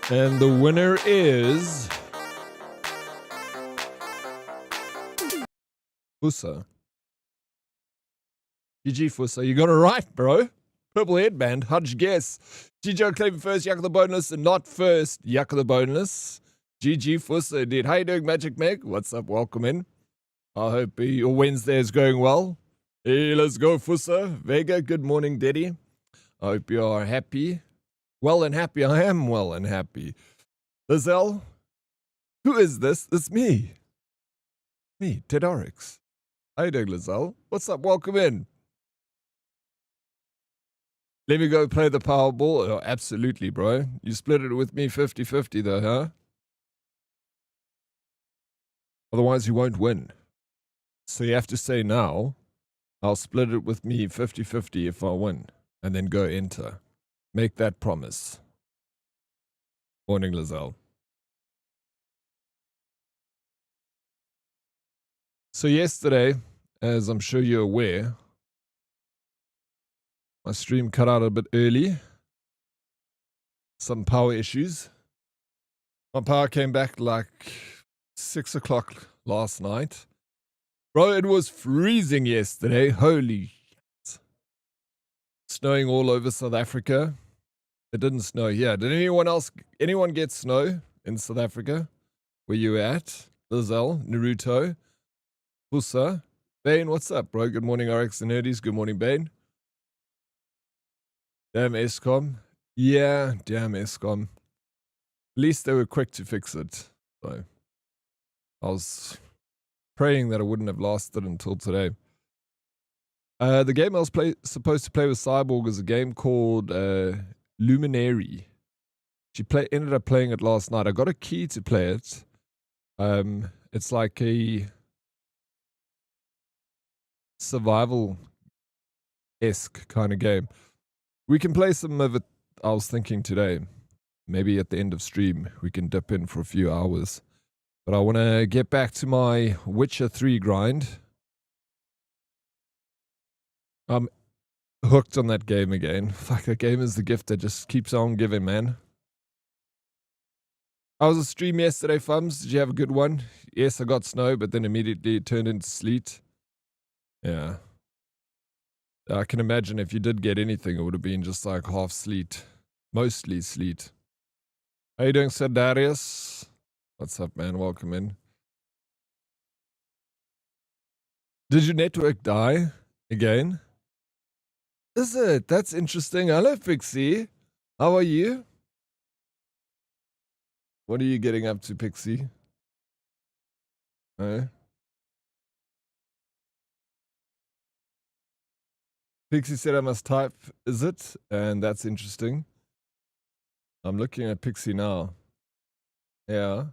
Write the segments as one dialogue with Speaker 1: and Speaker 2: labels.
Speaker 1: And the winner is Fusa. GG Fusa, you got it right, bro. Purple headband, how'd you guess? GG claiming first, Yak of the boneless, and not first, Yak of the boneless. GG Fusa indeed. How you doing, Magic Meg? What's up? Welcome in. I hope your Wednesday is going well. Hey, let's go, Fusa. Vega, good morning, Daddy. I hope you are happy. Well and happy. I am well and happy. Lizelle, who is this? It's me. Me, Tedorix. How you doing, Lizelle? What's up? Welcome in. Let me go play the Powerball. Oh, absolutely, bro. You split it with me 50-50 though, huh? Otherwise, you won't win. So you have to say now, I'll split it with me 50-50 if I win. And then go enter. Make that promise. Morning, Lizelle. So yesterday, as I'm sure you're aware, my stream cut out a bit early. Some power issues. My power came back like 6 o'clock last night. Bro, it was freezing yesterday. Holy shit. Snowing all over South Africa. It didn't snow here. Did anyone get snow in South Africa? Where you at? Lizelle, Naruto, Fusa, Bane, what's up, bro? Good morning, RX and Nerdies. Good morning, Bane. Damn Escom. Yeah, damn Escom. At least they were quick to fix it. So I was praying that it wouldn't have lasted until today. The game I was supposed to play with Cyborg is a game called Luminary. She ended up playing it last night. I got a key to play it. It's like a survival-esque kind of game. We can play some of it, I was thinking today. Maybe at the end of stream, we can dip in for a few hours. But I want to get back to my Witcher 3 grind. I'm hooked on that game again. Fuck, that game is the gift that just keeps on giving, man. I was a stream yesterday, Fums. Did you have a good one? Yes, I got snow, but then immediately it turned into sleet. Yeah. I can imagine if you did get anything, it would have been just like half sleet. Mostly sleet. How you doing, Sir Darius? What's up, man? Welcome in. Did your network die again? Is it? That's interesting. Hello, Pixie. How are you? What are you getting up to, Pixie? Pixie said I must type, is it? And that's interesting. I'm looking at Pixie now. Yeah.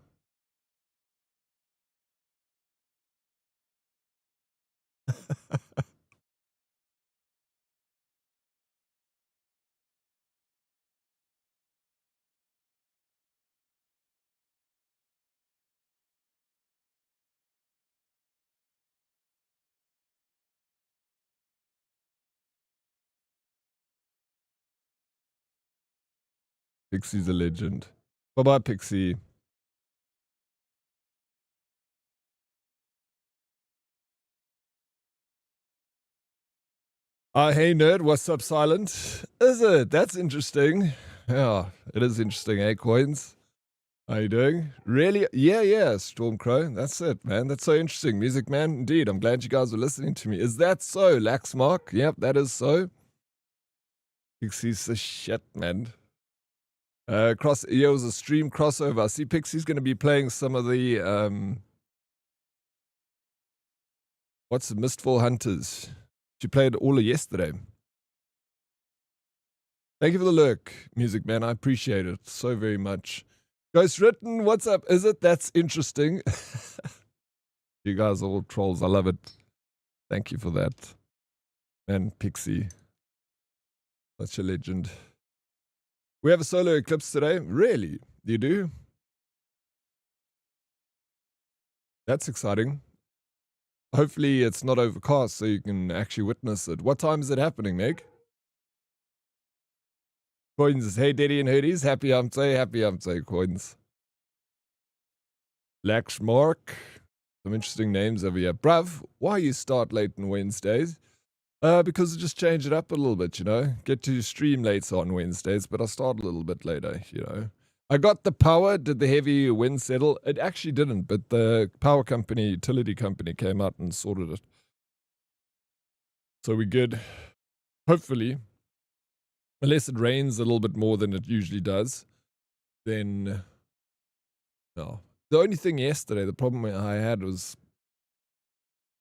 Speaker 1: Pixie's a legend. Bye-bye, Pixie. Hey, nerd. What's up, Silent? Is it? That's interesting. Yeah, it is interesting, eh, Coins? How you doing? Really? Yeah, Stormcrow. That's it, man. That's so interesting. Music Man, indeed. I'm glad you guys were listening to me. Is that so, Laxmark? Yep, that is so. Pixie's the shit, man. It was a stream crossover. I see Pixie's going to be playing some of the, what's the Mistfall Hunters? She played all of yesterday. Thank you for the lurk, Music Man. I appreciate it so very much. Ghost Written, what's up? Is it? That's interesting. You guys are all trolls. I love it. Thank you for that. And Pixie. Such a legend. We have a solar eclipse today. Really? You do? That's exciting. Hopefully it's not overcast so you can actually witness it. What time is it happening, Meg? Coins, hey Daddy and Hoodies, happy hump day, Coins. Laxmark, some interesting names over here. Bruv, why you start late on Wednesdays? Because I just change it up a little bit, you know. Get to stream late on Wednesdays, but I start a little bit later, you know. I got the power, did the heavy wind settle? It actually didn't, but the power company, utility company came out and sorted it. So we're good. Hopefully. Unless it rains a little bit more than it usually does, then no. The only thing yesterday, the problem I had was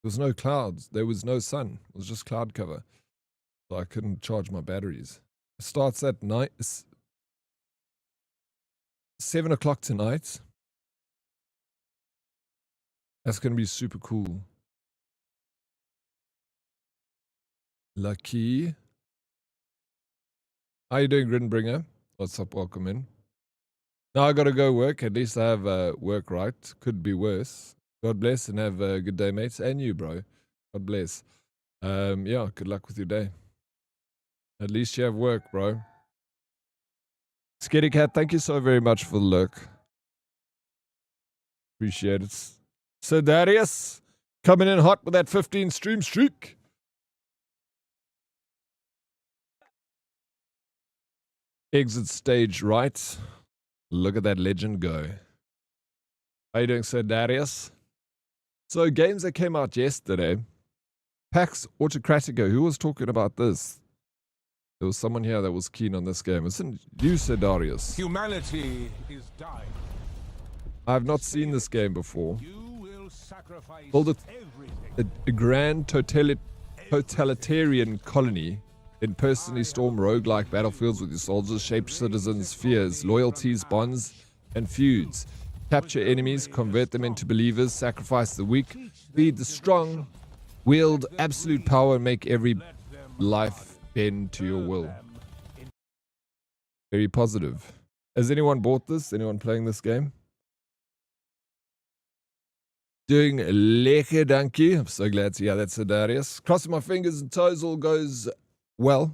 Speaker 1: there was no clouds. There was no sun. It was just cloud cover. So I couldn't charge my batteries. It starts at night, 7 o'clock tonight. That's going to be super cool. Lucky. How you doing, Grinbringer? What's up? Welcome in. Now I got to go work. At least I have work right. Could be worse. God bless and have a good day, mates. And you, bro. God bless. Yeah, good luck with your day. At least you have work, bro. Skitty Cat, thank you so very much for the lurk. Appreciate it. So Darius, coming in hot with that 15 stream streak. Exit stage right. Look at that legend go. How you doing, Sir Darius? So games that came out yesterday. Pax Autocratica. Who was talking about this? There was someone here that was keen on this game. Isn't you, Sir Darius?
Speaker 2: Humanity is dying.
Speaker 1: I have not seen this game before.
Speaker 2: You will sacrifice
Speaker 1: Build
Speaker 2: everything.
Speaker 1: a grand totalitarian colony. Then personally storm roguelike battlefields with your soldiers, shape citizens' fears, loyalties, bonds, and feuds. Capture enemies, convert them into believers, sacrifice the weak, feed the strong, wield absolute power, and make every life bend to your will. Very positive. Has anyone bought this? Anyone playing this game? Doing lekker, dankie. I'm so glad to hear that, Sir Darius. Crossing my fingers and toes, all goes well,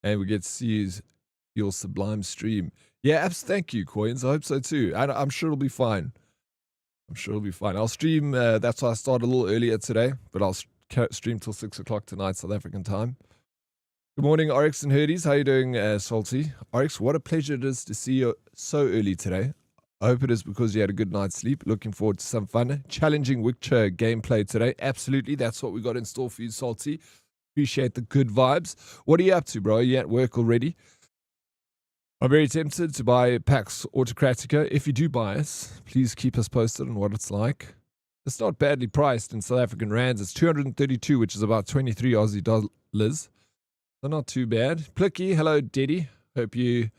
Speaker 1: and we get to see your sublime stream. Yeah, abs, thank you, Coins. I hope so too. I'm sure it'll be fine. I'm sure it'll be fine. I'll stream, that's why I started a little earlier today, but I'll stream till 6 o'clock tonight, South African time. Good morning, Oryx and Herdies. How you doing, Salty? Oryx, what a pleasure it is to see you so early today. I hope it is because you had a good night's sleep. Looking forward to some fun, challenging Witcher gameplay today. Absolutely, that's what we got in store for you, Salty. Appreciate the good vibes. What are you up to, bro? Are you at work already? I'm very tempted to buy Pax Autocratica. If you do buy it, please keep us posted on what it's like. It's not badly priced in South African rands. It's 232, which is about 23 Aussie dollars. So not too bad. Plicky, hello, Diddy. Hope you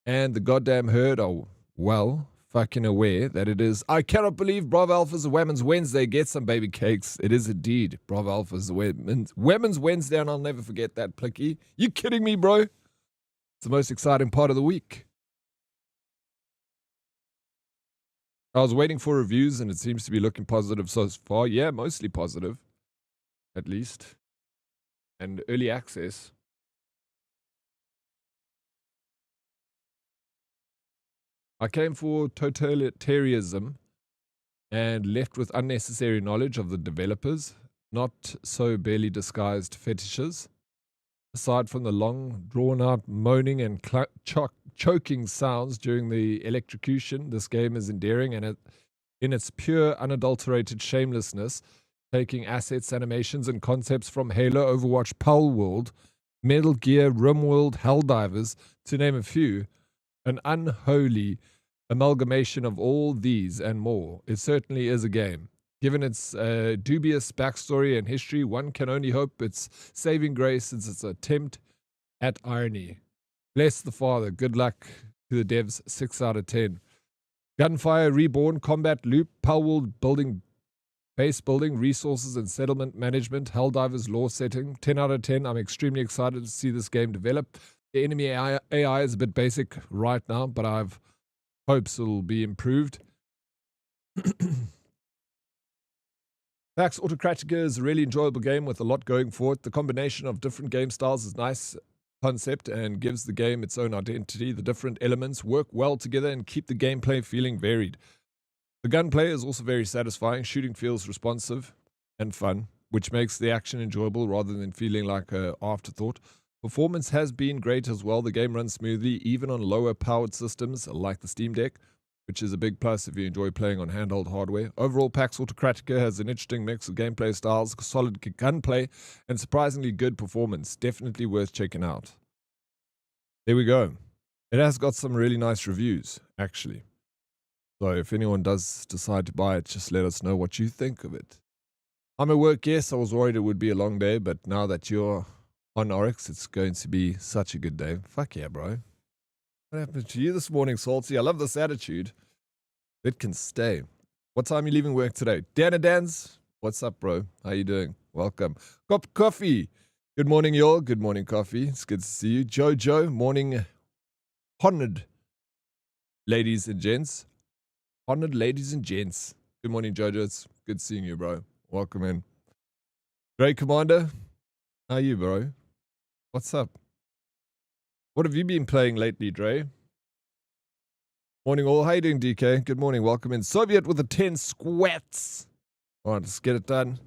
Speaker 1: and the goddamn herd are well fucking aware that it is. I cannot believe Bravo Alpha's a Women's Wednesday. Get some baby cakes. It is indeed. Bravo Alpha's a Women's Wednesday, and I'll never forget that, Plicky. You kidding me, bro? It's the most exciting part of the week. I was waiting for reviews, and it seems to be looking positive so far. Yeah, mostly positive, at least. And early access. I came for totalitarianism and left with unnecessary knowledge of the developers, not so barely disguised fetishes. Aside from the long, drawn-out moaning and choking sounds during the electrocution, this game is endearing and in its pure, unadulterated shamelessness, taking assets, animations, and concepts from Halo, Overwatch, Palworld, Metal Gear, RimWorld, Helldivers, to name a few, an unholy amalgamation of all these and more. It certainly is a game. Given its dubious backstory and history, one can only hope its saving grace is its attempt at irony. Bless the Father. Good luck to the devs. 6 out of 10. Gunfire, Reborn, Combat Loop, Palworld building, base building, resources and settlement management, Helldivers lore setting. 10 out of 10. I'm extremely excited to see this game develop. The enemy AI is a bit basic right now, but I've hopes it'll be improved. Pax Autocratica is a really enjoyable game with a lot going for it. The combination of different game styles is nice concept and gives the game its own identity. The different elements work well together and keep the gameplay feeling varied. The gunplay is also very satisfying. Shooting feels responsive and fun, which makes the action enjoyable rather than feeling like an afterthought. Performance has been great as well. The game runs smoothly, even on lower powered systems like the Steam Deck, which is a big plus if you enjoy playing on handheld hardware. Overall, PAX Autocratica has an interesting mix of gameplay styles, solid gunplay, and surprisingly good performance. Definitely worth checking out. There we go. It has got some really nice reviews, actually. So if anyone does decide to buy it, just let us know what you think of it. I'm at work, yes. I was worried it would be a long day, but now that you're on Oryx, it's going to be such a good day. Fuck yeah, bro. What happened to you this morning, Salty? I love this attitude. It can stay. What time are you leaving work today? Dans, what's up, bro? How you doing? Welcome. Cup of coffee. Good morning, y'all. Good morning, coffee. It's good to see you. Jojo, morning. Honored ladies and gents. Honored ladies and gents. Good morning, Jojo. It's good seeing you, bro. Welcome in. Dre Commander, how are you, bro? What's up? What have you been playing lately, Dre? Morning all. How you doing, DK? Good morning. Welcome in. Soviet with the 10 squats. All right, let's get it done.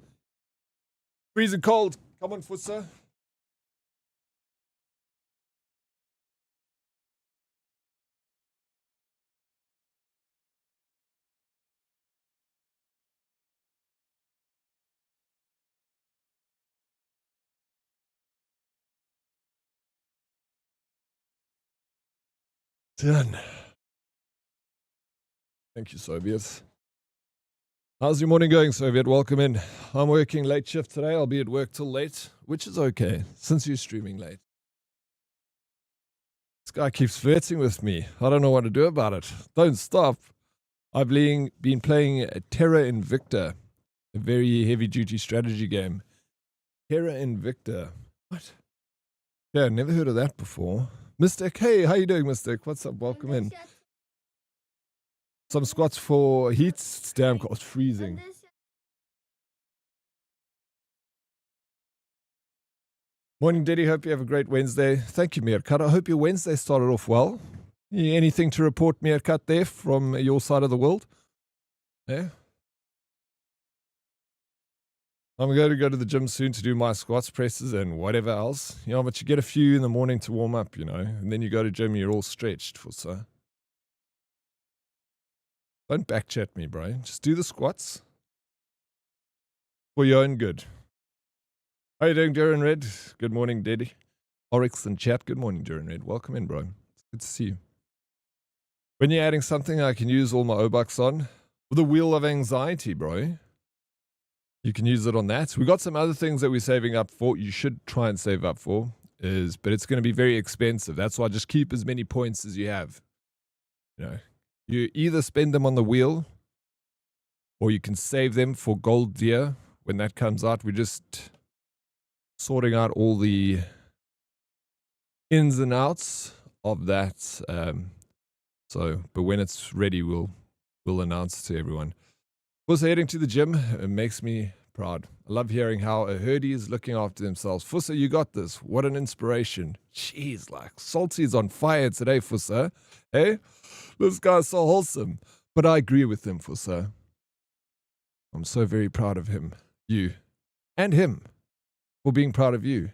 Speaker 1: Freezing cold. Come on, Fussa. Done. Thank you, Soviet. How's your morning going, Soviet? Welcome in. I'm working late shift today. I'll be at work till late, which is okay, since you're streaming late. This guy keeps flirting with me. I don't know what to do about it. Don't stop. I've been playing Terra Invicta, a very heavy-duty strategy game. Terra Invicta. What? Yeah, never heard of that before. Mystic, hey, how you doing, Mystic? What's up? Welcome in. Some squats for heat. It's damn cold. It's freezing. Morning, Diddy. Hope you have a great Wednesday. Thank you, Meerkat. I hope your Wednesday started off well. Anything to report, Meerkat, there from your side of the world? Yeah. I'm going to go to the gym soon to do my squats, presses, and whatever else. You know, but you get a few in the morning to warm up, you know, and then you go to gym, you're all stretched for so. Don't backchat me, bro. Just do the squats for your own good. How you doing, Darren Red? Good morning, Daddy. Oryx and chat. Good morning, Darren Red. Welcome in, bro. It's good to see you. When you're adding something I can use all my O-Bucks on, with the Wheel of Anxiety, bro. You can use it on that. We got some other things that we're saving up for. You should try and save up for, but it's going to be very expensive. That's why just keep as many points as you have. You know, you either spend them on the wheel, or you can save them for Gold Deer when that comes out. We're just sorting out all the ins and outs of that. But when it's ready, we'll announce it to everyone. Also, heading to the gym, it makes me proud. I love hearing how a herdie is looking after themselves. Fussa, you got this. What an inspiration. Jeez, like, Salty is on fire today, Fussa. Hey, this guy's so wholesome. But I agree with him, Fussa. I'm so very proud of him, you, and him for being proud of you.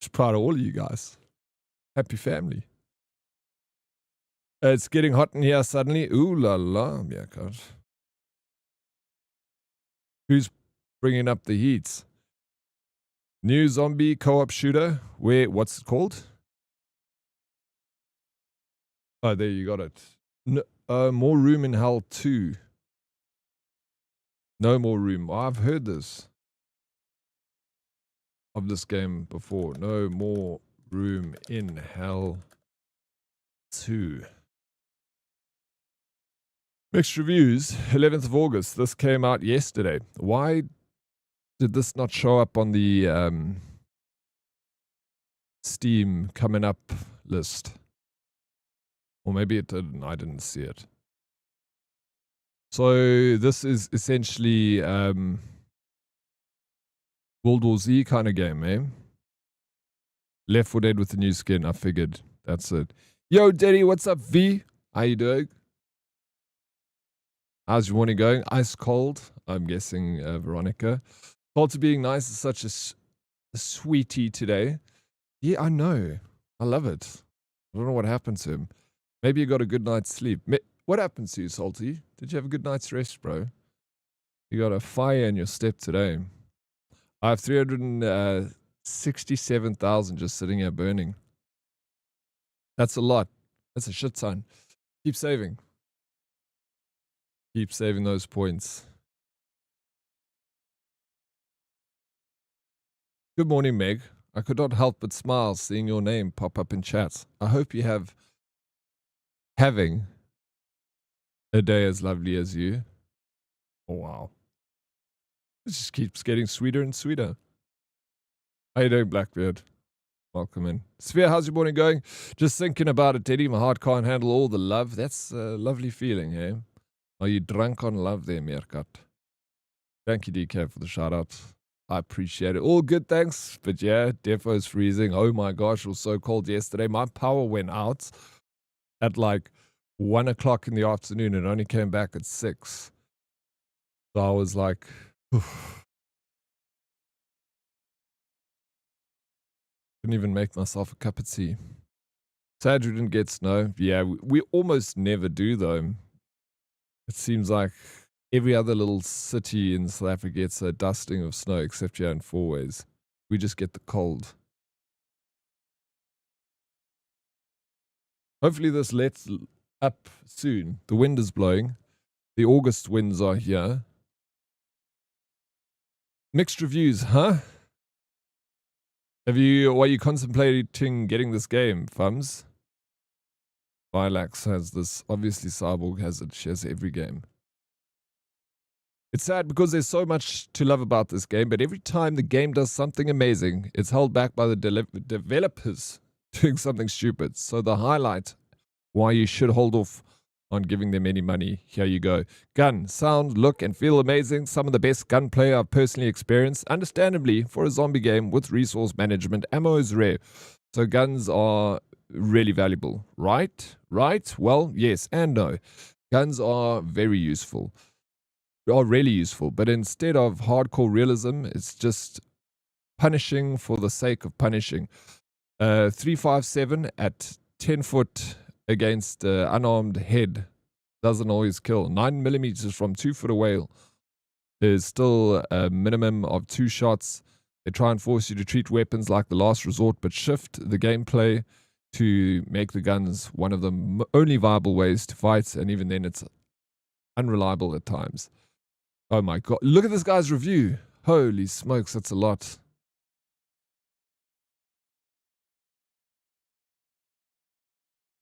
Speaker 1: Just proud of all of you guys. Happy family. It's getting hot in here suddenly. Ooh la la, yeah, God. Who's bringing up the heat? New zombie co-op shooter. What's it called? Oh, there you got it. More Room in Hell 2. No More Room. Oh, I've heard this. Of this game before. No More Room in Hell 2. Mixed reviews, 11th of August. This came out yesterday. Why did this not show up on the Steam coming up list? Or maybe it didn't. I didn't see it. So this is essentially World War Z kind of game, eh? Left 4 Dead with the new skin. I figured. That's it. Yo, Daddy, what's up, V? How you doing? How's your morning going? Ice cold, I'm guessing, Veronica. Walter being nice is such a sweetie today. Yeah, I know. I love it. I don't know what happened to him. Maybe you got a good night's sleep. What happened to you, Salty? Did you have a good night's rest, bro? You got a fire in your step today. I have 367,000 just sitting here burning. That's a lot. That's a shit ton. Keep saving. Keep saving those points. Good morning, Meg. I could not help but smile seeing your name pop up in chat. I hope you having a day as lovely as you. Oh, wow. It just keeps getting sweeter and sweeter. How you doing, Blackbeard? Welcome in. Sphere, how's your morning going? Just thinking about it, Teddy. My heart can't handle all the love. That's a lovely feeling, eh? Are you drunk on love there, Meerkat? Thank you, DK, for the shout out. I appreciate it. All good, thanks. But yeah, defo's freezing. Oh my gosh, it was so cold yesterday. My power went out at like 1 o'clock in the afternoon and only came back at 6. So I was like, oof. Couldn't even make myself a cup of tea. Sad we didn't get snow. Yeah, we almost never do though. It seems like every other little city in South Africa gets a dusting of snow except here in Fourways. We just get the cold. Hopefully this lets up soon. The wind is blowing. The August winds are here. Mixed reviews, huh? Are you contemplating getting this game, Fums? Vilax has this. Obviously, Cyborg has it. She has every game. It's sad because there's so much to love about this game, but every time the game does something amazing, it's held back by the developers doing something stupid. So the highlight why you should hold off on giving them any money. Here you go. Gun, sound, look, and feel amazing. Some of the best gunplay I've personally experienced. Understandably, for a zombie game with resource management, ammo is rare. So guns are really valuable, right? Right? Well, yes and no. Guns are very useful. Are really useful, but instead of hardcore realism, it's just punishing for the sake of punishing. 357 at 10 foot against unarmed head doesn't always kill. 9 millimeters from 2 foot away is still a minimum of 2 shots. They try and force you to treat weapons like the last resort, but shift the gameplay to make the guns one of the only viable ways to fight, and even then it's unreliable at times. Oh my god, look at this guy's review. Holy smokes, that's a lot.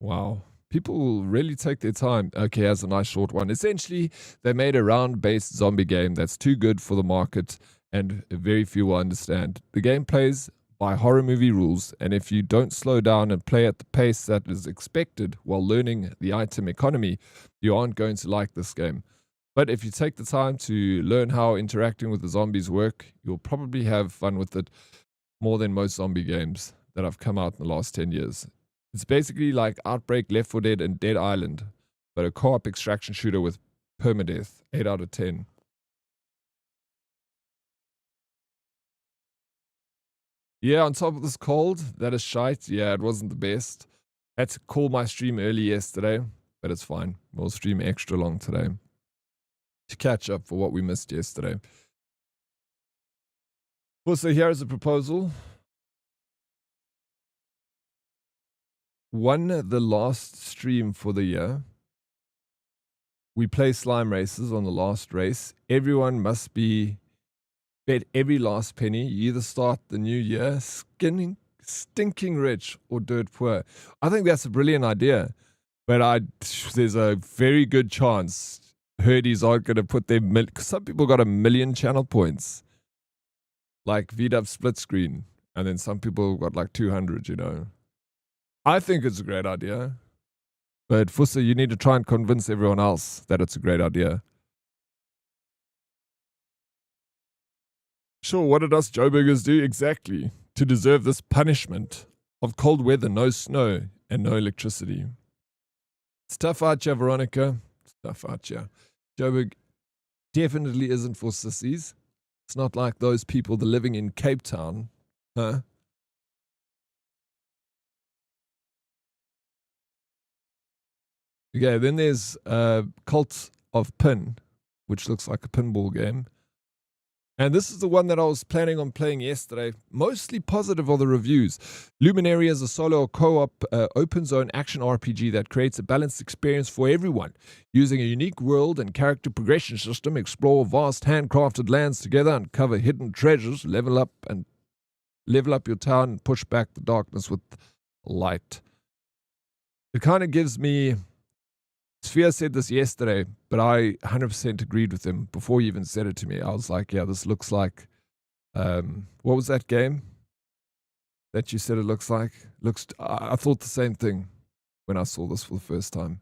Speaker 1: Wow. People really take their time. Okay, here's a nice short one. Essentially, they made a round-based zombie game that's too good for the market and very few will understand. The game plays by horror movie rules, and if you don't slow down and play at the pace that is expected while learning the item economy, you aren't going to like this game. But if you take the time to learn how interacting with the zombies work, you'll probably have fun with it more than most zombie games that have come out in the last 10 years. It's basically like Outbreak, Left 4 Dead, and Dead Island, but a co-op extraction shooter with permadeath. 8 out of 10. Yeah, on top of this cold, that is shite. Yeah, it wasn't the best. I had to call my stream early yesterday, but it's fine. We'll stream extra long today to catch up for what we missed yesterday. Well, so here is a proposal. The last stream for the year. We play slime races on the last race. Everyone must bet every last penny. You either start the new year stinking rich or dirt poor. I think that's a brilliant idea, but there's a very good chance herdies aren't going to put their some people got 1 million channel points, like VW split screen, and then some people got like 200. You know, I think it's a great idea, but Fussa, you need to try and convince everyone else that it's a great idea. Sure, what did us Joburgers do exactly to deserve this punishment? of cold weather, no snow, and no electricity. It's tough out here, Veronica. It's tough out here. Joburg definitely isn't for sissies. It's not like those people that are living in Cape Town. Huh? Okay, then there's Cult of Pin, which looks like a pinball game. And this is the one that I was planning on playing yesterday. Mostly positive are the reviews. Luminary is a solo co-op open zone action RPG that creates a balanced experience for everyone. Using a unique world and character progression system, explore vast handcrafted lands together, uncover hidden treasures, level up your town, and push back the darkness with light. It kind of gives me... Sphere said this yesterday, but I 100% agreed with him before he even said it to me. I was like, yeah, this looks like, what was that game that you said it looks like? I thought the same thing when I saw this for the first time.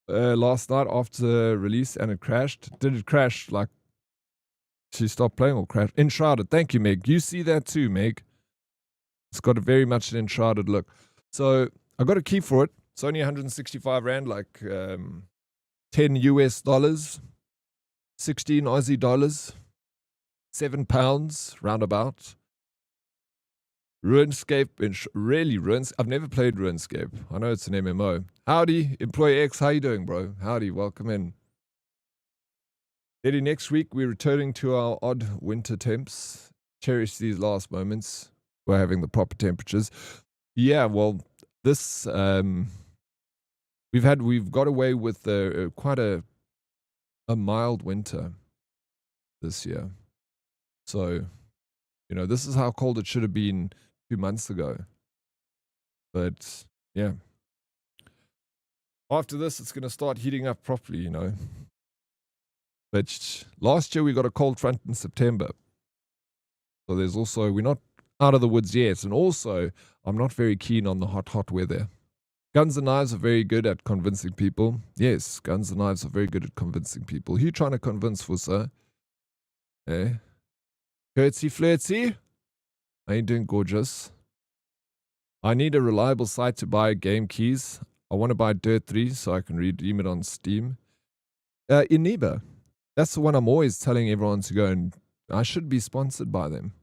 Speaker 1: Last night after release, and it crashed. Did it crash? Like, she stopped playing or crashed? Enshrouded. Thank you, Meg. You see that too, Meg. It's got a very much an enshrouded look. So I got a key for it. It's only 165 Rand, like 10 US dollars, 16 Aussie dollars, £7 roundabout. RuneScape, really I've never played RuneScape. I know it's an MMO. Howdy, Employee X, how you doing, bro? Howdy, welcome in. Eddie, next week we're returning to our odd winter temps. Cherish these last moments. We're having the proper temperatures. Yeah, well, this we've got away with quite a mild winter this year. So, you know, this is how cold it should have been 2 months ago. But yeah, after this, it's going to start heating up properly, you know. But last year we got a cold front in September. So there's also, we're not out of the woods yet. And also, I'm not very keen on the hot weather. Guns and knives are very good at convincing people. Yes, guns and knives are very good at convincing people. Who you trying to convince, Fussa? Eh? Curtsy flirty? How you doing, gorgeous? I need a reliable site to buy game keys. I want to buy Dirt 3 so I can redeem it on Steam. Iniba. That's the one I'm always telling everyone to go, and I should be sponsored by them.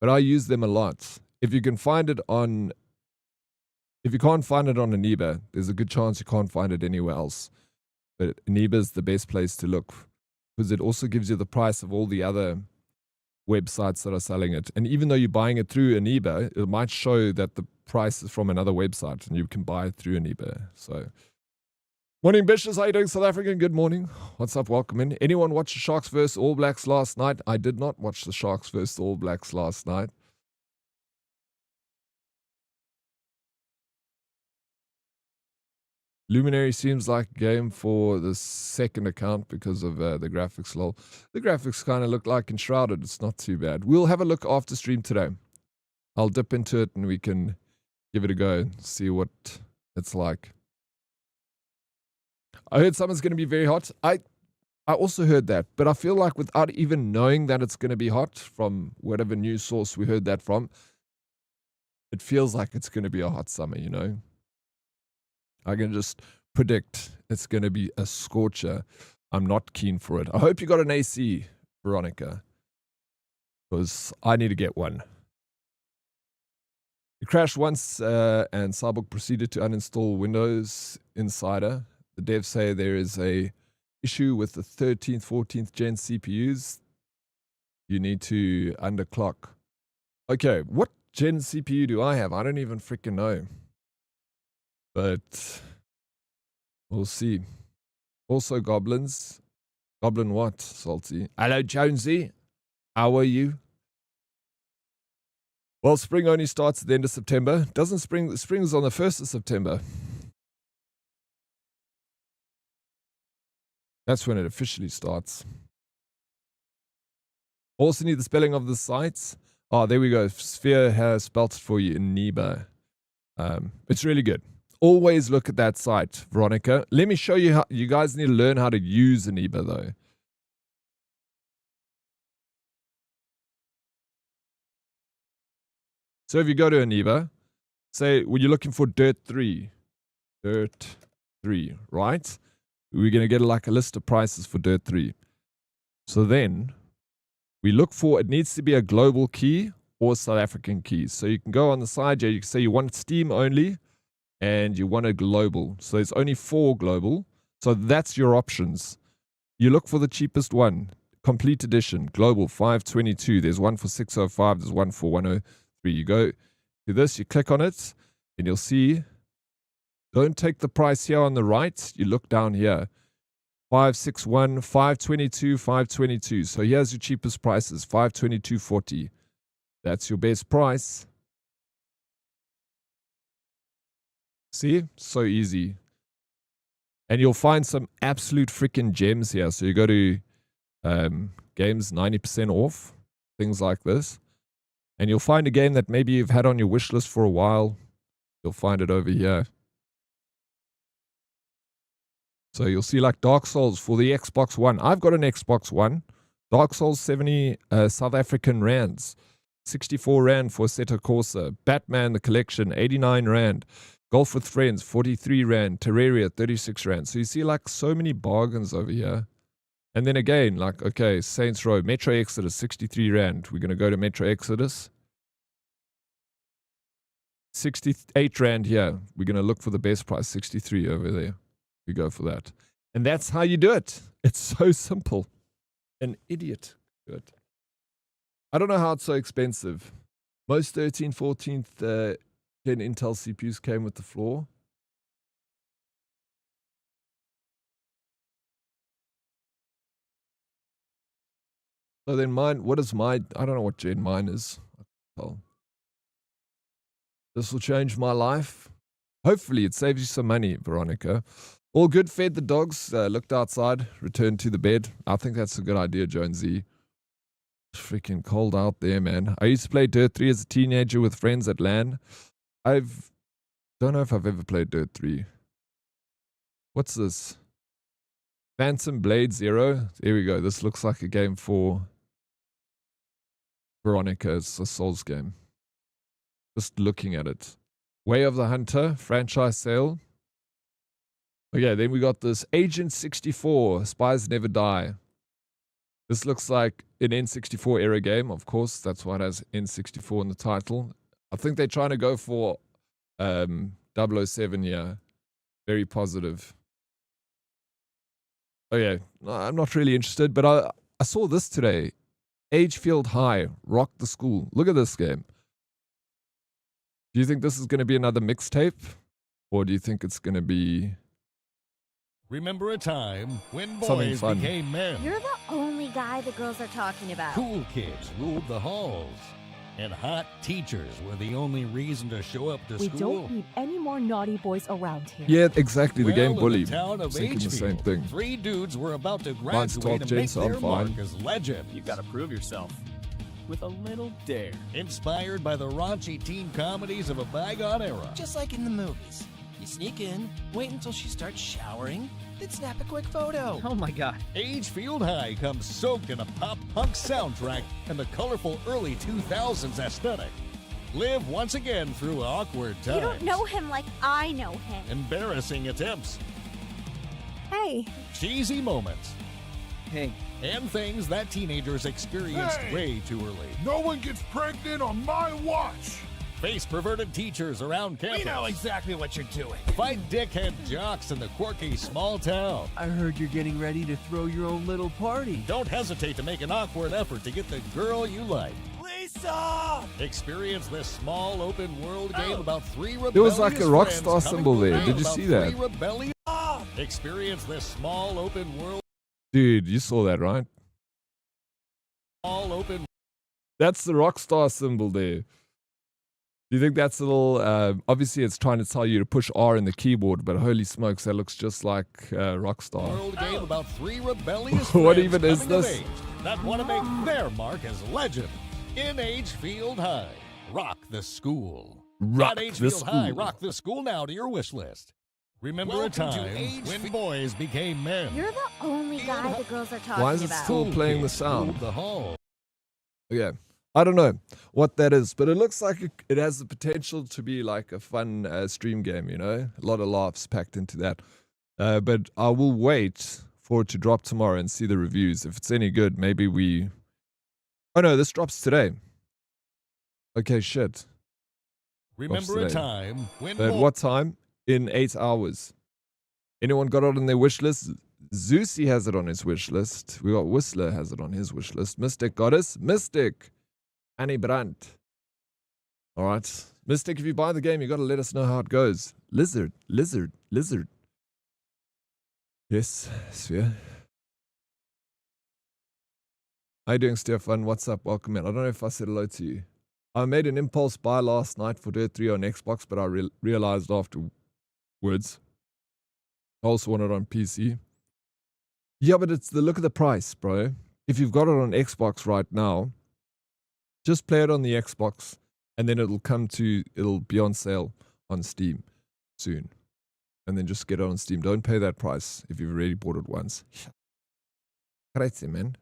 Speaker 1: But I use them a lot. If you can't find it on Aniba, there's a good chance you can't find it anywhere else. But Aniba is the best place to look because it also gives you the price of all the other websites that are selling it. And even though you're buying it through Aniba, it might show that the price is from another website and you can buy it through Aniba. So, morning, Bishes. How you doing, South African? Good morning. What's up? Welcome in. Anyone watch the Sharks vs. All Blacks last night? I did not watch the Sharks vs. All Blacks last night. Luminary seems like a game for the second account because of the graphics, lol. The graphics kind of look like Enshrouded. It's not too bad. We'll have a look after stream today. I'll dip into it and we can give it a go and see what it's like. I heard summer's going to be very hot. I also heard that, but I feel like without even knowing that it's going to be hot from whatever news source we heard that from, it feels like it's going to be a hot summer, you know? I can just predict it's going to be a scorcher. I'm not keen for it. I hope you got an AC, Veronica, because I need to get one. It crashed once and Cyborg proceeded to uninstall Windows Insider. The devs say there is a issue with the 13th, 14th gen CPUs. You need to underclock. Okay, what gen CPU do I have? I don't even freaking know. But we'll see. Also goblins. Goblin what, Salty? Hello, Jonesy. How are you? Well, spring only starts at the end of September. Doesn't spring's on the 1st of September. That's when it officially starts. Also need the spelling of the sites. Oh, there we go. Sphere has spelt it for you in Neba. It's really good. Always look at that site, Veronica. Let me show you how. You guys need to learn how to use Aniba, though. So if you go to Aniba, say, well, you're looking for Dirt 3. Dirt 3, right? We're going to get like a list of prices for Dirt 3. So then we look for, it needs to be a global key or South African key. So you can go on the side here, you can say you want Steam only and you want a global. So there's only 4 global. So that's your options. You look for the cheapest one. Complete edition, global 522. There's one for 605. There's one for 103. You go to this, you click on it, and you'll see. Don't take the price here on the right. You look down here. 561, 522, 522. So here's your cheapest prices, 522.40. That's your best price. See? So easy. And you'll find some absolute freaking gems here. So you go to games 90% off, things like this. And you'll find a game that maybe you've had on your wish list for a while. You'll find it over here. So you'll see like Dark Souls for the Xbox One. I've got an Xbox One. Dark Souls 70 South African rands. 64 rand for Assetto Corsa. Batman the Collection 89 rand. Golf with Friends 43 rand. Terraria 36 rand. So you see like so many bargains over here. And then again, like, okay, Saints Row, Metro Exodus, 63 rand. We're going to go to Metro Exodus. 68 rand here. We're going to look for the best price, 63 over there. We go for that. And that's how you do it. It's so simple. An idiot do it. I don't know how it's so expensive. Most 13th, 14th Gen Intel CPUs came with the floor. So then mine, what is my, I don't know what gen mine is. Oh. This will change my life. Hopefully it saves you some money, Veronica. All good, fed the dogs, looked outside, returned to the bed. I think that's a good idea, Jonesy. It's freaking cold out there, man. I used to play Dirt 3 as a teenager with friends at LAN. Don't know if I've ever played Dirt 3. What's this? Phantom Blade Zero. There we go. This looks like a game for Veronica. It's a Souls game. Just looking at it. Way of the Hunter, franchise sale. Okay, then we got this Agent 64, Spies Never Die. This looks like an N64 era game. Of course, that's why it has N64 in the title. I think they're trying to go for 007 here. Very positive. Okay, I'm not really interested, but I saw this today. Agefield High, Rock the School. Look at this game. Do you think this is going to be another mixtape? Or do you think it's going to be...
Speaker 3: Remember a time when
Speaker 1: something
Speaker 3: boys
Speaker 1: fun?
Speaker 3: became men.
Speaker 4: You're the only guy the girls are talking about.
Speaker 3: Cool kids ruled the halls. And hot teachers were the only reason to show up to
Speaker 5: We
Speaker 3: school.
Speaker 5: don't need any more naughty boys around here.
Speaker 1: Yeah, exactly. The
Speaker 3: Well,
Speaker 1: game
Speaker 3: in
Speaker 1: Bully.
Speaker 3: the town of
Speaker 1: Thinking the same
Speaker 3: Agefield,
Speaker 1: thing.
Speaker 3: 3 dudes were about to
Speaker 1: Mine's
Speaker 3: graduate
Speaker 1: 12
Speaker 3: and
Speaker 1: Jen,
Speaker 3: make
Speaker 1: so
Speaker 3: their
Speaker 1: I'm
Speaker 3: mark
Speaker 1: fine.
Speaker 3: as legends.
Speaker 6: You gotta prove yourself. With a little dare.
Speaker 3: Inspired by the raunchy teen comedies of a bygone era.
Speaker 7: Just like in the movies. You sneak in, wait until she starts showering, then snap a quick photo.
Speaker 6: Oh my god.
Speaker 3: Agefield High comes soaked in a pop-punk soundtrack and the colorful early 2000s aesthetic. Live once again through awkward times.
Speaker 4: You don't know him like I know him.
Speaker 3: Embarrassing attempts.
Speaker 5: Hey,
Speaker 3: Cheesy moments.
Speaker 6: Hey,
Speaker 3: And things that teenagers experienced
Speaker 2: Hey!
Speaker 3: way too early.
Speaker 2: No one gets pregnant on my watch.
Speaker 3: Face perverted teachers around campus.
Speaker 7: We know exactly what you're doing.
Speaker 3: Fight dickhead jocks in the quirky small town.
Speaker 6: I heard you're getting ready to throw your own little party.
Speaker 3: Don't hesitate to make an awkward effort to get the girl you like.
Speaker 7: Lisa!
Speaker 3: Experience this small open world game about 3 rebellious
Speaker 1: There was like a
Speaker 3: friends
Speaker 1: Rockstar
Speaker 3: coming
Speaker 1: symbol there.
Speaker 3: around
Speaker 1: Did you
Speaker 3: about
Speaker 1: see that?
Speaker 3: 3 rebellious... Experience this small open world.
Speaker 1: Dude, you saw that, right?
Speaker 3: Small open...
Speaker 1: That's the Rockstar symbol there. Do you think that's a little... obviously, it's trying to tell you to push R in the keyboard, but holy smokes, that looks just like Rockstar.
Speaker 3: World game about 3 rebellious
Speaker 1: What
Speaker 3: friends
Speaker 1: even is
Speaker 3: coming of
Speaker 1: this?
Speaker 3: age that want to make their mark as legend in Agefield High. Rock the school.
Speaker 1: Rock
Speaker 3: Add
Speaker 1: the
Speaker 3: Agefield High,
Speaker 1: school.
Speaker 3: rock the school now to your wish list. Remember
Speaker 7: Welcome
Speaker 3: a
Speaker 7: to
Speaker 3: time when boys became men.
Speaker 4: You're the only guy the girls are talking
Speaker 1: Why is it
Speaker 4: about.
Speaker 1: still
Speaker 3: Cool
Speaker 1: playing the
Speaker 3: kids
Speaker 1: sound?
Speaker 3: ruled the hall.
Speaker 1: Yeah. I don't know what that is, but it looks like it has the potential to be like a fun stream game, you know? A lot of laughs packed into that. But I will wait for it to drop tomorrow and see the reviews. If it's any good, maybe we... Oh no, this drops today. Okay, shit.
Speaker 3: Remember a time when
Speaker 1: At what time? In 8 hours. Anyone got it on their wish list? Zeusy has it on his wish list. We got Whistler has it on his wish list. Mystic Goddess. Mystic. Annie Brandt. All right. Mystic, if you buy the game, you got to let us know how it goes. Lizard. Yes, Sphere. How you doing, Stefan? What's up? Welcome in. I don't know if I said hello to you. I made an impulse buy last night for Dirt 3 on Xbox, but I realized afterwards I also want it on PC. Yeah, but it's the look of the price, bro. If you've got it on Xbox right now, just play it on the Xbox, and then it'll be on sale on Steam soon. And then just get it on Steam. Don't pay that price if you've already bought it once. Crazy, man.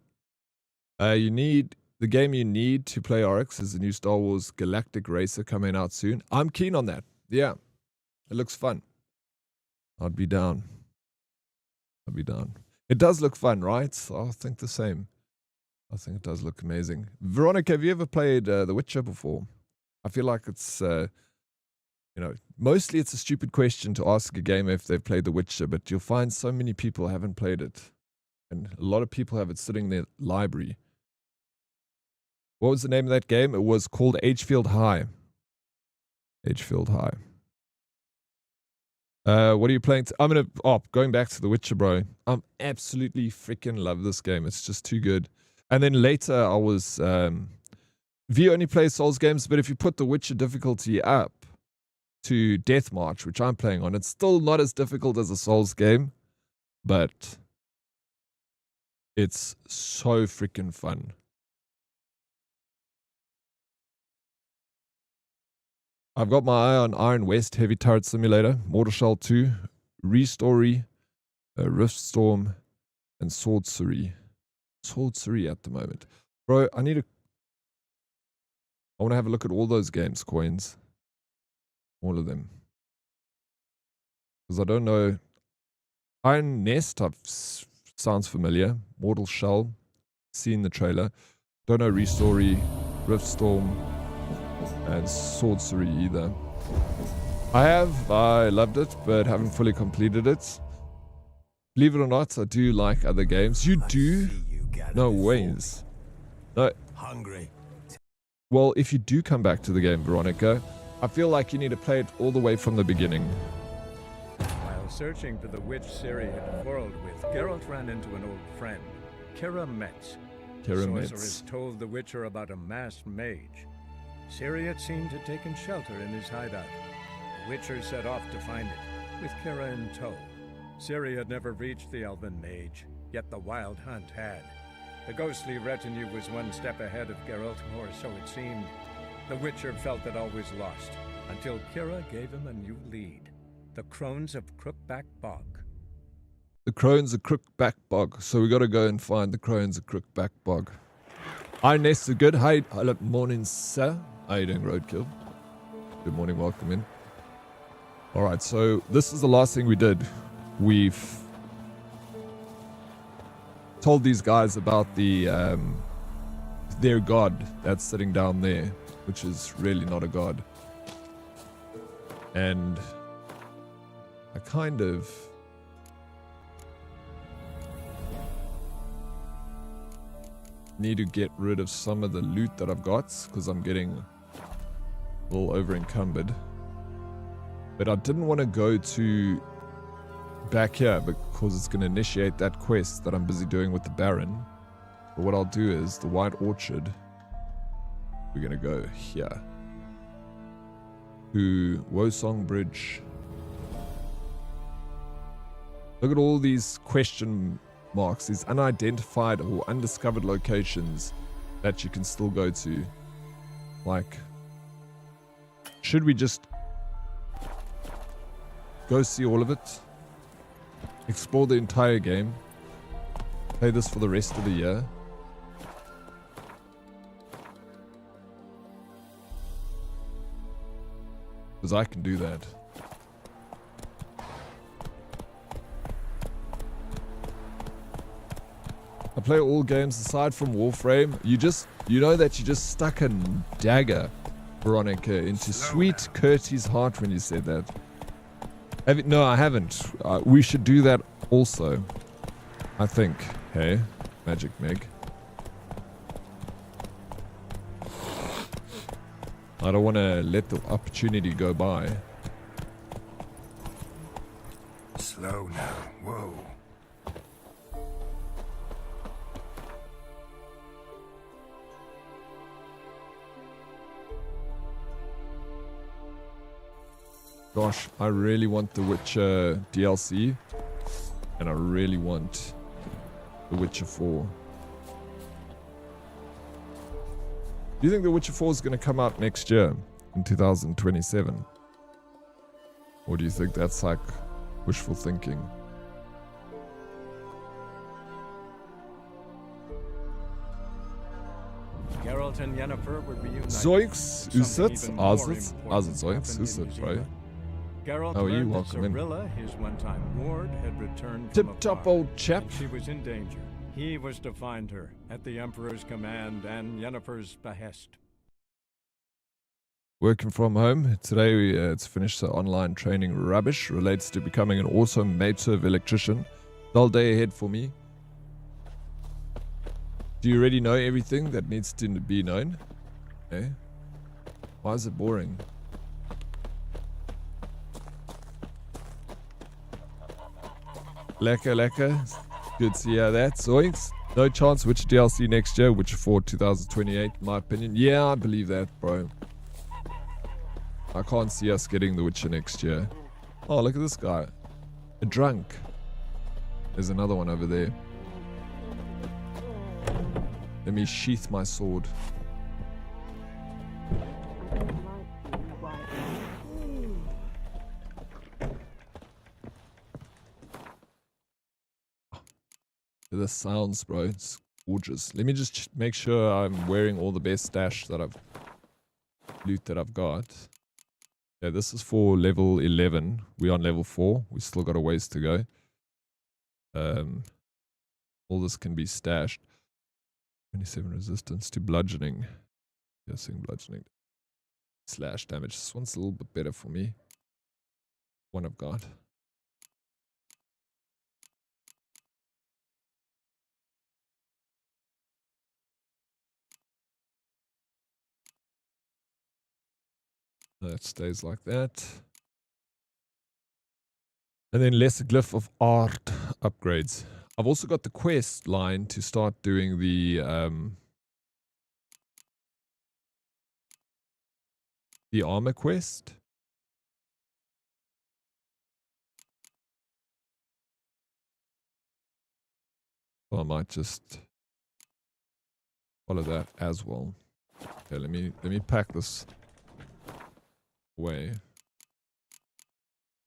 Speaker 1: The game you need to play Oryx is the new Star Wars Galactic Racer coming out soon. I'm keen on that. Yeah. It looks fun. I'd be down. It does look fun, right? I think the same. I think it does look amazing. Veronica, have you ever played The Witcher before? I feel like it's, mostly it's a stupid question to ask a gamer if they've played The Witcher, but you'll find so many people haven't played it. And a lot of people have it sitting in their library. What was the name of that game? It was called Agefield High. Agefield High. What are you playing? Going back to The Witcher, bro. I'm absolutely freaking love this game. It's just too good. And then later I was, V only plays Souls games, but if you put The Witcher difficulty up to Death March, which I'm playing on, it's still not as difficult as a Souls game, but it's so freaking fun. I've got my eye on Iron West, Heavy Turret Simulator, Mortal Shell 2, Restory, Riftstorm, and Sorcery. Sorcery at the moment. Bro, I want to have a look at all those games, Coins. All of them. Because I don't know. Iron Nest sounds familiar. Mortal Shell, seen the trailer. Don't know Restory, Riftstorm, and Sorcery either. I loved it, but haven't fully completed it. Believe it or not, I do like other games. You do? No ways. No.
Speaker 8: Hungry.
Speaker 1: Well, if you do come back to the game, Veronica, I feel like you need to play it all the way from the beginning.
Speaker 9: While searching for the witch Ciri had quarreled with, Geralt ran into an old friend, Kira Metz. Sorceress told the Witcher about a masked mage. Ciri had seemed to have taken shelter in his hideout. The Witcher set off to find it, with Kira in tow. Ciri had never reached the elven mage, yet the wild hunt had. The ghostly retinue was one step ahead of Geralt, or so it seemed. The Witcher felt that all was lost, until Kira gave him a new lead. The Crones of Crookback Bog.
Speaker 1: The Crones of Crookback Bog. So we got to go and find the Crones of Crookback Bog. Hi, Ness, good. Hi, morning, sir. How you doing, Roadkill? Good morning, welcome in. Alright, so this is the last thing we did. We've told these guys about their god that's sitting down there, which is really not a god. And I kind of need to get rid of some of the loot that I've got because I'm getting a little over encumbered. But I didn't want to go to back here because it's going to initiate that quest that I'm busy doing with the Baron. But what I'll do is the White Orchard. We're going to go here to Wosong Bridge. Look at all these question marks, these unidentified or undiscovered locations that you can still go to. Like, should we just go see all of it? Explore the entire game? Play this for the rest of the year? Because I can do that. I play all games aside from Warframe. You know that you just stuck a dagger, Veronica, into sweet Curtie's heart when you said that. No, I haven't. We should do that also. I think. Hey, Magic Meg. I don't want to let the opportunity go by.
Speaker 2: Slow now. Whoa.
Speaker 1: Gosh, I really want the Witcher DLC. And I really want the Witcher 4. Do you think The Witcher 4 is going to come out next year in 2027? Or do you think that's like wishful thinking?
Speaker 9: Geralt and Yennefer were reunited.
Speaker 1: Zoiks,
Speaker 9: Something
Speaker 1: Usitz,
Speaker 9: even more
Speaker 1: Azitz,
Speaker 9: important
Speaker 1: Zoiks,
Speaker 9: happened in
Speaker 1: Usitz,
Speaker 9: New
Speaker 1: right?
Speaker 9: Zealand. Geralt
Speaker 1: How are you?
Speaker 9: learned that
Speaker 1: Welcome in.
Speaker 9: Cirilla, his one-time ward, had returned from
Speaker 1: Tip-top
Speaker 9: afar,
Speaker 1: old chap.
Speaker 9: and she was in danger. He was to find her at the Emperor's command and Yennefer's behest.
Speaker 1: Working from home. Today it's finished the online training rubbish. Relates to becoming an automotive electrician. Dull day ahead for me. Do you already know everything that needs to be known? Okay. Why is it boring? Lekker, lekker. Good to hear that. Zoinks. No chance Witcher DLC next year. Witcher 4 2028, in my opinion. Yeah, I believe that, bro. I can't see us getting the Witcher next year. Oh, look at this guy. A drunk. There's another one over there. Let me sheath my sword. The sounds, bro. It's gorgeous. Let me just make sure I'm wearing all the best stash that loot that I've got. Yeah, this is for level 11. We're on level 4. We still got a ways to go. All this can be stashed. 27 resistance to bludgeoning. Piercing, bludgeoning. Slash damage. This one's a little bit better for me. One I've got. That stays like that. And then less glyph of art upgrades. I've also got the quest line to start doing the armor quest. So I might just follow that as well. Okay, let me pack this away.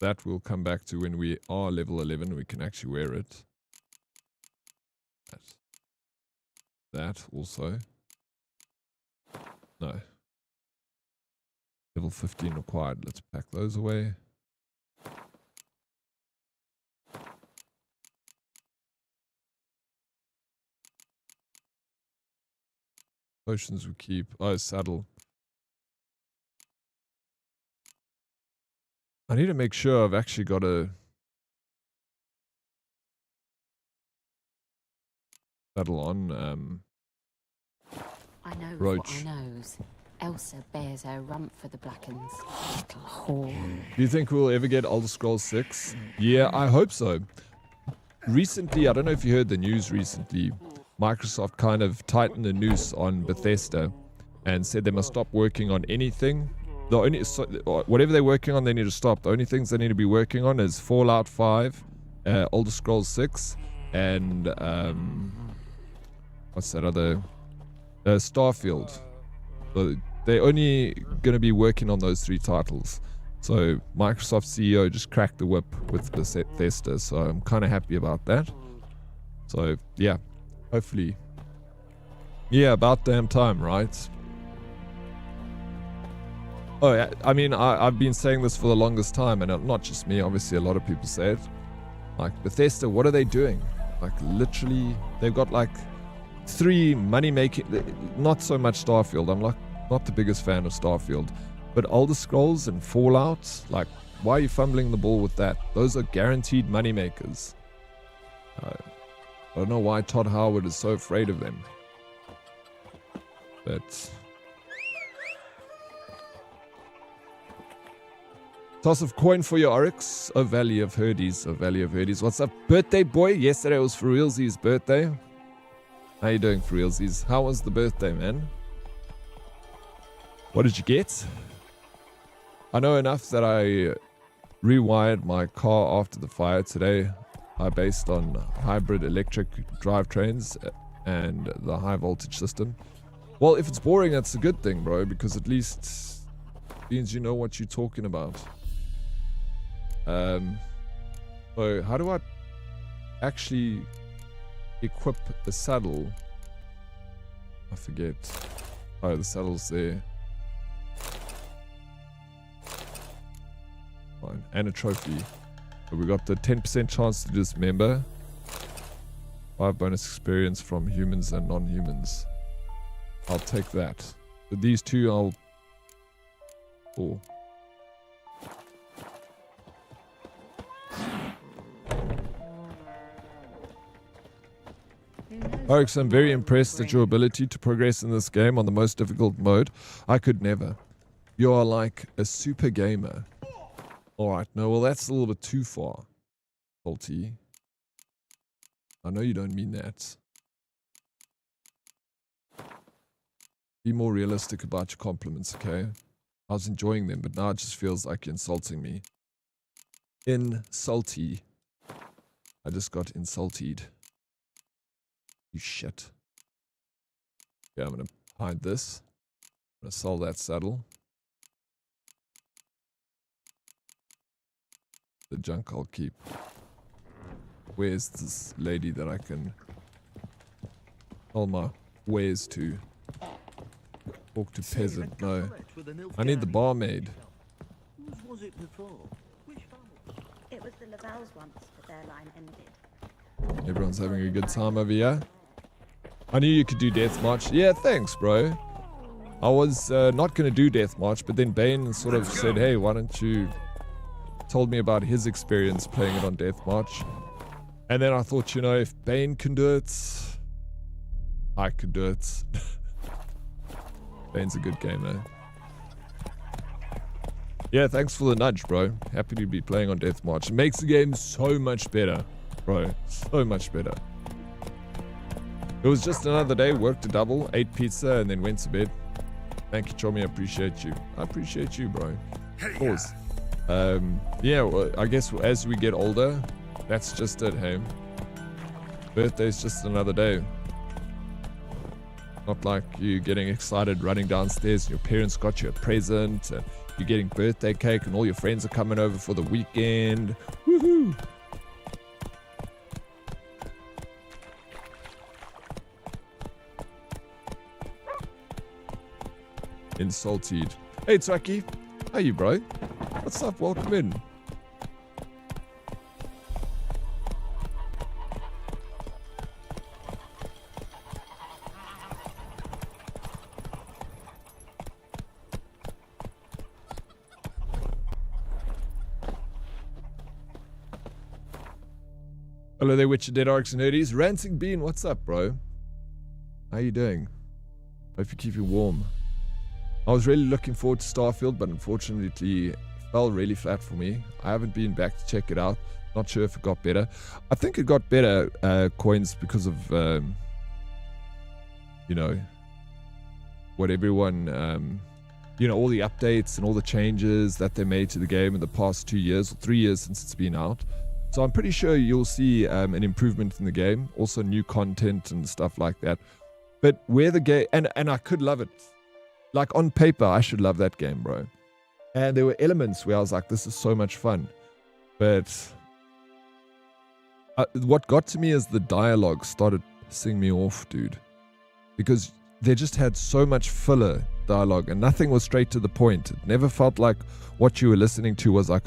Speaker 1: That will come back to when we are level 11. We can actually wear it. That also. No. Level 15 required. Let's pack those away. Potions we keep. Oh, saddle. I need to make sure I've actually got a saddle on.
Speaker 8: I know
Speaker 1: Roach.
Speaker 8: what I knows. Elsa bears her rump for the Blackens. Little whore.
Speaker 1: Do you think we'll ever get Elder Scrolls 6? Yeah, I hope so. Recently, I don't know if you heard the news recently, Microsoft kind of tightened the noose on Bethesda and said they must stop working on anything. Whatever they're working on, they need to stop. The only things they need to be working on is Fallout 5, Elder Scrolls 6, and what's that other? Starfield. So they're only going to be working on those 3 titles. So Microsoft CEO just cracked the whip with Bethesda, so I'm kind of happy about that. So yeah, hopefully. Yeah, about damn time, right? Oh, yeah, I mean, I've been saying this for the longest time, and not just me, obviously a lot of people say it. Like, Bethesda, what are they doing? Like, literally, they've got like 3 money-making, not so much Starfield. I'm like, not the biggest fan of Starfield. But Elder Scrolls and Fallout, like, why are you fumbling the ball with that? Those are guaranteed moneymakers. I don't know why Todd Howard is so afraid of them. But... Toss of coin for your Oryx. Oh, Valley of Herdes. Oh, Valley of Herdes. What's up, birthday boy? Yesterday was for realsies' birthday. How you doing, for realsies? How was the birthday, man? What did you get? I know enough that I rewired my car after the fire today. I based on hybrid electric drivetrains and the high voltage system. Well, if it's boring, that's a good thing, bro, because at least means you know what you're talking about. So how do I actually equip the saddle? I forget. Oh, the saddle's there. Fine. And a trophy. So we got the 10% chance to dismember. 5 bonus experience from humans and non-humans. I'll take that. But these two I'll... Oh. Oryx, I'm very impressed at your ability to progress in this game on the most difficult mode. I could never. You are like a super gamer. Alright, no, well that's a little bit too far. Salty. I know you don't mean that. Be more realistic about your compliments, okay? I was enjoying them, but now it just feels like you're insulting me. Insulty. I just got insulted. You shit. Yeah, I'm gonna hide this. I'm gonna sell that saddle. The junk I'll keep. Where's this lady that I can sell my wares to? Talk to peasant, no. I need the barmaid.
Speaker 10: Whose was it before? Which family?
Speaker 4: It was the Laval's once, but their line ended.
Speaker 1: Everyone's having a good time over here. I knew you could do Deathmarch. Yeah, thanks, bro. I was not going to do Deathmarch, but then Bane sort of said, hey, why don't you... Told me about his experience playing it on Deathmarch. And then I thought, you know, if Bane can do it, I could do it. Bane's a good gamer. Yeah, thanks for the nudge, bro. Happy to be playing on Deathmarch. It makes the game so much better, bro. So much better. It was just another day, worked a double, ate pizza, and then went to bed. Thank you, Chomi. I appreciate you. I appreciate you, bro. Of course. Yeah, well, I guess as we get older, that's just it, hey? Birthday's just another day. Not like you getting excited running downstairs and your parents got you a present and you're getting birthday cake and all your friends are coming over for the weekend. Woohoo! Insulted. Hey Tsaki, how you, bro? What's up? Welcome in. Hello there, Witcher Dead Arcs and Nerdies. Ranting Bean, what's up, bro? How you doing? Hope you're keeping warm. I was really looking forward to Starfield, but unfortunately it fell really flat for me. I haven't been back to check it out. Not sure if it got better. I think it got better, Coins, because of, you know, what everyone, you know, all the updates and all the changes that they made to the game in the past 2 years, or 3 years since it's been out. So I'm pretty sure you'll see an improvement in the game. Also new content and stuff like that. But where the game... And I could love it. Like on paper, I should love that game, bro. And there were elements where I was like, this is so much fun. But what got to me is the dialogue started pissing me off, dude. Because they just had so much filler dialogue, and nothing was straight to the point. It never felt like what you were listening to was like,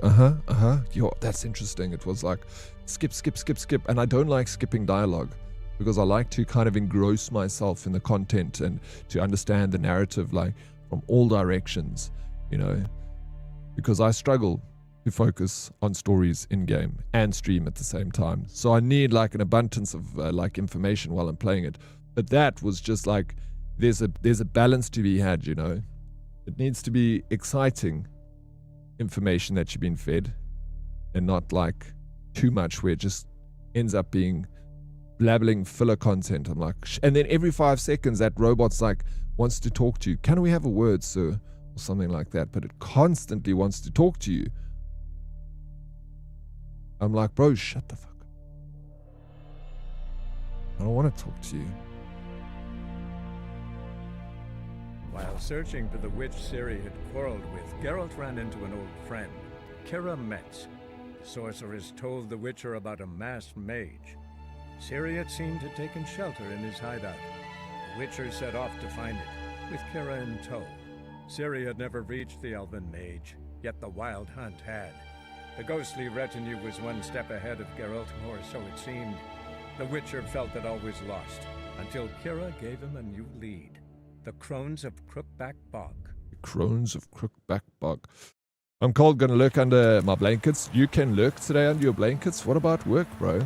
Speaker 1: yo, that's interesting. It was like, skip, and I don't like skipping dialogue because I like to kind of engross myself in the content and to understand the narrative like from all directions, you know, because I struggle to focus on stories in game and stream at the same time. So I need like an abundance of like information while I'm playing it. But that was just like, there's a balance to be had, you know. It needs to be exciting information that you've been fed and not like too much where it just ends up being blabbling filler content. I'm like, and then every 5 seconds that robot's like wants to talk to you. Can we have a word, sir? Or something like that. But it constantly wants to talk to you. I'm like, bro, shut the fuck up. I don't want to talk to you.
Speaker 9: While searching for the witch Ciri had quarreled with, Geralt ran into an old friend, Kira Metz. The sorceress told the Witcher about a masked mage. Ciri had seemed to have taken shelter in his hideout. The Witcher set off to find it, with Kira in tow. Ciri had never reached the elven mage, yet the wild hunt had. The ghostly retinue was one step ahead of Geralt, or so it seemed. The Witcher felt that all was lost, until Kira gave him a new lead. The Crones of Crookback Bog.
Speaker 1: The Crones of Crookback Bog. I'm cold, gonna lurk under my blankets. You can lurk today under your blankets? What about work, bro?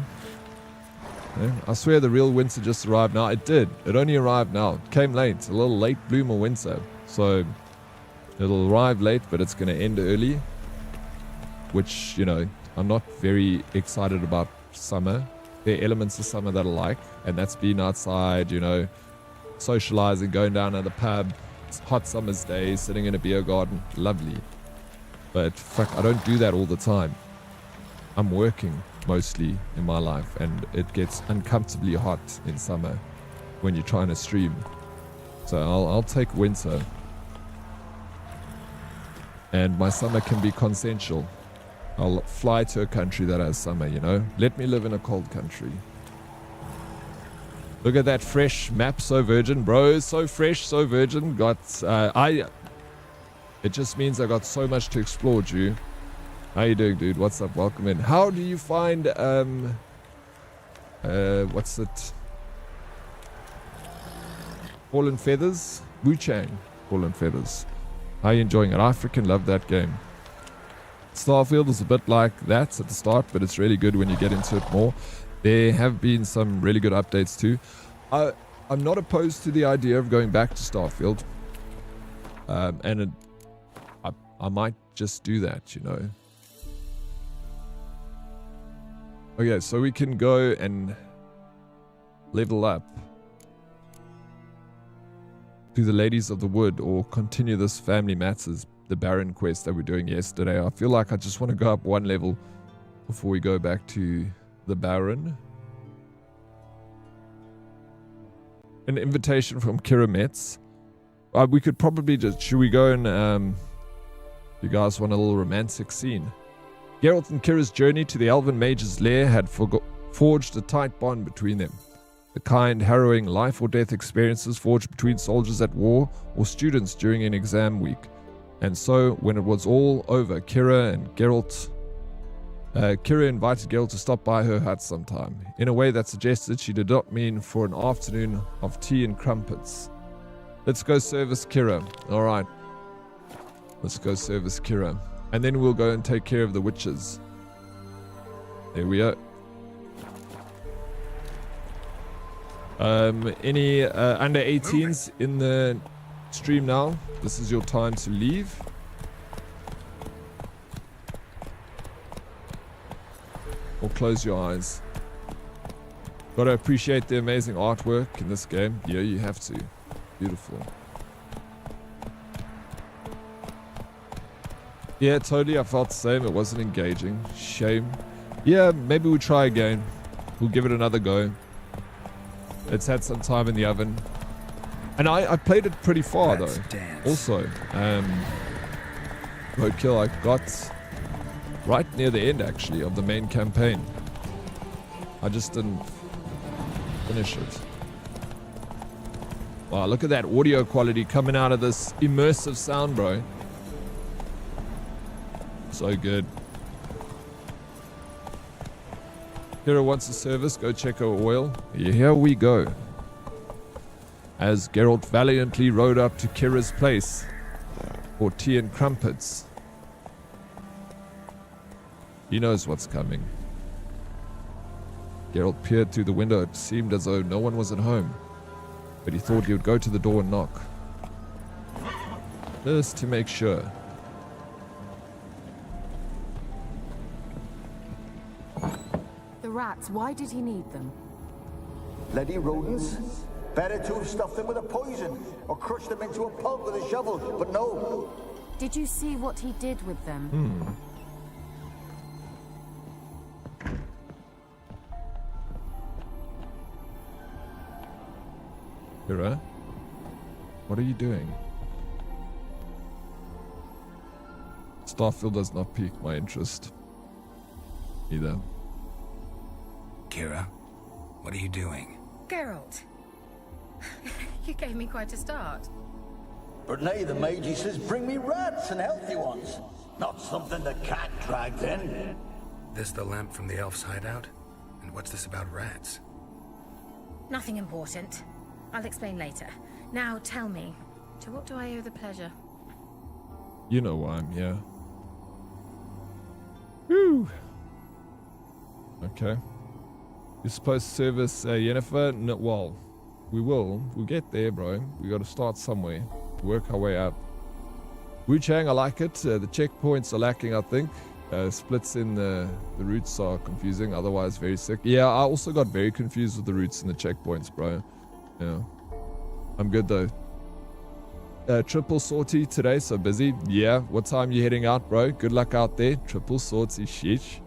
Speaker 1: Yeah, I swear the real winter just arrived now. It did. It only arrived now. It came late. A little late bloomer winter. So it'll arrive late, but it's gonna end early. Which, you know, I'm not very excited about summer. There are elements of summer that I like, and that's being outside, you know, socializing, going down to the pub, it's hot summer's day, sitting in a beer garden, lovely. But fuck, I don't do that all the time. I'm working mostly in my life, and it gets uncomfortably hot in summer when you're trying to stream. So I'll take winter. And my summer can be consensual. I'll fly to a country that has summer, you know. Let me live in a cold country. Look at that fresh map, so virgin, bro. So fresh, so virgin. Got, it just means I got so much to explore, Drew. How you doing, dude? What's up? Welcome in. How do you find, what's it? Fallen Feathers? Wu-Chang. Fallen Feathers. How are you enjoying it? I freaking love that game. Starfield is a bit like that at the start, but it's really good when you get into it more. There have been some really good updates too. I'm not opposed to the idea of going back to Starfield. And I might just do that, you know. Okay, so we can go and level up to the Ladies of the Wood or continue this Family Matters, the Baron quest that we're doing yesterday. I feel like I just want to go up one level before we go back to the Baron. An invitation from Kira Metz. We could probably just... Should we go and... you guys want a little romantic scene? Geralt and Kira's journey to the Elven Mage's lair had forged a tight bond between them. The kind, harrowing life-or-death experiences forged between soldiers at war or students during an exam week. And so, when it was all over, Kira invited Geralt to stop by her hut sometime, in a way that suggested she did not mean for an afternoon of tea and crumpets. Let's go service Kira. Alright. Let's go service Kira. And then we'll go and take care of the witches. There we are. Any under 18s in the stream now? This is your time to leave. Or close your eyes. Gotta appreciate the amazing artwork in this game. Yeah, you have to. Beautiful. Yeah, totally. I felt the same. It wasn't engaging. Shame. Yeah, maybe we'll try again. We'll give it another go. It's had some time in the oven. And I played it pretty far, though. Also. Roadkill, I got right near the end, actually, of the main campaign. I just didn't finish it. Wow, look at that audio quality coming out of this immersive sound, bro. So good. Kira wants a service. Go check her oil. Here we go. As Geralt valiantly rode up to Kira's place for tea and crumpets. He knows what's coming. Geralt peered through the window. It seemed as though no one was at home, but he thought he would go to the door and knock, just to make sure.
Speaker 8: The rats, why did he need them?
Speaker 10: Bloody rodents. Better to have stuffed them with a poison or crushed them into a pulp with a shovel, but no.
Speaker 8: Did you see what he did with them?
Speaker 1: Kira, what are you doing? Starfield does not pique my interest. Either.
Speaker 2: Kira, what are you doing?
Speaker 4: Geralt, you gave me quite a start.
Speaker 10: But nay, the mage says, bring me rats and healthy ones. Not something the cat dragged in.
Speaker 2: This the lamp from the elf's hideout? And what's this about rats?
Speaker 4: Nothing important. I'll explain later. Now tell me, to what do I owe the pleasure?
Speaker 1: You know why I'm here. Whew. Okay. You're supposed to service Yennefer? No, well, we'll get there, bro. We gotta start somewhere. Work our way up. Wu Chang, I like it. The checkpoints are lacking, I think. Splits in the routes are confusing, otherwise very sick. Yeah, I also got very confused with the routes and the checkpoints, bro. Yeah. I'm good though. Triple sortie today, so busy. Yeah, what time you heading out, bro? Good luck out there. Triple sortie, sheesh.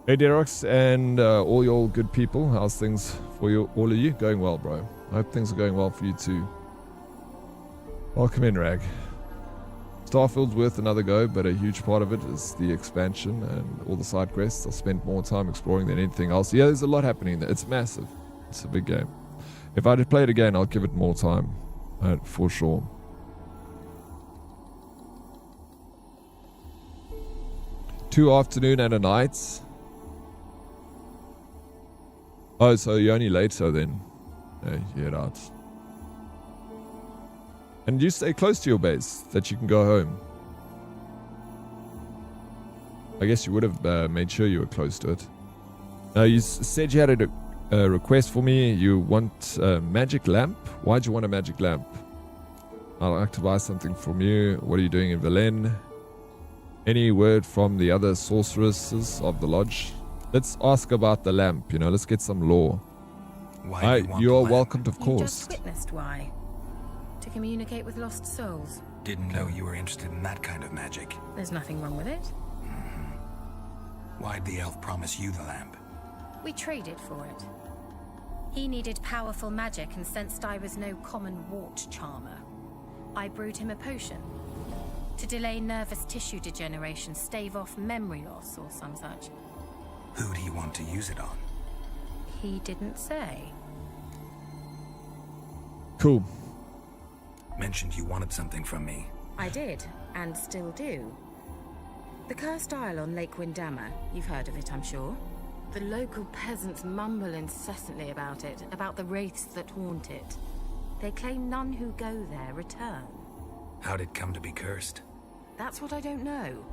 Speaker 1: Hey Derox and all your good people. How's things for you, all of you? Going well, bro. I hope things are going well for you too. Welcome in, Rag. Starfield's worth another go, but a huge part of it is the expansion and all the side quests. I'll spend more time exploring than anything else. Yeah, there's a lot happening there. It's massive. It's a big game. If I did play it again, I'll give it more time. For sure. Two afternoon and a night. Oh, so you're only late, so then. You head out. And you stay close to your base, that you can go home. I guess you would have made sure you were close to it. You said you had a request for me. You want a magic lamp? Why'd you want a magic lamp? I'd like to buy something from you. What are you doing in Velen? Any word from the other sorceresses of the lodge? Let's ask about the lamp, let's get some lore.
Speaker 2: Why do you want
Speaker 1: you
Speaker 2: the
Speaker 1: are
Speaker 2: lamp?
Speaker 1: welcomed, of
Speaker 4: You
Speaker 1: course.
Speaker 4: just witnessed why. To communicate with lost souls.
Speaker 2: Didn't know you were interested in that kind of magic.
Speaker 4: There's nothing wrong with it.
Speaker 2: Why'd the elf promise you the lamp?
Speaker 4: We traded for it. He needed powerful magic and sensed I was no common wart charmer. I brewed him a potion. To delay nervous tissue degeneration, stave off memory loss or some such.
Speaker 2: Who'd he want to use it on?
Speaker 4: He didn't say.
Speaker 1: Cool.
Speaker 2: Mentioned you wanted something from me.
Speaker 4: I did, and still do. The Cursed Isle on Lake Windammer, you've heard of it, I'm sure. The local peasants mumble incessantly about it, about the wraiths that haunt it. They claim none who go there return.
Speaker 2: How'd it come to be cursed?
Speaker 4: That's what I don't know.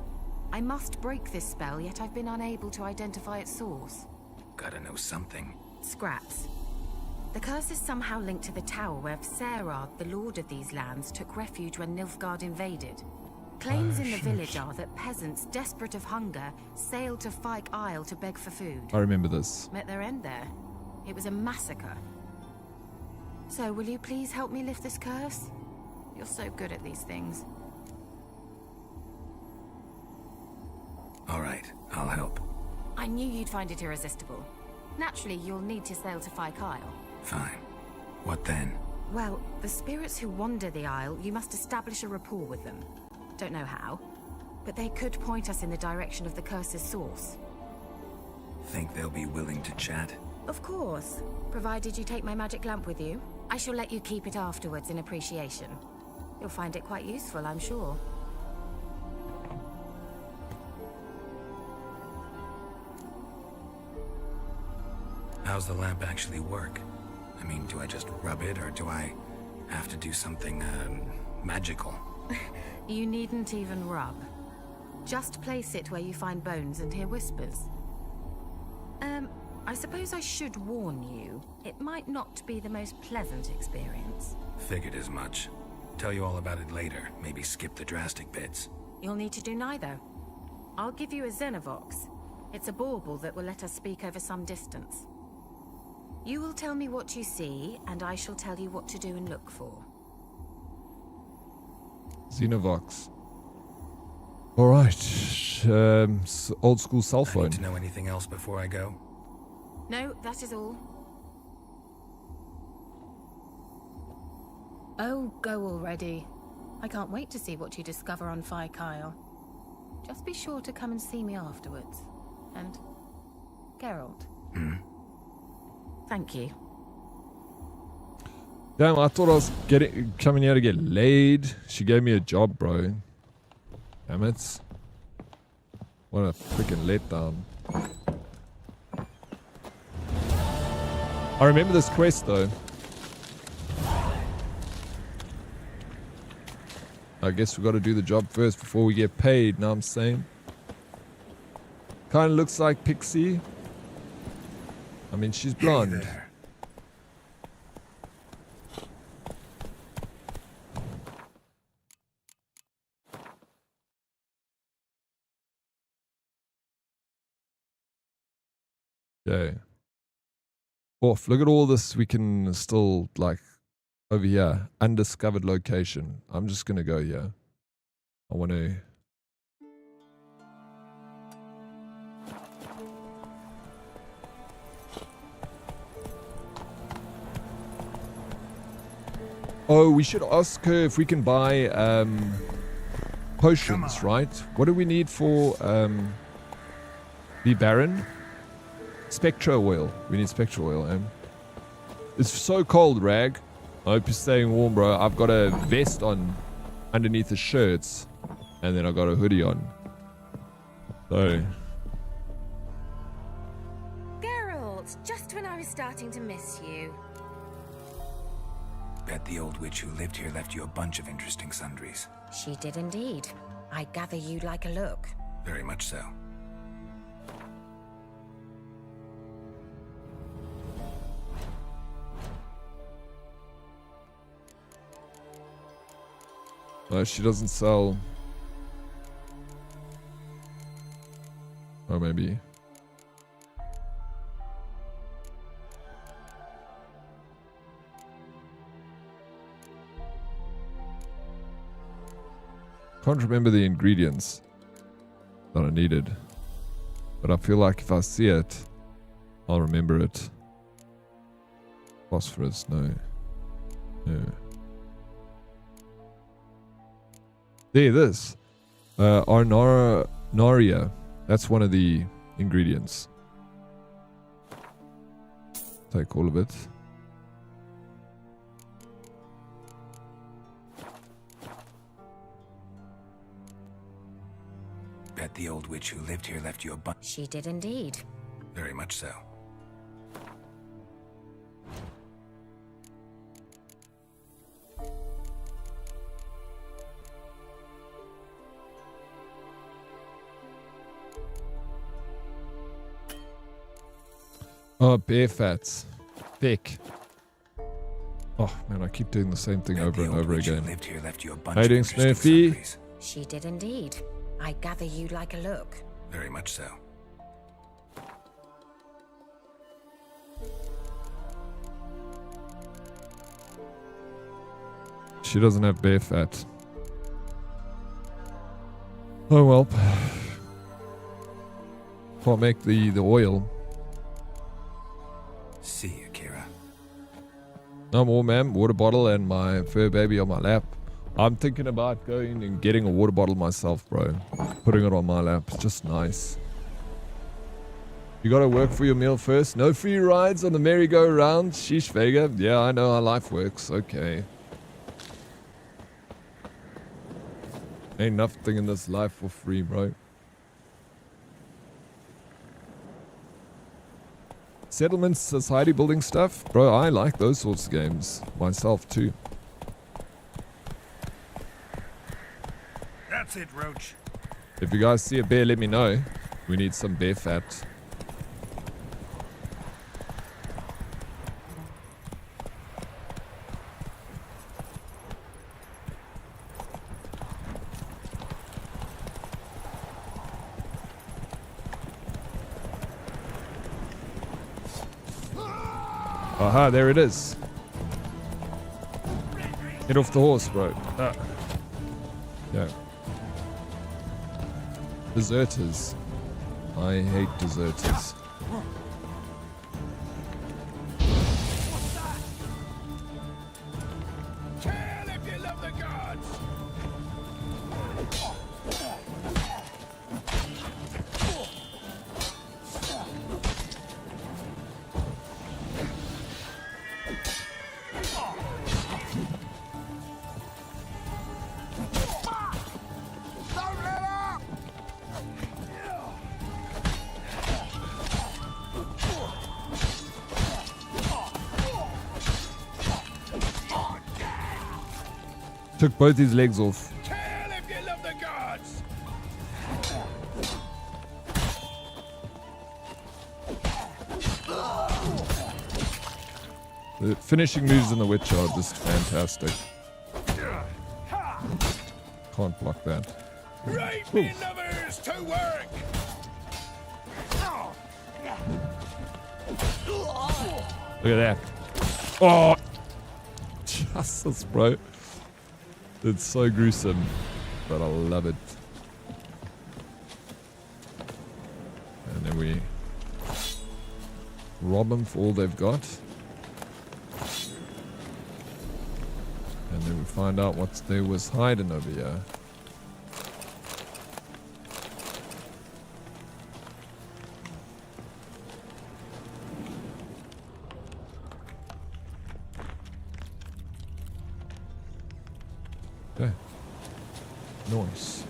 Speaker 4: I must break this spell, yet I've been unable to identify its source.
Speaker 2: Gotta know something.
Speaker 4: Scraps. The curse is somehow linked to the tower where Serard, the lord of these lands, took refuge when Nilfgaard invaded. Claims in the village are that peasants, desperate of hunger, sailed to Fyke Isle to beg for food.
Speaker 1: I remember this.
Speaker 4: Met their end there. It was a massacre. So, will you please help me lift this curse? You're so good at these things.
Speaker 2: All right, I'll help.
Speaker 4: I knew you'd find it irresistible. Naturally, you'll need to sail to Fyke Isle.
Speaker 2: Fine. What then?
Speaker 4: Well, the spirits who wander the Isle, you must establish a rapport with them. Don't know how, but they could point us in the direction of the curse's source.
Speaker 2: Think they'll be willing to chat?
Speaker 4: Of course. Provided you take my magic lamp with you. I shall let you keep it afterwards in appreciation. You'll find it quite useful, I'm sure.
Speaker 2: How's the lamp actually work? I mean, do I just rub it, or do I have to do something, magical?
Speaker 4: You needn't even rub. Just place it where you find bones and hear whispers. I suppose I should warn you, it might not be the most pleasant experience.
Speaker 2: Figured as much. Tell you all about it later. Maybe skip the drastic bits.
Speaker 4: You'll need to do neither. I'll give you a Xenovox. It's a bauble that will let us speak over some distance. You will tell me what you see, and I shall tell you what to do and look for.
Speaker 1: Xenovox. Alright. Old school cell phone.
Speaker 2: I need to know anything else before I go?
Speaker 4: No, that is all. Oh, go already. I can't wait to see what you discover on Phi Kyle. Just be sure to come and see me afterwards. And Geralt. Thank you.
Speaker 1: Damn, I thought I was coming here to get laid. She gave me a job, bro. Damn it. What a freaking letdown. I remember this quest though. I guess we got to do the job first before we get paid, know what I'm saying? Kind of looks like Pixie. I mean, she's blonde. Okay. Off. Look at all this we can still, like, over here. Undiscovered location. I'm just going to go here. I want to... Oh, we should ask her if we can buy potions, right? What do we need for the Baron? Spectra oil. We need Spectra oil, It's so cold, Rag. I hope you're staying warm, bro. I've got a vest on underneath the shirts, and then I got a hoodie on. So...
Speaker 4: Geralt, just when I was starting to miss you.
Speaker 2: Bet the old witch who lived here left you a bunch of interesting sundries.
Speaker 4: She did indeed. I gather you'd like a look.
Speaker 2: Very much so.
Speaker 1: She doesn't sell... Oh, maybe... Can't remember the ingredients that I needed, but I feel like if I see it, I'll remember it. Phosphorus, no. There, this. Arnaria. That's one of the ingredients. Take all of it.
Speaker 2: Bet the old witch who lived here left you a bunch.
Speaker 4: She did indeed.
Speaker 2: Very much so.
Speaker 1: Oh, bear fats. Thick. Oh, man, I keep doing the same thing over and over again. How you doing, Smurfy?
Speaker 4: She did indeed. I gather you'd like a look.
Speaker 2: Very much so.
Speaker 1: She doesn't have bear fat. Oh well. Can't make the oil.
Speaker 2: See you, Kira.
Speaker 1: No more, ma'am. Water bottle and my fur baby on my lap. I'm thinking about going and getting a water bottle myself, bro. Putting it on my lap. It's just nice. You gotta work for your meal first. No free rides on the merry-go-round. Sheesh, Vega. Yeah, I know how life works. Okay. Ain't nothing in this life for free, bro. Settlement, society building stuff. Bro, I like those sorts of games. Myself, too.
Speaker 2: That's it, Roach.
Speaker 1: If you guys see a bear, let me know. We need some bear fat. Aha, there it is. Get off the horse, bro. Ah. Yeah. Deserters. I hate deserters. Took both his legs off.
Speaker 2: Kill if you love the gods.
Speaker 1: The finishing moves in The Witcher are just fantastic. Can't block that.
Speaker 2: Right, me lovers, to work.
Speaker 1: Look at that. Oh! Jesus, bro. It's so gruesome, but I love it. And then we rob them for all they've got. And then we find out what they was hiding over here. Okay. Nice.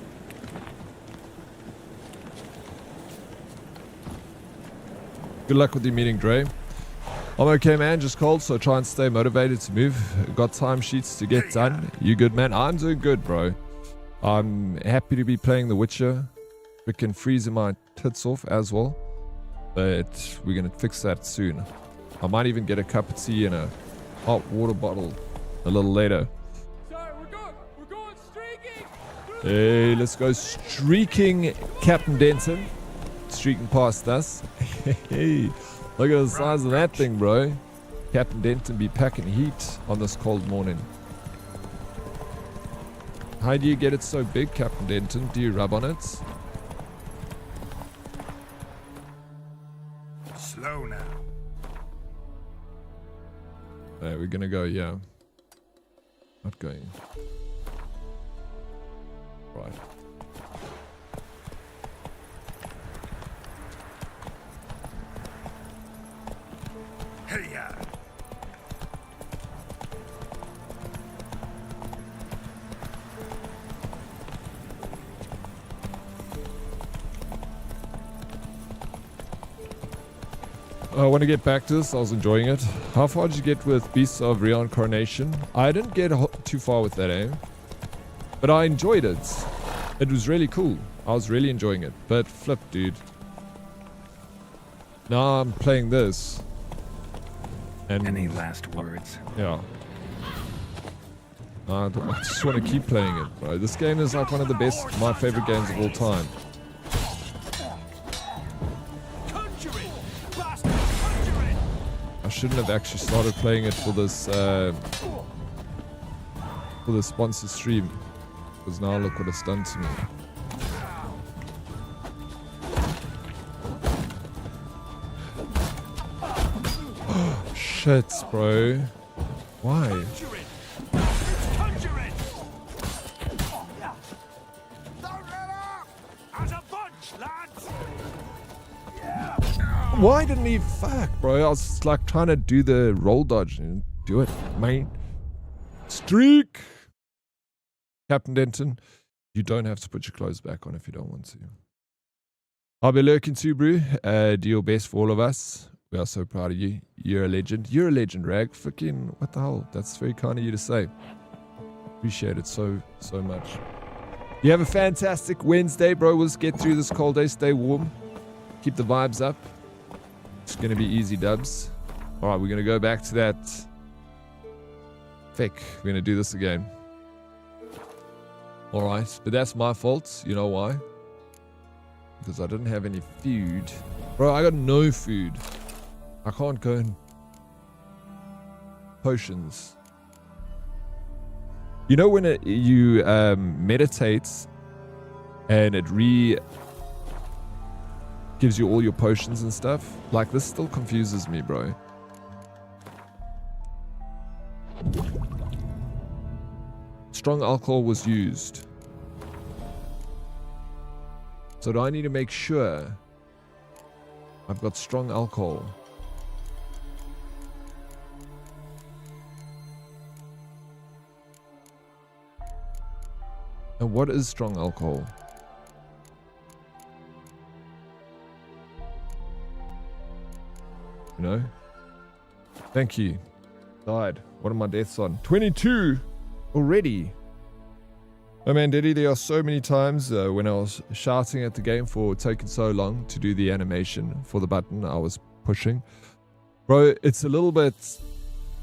Speaker 1: Good luck with your meeting, Dre. I'm okay, man. Just cold, so try and stay motivated to move. Got time sheets to get done. You good, man? I'm doing good, bro. I'm happy to be playing The Witcher. Freaking freezing my tits off as well. But we're going to fix that soon. I might even get a cup of tea and a hot water bottle a little later. Hey, let's go streaking, Captain Denton. Streaking past us. Hey, look at the size of that thing, bro. Captain Denton be packing heat on this cold morning. How do you get it so big, Captain Denton? Do you rub on it?
Speaker 2: Slow now.
Speaker 1: We're gonna go, yeah. Not going. Right.
Speaker 2: Hey-ya.
Speaker 1: I want to get back to this. I was enjoying it. How far did you get with Beasts of Reincarnation? I didn't get too far with that, eh? But I enjoyed it. It was really cool. I was really enjoying it. But flip, dude. Now I'm playing this. And
Speaker 2: any last words?
Speaker 1: Yeah. I just want to keep playing it, bro. This game is like one of the best, my favorite games of all time. I shouldn't have actually started playing it for this sponsored stream. Because now look what it's done to me. Shit, bro. Why?
Speaker 2: As a bunch, lads.
Speaker 1: why didn't he? Fuck, bro. I was like trying to do the roll dodge and do it, man. Streak. Captain Denton, you don't have to put your clothes back on if you don't want to. I'll be lurking too, bro. Do your best for all of us. We are so proud of you. You're a legend. You're a legend, Rag. Fucking, what the hell? That's very kind of you to say. Appreciate it so much. You have a fantastic Wednesday, bro. Let's get through this cold day. Stay warm. Keep the vibes up. It's going to be easy dubs. All right, we're going to go back to that. Fake. We're going to do this again. All right, but that's my fault. You know why? Because I didn't have any food. Bro, I got no food. I can't go in potions. You know when you meditate and it gives you all your potions and stuff? Like, this still confuses me, bro. Strong alcohol was used. So do I need to make sure I've got strong alcohol? And what is strong alcohol? You know? Thank you. Died. What are my deaths on? 22 already. Oh man, Diddy, there are so many times when I was shouting at the game for taking so long to do the animation for the button I was pushing. Bro, it's a little bit...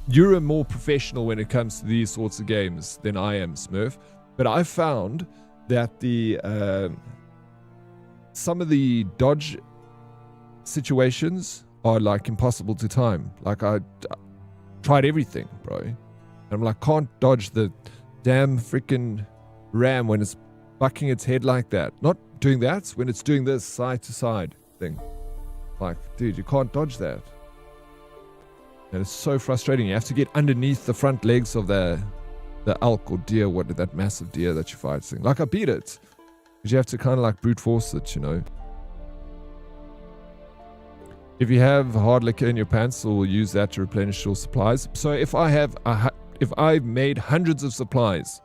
Speaker 1: You're more professional when it comes to these sorts of games than I am, Smurf. But I found that the some of the dodge situations are like impossible to time. Like I tried everything, bro. And I'm like, can't dodge the damn freaking ram when it's bucking its head like that. Not doing that, when it's doing this side to side thing. Like, dude, you can't dodge that. And it's so frustrating. You have to get underneath the front legs of the elk or deer, that massive deer that you're fighting. Like, I beat it. Because you have to kind of like brute force it, you know. If you have hard liquor in your pants, we'll use that to replenish your supplies. So if I've made hundreds of supplies,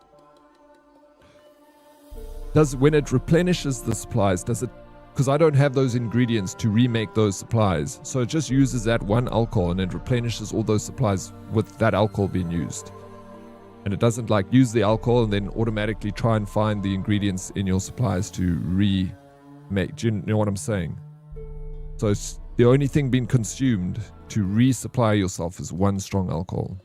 Speaker 1: when it replenishes the supplies, does it, because I don't have those ingredients to remake those supplies, so it just uses that one alcohol and it replenishes all those supplies with that alcohol being used. And it doesn't like use the alcohol and then automatically try and find the ingredients in your supplies to remake. Do you know what I'm saying? So it's the only thing being consumed to resupply yourself is one strong alcohol.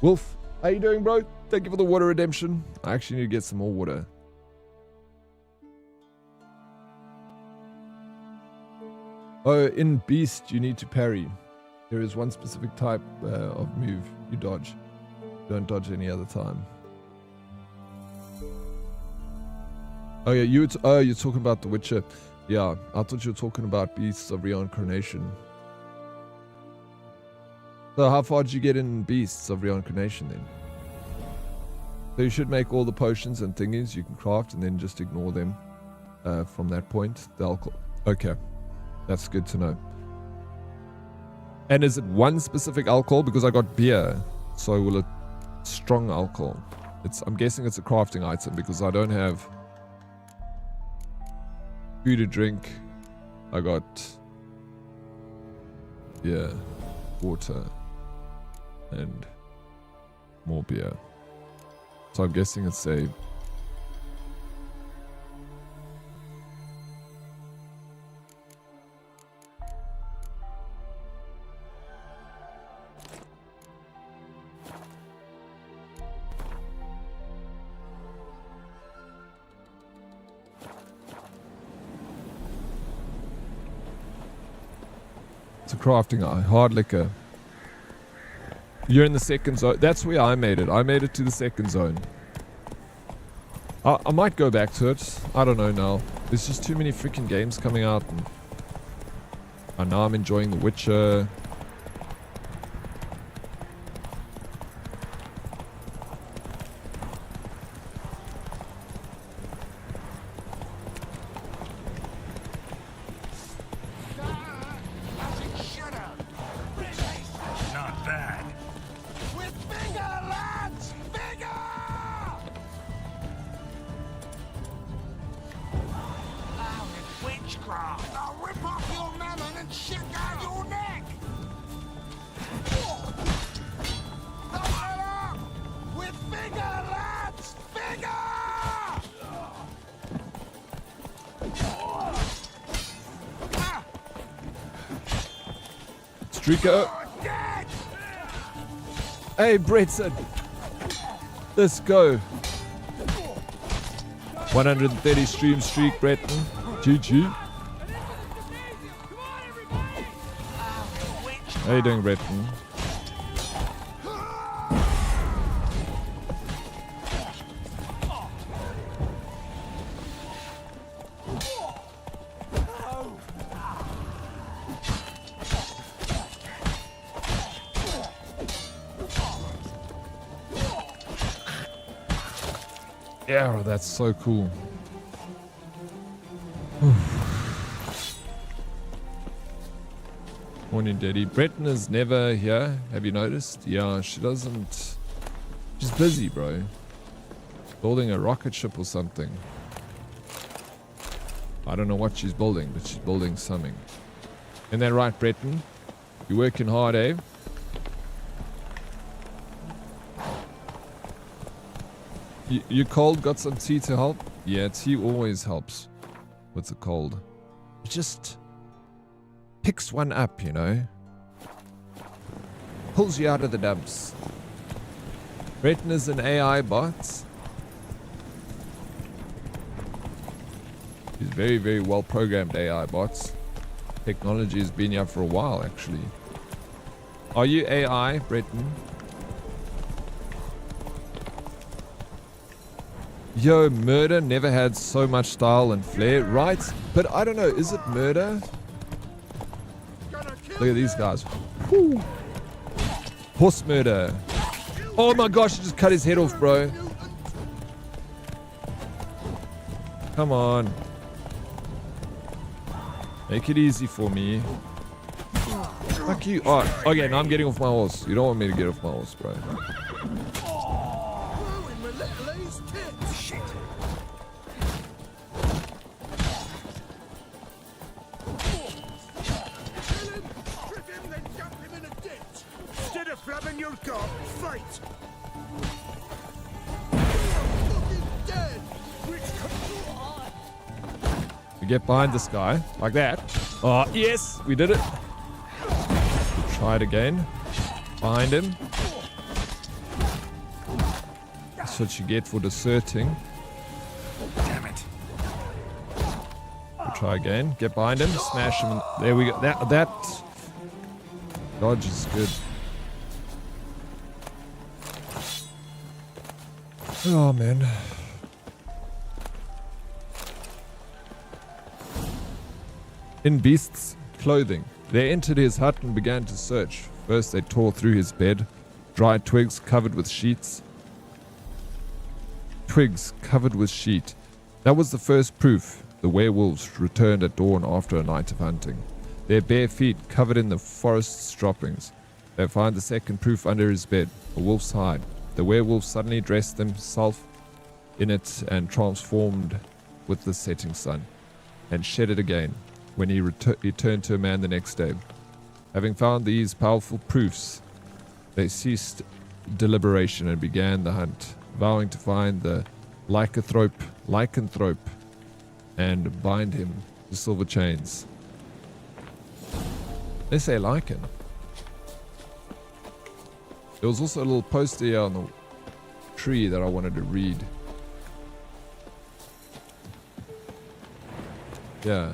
Speaker 1: Wolf, how you doing, bro? Thank you for the water redemption. I actually need to get some more water. Oh, in Beast, you need to parry. There is one specific type of move you dodge. Don't dodge any other time. Oh yeah, you're talking about The Witcher. Yeah, I thought you were talking about Beasts of Reincarnation. So how far did you get in Beasts of Reincarnation then? So you should make all the potions and thingies you can craft and then just ignore them from that point. The alcohol. Okay, that's good to know. And is it one specific alcohol? Because I got beer, so will it strong alcohol? I'm guessing it's a crafting item because I don't have food to drink. I got beer, water, and more beer. So I'm guessing it's a crafting hard liquor. You're in the second zone. That's where I made it. I made it to the second zone. I might go back to it. I don't know now. There's just too many freaking games coming out. And now I'm enjoying The Witcher. Streaker. Hey, Bretson. Let's go. 130 stream streak, Breton. GG. How you doing, Breton? Yeah, that's so cool. Morning, Daddy. Breton is never here. Have you noticed? Yeah, she doesn't. She's busy, bro. Building a rocket ship or something. I don't know what she's building, but she's building something. Isn't that right, Breton? You're working hard, eh? You cold? Got some tea to help? Yeah, tea always helps with the cold. It just picks one up, you know? Pulls you out of the dumps. Breton is an AI bot. He's very, very well programmed AI bots. Technology has been here for a while, actually. Are you AI, Breton? Yo, Murder never had so much style and flair, right? But I don't know, is it Murder? Look at these guys. Whew. Horse Murder. Oh my gosh, he just cut his head off, bro. Come on. Make it easy for me. Fuck you. Oh, okay, now I'm getting off my horse. You don't want me to get off my horse, bro. Get behind this guy like that. Oh yes, we did it. We'll try it again. Behind him. That's what you get for deserting.
Speaker 2: Damn it.
Speaker 1: We'll try again. Get behind him. Smash him. There we go. That dodge is good. Oh man. In Beast's clothing, they entered his hut and began to search. First they tore through his bed, dried twigs covered with sheets. Twigs covered with sheet. That was the first proof. The werewolves returned at dawn after a night of hunting, their bare feet covered in the forest's droppings. They find the second proof under his bed, a wolf's hide. The werewolf suddenly dressed himself in it and transformed with the setting sun, and shed it again. When he turned to a man the next day. Having found these powerful proofs, they ceased deliberation and began the hunt, vowing to find the lycanthrope and bind him to silver chains. They say lycan. There was also a little poster here on the tree that I wanted to read. Yeah.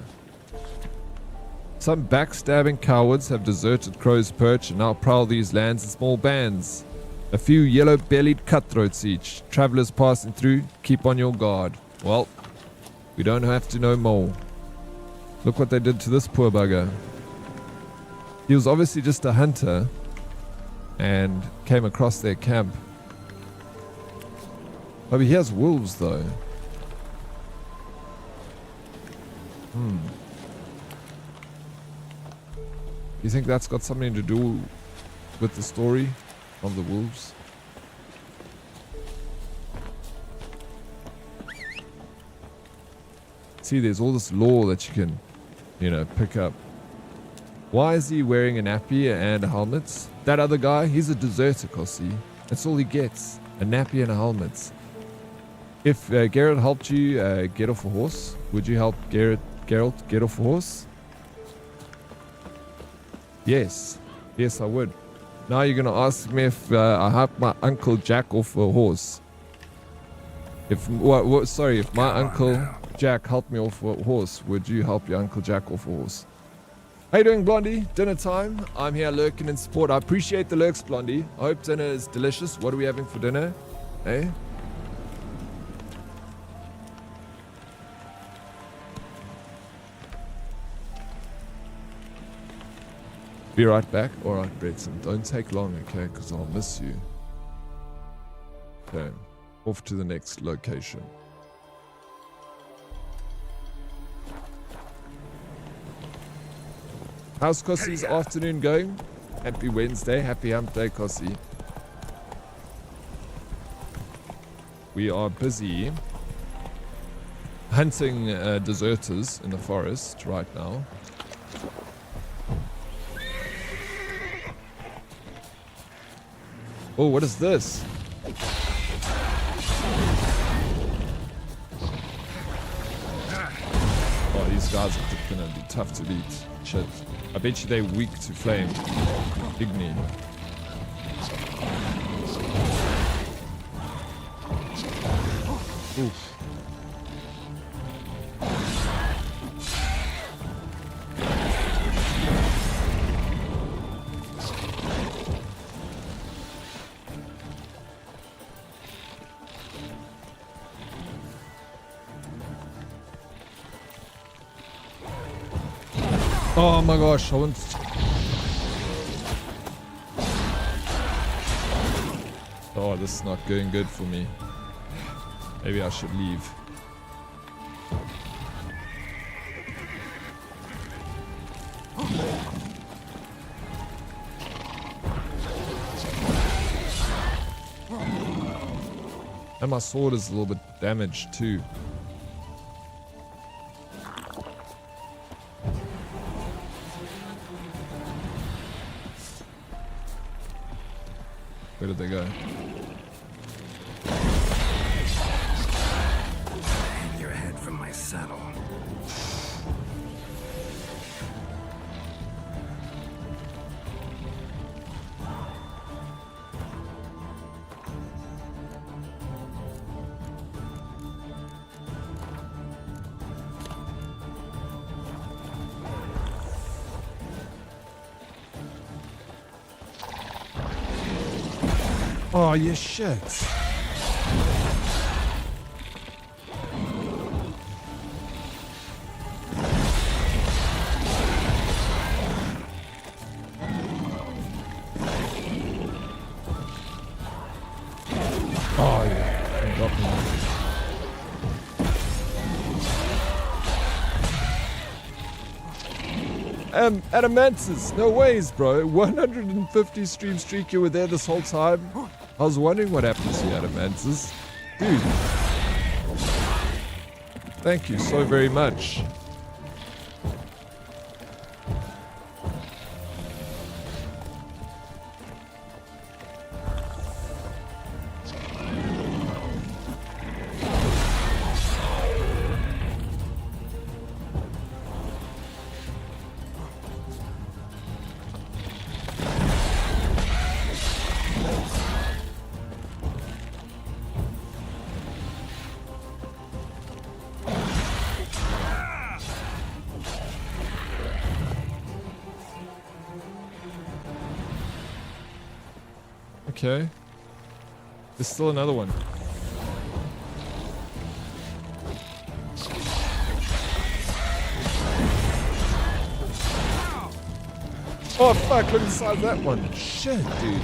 Speaker 1: Some backstabbing cowards have deserted Crow's Perch and now prowl these lands in small bands. A few yellow-bellied cutthroats each. Travelers passing through, keep on your guard. Well, we don't have to know more. Look what they did to this poor bugger. He was obviously just a hunter and came across their camp. Oh, but he has wolves though. You think that's got something to do with the story of the wolves? See, there's all this lore that you can, pick up. Why is he wearing a nappy and a helmet? That other guy, he's a deserter, Kossi. That's all he gets, a nappy and a helmet. If Geralt helped you get off a horse, would you help Geralt get off a horse? Yes. Yes, I would. Now you're going to ask me if I help my Uncle Jack off a horse. If my Uncle Jack helped me off a horse, would you help your Uncle Jack off a horse? How you doing, Blondie? Dinner time. I'm here lurking in support. I appreciate the lurks, Blondie. I hope dinner is delicious. What are we having for dinner? Eh? Be right back. Alright, Bretson. Don't take long, okay? Because I'll miss you. Okay. Off to the next location. How's Kossi's afternoon going? Happy Wednesday. Happy hump day, Kossi. We are busy hunting deserters in the forest right now. Oh, what is this? Oh, these guys are gonna be tough to beat. Shit. I bet you they're weak to flame. Igni. Oof. Oh my gosh, I want... Oh, this is not going good for me. Maybe I should leave. And my sword is a little bit damaged too. Where did they go?
Speaker 2: Hang your head from my saddle.
Speaker 1: Oh, you shit. Oh, yeah. Got me. Adamantis, no ways, bro. 150 stream streak, you were there this whole time. I was wondering what happened to you, Adamantis. Dude. Thank you so very much. Okay. There's still another one. Oh fuck, look inside that one. Shit, dude.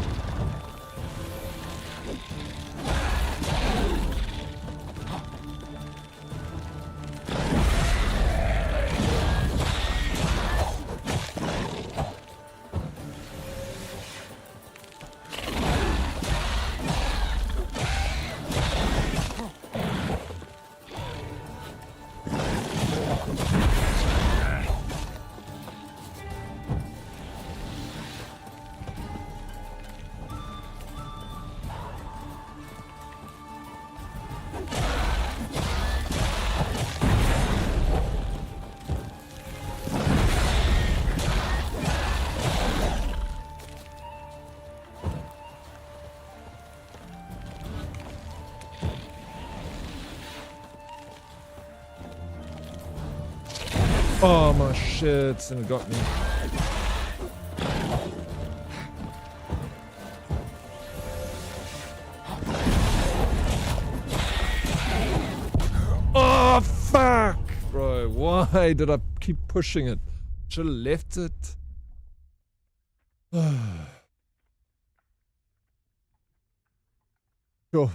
Speaker 1: Oh my shit, and it got me. Oh fuck, bro! Why did I keep pushing it? Should have left it. Cool.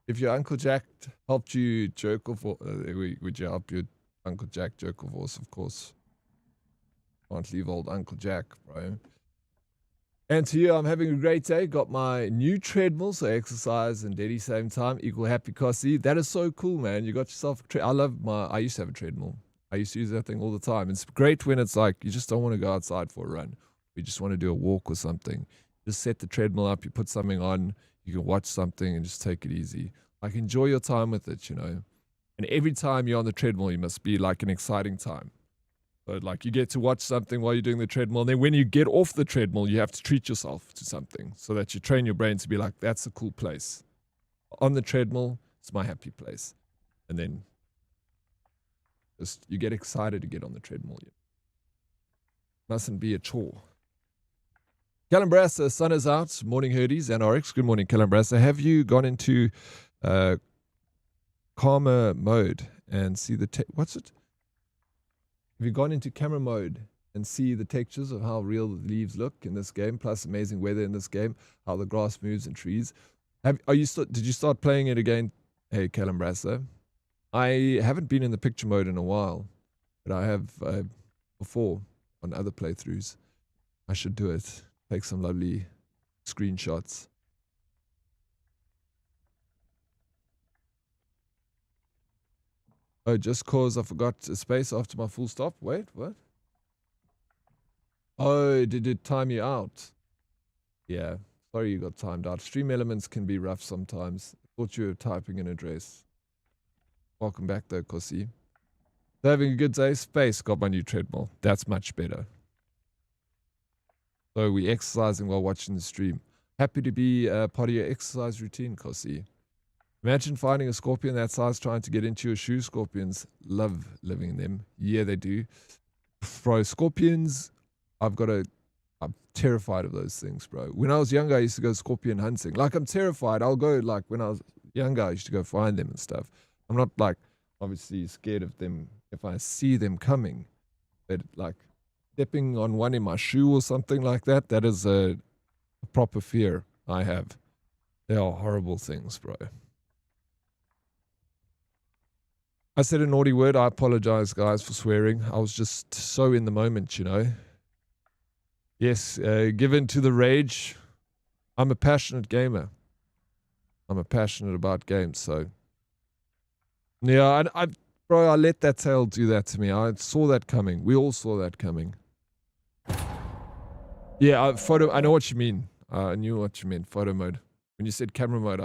Speaker 1: If your Uncle Jack helped you jerk off, would you help your Uncle Jack jerk off horse? Of course. Can't leave old Uncle Jack, bro. And to you, I'm having a great day. Got my new treadmill, so exercise and daddy same time equal happy Cossie. That is so cool, man. You got yourself a I used to have a treadmill. I used to use that thing all the time. It's great when it's like you just don't want to go outside for a run. You just want to do a walk or something. Just set the treadmill up, you put something on, you can watch something and just take it easy. Like enjoy your time with it, you know. And every time you're on the treadmill, you must be like an exciting time. So like you get to watch something while you're doing the treadmill. And then when you get off the treadmill, you have to treat yourself to something so that you train your brain to be like, that's a cool place. On the treadmill, it's my happy place. And then just you get excited to get on the treadmill. It mustn't be a chore. Calambrasa, sun is out. Morning, Herdies and RX. Good morning, Calambrasa. Have you gone into calmer mode and see the what's it? Have you gone into camera mode and see the textures of how real the leaves look in this game, plus amazing weather in this game, how the grass moves and trees? Did you start playing it again? Hey, Calambrasa. I haven't been in the picture mode in a while, but I have before on other playthroughs. I should do it. Take some lovely screenshots. Oh, just cause I forgot a space after my full stop. Wait, what? Oh, did it time you out? Yeah, sorry you got timed out. Stream elements can be rough sometimes. Thought you were typing an address. Welcome back though, Kossi. So having a good day. Space got my new treadmill. That's much better. So we exercising while watching the stream. Happy to be part of your exercise routine, Kossi. Imagine finding a scorpion that size trying to get into your shoe. Scorpions love living in them. Yeah, they do. Bro, scorpions, I'm terrified of those things, bro. When I was younger, I used to go scorpion hunting. Like, I'm terrified. I'll go, like, when I was younger, I used to go find them and stuff. I'm not, like, obviously scared of them if I see them coming. But, like, stepping on one in my shoe or something like that, that is a proper fear I have. They are horrible things, bro. I said a naughty word. I apologize, guys, for swearing. I was just so in the moment, you know. Yes, given to the rage. I'm a passionate gamer. I'm passionate about games, so. Yeah, bro, I let that tail do that to me. I saw that coming. We all saw that coming. Yeah, I know what you mean. I knew what you meant, photo mode. When you said camera mode,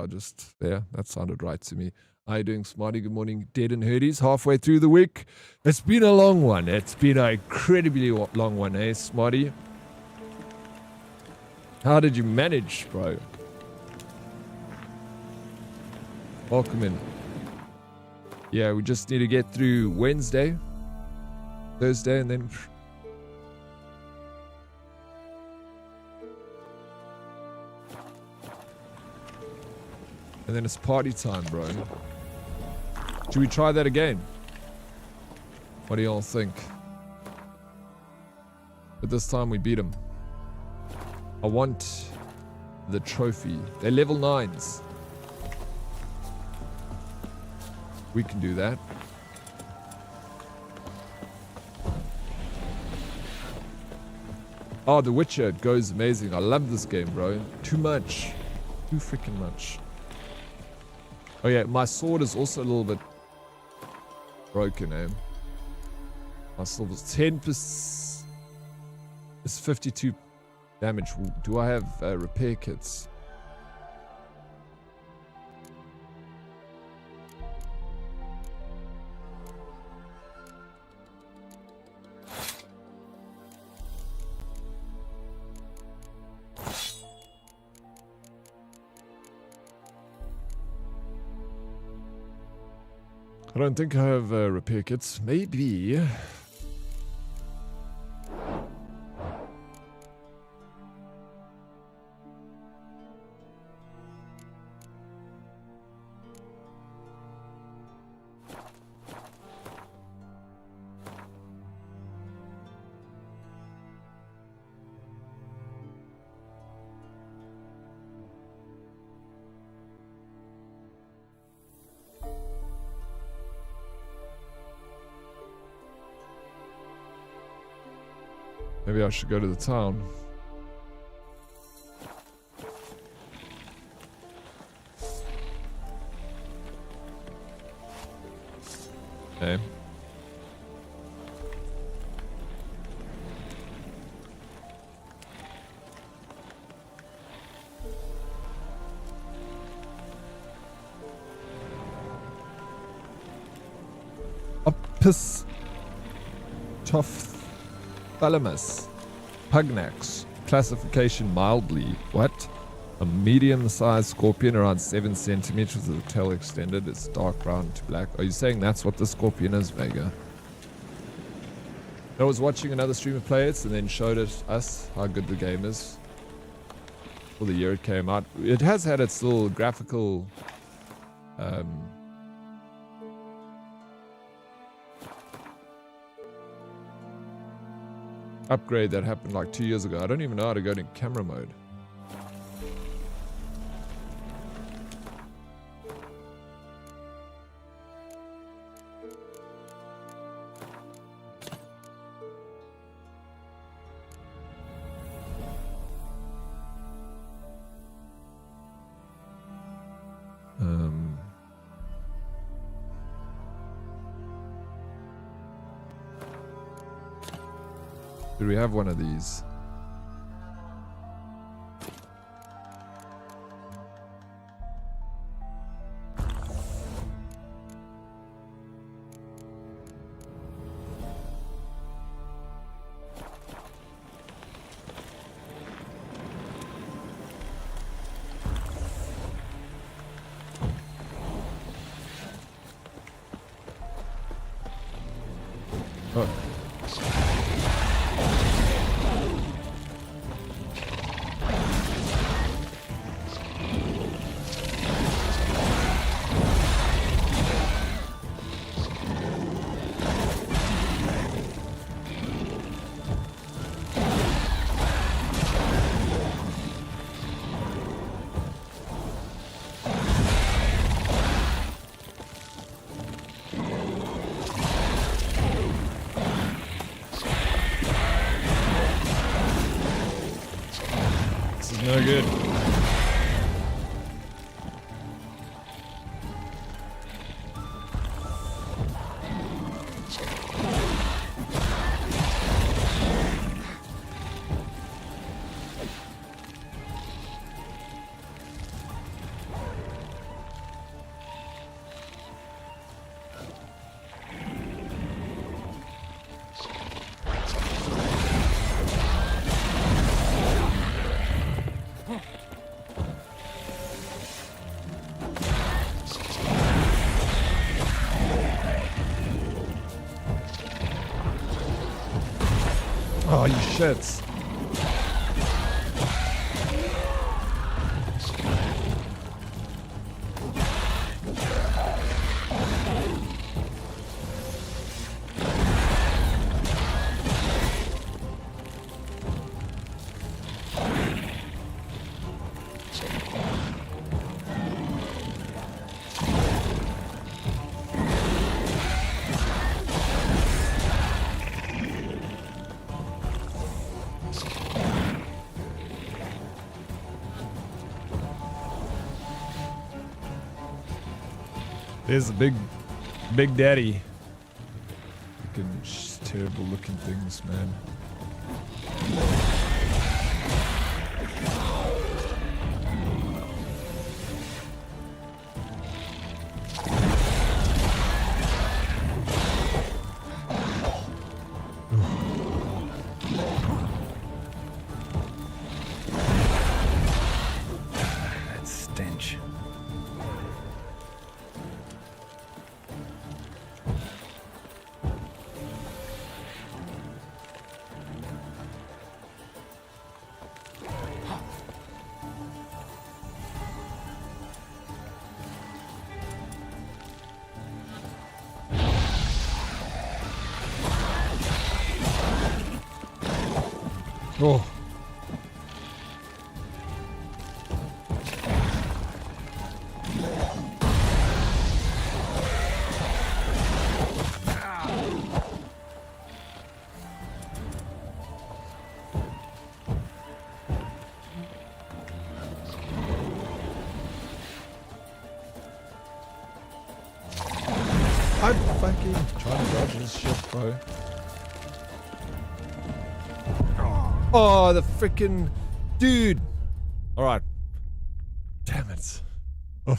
Speaker 1: that sounded right to me. How you doing, Smarty? Good morning, Dead and Herdies. Halfway through the week. It's been a long one. It's been an incredibly long one, eh, Smarty? How did you manage, bro? Welcome in. Yeah, we just need to get through Wednesday, Thursday, and then... And then it's party time, bro. Should we try that again? What do y'all think? But this time we beat them. I want the trophy. They're level 9s. We can do that. Oh, The Witcher goes amazing. I love this game, bro. Too much. Too freaking much. Oh yeah, my sword is also a little bit broken, eh? My sword is 10%. It's 52 damage. Do I have repair kits? I don't think I have repair kits. Maybe. Maybe I should go to the town. Okay. Opus Tophthalamus Pugnax. Classification mildly. What? A medium-sized scorpion around 7 centimeters with the tail extended. It's dark brown to black. Are you saying that's what the scorpion is, Vega? I was watching another streamer play it and then showed us how good the game is for the year it came out. It has had its little graphical upgrade that happened like 2 years ago. I don't even know how to go to camera mode. Do we have one of these? Oh. No good. Oh, you shits. There's a big daddy. Fucking terrible looking things, man.
Speaker 2: That stench.
Speaker 1: back in. Trying to dodge this shit, bro. Oh, the freaking dude. All right. Damn it. Oh.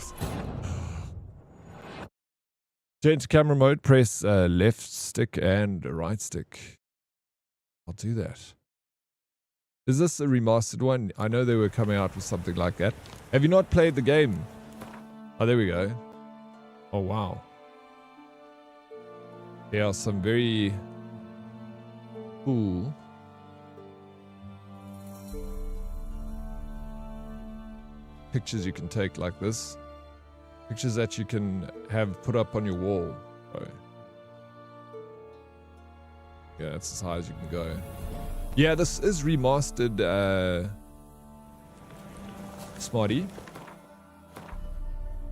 Speaker 1: Change camera mode. Press left stick and right stick. I'll do that. Is this a remastered one? I know they were coming out with something like that. Have you not played the game? Oh, there we go. Oh, wow. There are some very cool pictures you can take like this. Pictures that you can have put up on your wall. Oh. Yeah, that's as high as you can go. Yeah, this is remastered, Smarty.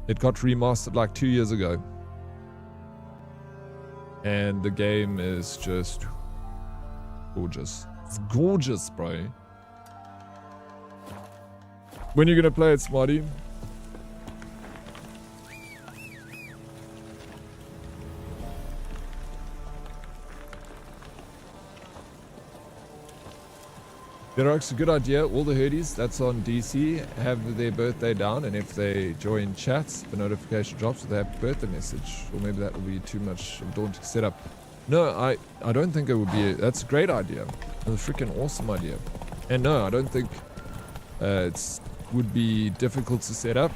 Speaker 1: It got remastered like 2 years ago. And the game is just gorgeous. It's gorgeous, bro. When are you gonna play it, Smarty? Geralt, a good idea. All the herdies that's on DC have their birthday down, and if they join chats, the notification drops with a happy birthday message. Or maybe that will be too much of a daunting setup. No, I don't think it would be. That's a great idea. It's a freaking awesome idea. And no, I don't think it would be difficult to set up.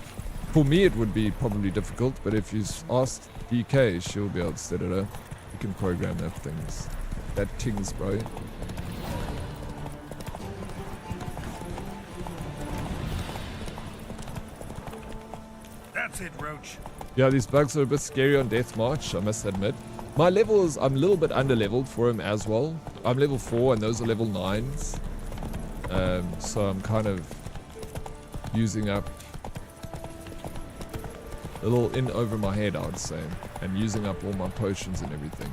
Speaker 1: For me, it would be probably difficult, but if you ask DK, she'll be able to set it up. You can program that things. That things, bro.
Speaker 2: That's it, Roach.
Speaker 1: Yeah, these bugs are a bit scary on Death March, I must admit. My levels, I'm a little bit under-leveled for him as well. I'm level 4 and those are level 9s. So I'm kind of using up a little in over my head, I would say. And using up all my potions and everything.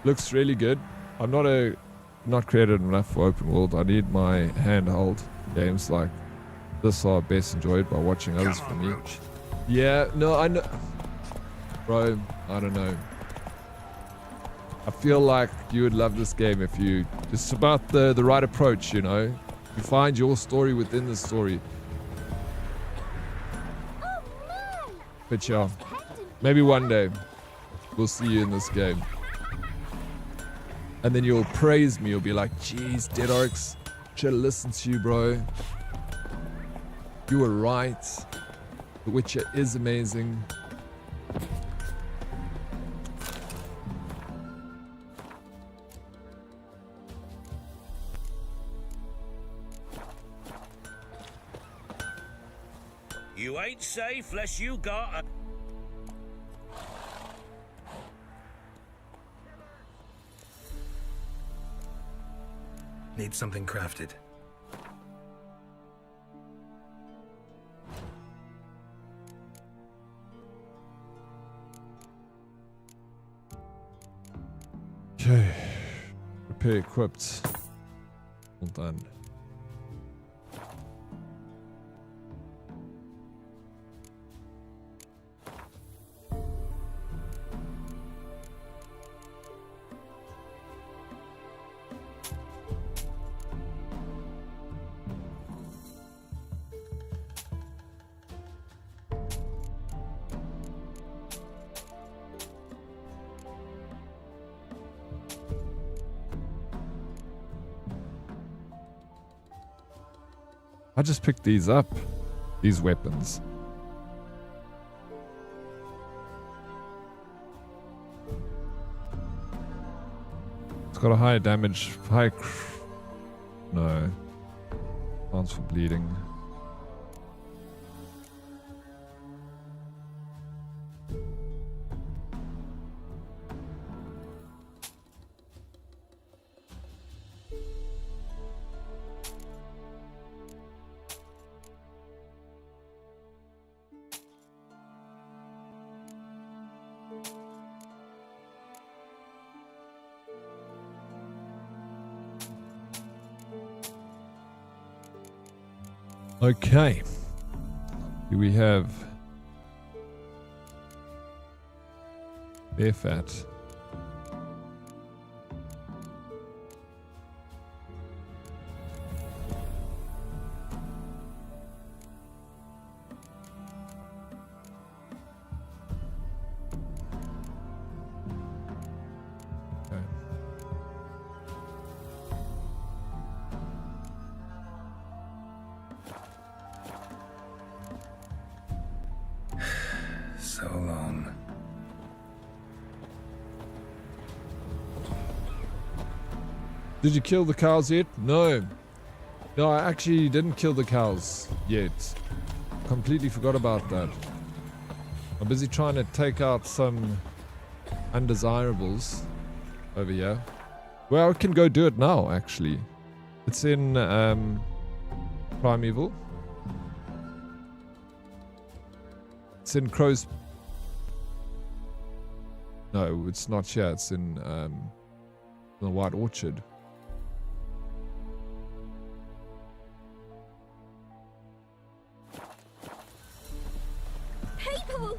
Speaker 1: Looks really good. I'm not creative enough for open world. I need my handheld games like this are best enjoyed by watching others for me.
Speaker 2: Roach.
Speaker 1: Yeah, no, I know. Bro, I don't know. I feel like you would love this game if you... It's about the right approach, you know? You find your story within the story. But yeah, maybe one day we'll see you in this game. And then you'll praise me. You'll be like, geez, Dead Arcs, should have listened to you, bro. You were right. The Witcher is amazing.
Speaker 11: You ain't safe unless you got a...
Speaker 2: Need something crafted.
Speaker 1: Okay. Repair equipped. All done. I just picked these up, these weapons. It's got a higher damage, no, chance for bleeding. Okay, here we have They're fat.
Speaker 2: So long.
Speaker 1: Did you kill the cows yet? No. No, I actually didn't kill the cows yet. Completely forgot about that. I'm busy trying to take out some undesirables over here. Well, I can go do it now, actually. It's in Primeval. It's in Crow's... No, it's not here. It's in the White Orchard.
Speaker 5: People!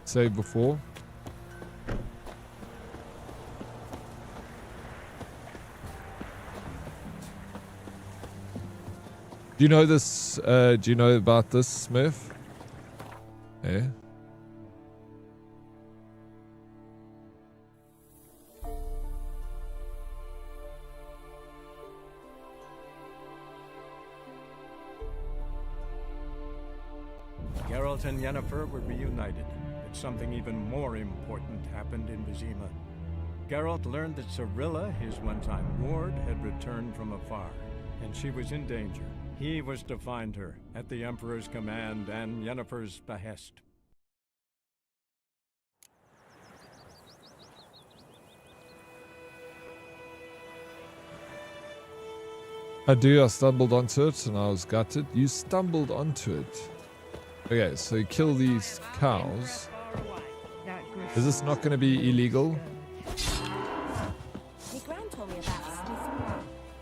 Speaker 1: Save before. Do you know this? Do you know about this, Smurf? Yeah.
Speaker 9: Geralt and Yennefer were reunited, but something even more important happened in Vizima. Geralt learned that Cirilla, his one-time ward, had returned from afar, and she was in danger. He was to find her, at the Emperor's command and Yennefer's behest.
Speaker 1: I stumbled onto it and I was gutted. You stumbled onto it. Okay, so you kill these cows. Is this not going to be illegal?
Speaker 5: My gran told me about a stiff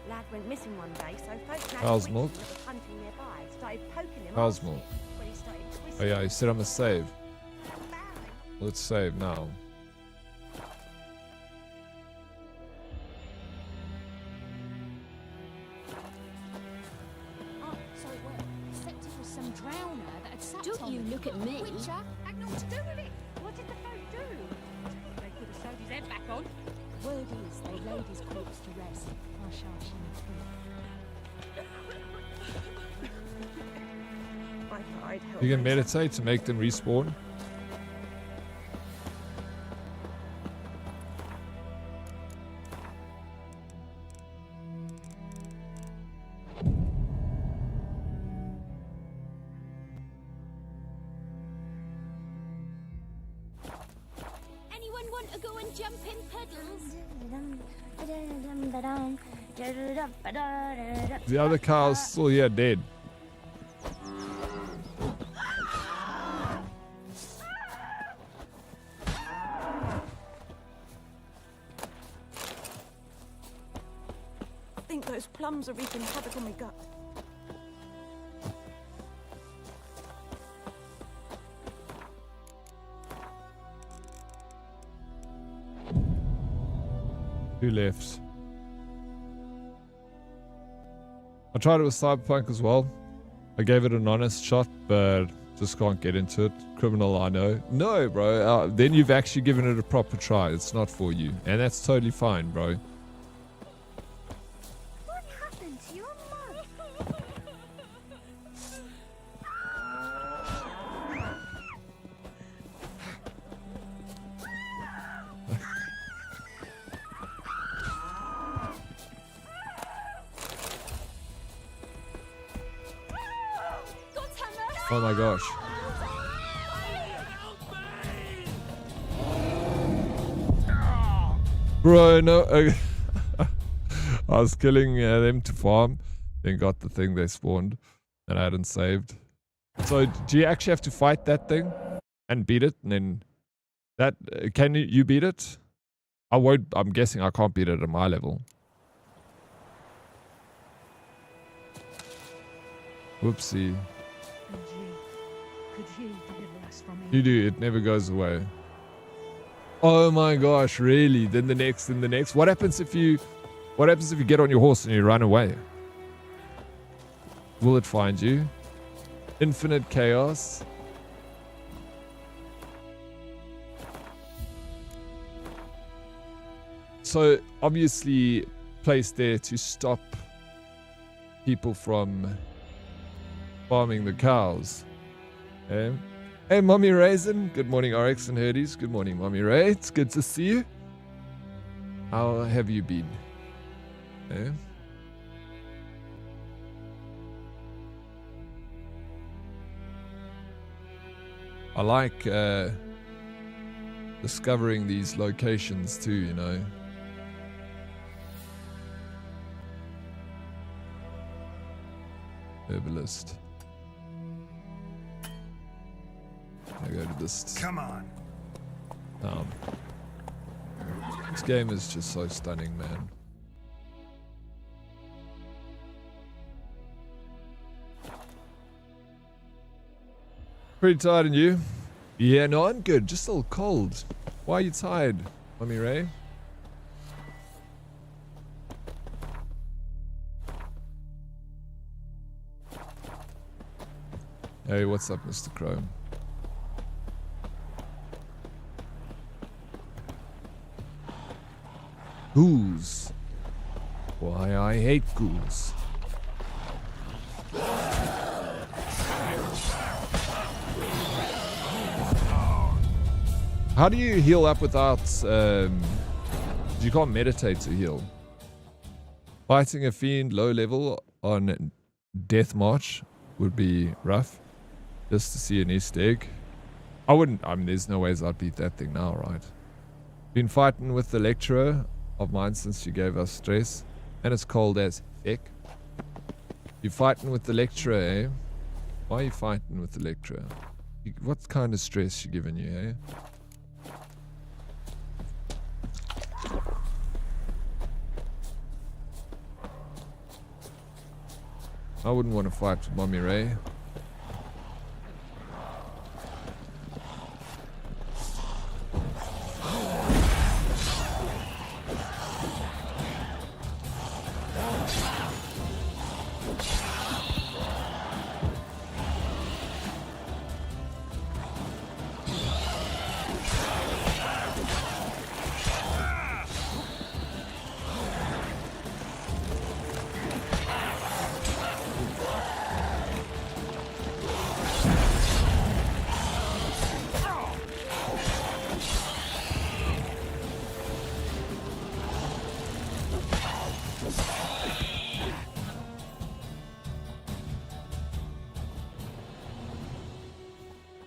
Speaker 5: lad went missing one day, so folks
Speaker 1: Cow's milk.
Speaker 5: hunting nearby started poking him.
Speaker 1: Cow's milk.
Speaker 5: When he started
Speaker 1: Oh yeah, you said I'm a save. Let's save now.
Speaker 8: Don't you look at me.
Speaker 5: Witcher had naught to do with it. What did the folk do? They could have sewed his head back on.
Speaker 8: Word is they laid his corpse to rest.
Speaker 5: I thought I'd help.
Speaker 1: You can meditate to make them respawn.
Speaker 8: Anyone want to go and jump in puddles?
Speaker 1: The other cow's still here dead.
Speaker 5: I think those plums are wreaking havoc on my gut.
Speaker 1: Who left? I tried it with Cyberpunk as well. I gave it an honest shot, but just can't get into it. Criminal, I know. No, bro. Then you've actually given it a proper try. It's not for you. And that's totally fine, bro.
Speaker 5: What happened to your mug?
Speaker 1: Oh my gosh. Bro, no. I was killing them to farm, then got the thing they spawned, and I hadn't saved. So, do you actually have to fight that thing and beat it? And then that can you beat it? I won't. I'm guessing I can't beat it at my level. Whoopsie.
Speaker 5: Could you deliver us from
Speaker 1: You do. It never goes away. Oh my gosh, really? Then the next, then the next. What happens if you get on your horse and you run away? Will it find you? Infinite chaos. So obviously placed there to stop people from farming the cows. Hey, Mommy Raisin. Good morning, RX and Herdies. Good morning, Mommy Ray. It's good to see you. How have you been? I like discovering these locations too, you know. Herbalist. I go to this.
Speaker 2: Come on.
Speaker 1: This game is just so stunning, man. Pretty tired, and you? Yeah, no, I'm good. Just a little cold. Why are you tired, Mommy Ray? Hey, what's up, Mr. Chrome? Ghouls. Why, I hate ghouls. How do you heal up without... you can't meditate to heal. Fighting a fiend low level on Death March would be rough. Just to see an Easter egg. I wouldn't... I mean, there's no ways I'd beat that thing now, right? Been fighting with the lecturer of mine since she gave us stress. And it's cold as heck. You fighting with the lecturer, eh? Why are you fighting with the lecturer? What kind of stress she giving you, eh? I wouldn't want to fight with Mommy Ray.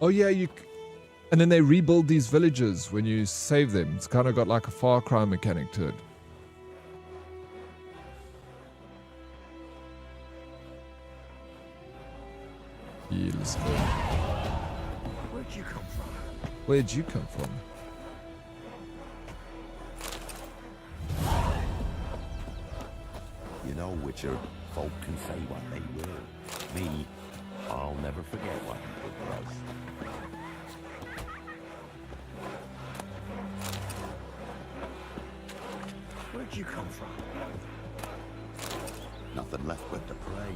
Speaker 1: Oh yeah, and then they rebuild these villages when you save them. It's kind of got like a Far Cry mechanic to it. Yeah, let's go.
Speaker 10: Where'd you come from?
Speaker 1: Where'd you come from?
Speaker 12: You know, Witcher, folk can say what they will. Me, I'll never forget what you did to us.
Speaker 10: Where'd you come from?
Speaker 12: Nothing left but to pray.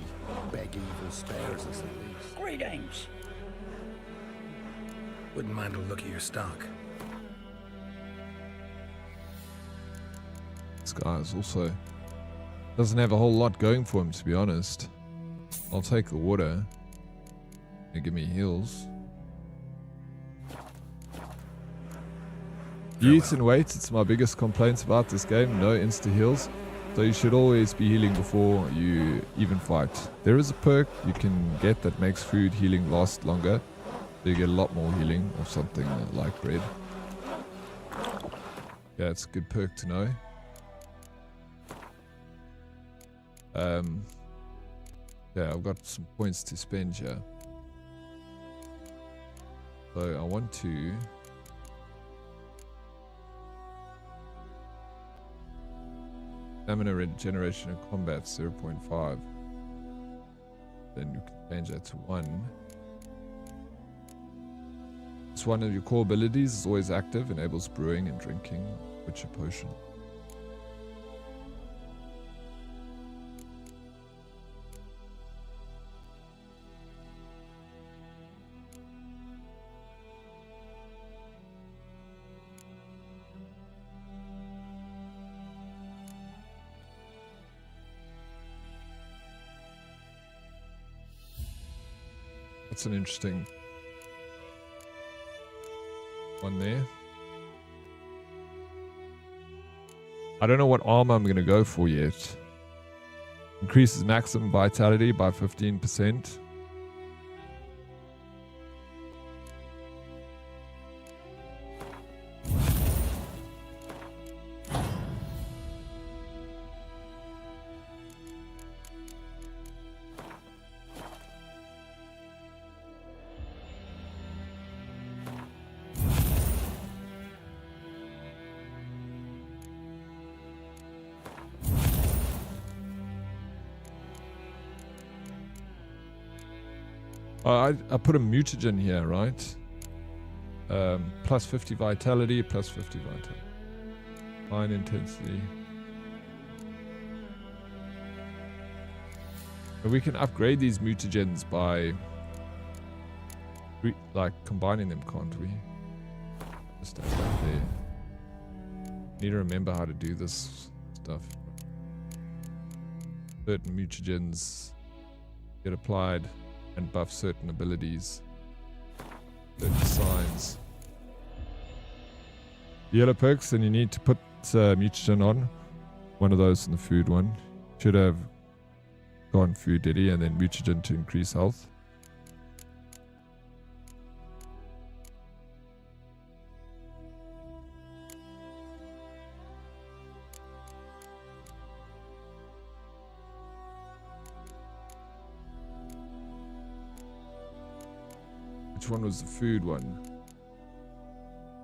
Speaker 12: Beg evil spares us at least.
Speaker 11: Greetings.
Speaker 2: Wouldn't mind a look at your stock.
Speaker 1: This guy is also doesn't have a whole lot going for him, to be honest. I'll take the water. They give me heals. You eat and wait. It's my biggest complaint about this game. No insta heals. So you should always be healing before you even fight. There is a perk you can get that makes food healing last longer. So you get a lot more healing of something like bread. Yeah, it's a good perk to know. Yeah, I've got some points to spend here. So I want to... Stamina regeneration in combat 0.5. Then you can change that to 1. It's one of your core abilities. It's always active. Enables brewing and drinking Witcher potion. That's an interesting one there. I don't know what armor I'm going to go for yet. Increases maximum vitality by 15%. I put a mutagen here, right? Plus 50 vitality, plus 50 vitality. Fine intensity. But we can upgrade these mutagens by like combining them, can't we? Just add that there. Need to remember how to do this stuff. Certain mutagens get applied and buff certain abilities, certain signs. Yellow perks, and you need to put mutagen on. One of those in the food one. Should have gone food, did he? And then mutagen to increase health. Which one was the food one?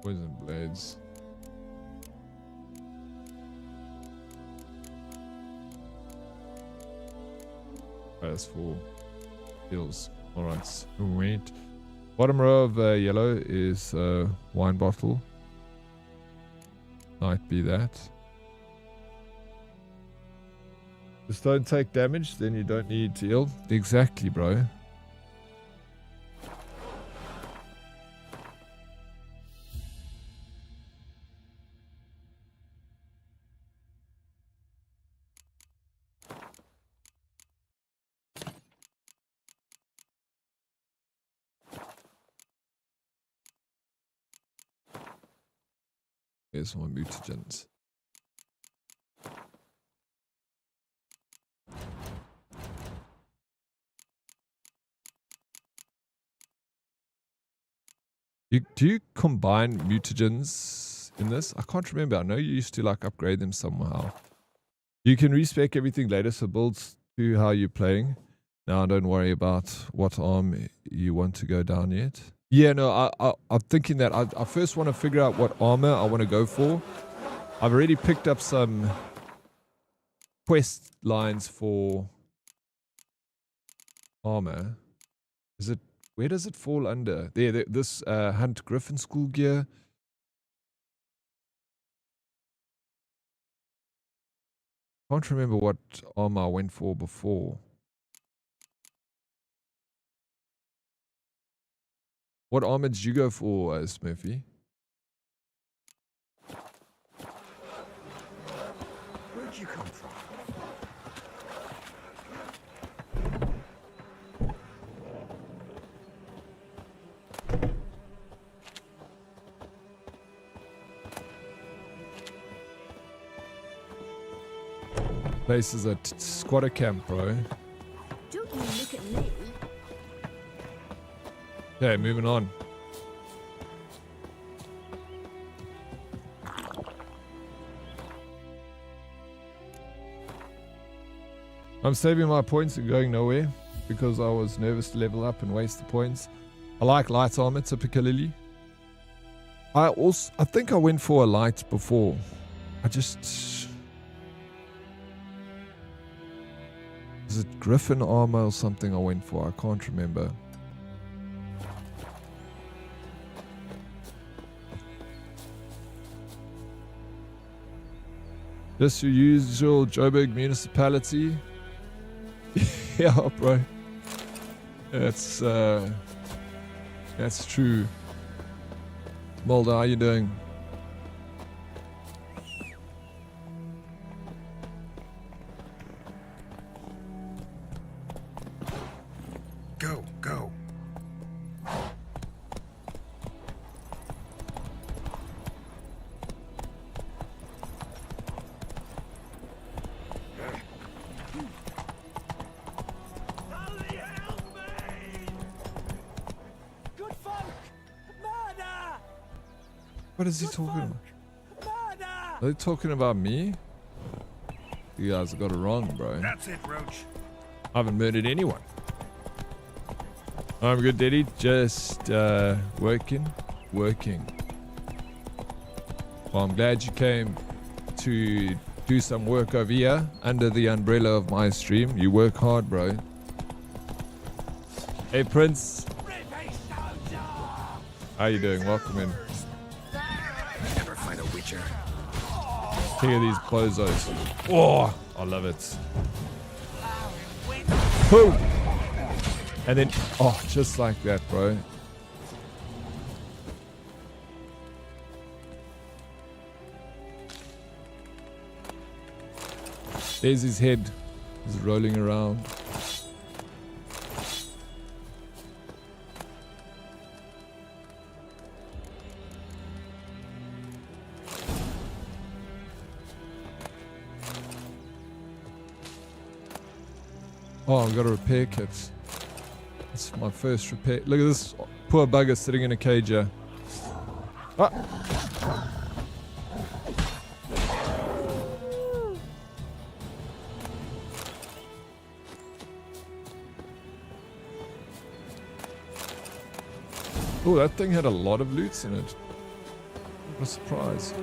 Speaker 1: Poison blades. That's for heals. Alright, sweet. Bottom row of yellow is wine bottle. Might be that. Just don't take damage, then you don't need to heal. Exactly, bro. Here's my mutagens. Do you combine mutagens in this? I can't remember. I know you used to like upgrade them somehow. You can respec everything later, so builds to how you're playing. Now don't worry about what arm you want to go down yet. Yeah, no, I'm thinking that I first want to figure out what armor I want to go for. I've already picked up some quest lines for armor. Where does it fall under? There, this Hunt Griffin school gear. Can't remember what armor I went for before. What armor did you go for, Smurfy?
Speaker 10: Where'd you come from?
Speaker 1: Place is a squatter camp, bro.
Speaker 5: Don't you look at me.
Speaker 1: Okay, moving on. I'm saving my points and going nowhere because I was nervous to level up and waste the points. I like light armor typically. I think I went for a light before. Is it Griffin armor or something I went for? I can't remember. Just your usual Joburg municipality. Yeah, bro. That's true. Mulder, how you doing?
Speaker 2: Go, go.
Speaker 1: What is he talking about? Are they talking about me? You guys got it wrong, bro.
Speaker 2: That's it, Roach.
Speaker 1: I haven't murdered anyone. I'm good, Daddy. Just working. Well, I'm glad you came to do some work over here under the umbrella of my stream. You work hard, bro. Hey, Prince. How you doing? Welcome in.
Speaker 2: Never fight a witcher.
Speaker 1: Look at these bozos. Oh, I love it. Boom. And then, oh, just like that, bro. There's his head. He's rolling around. Oh, I've got a repair kit. It's my first repair. Look at this poor bugger sitting in a cage here. Ah. Oh, that thing had a lot of loots in it. What a surprise.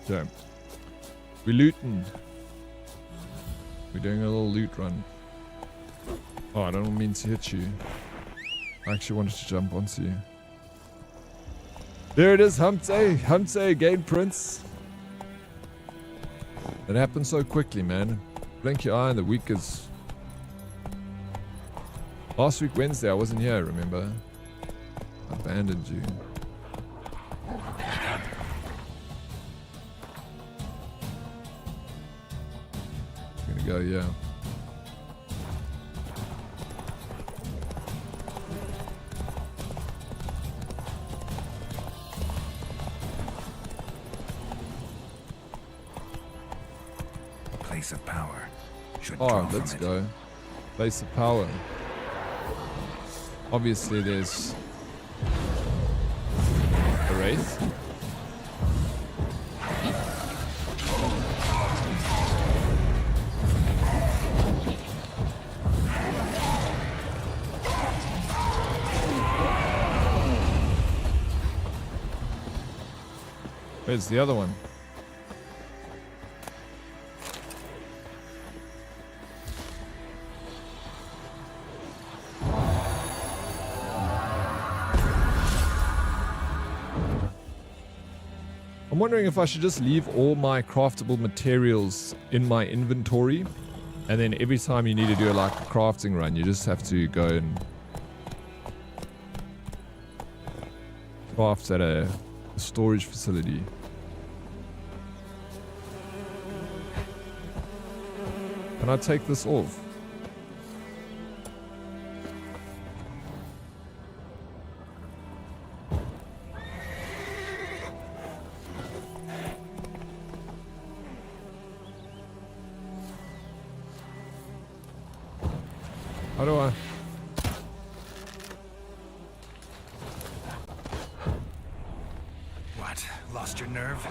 Speaker 1: Okay. We're looting. We're doing a little loot run. Oh, I don't mean to hit you. I actually wanted to jump onto you. There it is, hump day. Hump day again, Prince. It happened so quickly, man. Blink your eye and the week is... Last week Wednesday I wasn't here, remember? I abandoned you. I'm gonna go, yeah.
Speaker 2: Place of power. Should
Speaker 1: Oh, let's go. Place of power. Obviously there's a wraith. Where's the other one? I'm wondering if I should just leave all my craftable materials in my inventory, and then every time you need to do like a crafting run, you just have to go and craft at a storage facility. Can I take this off? How do I?
Speaker 2: What? Lost your nerve?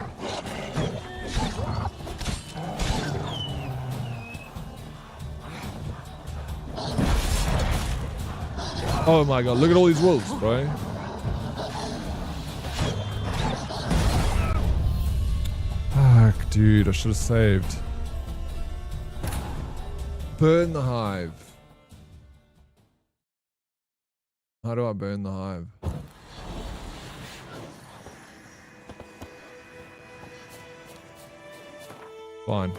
Speaker 1: Oh my god, look at all these wolves, bro. Fuck, dude, I should have saved. Burn the hive. How do I burn the hive? fine.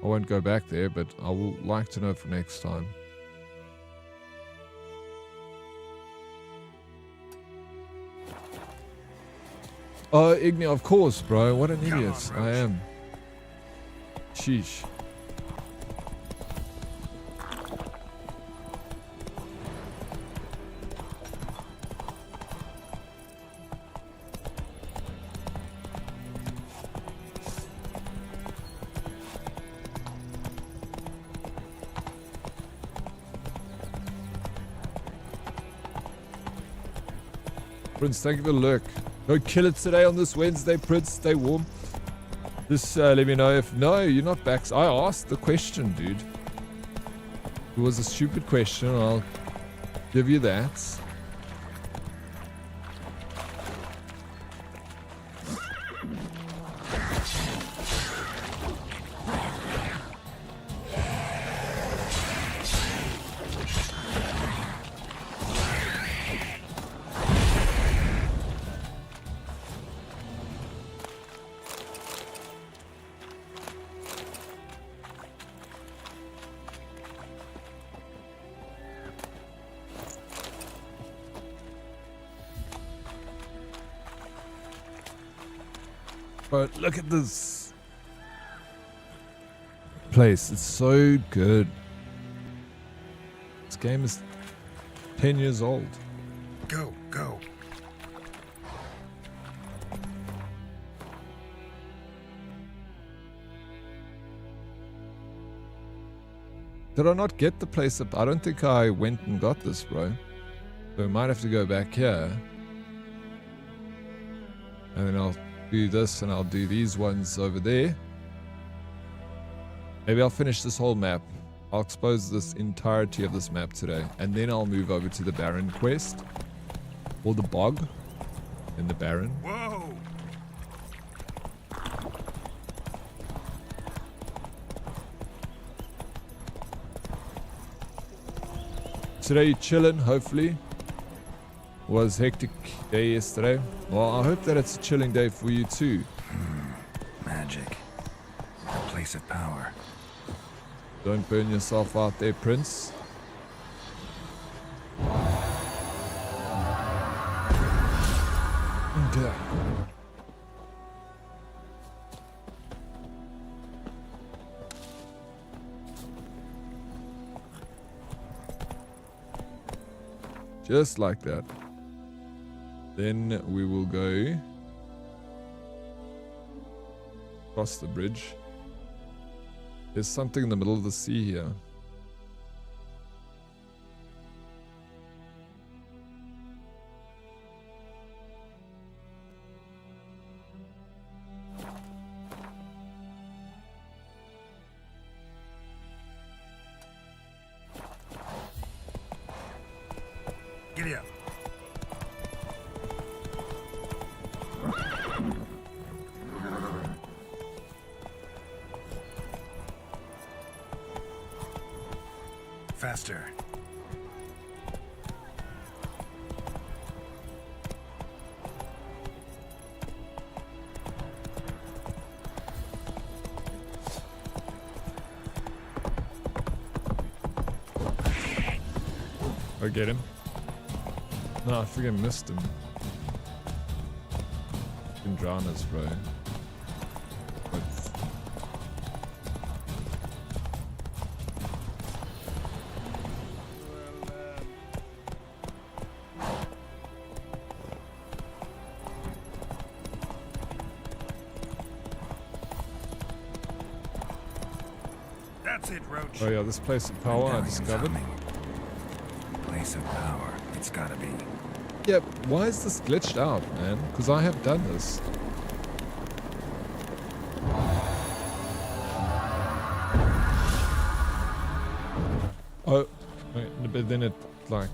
Speaker 1: I won't go back there, but I will like to know for next time. Oh, Igni, of course, bro. What an idiot I am. Sheesh. Prince, thank you for the lurk. Go kill it today on this Wednesday, Prince. Stay warm. Just let me know if... No, you're not back. I asked the question, dude. It was a stupid question. I'll give you that. But look at this place. It's so good. This game is 10 years old.
Speaker 2: Go, go.
Speaker 1: Did I not get the place up? I don't think I went and got this, bro. So we might have to go back here. And then I'll do this and I'll do these ones over there. Maybe I'll finish this whole map. I'll expose this entirety of this map today. And then I'll move over to the Baron quest. Or the bog. In the Baron.
Speaker 2: Whoa!
Speaker 1: Today you chillin', hopefully. Was hectic day yesterday. Well, I hope that it's a chilling day for you too.
Speaker 2: Magic. A place of power.
Speaker 1: Don't burn yourself out there, Prince. Okay. Just like that. Then we will go across the bridge. There's something in the middle of the sea here.
Speaker 2: Giddy up. Faster.
Speaker 1: I get him. No, I freaking missed him. Can drown us, bro. But
Speaker 2: That's it, Roach.
Speaker 1: oh yeah, this place of power I discovered.
Speaker 2: Place of power. It's gotta be.
Speaker 1: Yep, why is this glitched out, man? Because I have done this. Oh, wait, but then it, like...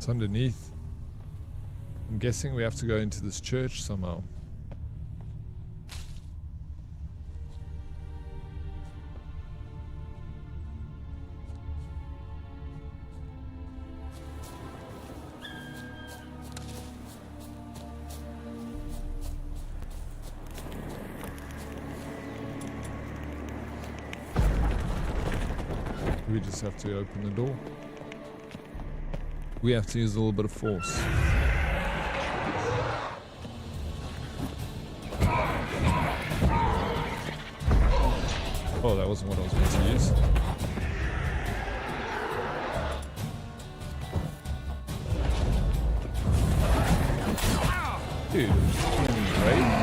Speaker 1: It's underneath. I'm guessing we have to go into this church somehow. We just have to open the door. We have to use a little bit of force. Oh, that wasn't what I was meant to use. Dude, right?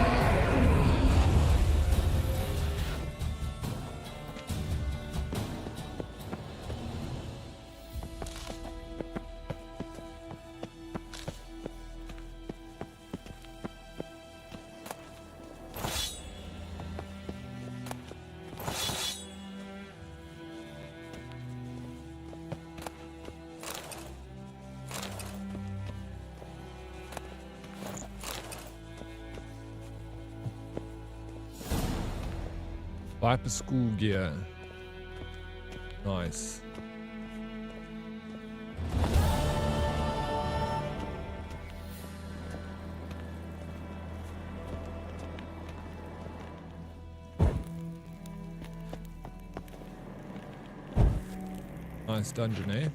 Speaker 1: Viper school gear. Nice. Nice dungeon, eh?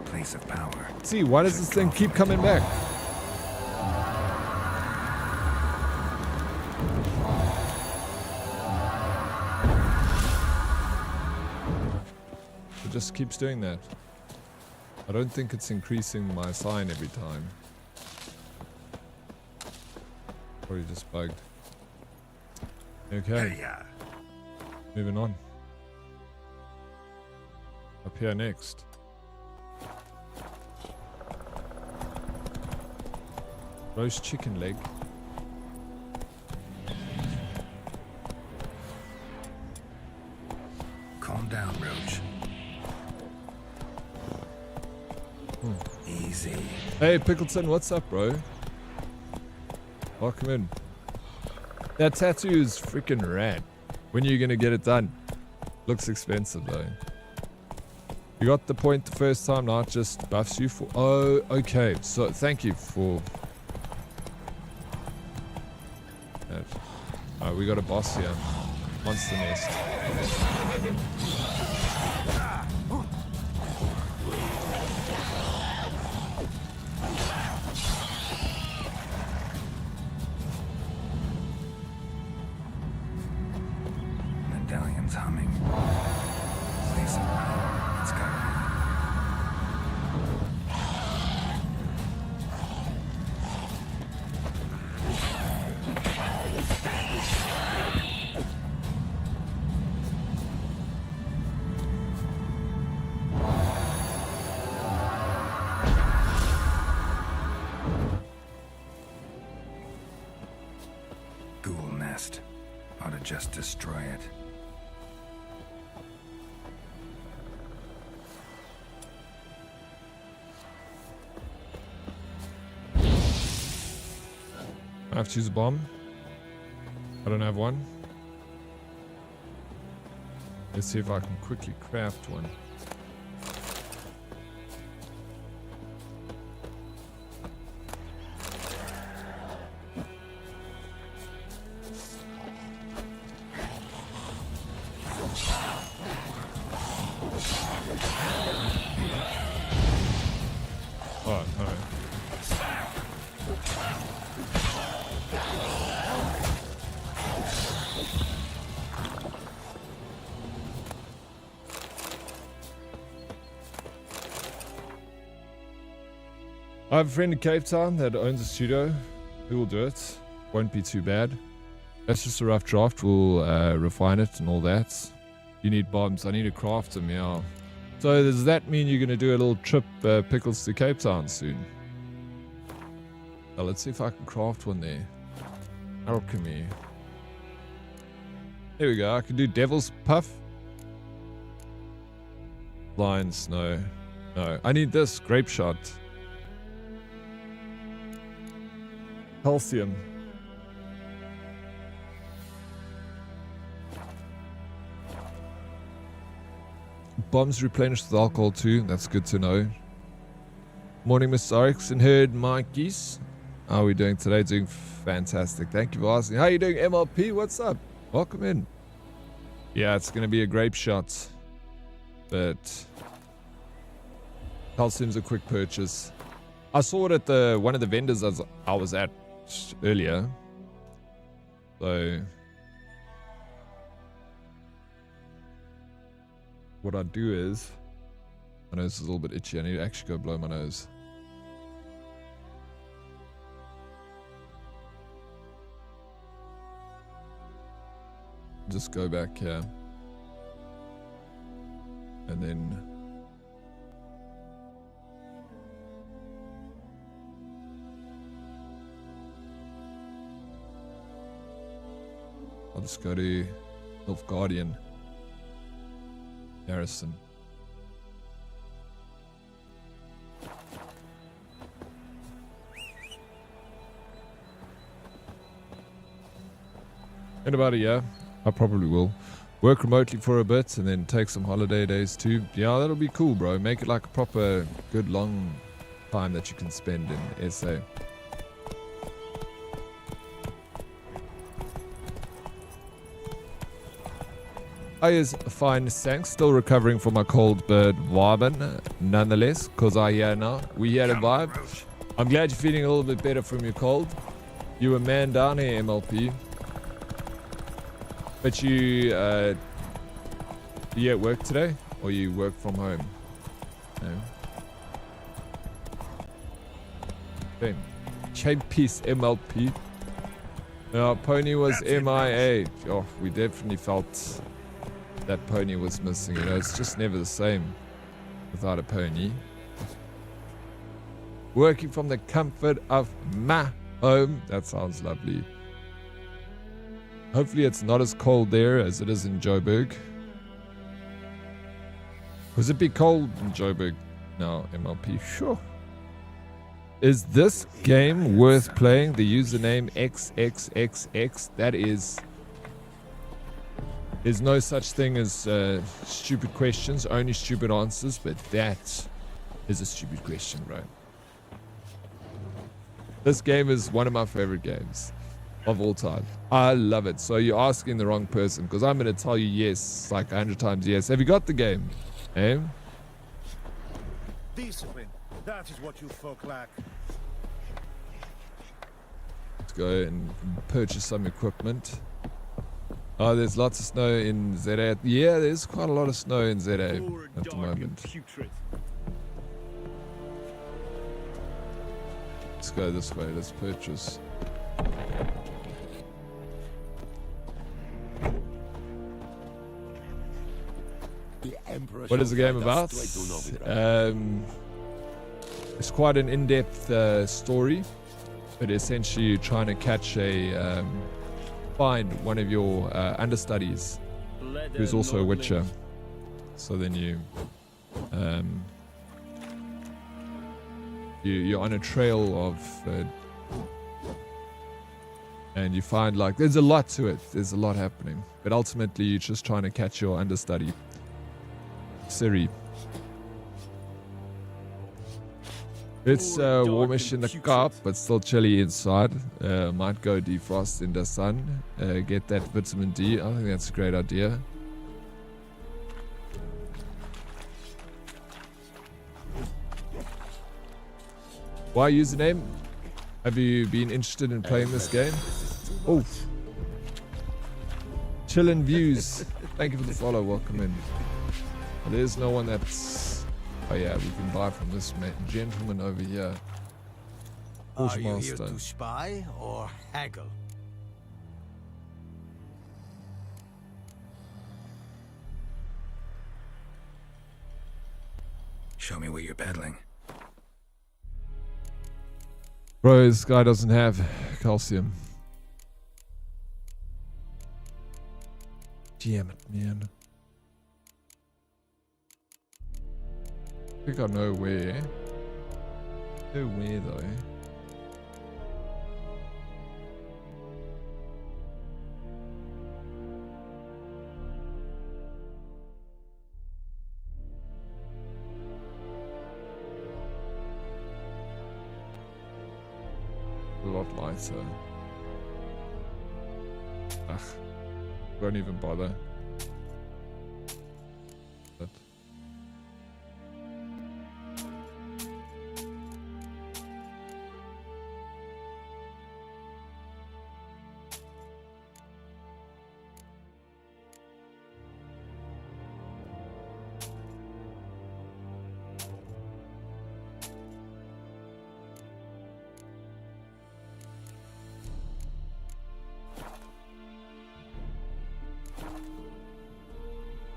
Speaker 2: Place of power.
Speaker 1: See, why does this thing keep coming back? It just keeps doing that. I don't think it's increasing my sign every time. Probably just bugged. Okay. Moving on. Up here next. Roast chicken leg.
Speaker 2: Calm down, Roach. Easy.
Speaker 1: Hey, Pickleton, what's up, bro? Welcome in. That tattoo is freaking rad. When are you gonna get it done? Looks expensive, though. You got the point the first time, not just buffs you for... Oh, okay. So, thank you for... that. Alright, we got a boss here. Monster Nest.
Speaker 2: Medallion's humming. Place of power. Let's go. Ghoul nest. Ought to just destroy it.
Speaker 1: I have to use a bomb. I don't have one. Let's see if I can quickly craft one. Oh, no. I have a friend in Cape Town that owns a studio. Who will do it? Won't be too bad. That's just a rough draft. We'll refine it and all that. You need bombs. I need to craft them, yeah. So does that mean you're going to do a little trip, Pickles, to Cape Town soon? Well, let's see if I can craft one there. Alchemy. There we go. I can do Devil's Puff. Lines, no. No. I need this. Grape shot. Calcium. Bombs replenished with alcohol too. That's good to know. Morning, Mr. Oryx and Herd Monkeys. How are we doing today? Doing fantastic. Thank you for asking. How are you doing, MLP? What's up? Welcome in. Yeah, it's going to be a grape shot. But calcium's a quick purchase. I saw it at one of the vendors I was at earlier. So what I do is, my nose is a little bit itchy. I need to actually go blow my nose. Just go back here. And then I'll just go to Elf Guardian. Harrison. In about a year, I probably will. Work remotely for a bit and then take some holiday days too. Yeah, that'll be cool, bro. Make it like a proper good long time that you can spend in SA. I is fine, thanks. Still recovering from my cold bird vibing, nonetheless, because I hear now. We hear the vibe. I'm glad you're feeling a little bit better from your cold. You a man down here, MLP. But you at work today? Or you work from home? No. Okay. Chain piece, MLP. No, Pony was MIA. Oh, we definitely felt that Pony was missing. You know, it's just never the same without a pony. Working from the comfort of my home. That sounds lovely. Hopefully it's not as cold there as it is in Joburg. Was it be cold in Joburg? No, MLP, sure. Is this game worth playing? The username XXXX. That is... There's no such thing as stupid questions, only stupid answers, but that is a stupid question, bro. This game is one of my favorite games of all time. I love it. So you're asking the wrong person, because I'm going to tell you yes, like 100 times yes. Have you got the game? Eh?
Speaker 13: Discipline. That is what you folk lack.
Speaker 1: Let's go and purchase some equipment. Oh, there's lots of snow in ZA. Yeah, there's quite a lot of snow in ZA at the moment. Let's go this way. Let's purchase. What is the game about? It's quite an in-depth story, but essentially you're trying to catch find one of your understudies who's also a witcher. So then you're on a trail of and you find, like, there's a lot to it. There's a lot happening, but ultimately you're just trying to catch your understudy, Siri. It's warmish in the cup, but still chilly inside. Might go defrost in the sun. Get that vitamin D. I think that's a great idea. Why username? Have you been interested in playing this game? Oh. Chillin' views. Thank you for the follow. Welcome in. There's no one that's... Oh yeah, we can buy from this gentleman over here.
Speaker 13: Are you here to spy or haggle?
Speaker 2: Show me what you're peddling.
Speaker 1: Bro, this guy doesn't have calcium. Damn it, man. I think I know where. Know where though. A lot lighter. Ugh. Won't even bother. But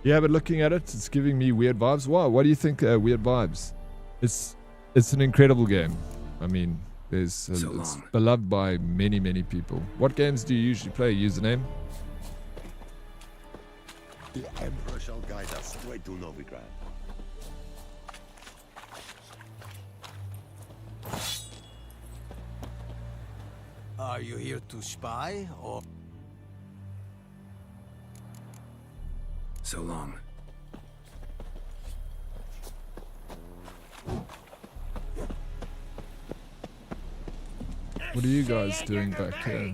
Speaker 1: yeah, but looking at it, it's giving me weird vibes. Wow, what do you think? Weird vibes. It's an incredible game. I mean, it's beloved by many people. What games do you usually play? Username?
Speaker 12: The Emperor shall guide us. Wait to Novigrad.
Speaker 13: Are you here to spy, or...?
Speaker 2: So long.
Speaker 1: What are you guys doing back here?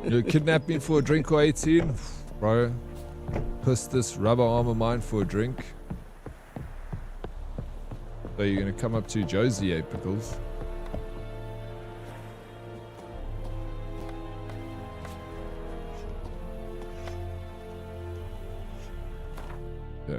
Speaker 1: You kidnapped me for a drink or 18? Bro, piss this rubber arm of mine for a drink. So you're gonna come up to Josie, eh, Pickles? Yeah.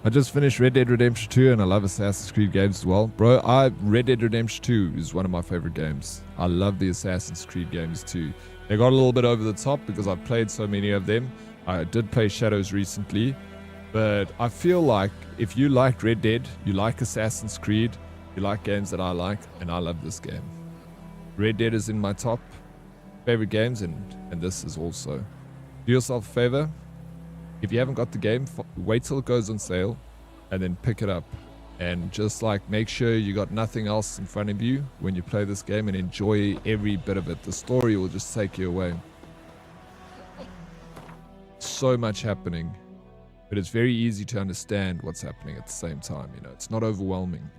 Speaker 1: I just finished Red Dead Redemption 2 and I love Assassin's Creed games as well. Bro, Red Dead Redemption 2 is one of my favorite games. I love the Assassin's Creed games too. They got a little bit over the top because I've played so many of them. I did play Shadows recently, but I feel like if you like Red Dead, you like Assassin's Creed, you like games that I like, and I love this game. Red Dead is in my top favorite games, and this is also. Do yourself a favor. If you haven't got the game, wait till it goes on sale and then pick it up. And just like make sure you got nothing else in front of you when you play this game and enjoy every bit of it. The story will just take you away. So much happening, but it's very easy to understand what's happening at the same time. You know, it's not overwhelming.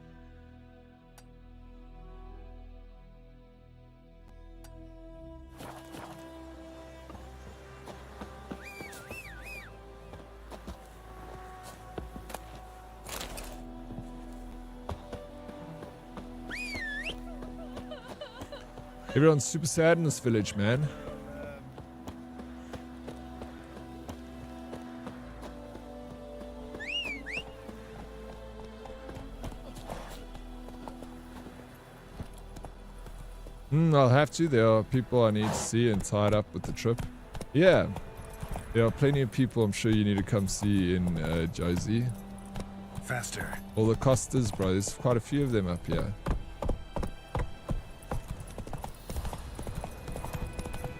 Speaker 1: Everyone's super sad in this village, man. I'll have to. There are people I need to see and tied up with the trip. Yeah. There are plenty of people I'm sure you need to come see in Josie.
Speaker 2: Faster.
Speaker 1: All the Costas, bro. There's quite a few of them up here.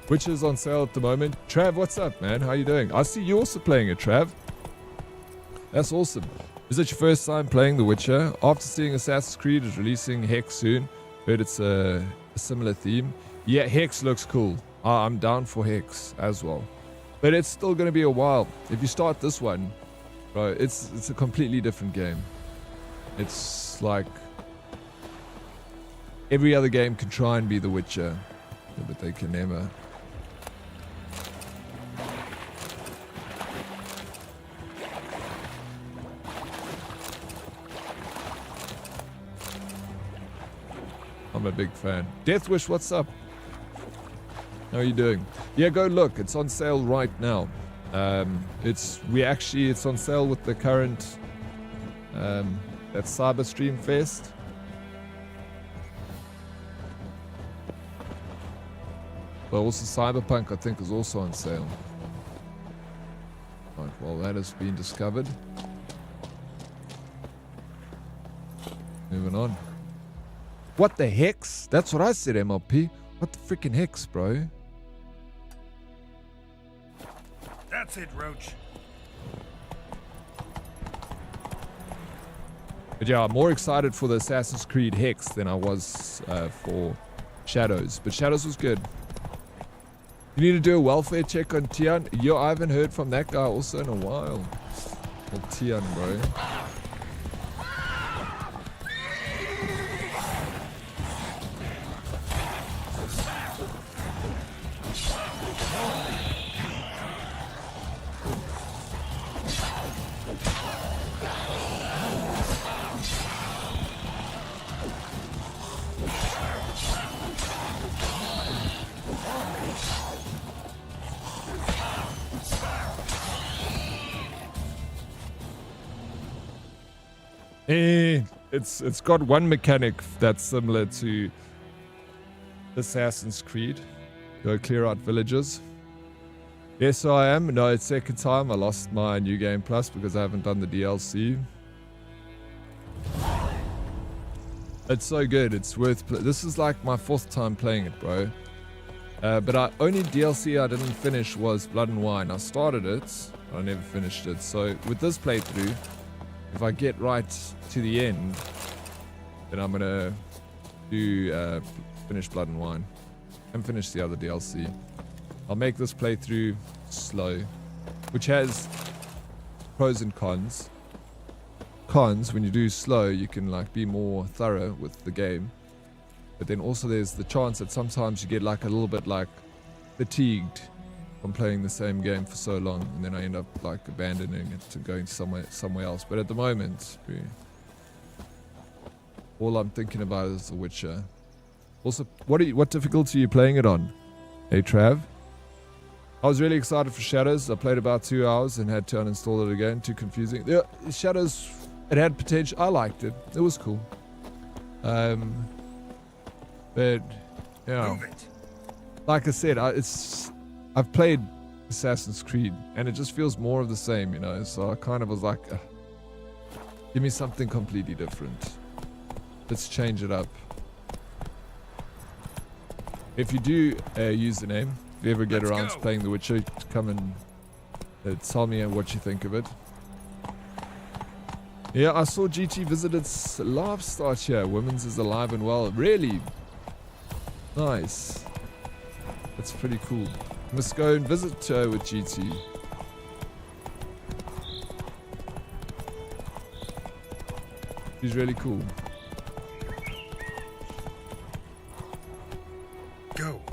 Speaker 1: Which is on sale at the moment. Trav, what's up, man? How you doing? I see you also playing it, Trav. That's awesome. Is it your first time playing The Witcher? After seeing Assassin's Creed is releasing Hex soon, heard it's a similar theme. Yeah, Hex looks cool. I'm down for Hex as well. But it's still going to be a while. If you start this one, bro, it's a completely different game. It's like every other game can try and be The Witcher, but they can never. I'm a big fan. Deathwish, what's up? How are you doing? Yeah, go look. It's on sale right now. It's on sale with the current that Cyber Stream Fest. But also Cyberpunk, I think, is also on sale. Right, well, that has been discovered. Moving on. What the hex? That's what I said, MLP. What the freaking hex, bro?
Speaker 2: That's it, Roach.
Speaker 1: But yeah, I'm more excited for the Assassin's Creed Hex than I was for Shadows. But Shadows was good. You need to do a welfare check on Tian. Yo, I haven't heard from that guy also in a while. Well, Tian, bro. It's got one mechanic that's similar to Assassin's Creed. Go clear out villages. Yes, I am. No, it's second time. I lost my New Game Plus because I haven't done the DLC. It's so good. It's worth. This is like my fourth time playing it, bro. But only DLC I didn't finish was Blood and Wine. I started it, but I never finished it. So with this playthrough, if I get right to the end, then I'm gonna do finish Blood and Wine and finish the other DLC. I'll make this playthrough slow, which has pros and cons. Cons, when you do slow, you can like be more thorough with the game. But then also there's the chance that sometimes you get like a little bit like fatigued from playing the same game for so long, and then I end up like abandoning it and going somewhere else. But at the moment, all I'm thinking about is The Witcher. Also, what difficulty are you playing it on? Hey Trav? I was really excited for Shadows. I played about 2 hours and had to uninstall it again. Too confusing. Yeah, Shadows, it had potential. I liked it. It was cool. But yeah, like I said, I've played Assassin's Creed and it just feels more of the same, you know. So I kind of was like, give me something completely different. Let's change it up. If you do a username, if you ever get around to playing The Witcher, come and tell me what you think of it. Yeah, I saw GT visit its live start here. Women's is alive and well. Really? Nice. That's pretty cool. Must go and visit with GT. She's really cool.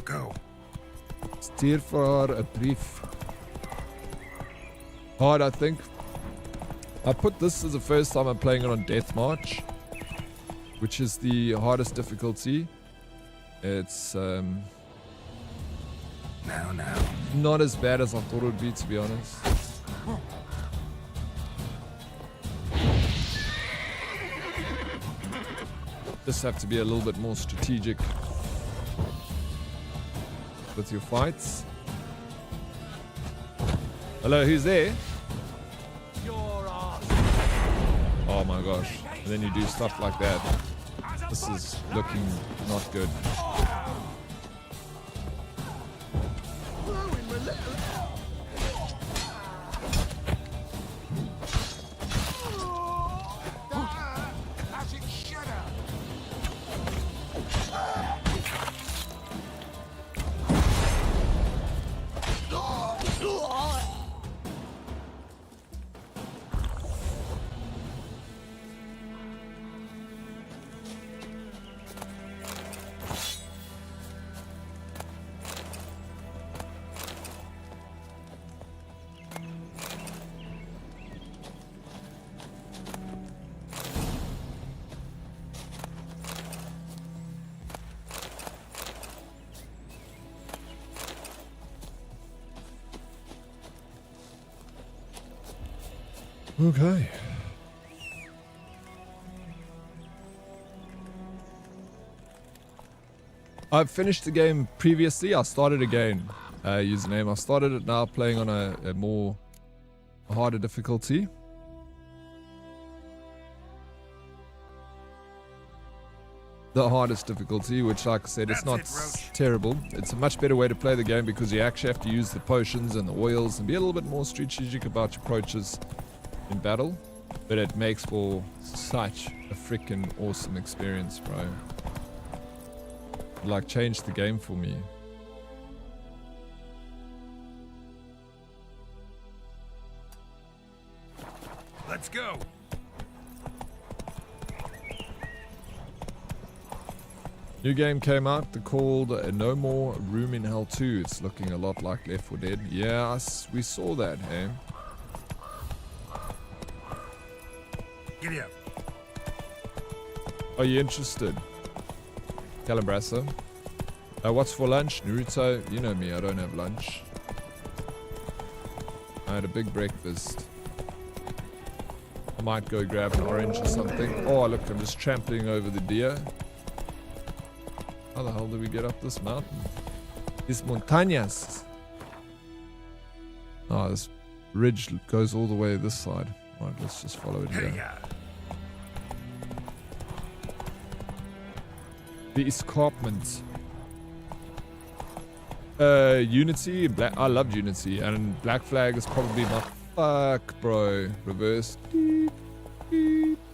Speaker 2: Go.
Speaker 1: Steer for a brief. Hard, I think. I put this as the first time I'm playing it on Death March, which is the hardest difficulty. It's not as bad as I thought it would be, to be honest. Just have to be a little bit more strategic with your fights. Hello, who's there? Oh my gosh. And then you do stuff like that. This is looking not good. Okay. I've finished the game previously. I started again. Username. I started it now playing on a more harder difficulty. The hardest difficulty, which, like I said, it's not terrible. It's a much better way to play the game because you actually have to use the potions and the oils and be a little bit more strategic about your approaches in battle. But it makes for such a freaking awesome experience, bro. It, like, changed the game for me.
Speaker 2: Let's go.
Speaker 1: New game came out, called No More Room in Hell 2. It's looking a lot like Left 4 Dead. Yeah, we saw that, hey?
Speaker 2: Giddy up.
Speaker 1: Are you interested? Calabrasa. What's for lunch? Naruto, you know me, I don't have lunch. I had a big breakfast. I might go grab an orange or something. Oh, look, I'm just trampling over the deer. How the hell do we get up this mountain? These montañas. Oh, this ridge goes all the way this side. Alright, let's just follow it here. The escarpment. Unity. I loved Unity. And Black Flag is probably my... Fuck, bro. Reverse.
Speaker 2: Giddy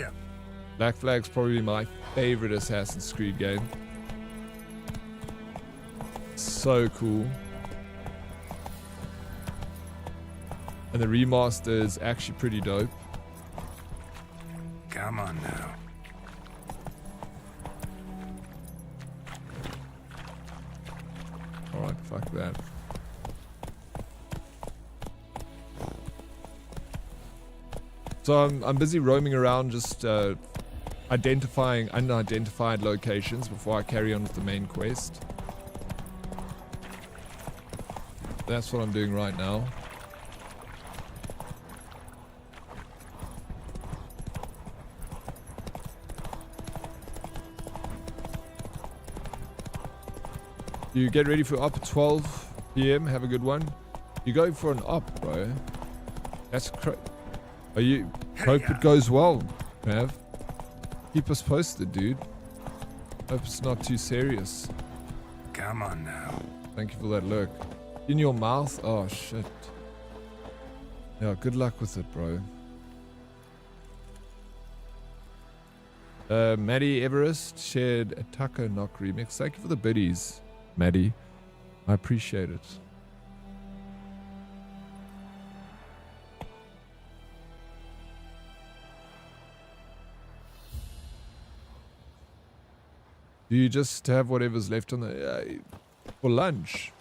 Speaker 2: up.
Speaker 1: Black Flag's probably my favorite Assassin's Creed game. So cool. And the remaster is actually pretty dope.
Speaker 2: Come on now.
Speaker 1: Alright, fuck that. So I'm busy roaming around just identifying unidentified locations before I carry on with the main quest. That's what I'm doing right now. You get ready for op at 12 PM. Have a good one. You go for an op, bro. That's Are you? Hope it goes well, Mav. Keep us posted, dude. Hope it's not too serious.
Speaker 2: Come on now.
Speaker 1: Thank you for that lurk. In your mouth? Oh, shit. Yeah, good luck with it, bro. Maddie Everest shared a Taco Knock remix. Thank you for the biddies, Maddie. I appreciate it. Do you just have whatever's left on the for lunch?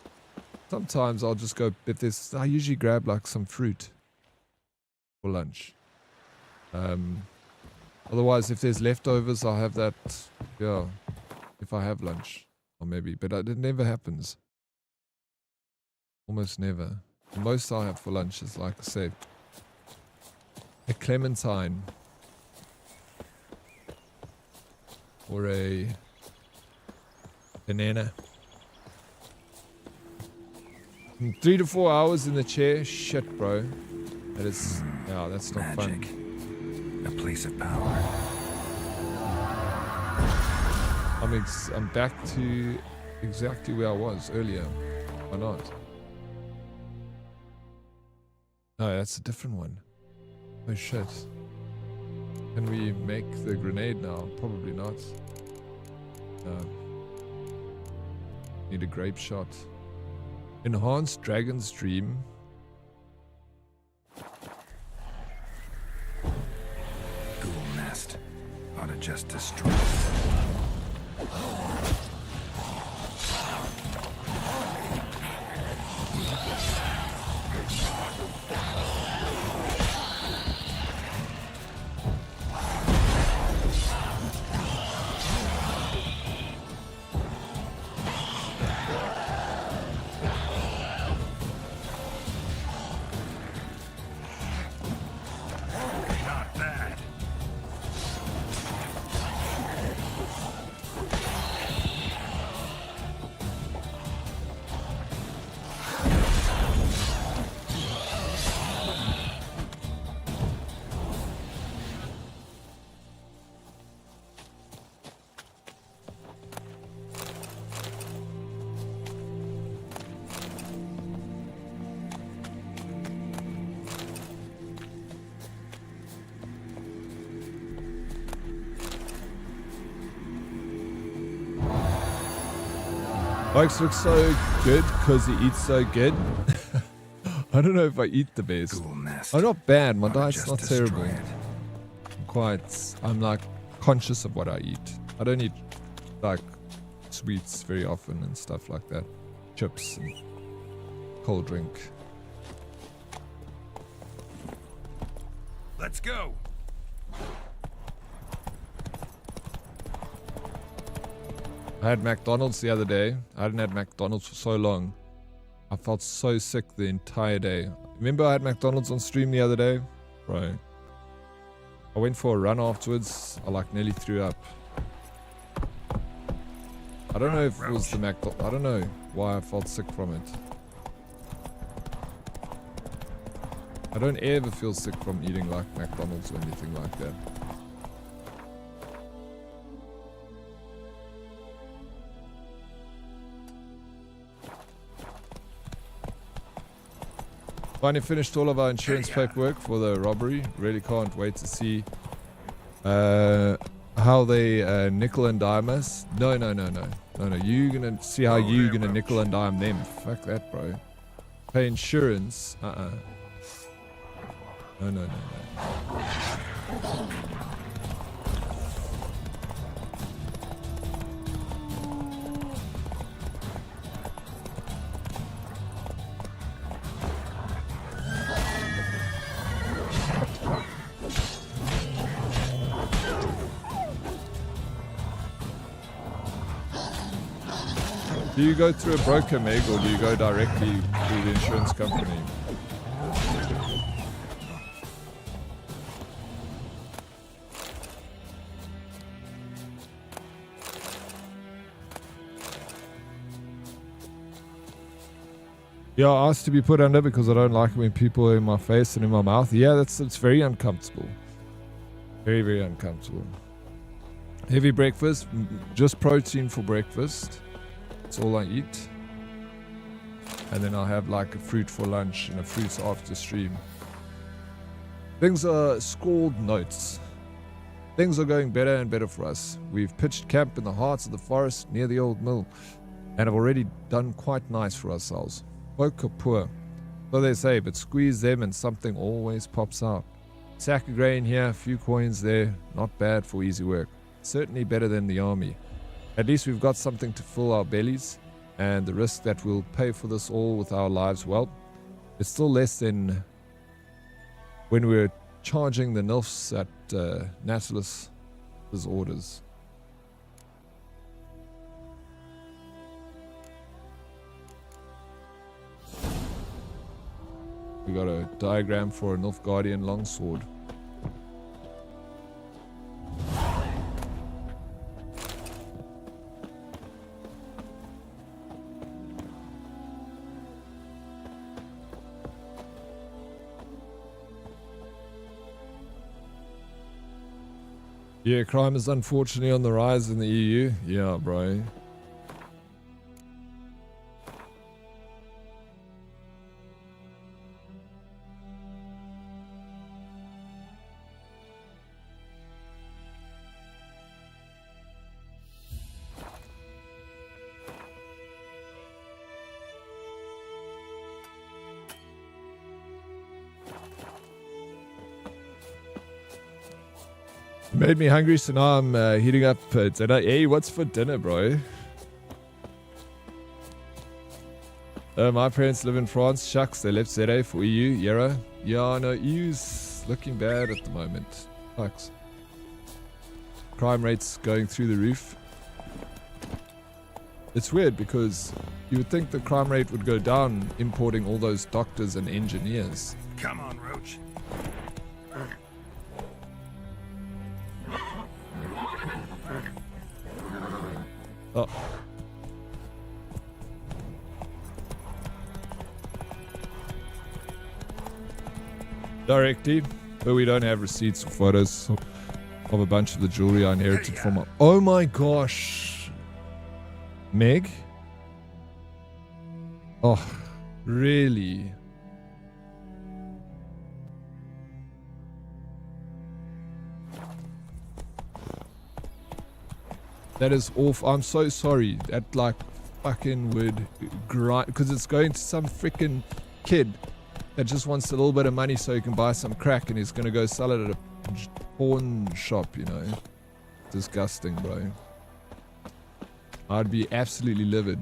Speaker 1: Sometimes I'll just go, if I usually grab like some fruit for lunch. Otherwise, if there's leftovers, I'll have that, yeah, if I have lunch. Or maybe, but it never happens. Almost never. The most I have for lunch is, like I said, a clementine. Or a banana. 3 to 4 hours in the chair. Shit, bro. That is... Yeah, that's not
Speaker 2: Magic.
Speaker 1: fun.
Speaker 2: A place of power.
Speaker 1: I'm back to exactly where I was earlier. Why not? No, that's a different one. Oh shit. Can we make the grenade now? Probably not. Need a grape shot. Enhanced Dragon's Dream.
Speaker 2: Ghoul nest. Ought to just destroy.
Speaker 1: Oaks looks so good because he eats so good. I don't know if I eat the best. I'm not bad. My diet's not terrible. I'm like conscious of what I eat. I don't eat like sweets very often and stuff like that. Chips and cold drink.
Speaker 2: Let's go.
Speaker 1: I had McDonald's the other day. I hadn't had McDonald's for so long. I felt so sick the entire day. Remember I had McDonald's on stream the other day? Right. I went for a run afterwards. I like nearly threw up. I don't know if it was the McDonald's. I don't know why I felt sick from it. I don't ever feel sick from eating like McDonald's or anything like that. Finally finished all of our insurance paperwork for the robbery. Really can't wait to see how they nickel and dime us. No. You gonna see how you gonna nickel and dime them. Fuck that, bro. Pay insurance. No. Do you go through a broker, Meg, or do you go directly through the insurance company? Yeah, I asked to be put under because I don't like it when people are in my face and in my mouth. Yeah, it's very uncomfortable. Very, very uncomfortable. Heavy breakfast, just protein for breakfast. That's all I eat. And then I'll have like a fruit for lunch and a fruit after stream. Things are scored notes. Things are going better and better for us. We've pitched camp in the heart of the forest near the old mill and have already done quite nice for ourselves. Folk are poor, so they say, but squeeze them and something always pops out. Sack of grain here, a few coins there, not bad for easy work. Certainly better than the army. At least we've got something to fill our bellies, and the risk that we'll pay for this all with our lives, well, it's still less than when we were charging the nilfs at Natalis' orders. We got a diagram for a Nilfgaardian longsword. Yeah, crime is unfortunately on the rise in the EU. Yeah, bro. Made me hungry, so now I'm heating up dinner. Hey, what's for dinner, bro? My parents live in France. Shucks, they left Zere for EU. Yera. Yeah, no, EU's looking bad at the moment. Shucks. Crime rates going through the roof. It's weird because you would think the crime rate would go down importing all those doctors and engineers.
Speaker 2: Come on, Roach.
Speaker 1: Oh. Directly, but we don't have receipts or photos of a bunch of the jewelry I inherited from my... Oh my gosh. Meg? Oh, really? That is awful. I'm so sorry. That like fucking would grind, because it's going to some freaking kid that just wants a little bit of money so he can buy some crack, and he's going to go sell it at a pawn shop, you know. Disgusting, bro. I'd be absolutely livid.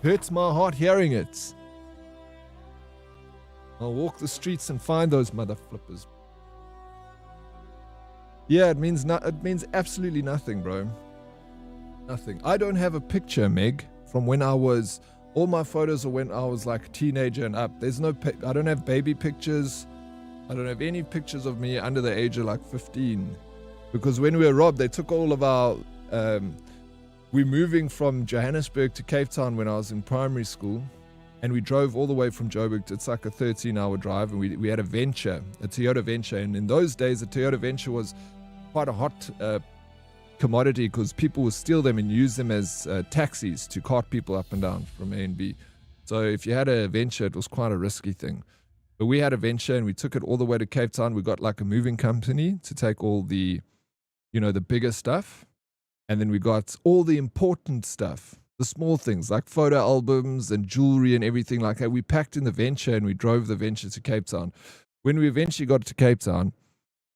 Speaker 1: Hurts my heart hearing it. I'll walk the streets and find those mother flippers. Yeah, it means absolutely nothing, bro. Nothing. I don't have a picture, Meg, from when I was. All my photos are when I was like a teenager and up. There's no. I don't have baby pictures. I don't have any pictures of me under the age of like 15, because when we were robbed, they took all of our. We're moving from Johannesburg to Cape Town when I was in primary school. And we drove all the way from Joburg. It's like a 13-hour drive, and we had a Venture, a Toyota Venture. And in those days, a Toyota Venture was quite a hot commodity, because people would steal them and use them as taxis to cart people up and down from A and B. So if you had a Venture, it was quite a risky thing. But we had a Venture, and we took it all the way to Cape Town. We got like a moving company to take all the, you know, the bigger stuff. And then we got all the important stuff. The small things like photo albums and jewelry and everything like that. We packed in the Venture and we drove the Venture to Cape Town. When we eventually got to Cape Town,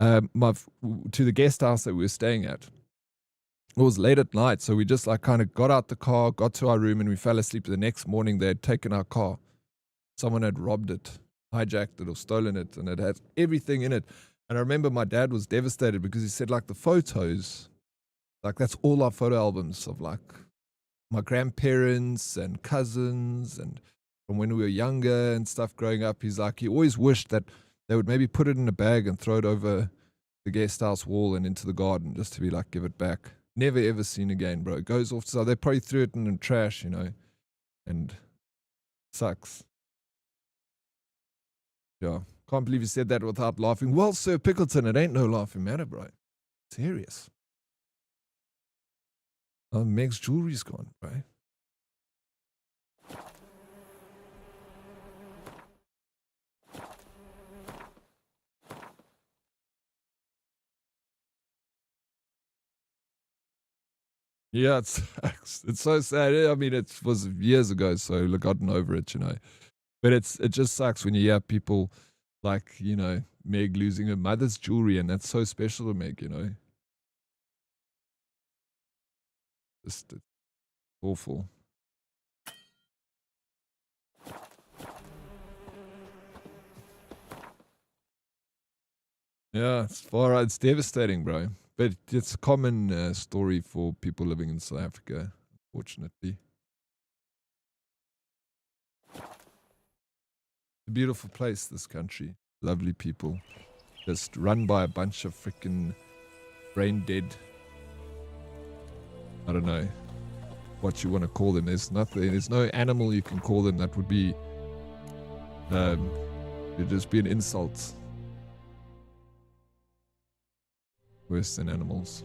Speaker 1: to the guest house that we were staying at, it was late at night. So we just like kind of got out the car, got to our room, and we fell asleep. The next morning they had taken our car. Someone had robbed it, hijacked it or stolen it, and it had everything in it. And I remember my dad was devastated because he said like the photos, like that's all our photo albums of like my grandparents and cousins and from when we were younger and stuff growing up. He's like, he always wished that they would maybe put it in a bag and throw it over the guest house wall and into the garden just to be like, give it back. Never ever seen again, bro. It goes off. So they probably threw it in the trash, you know, and sucks. Yeah. Can't believe you said that without laughing. Well, Sir Pickleton, it ain't no laughing matter, bro. Serious. Meg's jewelry's gone, right? Yeah, it sucks. It's so sad. I mean, it was years ago, so I've gotten over it, you know. But it just sucks when you hear people like, you know, Meg losing her mother's jewelry, and that's so special to Meg, you know. Just awful. Yeah, it's far out. It's devastating, bro. But it's a common story for people living in South Africa, unfortunately. A beautiful place, this country. Lovely people. Just run by a bunch of freaking brain dead. I don't know what you want to call them. There's nothing. There's no animal you can call them that would be. It'd just be an insult. Worse than animals.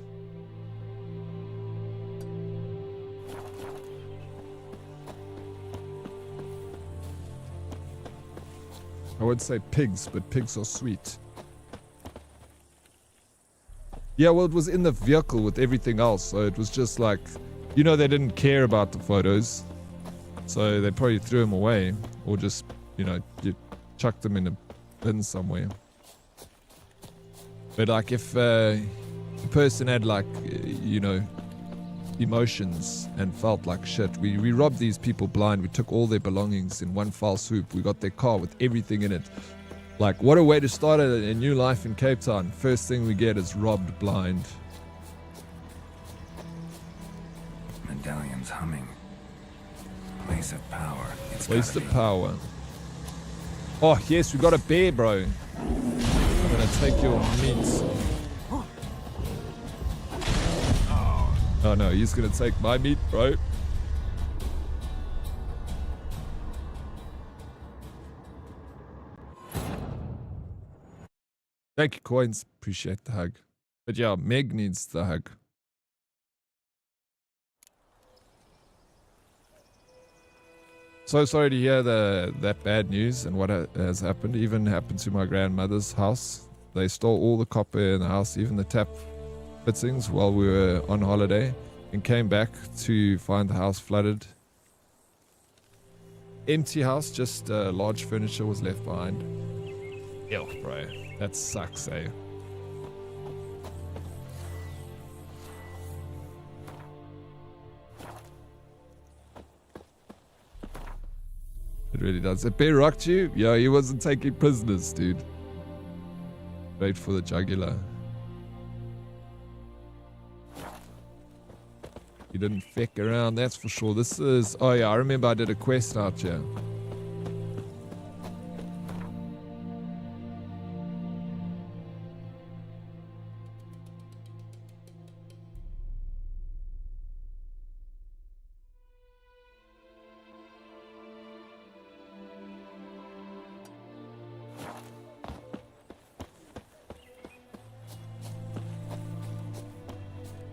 Speaker 1: I would say pigs, but pigs are sweet. Yeah, well, it was in the vehicle with everything else, so it was just like, you know, they didn't care about the photos, so they probably threw them away, or just, you know, you chucked them in a bin somewhere. But like, if the person had like, you know, emotions and felt like shit, we robbed these people blind. We took all their belongings in one foul swoop. We got their car with everything in it. Like, what a way to start a new life in Cape Town. First thing we get is robbed blind.
Speaker 2: Medallion's humming. Place of power.
Speaker 1: Place of power. Oh, yes, we got a bear, bro. I'm gonna take your meat. Oh no, he's gonna take my meat, bro. Thank you, Coins. Appreciate the hug. But yeah, Meg needs the hug. So sorry to hear that bad news and what has happened. Even happened to my grandmother's house. They stole all the copper in the house, even the tap fittings while we were on holiday, and came back to find the house flooded. Empty house, just large furniture was left behind. Ew, bro. That sucks, eh? It really does. A bear rocked you? Yeah, he wasn't taking prisoners, dude. Straight for the jugular. He didn't feck around, that's for sure. This is... Oh yeah, I remember I did a quest out here.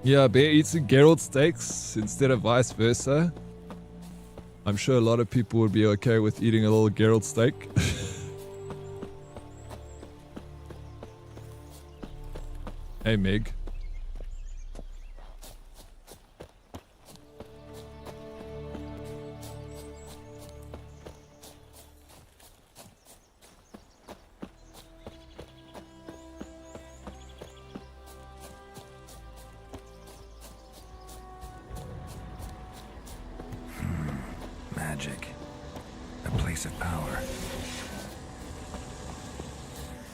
Speaker 1: Yeah, bear eats Geralt steaks instead of vice versa. I'm sure a lot of people would be okay with eating a little Geralt steak. Hey, Meg.
Speaker 2: Magic. A place of power.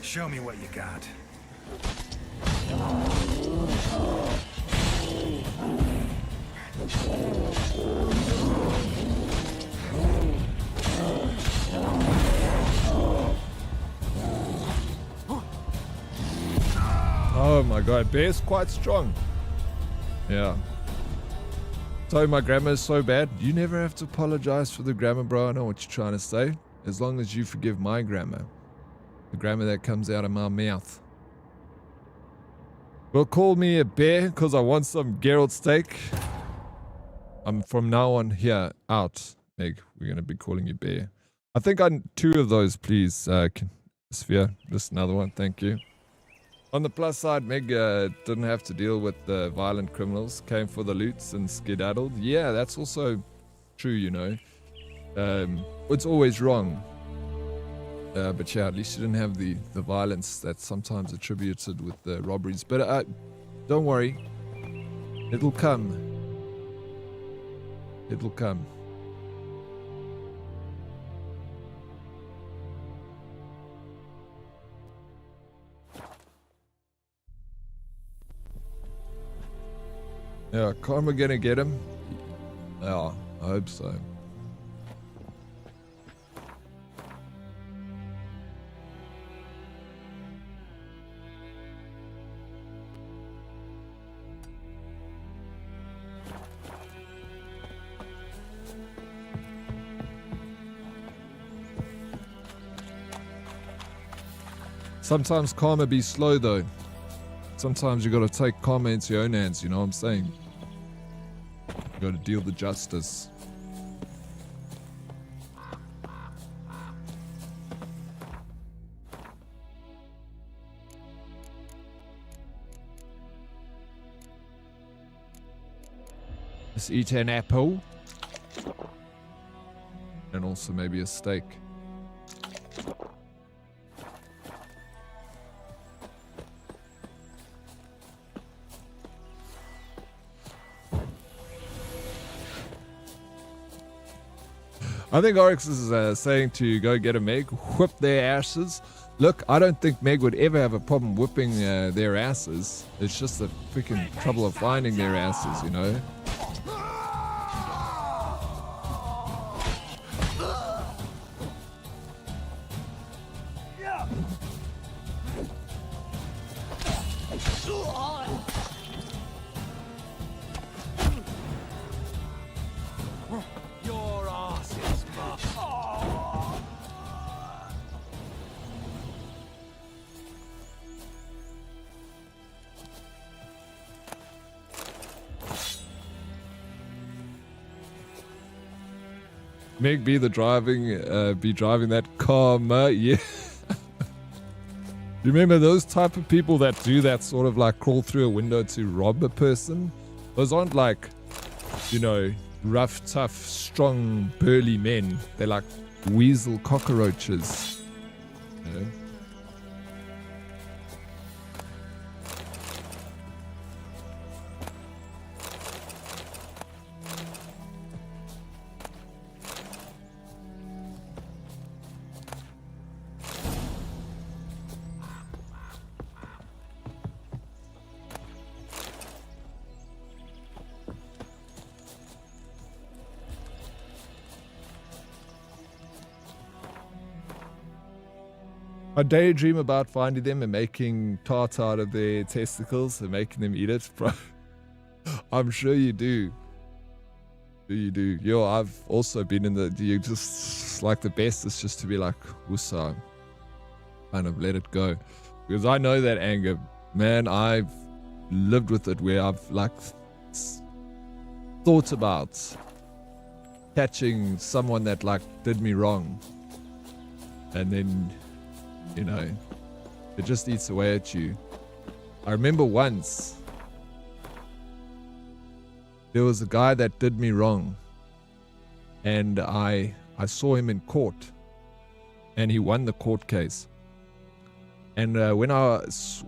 Speaker 2: Show me what you got.
Speaker 1: Oh my god, bear's quite strong. Yeah. So my grammar is so bad. You never have to apologize for the grammar, bro. I know what you're trying to say. As long as you forgive my grammar. The grammar that comes out of my mouth. Well, call me a bear because I want some Geralt steak. I'm from now on here out, Meg. We're going to be calling you bear. I think I 2 of those, please. Sphere. Just another one. Thank you. On the plus side, Meg didn't have to deal with the violent criminals, came for the loots and skedaddled. Yeah, that's also true, you know. It's always wrong. But yeah, at least you didn't have the violence that's sometimes attributed with the robberies. But don't worry, it'll come. It'll come. Yeah, karma gonna get him? Yeah, I hope so. Sometimes karma be slow though. Sometimes you gotta take karma into your own hands, you know what I'm saying? You gotta deal the justice. Let's eat an apple. And also maybe a steak. I think Oryx is saying to go get a Meg, whip their asses. Look, I don't think Meg would ever have a problem whipping their asses. It's just the freaking trouble of finding their asses, you know? Meg be driving that car, yeah. You remember those type of people that do that sort of like crawl through a window to rob a person? Those aren't like you know, rough, tough, strong, burly men. They're like weasel cockroaches. You know? I daydream about finding them and making tart out of their testicles and making them eat it, bro. I'm sure you do. You do. Yo, I've also been in the, you just, like the best is just to be like, woosah, kind of let it go. Because I know that anger, man, I've lived with it where I've like thought about catching someone that like did me wrong. And then, you know, it just eats away at you. I remember once there was a guy that did me wrong, and I saw him in court, and he won the court case. And when he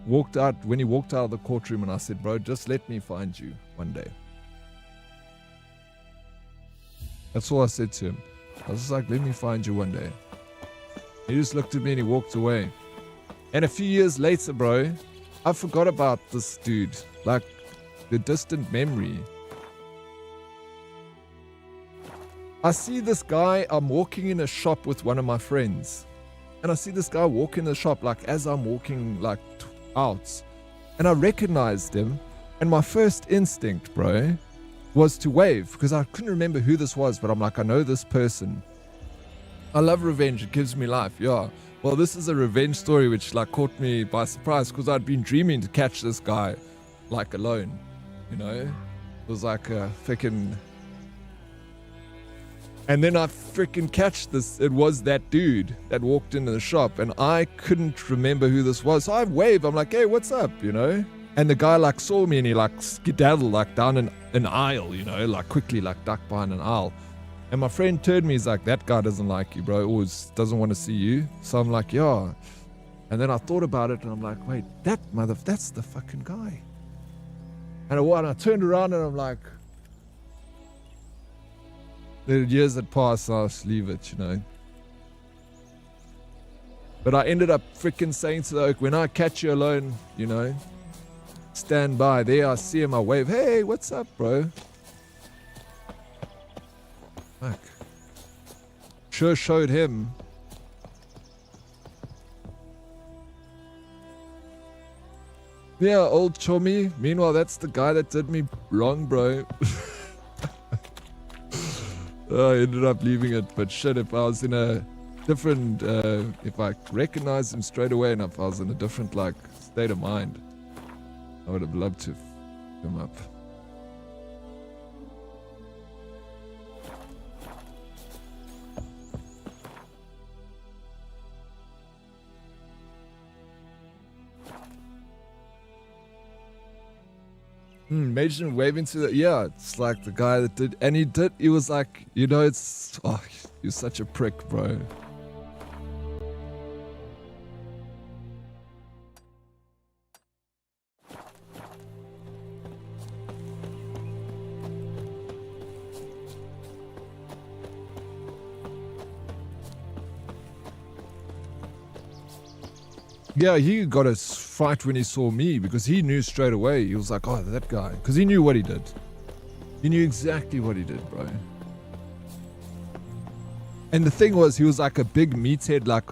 Speaker 1: walked out of the courtroom, and I said, bro, just let me find you one day. That's all I said to him. I was just like, let me find you one day. He just looked at me and he walked away. And a few years later, bro, I forgot about this dude. Like, the distant memory. I see this guy, I'm walking in a shop with one of my friends. And I see this guy walk in the shop, like, as I'm walking, like, out. And I recognized him. And my first instinct, bro, was to wave. Because I couldn't remember who this was, but I'm like, I know this person. I love revenge. It gives me life. Yeah. Well, this is a revenge story which like caught me by surprise because I'd been dreaming to catch this guy like alone. You know? It was like a freaking... And then I freaking catch this. It was that dude that walked into the shop and I couldn't remember who this was. So I waved. I'm like, hey, what's up? You know? And the guy like saw me and he like skedaddled like down an aisle, you know, like quickly like ducked behind an aisle. And my friend turned me, he's like, that guy doesn't like you, bro. Always doesn't want to see you. So I'm like, yeah. And then I thought about it and I'm like, wait, that's the fucking guy. And I turned around and I'm like, the years that passed, I'll just leave it, you know. But I ended up freaking saying to the oak, when I catch you alone, you know, stand by. There I see him, I wave, hey, what's up, bro? Fuck. Sure showed him. Yeah, old chummy. Meanwhile, that's the guy that did me wrong, bro. I ended up leaving it, but shit, if I was in a different, if I recognized him straight away and if I was in a different, like, state of mind, I would have loved to f him up. Imagine waving to the, yeah, it's like the guy that did, and he was like, you know, it's, oh, you're such a prick, bro. Yeah, he got a fright when he saw me because he knew straight away. He was like, oh, that guy. Because he knew what he did. He knew exactly what he did, bro. And the thing was, he was like a big meathead. Like,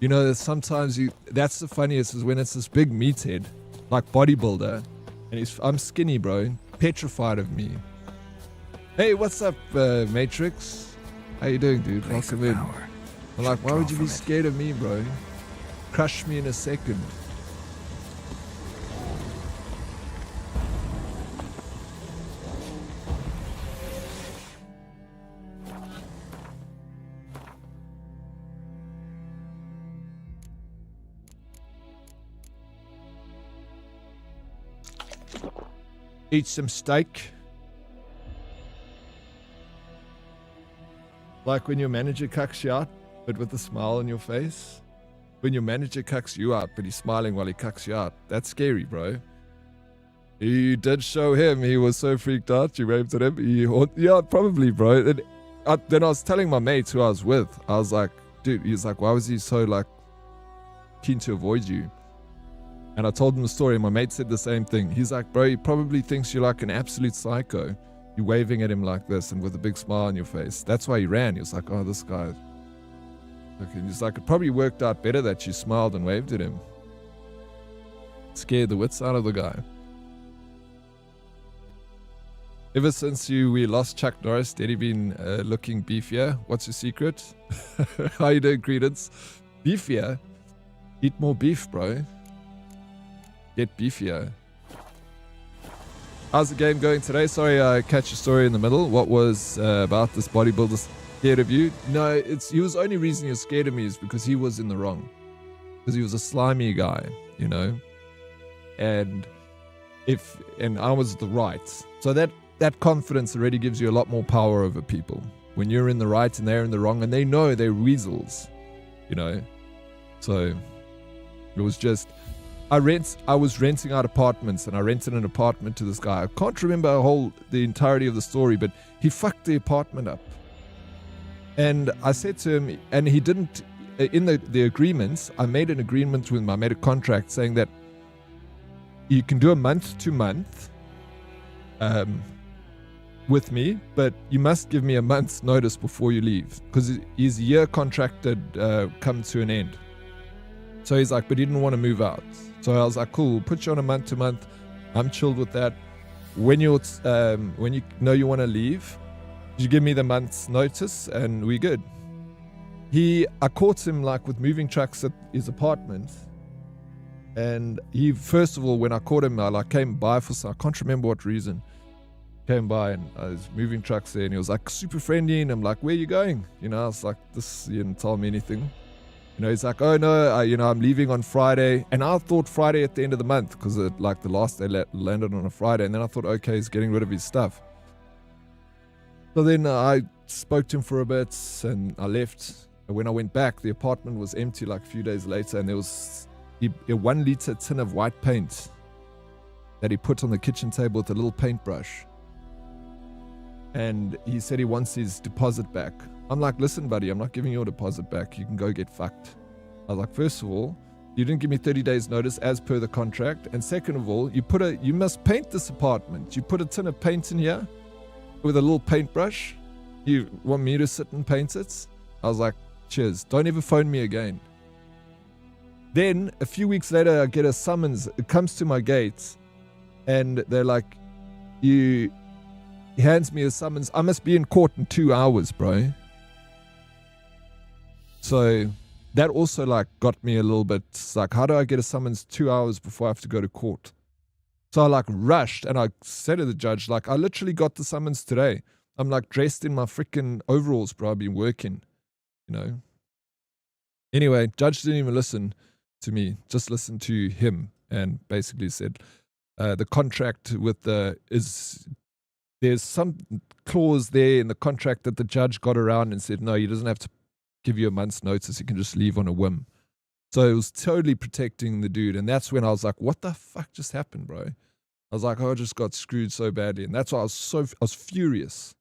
Speaker 1: you know, sometimes that's the funniest is when it's this big meathead, like bodybuilder. And I'm skinny, bro. Petrified of me. Hey, what's up, Matrix? How you doing, dude? Welcome in. I'm like, why would you be scared of me, bro? Crush me in a second. Eat some steak. Like when your manager cucks you out, but with a smile on your face. When your manager cucks you out, but he's smiling while he cucks you out. That's scary, bro. You did show him. He was so freaked out. You waved at him. Yeah, probably, bro. And then I was telling my mates who I was with. I was like, dude, he's like, why was he so like keen to avoid you? And I told him the story, and my mate said the same thing. He's like, bro, he probably thinks you're like an absolute psycho. You're waving at him like this and with a big smile on your face. That's why he ran. He was like, oh, this guy. Okay, he's like, it probably worked out better that you smiled and waved at him. Scared the wits out of the guy. Ever since we lost Chuck Norris, Daddy been looking beefier. What's your secret? How you doing, Credence? Beefier? Eat more beef, bro. Get beefier. How's the game going today? Sorry, I catch your story in the middle. What was about this bodybuilder scared of you? No, he was the only reason he was scared of me is because he was in the wrong. Because he was a slimy guy, you know? And I was the right. So that confidence already gives you a lot more power over people. When you're in the right and they're in the wrong, and they know they're weasels, you know? So it was just... I was renting out apartments, and I rented an apartment to this guy. I can't remember the entirety of the story, but he fucked the apartment up. And I said to him, and he didn't, in the agreements, I made an agreement with him, I made a contract saying that you can do a month to month with me, but you must give me a month's notice before you leave, because his year contract had come to an end. So he's like, but he didn't want to move out. So I was like, cool, we'll put you on a month to month. I'm chilled with that. When you know you want to leave, you give me the month's notice and we good. I caught him like with moving trucks at his apartment. And he, first of all, when I caught him, I like came by for some, I can't remember what reason. Came by and I was moving trucks there and he was like super friendly and I'm like, where are you going? You know, I was like, this, you didn't tell me anything. You know, he's like, oh no, I'm leaving on Friday. And I thought Friday at the end of the month because like the last day landed on a Friday. And then I thought, okay, he's getting rid of his stuff. So then I spoke to him for a bit and I left. And when I went back, the apartment was empty like a few days later. And there was a 1 liter tin of white paint that he put on the kitchen table with a little paintbrush. And he said he wants his deposit back. I'm like, listen, buddy, I'm not giving your deposit back. You can go get fucked. I was like, first of all, you didn't give me 30 days notice as per the contract. And second of all, you must paint this apartment. You put a tin of paint in here with a little paintbrush. You want me to sit and paint it? I was like, cheers. Don't ever phone me again. Then a few weeks later, I get a summons. It comes to my gate and they're like, he hands me a summons. I must be in court in 2 hours, bro. So that also like got me a little bit like, how do I get a summons 2 hours before I have to go to court? So I like rushed and I said to the judge, like, I literally got the summons today. I'm like dressed in my freaking overalls, bro. I've been working, you know. Anyway, judge didn't even listen to me, just listened to him and basically said the contract with there's some clause there in the contract that the judge got around and said, no, he doesn't have to give you a month's notice. He can just leave on a whim. So it was totally protecting the dude. And that's when I was like, what the fuck just happened, bro? I was like, oh, I just got screwed so badly. And that's why I was furious.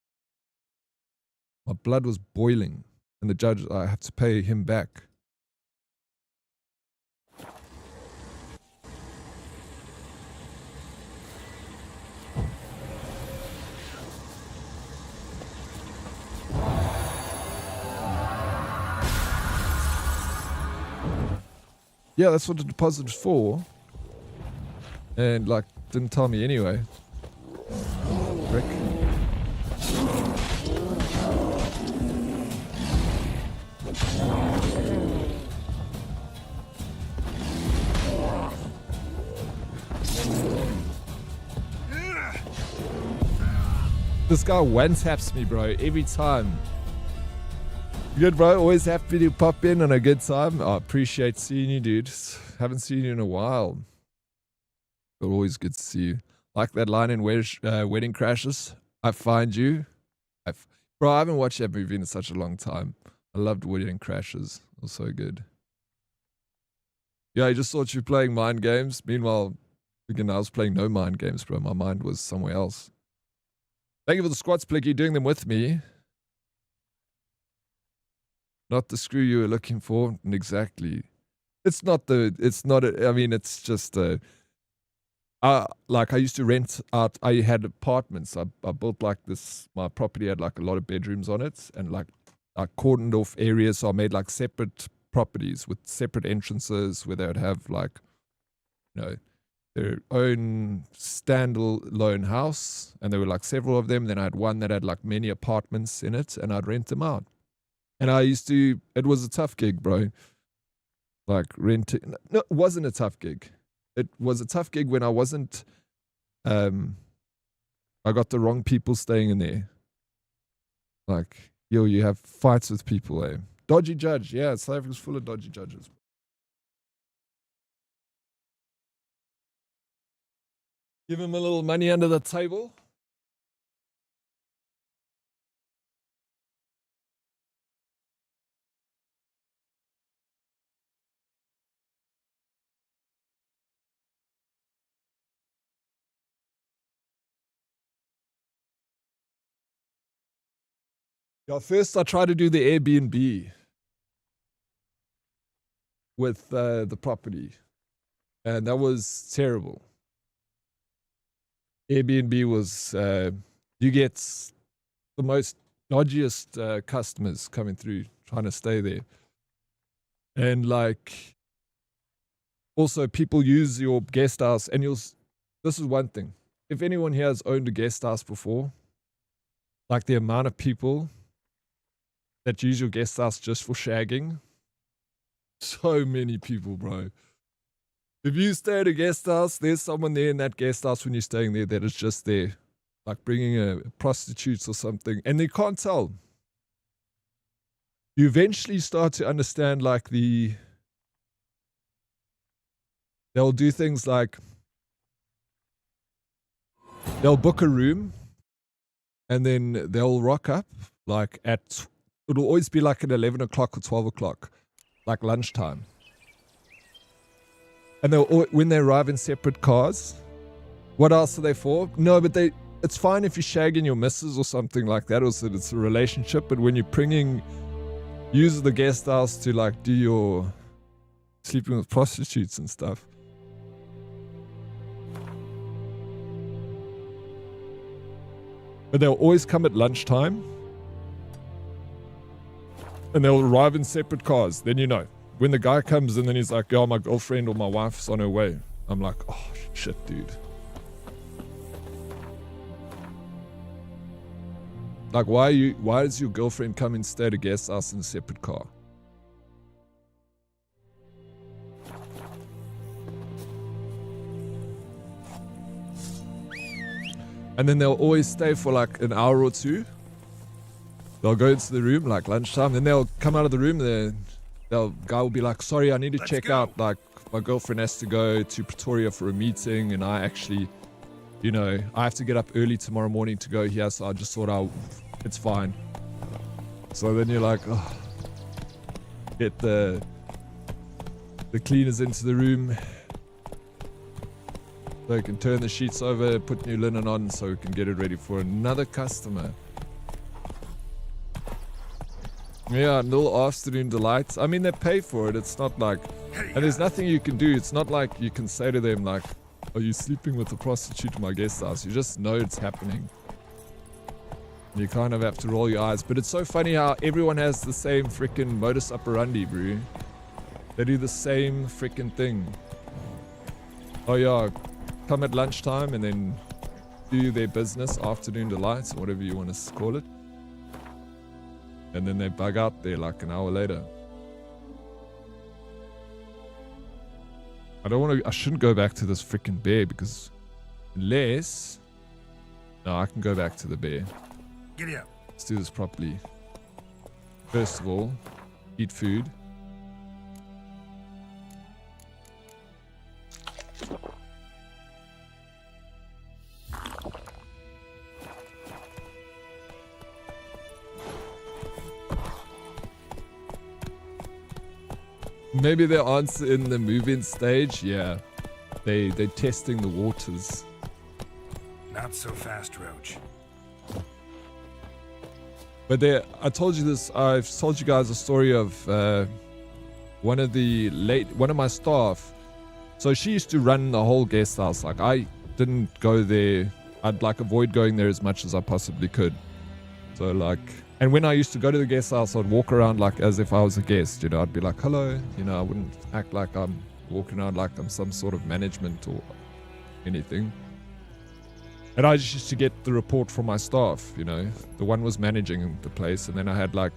Speaker 1: My blood was boiling. And the judge, I had to pay him back. Yeah, that's what the deposit is for. And, like, didn't tell me anyway. Rick. This guy one-taps me, bro, every time. Good, bro. Always happy to pop in on a good time. I appreciate seeing you, dude. Haven't seen you in a while. But always good to see you. Like that line in Wedding Crashes. I find you. Bro, I haven't watched that movie in such a long time. I loved Wedding Crashes. It was so good. Yeah, I just thought you were playing mind games. Meanwhile, again, I was playing no mind games, bro. My mind was somewhere else. Thank you for the squats, Blicky, doing them with me. Not the screw you were looking for. Exactly. It's not, I mean, it's just, like I used to rent out, I had apartments. I built like this, my property had like a lot of bedrooms on it, and like I cordoned off areas, so I made like separate properties with separate entrances where they would have like, you know, their own standalone house, and there were like several of them. Then I had one that had like many apartments in it, and I'd rent them out. And I used to, it was a tough gig, bro. Like renting, no, it wasn't a tough gig. It was a tough gig when I wasn't, I got the wrong people staying in there. Like, yo, you have fights with people, eh? Dodgy judge, yeah, South Africa's full of dodgy judges. Give him a little money under the table. Yeah, first I tried to do the Airbnb with the property, and that was terrible. Airbnb was, you get the most dodgiest customers coming through trying to stay there. And like, also people use your guest house, and this is one thing. If anyone here has owned a guest house before, like the amount of people that use your guest house just for shagging, so many people, bro. If you stay at a guest house, there's someone there in that guest house when you're staying there that is just there, like bringing a prostitutes or something, and they can't tell. You eventually start to understand, like, they'll do things like, they'll book a room, and then they'll rock up, like, it'll always be like at 11 o'clock or 12 o'clock, like lunchtime. And when they arrive in separate cars, what else are they for? No, but it's fine if you're shagging your missus or something like that, or so it's a relationship, but when you're use the guest house to like do your sleeping with prostitutes and stuff. But they'll always come at lunchtime, and they'll arrive in separate cars. Then you know. When the guy comes and then he's like, yo, my girlfriend or my wife's on her way. I'm like, oh, shit, dude. Like, why does your girlfriend come and stay at a guest house in a separate car? And then they'll always stay for like an hour or two. They'll go into the room like lunchtime, then they'll come out of the room, the guy will be like, sorry, I need to check out, like, my girlfriend has to go to Pretoria for a meeting, and I actually, you know, I have to get up early tomorrow morning to go here, so I just thought it's fine. So then you're like, oh, get the cleaners into the room, so you can turn the sheets over, put new linen on, so we can get it ready for another customer. Yeah, little afternoon delights. I mean, they pay for it. It's not like, and there's nothing you can do. It's not like you can say to them like, are you sleeping with a prostitute in my guest house? You just know it's happening. You kind of have to roll your eyes. But it's so funny how everyone has the same freaking modus operandi, bro. They do the same freaking thing. Oh yeah, come at lunchtime and then do their business, afternoon delights, whatever you want to call it. And then they bug out there like an hour later. I shouldn't go back to this freaking bear because unless... No, I can go back to the bear.
Speaker 2: Giddy up.
Speaker 1: Let's do this properly. First of all, eat food. Maybe their answer in the move-in stage, yeah. They're testing the waters.
Speaker 2: Not so fast, Roach.
Speaker 1: But I told you this. I've told you guys a story of one of my staff. So she used to run the whole guest house. Like, I didn't go there. I'd like avoid going there as much as I possibly could. So like, and when I used to go to the guest house, I'd walk around like as if I was a guest. You know, I'd be like, hello. You know, I wouldn't act like I'm walking around like I'm some sort of management or anything. And I just used to get the report from my staff, you know. The one was managing the place, and then I had like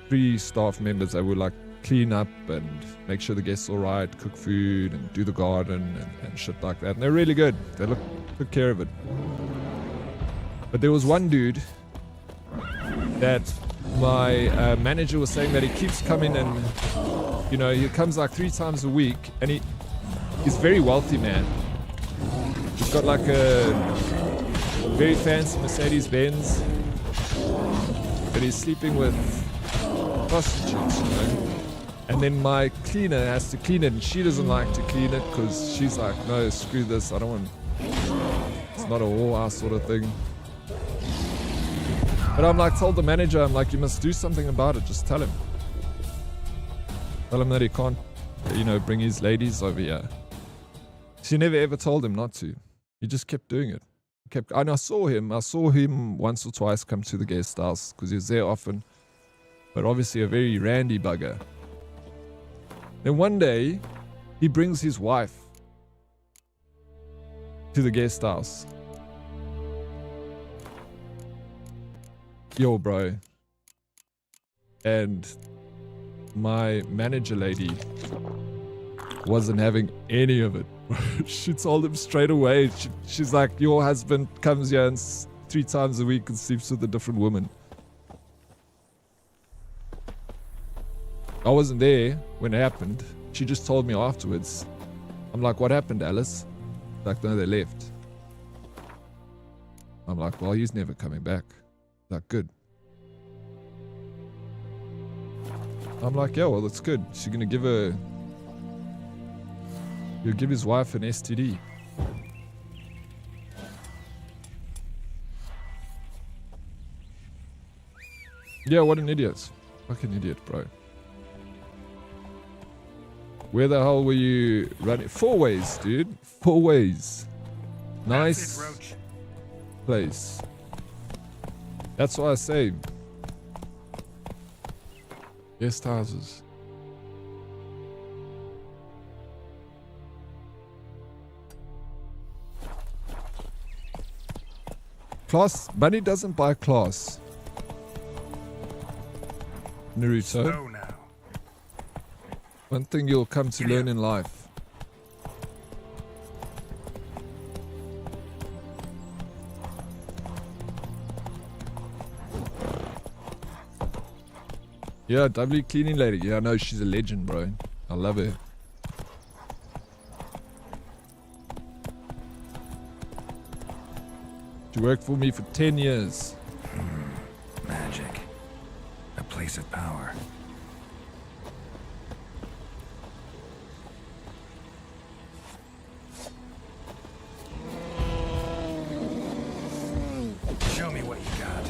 Speaker 1: 3 staff members that would like clean up and make sure the guests all right, cook food and do the garden and shit like that. And they're really good. They took care of it. But there was one dude that my manager was saying that he keeps coming and, you know, he comes like 3 times a week, and he's very wealthy, man. He's got like a very fancy Mercedes-Benz, but he's sleeping with prostitutes, you know. And then my cleaner has to clean it, and she doesn't like to clean it because she's like, no, screw this, I don't want, it's not a whorehouse sort of thing. But I'm like, told the manager, I'm like, you must do something about it, just tell him. Tell him that he can't, you know, bring his ladies over here. She never ever told him not to. He just kept doing it. And I saw him once or twice come to the guest house because he was there often, but obviously a very randy bugger. Then one day he brings his wife to the guest house. Yo, bro. And my manager lady wasn't having any of it. She told him straight away. She's like, your husband comes here and 3 times a week and sleeps with a different woman. I wasn't there when it happened. She just told me afterwards. I'm like, what happened, Alice? Like, no, they left. I'm like, well, he's never coming back. Like, good. I'm like, yeah, well, that's good. She's gonna give He'll give his wife an STD. Yeah, what an idiot. Fucking idiot, bro. Where the hell were you running? 4 ways, dude. 4 ways. Nice place. That's what I say. Guest houses. Class, money doesn't buy class. Naruto.
Speaker 2: Slow now.
Speaker 1: One thing you'll come to learn in life. Yeah, W cleaning lady. Yeah, no, she's a legend, bro. I love her. She worked for me for 10 years.
Speaker 2: Magic. A place of power. Show me what you got.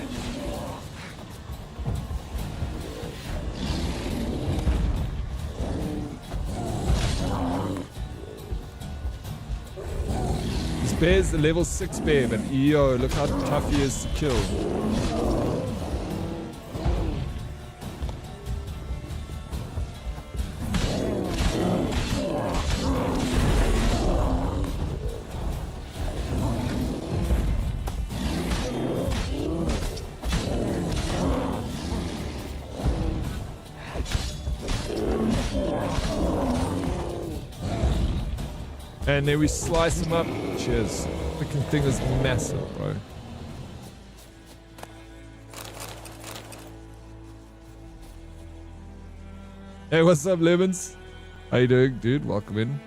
Speaker 1: This bear's the level 6 bear, but yo, look how tough he is to kill. And then we slice him up. Cheers. Freaking thing is massive, bro. Hey, what's up, Lemons? How you doing, dude? Welcome in.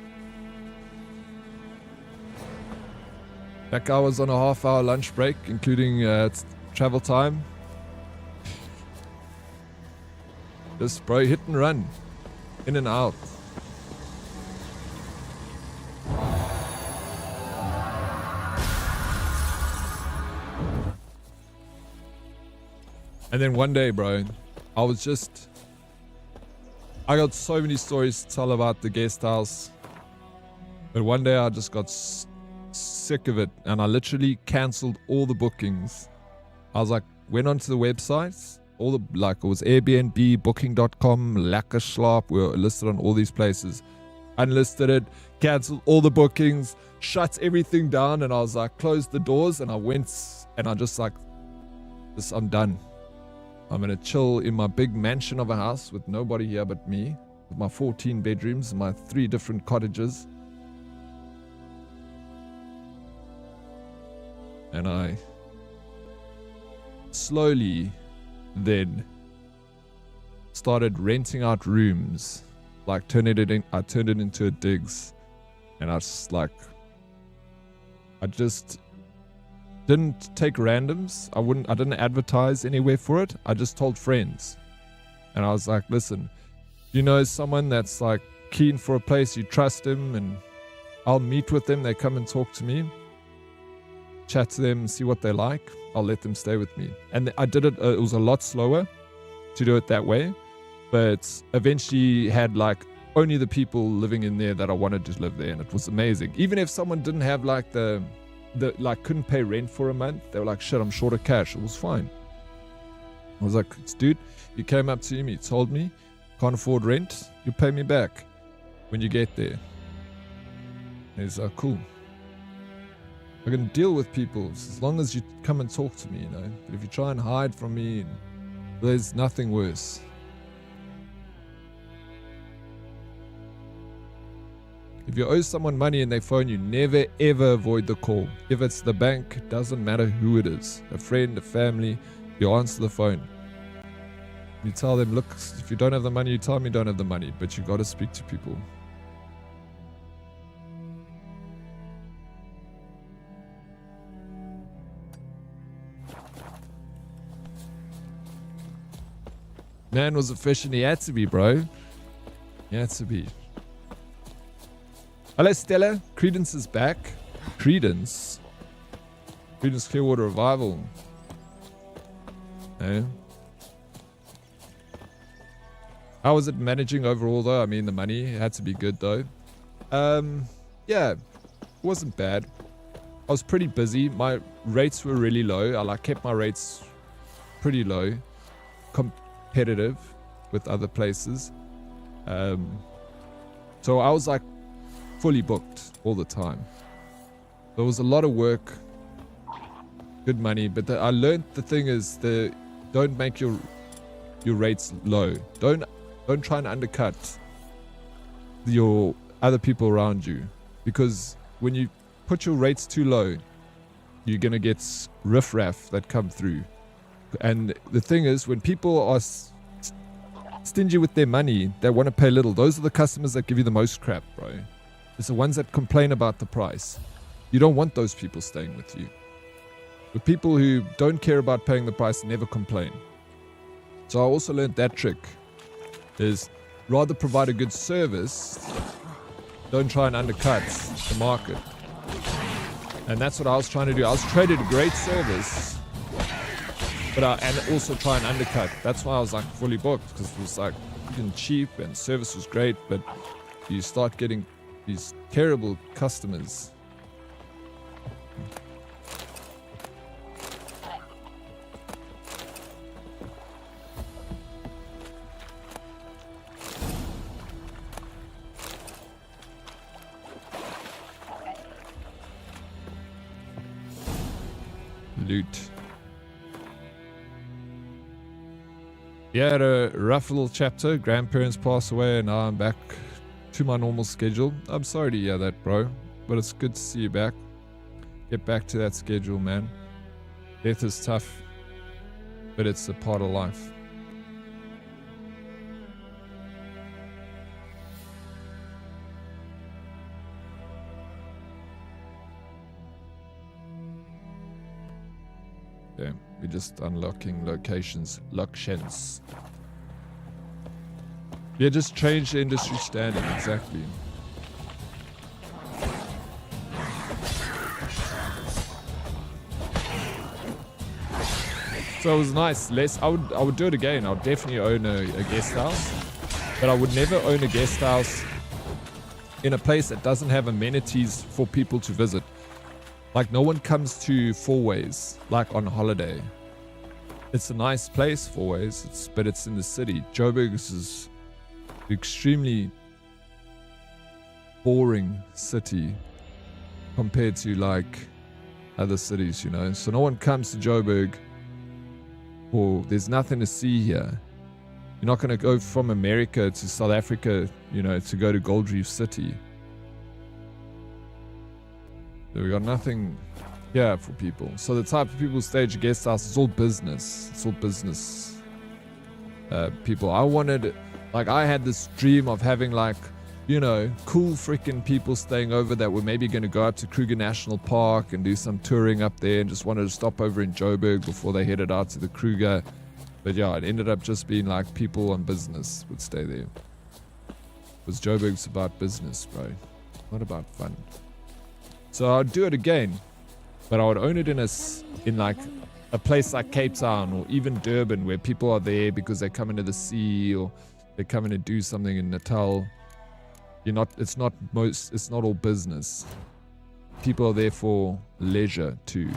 Speaker 1: That guy was on a half-hour lunch break, including travel time. Just, bro, hit and run. In and out. And then one day, bro, I got so many stories to tell about the guest house. But one day I just got sick of it, and I literally cancelled all the bookings. I was like, went onto the websites, all the, like, it was Airbnb, Booking.com, Lakkerschlap, we were listed on all these places. Unlisted it, cancelled all the bookings, shut everything down, and I was like, closed the doors, and I went, and I just like, I'm done. I'm gonna chill in my big mansion of a house with nobody here but me, with my 14 bedrooms, my 3 different cottages. And I slowly then started renting out rooms, like I turned it into a digs, and I just didn't take randoms. I didn't advertise anywhere for it. I just told friends, and I was like, listen, you know someone that's like keen for a place, you trust him, and I'll meet with them, they come and talk to me, chat to them, see what they like, I'll let them stay with me. And I did it, it was a lot slower to do it that way, but eventually had like only the people living in there that I wanted to live there, and it was amazing. Even if someone didn't have like the like couldn't pay rent for a month, they were like, shit, I'm short of cash, it was fine. I was like, dude, you came up to me, you told me, can't afford rent, you pay me back when you get there. And he's like, cool. I can deal with people as long as you come and talk to me, you know. But if you try and hide from me, there's nothing worse. If you owe someone money and they phone you, never ever avoid the call. If it's the bank, doesn't matter who it is. A friend, a family, you answer the phone. You tell them, look, if you don't have the money, you tell me you don't have the money, but you got to speak to people. Man was a fish and he had to be, bro. He had to be. Hello, Stella. Credence is back. Credence Clearwater Revival. Eh? How was it managing overall, though? I mean, the money had to be good, though. Yeah, it wasn't bad. I was pretty busy. My rates were really low. I kept my rates pretty low, competitive with other places. So I was like fully booked all the time. There was a lot of work, good money, but I learned the thing is don't make your rates low. Don't try and undercut your other people around you, because when you put your rates too low, you're gonna get riffraff that come through. And the thing is, when people are stingy with their money, they want to pay little. Those are the customers that give you the most crap, bro. It's the ones that complain about the price. You don't want those people staying with you. The people who don't care about paying the price never complain. So I also learned that trick, is rather provide a good service, don't try and undercut the market. And that's what I was trying to do. I was traded a great service, but and also try and undercut. That's why I was like fully booked, because it was like freaking cheap and service was great, but you start getting these terrible customers. Loot. Yeah, had a rough little chapter. Grandparents pass away, and now I'm back to my normal schedule. I'm sorry to hear that, bro, but it's good to see you back. Get back to that schedule, man. Death is tough, but it's a part of life. Yeah, we're just unlocking locations. Yeah, just change the industry standard, exactly. So it was nice. I would do it again. I would definitely own a guest house, but I would never own a guest house in a place that doesn't have amenities for people to visit. Like no one comes to Four Ways like on holiday. It's a nice place, Four Ways, but it's in the city. Joburg is extremely boring city compared to like other cities, you know. So no one comes to Joburg, or there's nothing to see here. You're not going to go from America to South Africa, you know, to go to Gold Reef City. So we got nothing here for people. So the type of people who stay at your guest house, it's all business. It's all business people. I wanted, like, I had this dream of having, like, you know, cool freaking people staying over that were maybe going to go up to Kruger National Park and do some touring up there and just wanted to stop over in Joburg before they headed out to the Kruger. But yeah, it ended up just being like people on business would stay there. Because Joburg's about business, bro. Not about fun. So I'd do it again. But I would own it in like a place like Cape Town or even Durban, where people are there because they come into the sea or they come in to do something in Natal. It's not all business. People are there for leisure too.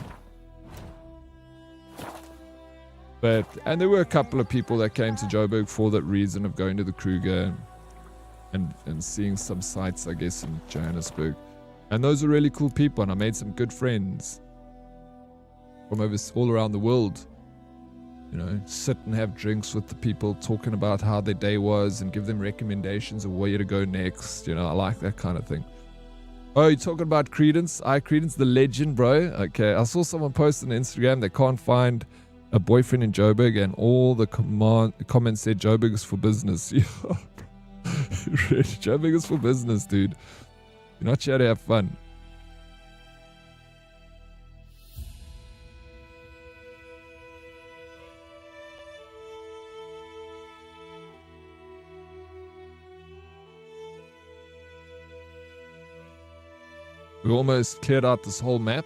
Speaker 1: And there were a couple of people that came to Joburg for that reason of going to the Kruger and seeing some sights, I guess, in Johannesburg. And those are really cool people, and I made some good friends from all around the world. You know, sit and have drinks with the people, talking about how their day was and give them recommendations of where to go next. You know, I like that kind of thing. Oh, you're talking about Credence? Credence the legend, bro. Okay, I saw someone post on Instagram they can't find a boyfriend in Joburg, and all the comments said Joburg is for business. Joburg is for business, dude. You're not here to have fun. We almost cleared out this whole map.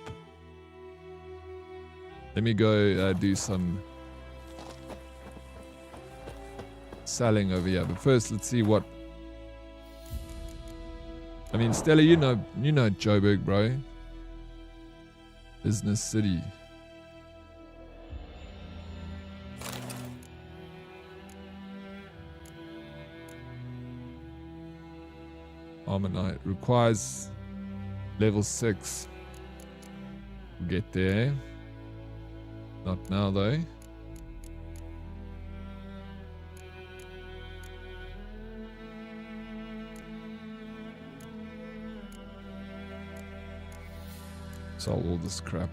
Speaker 1: Let me go do some selling over here. But first, let's see what... I mean, Stella, you know Joburg, bro. Business city. Armor Knight requires level 6. We'll get there. Not now, though. Sell all this crap.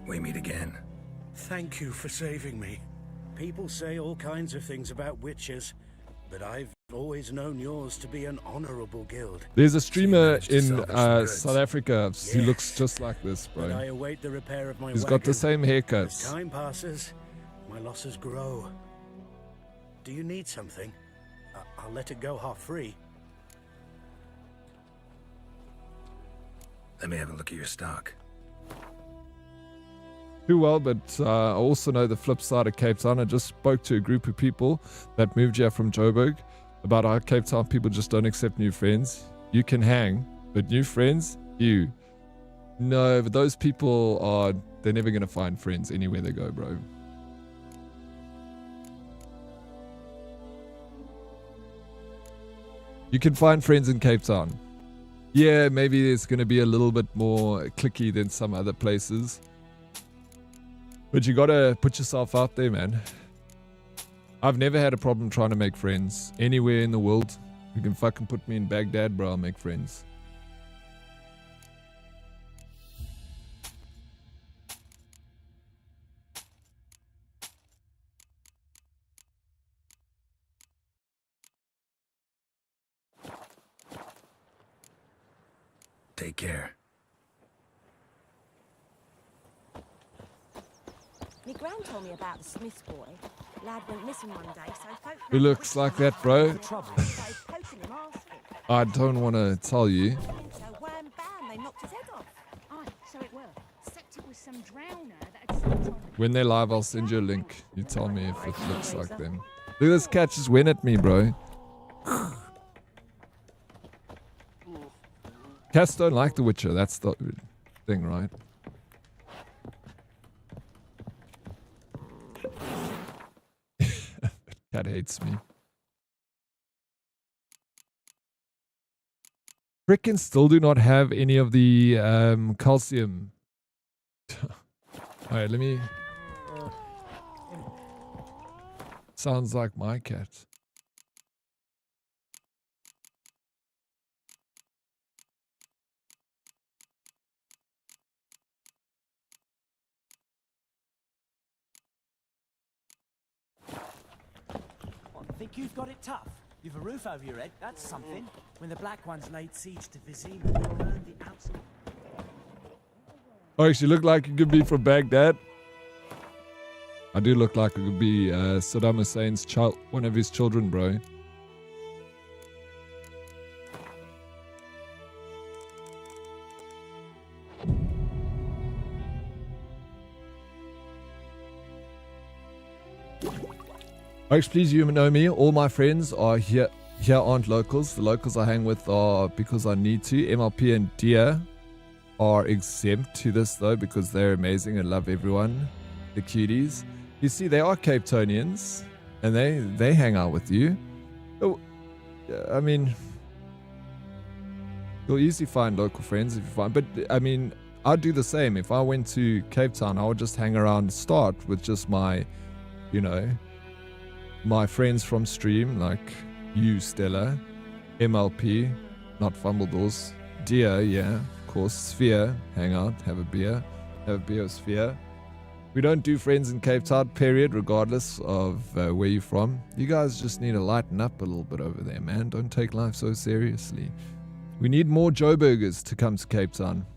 Speaker 2: We meet again.
Speaker 11: Thank you for saving me. People say all kinds of things about witches, but I've always known yours to be an honorable guild.
Speaker 1: There's a streamer in South Africa who looks just like this, bro.
Speaker 11: But I await the repair of my
Speaker 1: He's got the same haircuts.
Speaker 11: As time passes, my losses grow. Do you need something? I'll let it go half free.
Speaker 2: Let me have a look at your stock.
Speaker 1: Too well, but I also know the flip side of Cape Town. I just spoke to a group of people that moved here from Joburg about how Cape Town people just don't accept new friends. You can hang, but new friends, no, but those people they're never going to find friends anywhere they go, bro. You can find friends in Cape Town. Yeah, maybe it's going to be a little bit more cliquey than some other places. But you gotta put yourself out there, man. I've never had a problem trying to make friends. Anywhere in the world. You can fucking put me in Baghdad, bro, I'll make friends.
Speaker 2: Take care.
Speaker 5: My gran told me about the Smith's boy. Lad went missing one day, so folk...
Speaker 1: Who looks like that, bro? I don't want to tell you. When they're live, I'll send you a link. You tell me if it looks like them. Look at this cat just went at me, bro. Cats don't like The Witcher. That's the thing, right? Cat hates me. Frickin' still do not have any of the calcium. Alright, let me... Sounds like my cat.
Speaker 14: Think you've got it tough? You've a roof over your head, that's something. When the Black Ones laid siege to Vizima, they burned the outskirts.
Speaker 1: Oh, actually look like it could be from Baghdad. I do look like it could be Saddam Hussein's child, one of his children, bro. Folks, please, you know me. All my friends are here aren't locals. The locals I hang with are because I need to. MLP and Dia are exempt to this though because they're amazing and love everyone. The cuties. You see, they are Cape Townians and they hang out with you. Oh, I mean, you'll easily find local friends if you find. But I mean, I'd do the same. If I went to Cape Town, I would just hang around, start with just my, you know, my friends from stream, like you, Stella, MLP, not Fumbledores, Dia, yeah, of course, Sphere, hang out, have a beer with Sphere. We don't do friends in Cape Town, period, regardless of where you're from. You guys just need to lighten up a little bit over there, man. Don't take life so seriously. We need more Joe Burgers to come to Cape Town.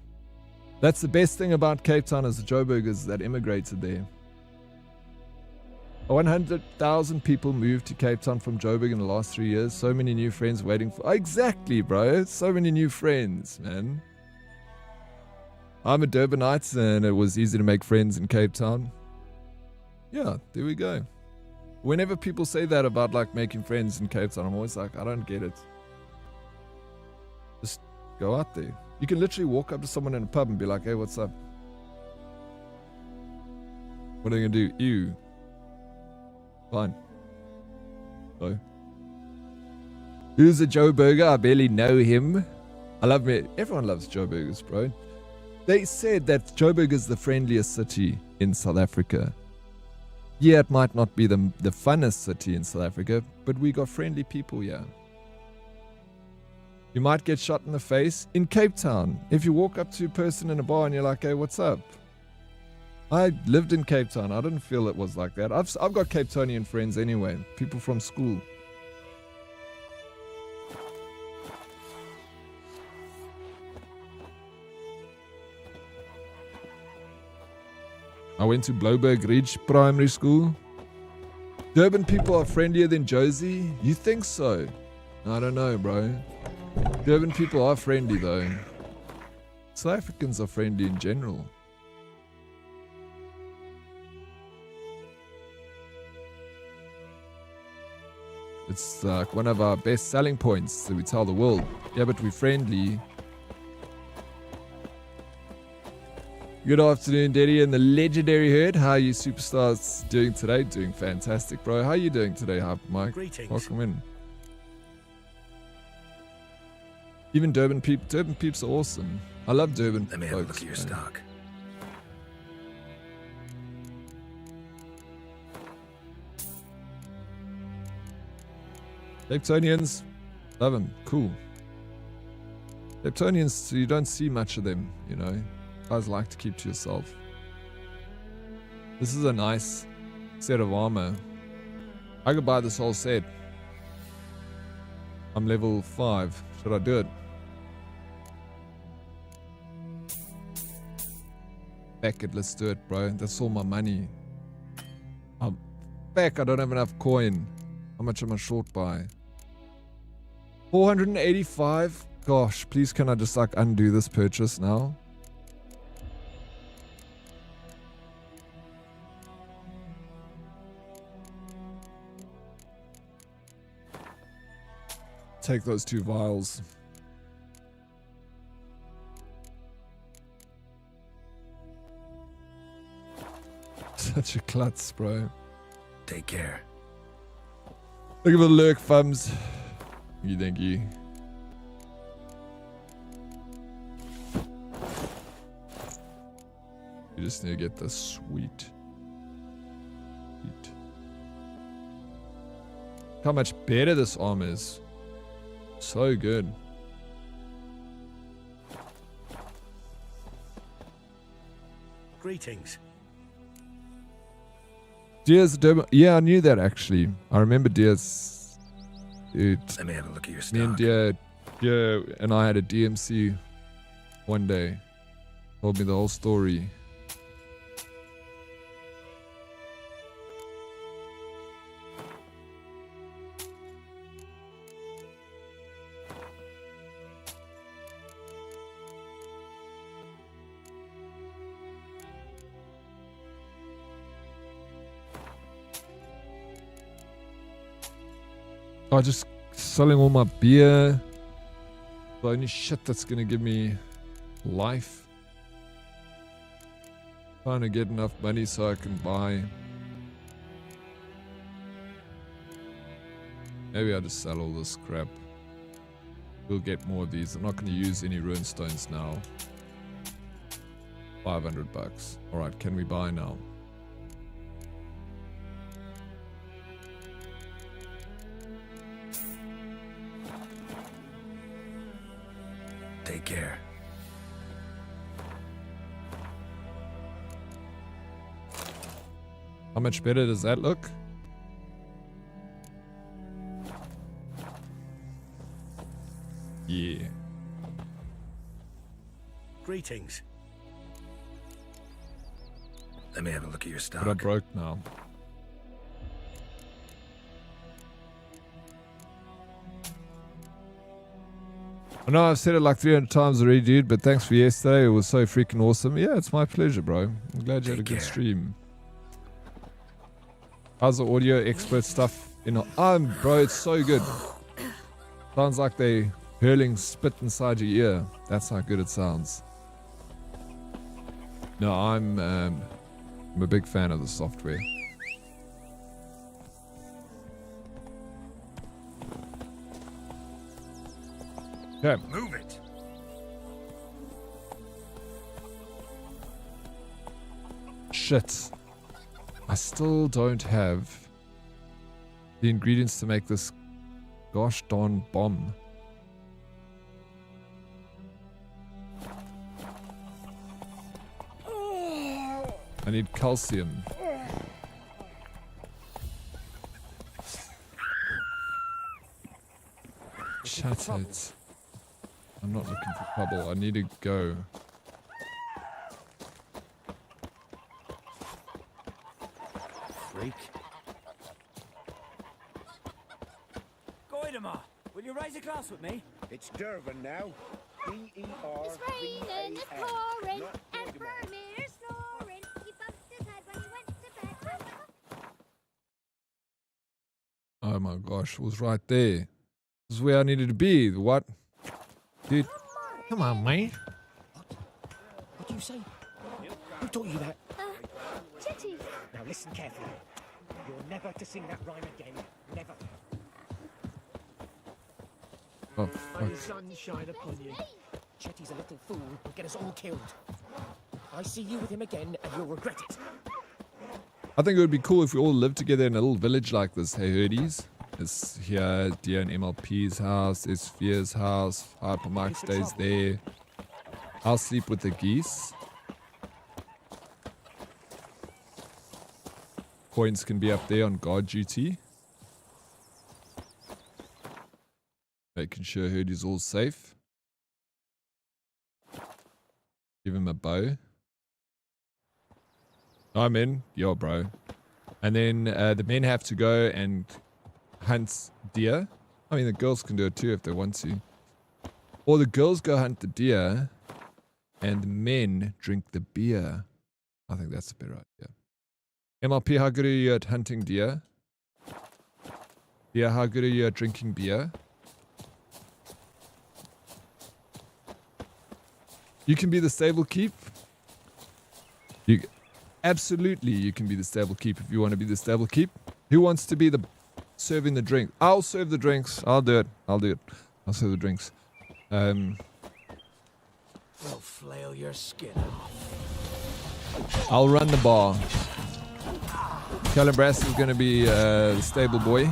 Speaker 1: That's the best thing about Cape Town is the Joe Burgers that immigrated there. 100,000 people moved to Cape Town from Joburg in the last 3 years. So many new friends waiting for... Exactly, bro. So many new friends, man. I'm a Durbanite and it was easy to make friends in Cape Town. Yeah, there we go. Whenever people say that about like making friends in Cape Town, I'm always like, I don't get it. Just go out there. You can literally walk up to someone in a pub and be like, hey, what's up? What are they going to do? Ew. Fine. So. Who's a Joe Burger? I barely know him. I love me. Everyone loves Joe Burgers, bro. They said that Joe Burger is the friendliest city in South Africa. Yeah, it might not be the funnest city in South Africa, but we got friendly people here. You might get shot in the face in Cape Town. If you walk up to a person in a bar and you're like, hey, what's up? I lived in Cape Town. I didn't feel it was like that. I've got Cape Townian friends anyway. People from school. I went to Blouberg Ridge Primary School. Durban people are friendlier than Josie? You think so? I don't know, bro. Durban people are friendly though. South Africans are friendly in general. It's like one of our best selling points that we tell the world. Yeah, but we're friendly. Good afternoon, Daddy and the legendary herd. How are you superstars doing today? Doing fantastic, bro. How are you doing today, Hype Mike?
Speaker 11: Greetings.
Speaker 1: Welcome in. Even Durban peeps are awesome. I love Durban folks.
Speaker 2: Let me have a look at your stock.
Speaker 1: Cape Townians, love them. Cool. Cape Townians, you don't see much of them, you know. Guys like to keep to yourself. This is a nice set of armor. I could buy this whole set. I'm level 5. Should I do it? Back it, let's do it, bro. That's all my money. I'm back, I don't have enough coin. How much am I short by? 485? Gosh, please can I just like undo this purchase now? Take those 2 vials. Such a klutz, bro.
Speaker 2: Take care.
Speaker 1: Look at the lurk, thumbs. Thank you. You just need to get the sweet. How much better this arm is. So good.
Speaker 11: Greetings.
Speaker 1: Diaz, yeah, I knew that actually. I remember Diaz. Dude,
Speaker 2: Let me have a look at your stock.
Speaker 1: me and Dia and I had a DMC one day. Told me the whole story. Oh, just selling all my beer. The only shit that's gonna give me life. Trying to get enough money so I can buy. Maybe I'll just sell all this crap. We'll get more of these. I'm not gonna use any rune stones now. 500 bucks. Alright, can we buy now?
Speaker 2: Take care.
Speaker 1: How much better does that look? Yeah.
Speaker 11: Greetings.
Speaker 2: Let me have a look at your stock.
Speaker 1: But I broke now. I know I've said it like 300 times already, dude, but thanks for yesterday. It was so freaking awesome. Yeah, it's my pleasure, bro. I'm glad you had a good stream. How's the audio expert stuff? Bro, it's so good. Sounds like they hurling spit inside your ear. That's how good it sounds. No, I'm a big fan of the software. Okay.
Speaker 2: Move it.
Speaker 1: Shit. I still don't have the ingredients to make this gosh darn bomb. I need calcium. Shut it. I'm not looking for trouble. I need to go.
Speaker 13: Freak.
Speaker 14: Goidemar, will you raise a glass with me?
Speaker 13: It's Durban now. D-E-R.
Speaker 5: It's raining, it's pouring, and Vermeer's snoring. He bumped his head when he went to bed.
Speaker 1: Oh my gosh, it was right there. This is where I needed to be. What? Dude, come on, mate.
Speaker 7: What do you say? Who taught you that?
Speaker 5: Chitty.
Speaker 7: Now listen carefully. You're never to sing that rhyme again. Never.
Speaker 1: Oh,
Speaker 7: May the sun shine upon you. Chetty's a little fool. He'll get us all killed. I see you with him again, and you'll regret it.
Speaker 1: I think it would be cool if we all lived together in a little village like this. Hey, Herdies. It's here, Dia and MLP's house. It's Fear's house. Hypermike stays there. I'll sleep with the geese. Coins can be up there on guard duty. Making sure Herdy's all safe. Give him a bow. I'm in. Yo, bro. And then the men have to go and hunt deer. I mean, the girls can do it too if they want to. Or the girls go hunt the deer and the men drink the beer. I think that's a better idea. MLP, how good are you at hunting deer? Yeah, how good are you at drinking beer? You can be the stable keep. Absolutely, you can be the stable keep if you want to be the stable keep. Who wants to be the serving the drink? I'll serve the drinks. I'll do it. I'll serve the drinks.
Speaker 7: We'll flail your skin off.
Speaker 1: I'll run the bar. Calabras is going to be the stable boy.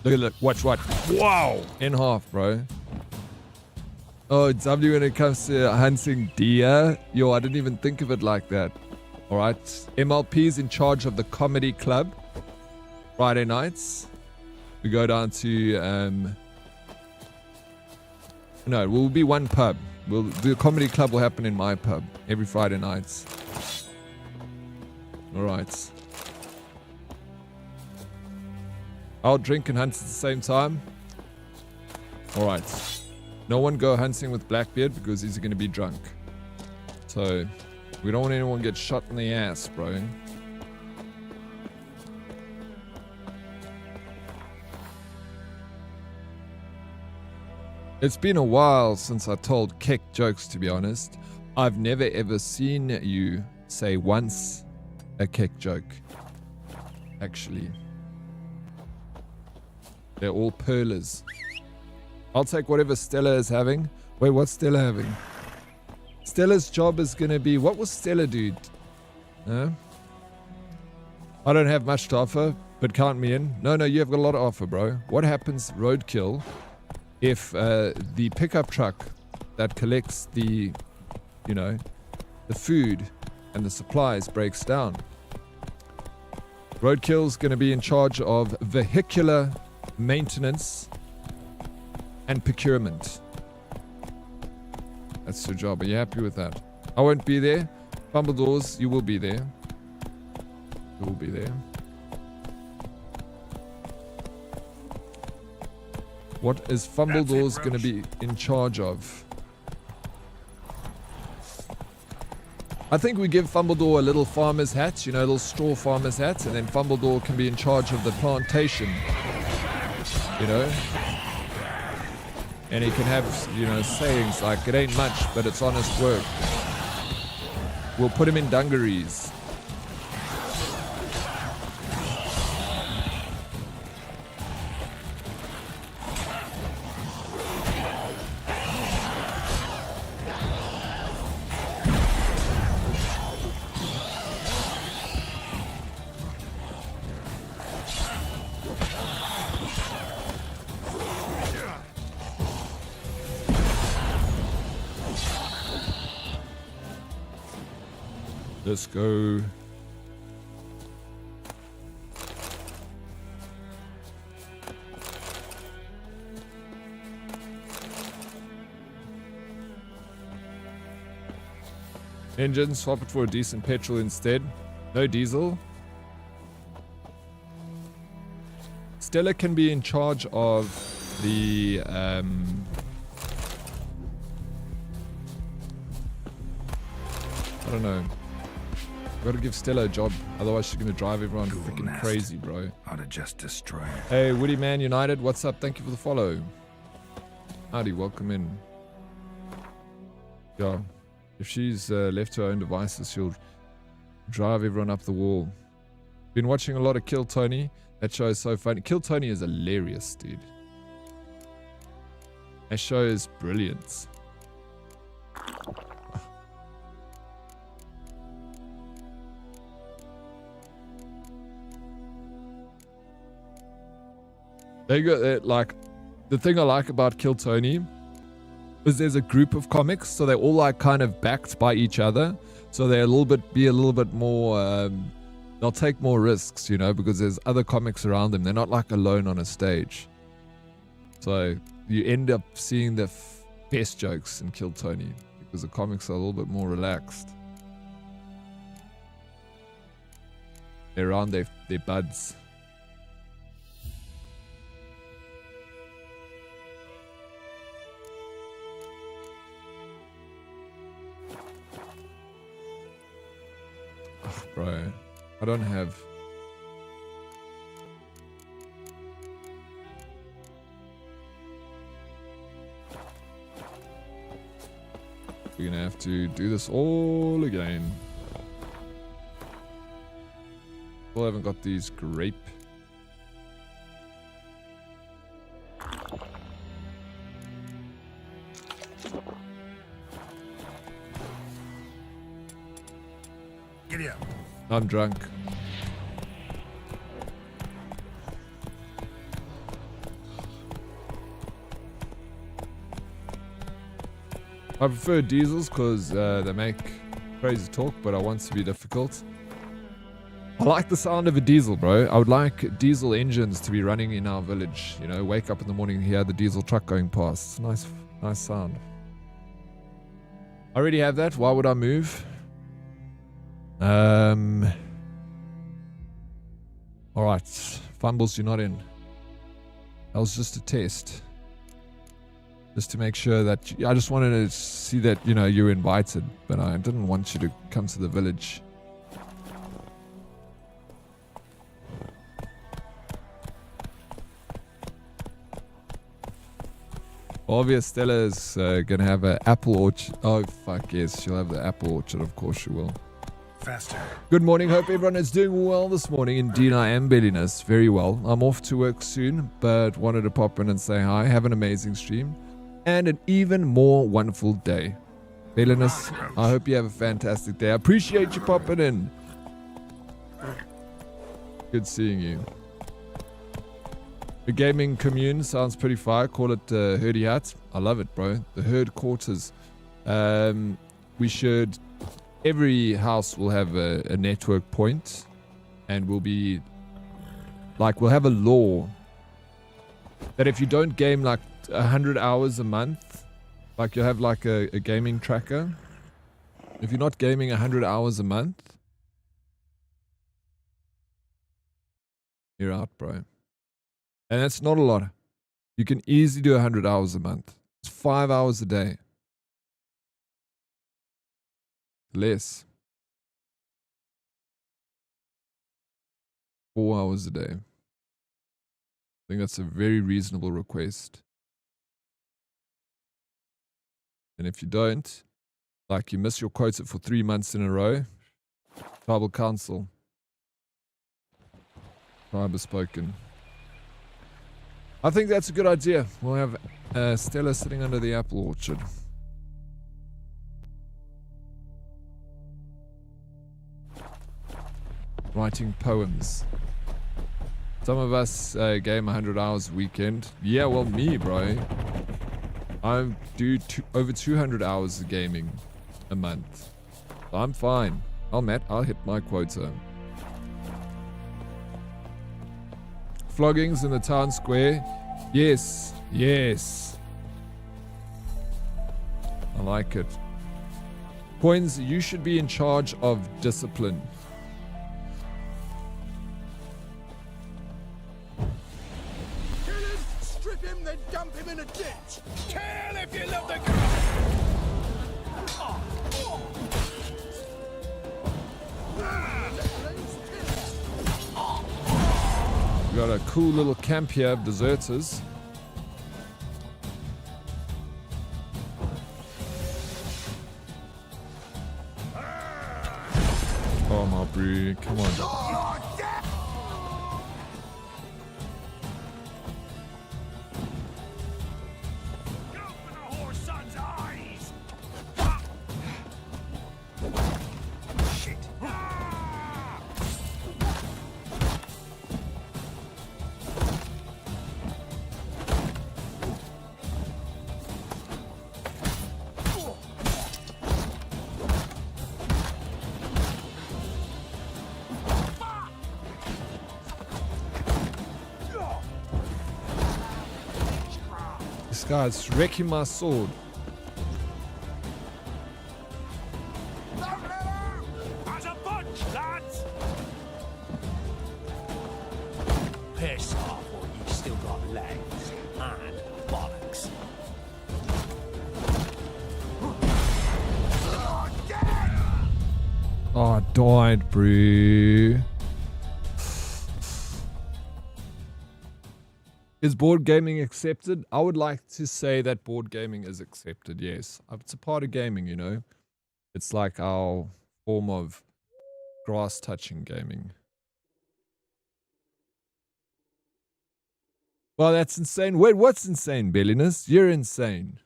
Speaker 1: Look. Watch. Wow! In half, bro. Oh, it's lovely when it comes to hunting deer. Yo, I didn't even think of it like that. Alright. MLP's in charge of the comedy club. Friday nights. We go down to... No, it will be one pub. The comedy club will happen in my pub. Every Friday nights. Alright. I'll drink and hunt at the same time. Alright. No one go hunting with Blackbeard because he's going to be drunk. So, we don't want anyone get shot in the ass, bro. It's been a while since I told Keck jokes, to be honest. I've never ever seen you say once a Keck joke. Actually. They're all perlers. I'll take whatever Stella is having. Wait, what's Stella having? Stella's job is going to be... What was Stella do? I don't have much to offer, but count me in. No, you have got a lot to offer, bro. What happens, roadkill, if the pickup truck that collects the, the food and the supplies breaks down? Roadkill's going to be in charge of vehicular maintenance and procurement. That's your job. Are you happy with that? I won't be there. Fumbledores, you will be there. You will be there. What is Fumbledores going to be in charge of? I think we give Fumbledore a little farmer's hat, a little straw farmer's hat, and then Fumbledore can be in charge of the plantation. And he can have, sayings like, it ain't much, but it's honest work. We'll put him in dungarees. Let's go. Engine, swap it for a decent petrol instead. No diesel. Stella can be in charge of the I don't know. Gotta give Stella a job, otherwise she's gonna drive everyone freaking crazy, bro.
Speaker 2: Ought to just destroy it.
Speaker 1: Hey, Woody Man United, what's up? Thank you for the follow. Howdy, welcome in. Yeah, if she's left to her own devices, she'll drive everyone up the wall. Been watching a lot of Kill Tony. That show is so funny. Kill Tony is hilarious, dude. That show is brilliant. They got like, the thing I like about Kill Tony is there's a group of comics, so they're all like kind of backed by each other, so they're a little bit more they'll take more risks, because there's other comics around them. They're not like alone on a stage, so you end up seeing the best jokes in Kill Tony because the comics are a little bit more relaxed. They're around their buds. Bro, I don't have... we're gonna have to do this all again. Still haven't got these grape.
Speaker 11: Giddy up.
Speaker 1: I'm drunk. I prefer diesels because they make crazy talk, but I want to be difficult. I like the sound of a diesel, bro. I would like diesel engines to be running in our village. You know, wake up in the morning and hear the diesel truck going past. Nice sound. I already have that. Why would I move? Alright. Fumbles, you're not in. That was just a test. Just to make sure that... I just wanted to see that, you know, you're invited. But I didn't want you to come to the village. Obvious Stella is going to have an apple orchard. Oh, fuck yes. She'll have the apple orchard. Of course she will.
Speaker 11: Faster.
Speaker 1: Good morning. Hope everyone is doing well this morning. Indeed, I am, Belliness. Very well. I'm off to work soon, but wanted to pop in and say hi. Have an amazing stream and an even more wonderful day. Belliness, I hope you have a fantastic day. I appreciate you popping in. Good seeing you. The gaming commune sounds pretty fire. Call it Herdy Hut. I love it, bro. The herd quarters. We should... Every house will have a network point. And we'll be... Like, we'll have a law. That if you don't game like 100 hours a month... Like, you'll have like a gaming tracker. If you're not gaming 100 hours a month... You're out, bro. And that's not a lot. You can easily do 100 hours a month. It's 5 hours a day. Less. 4 hours a day. I think that's a very reasonable request. And if you don't, like you miss your quota for 3 months in a row, tribal council. Tribe spoken. I think that's a good idea. We'll have Stella sitting under the apple orchard. Writing poems. Some of us game 100 hours a weekend. Yeah, well, me, bro. I do over 200 hours of gaming a month. I'm fine. I'll hit my quota. Floggings in the town square. Yes, yes. I like it. Coins, you should be in charge of discipline.
Speaker 11: Kill him, strip him, then dump him in a ditch. Kill if you love the girl.
Speaker 1: We got a cool little camp here of deserters. Oh my brie, come on. This guy's wrecking my sword.
Speaker 11: As a bunch, lads! Piss off, or you've still got legs and bollocks.
Speaker 1: Oh, I died, bro. Is board gaming accepted? I would like to say that board gaming is accepted, yes. It's a part of gaming, you know. It's like our form of grass-touching gaming. Well, that's insane. Wait, what's insane, Belliness? You're insane.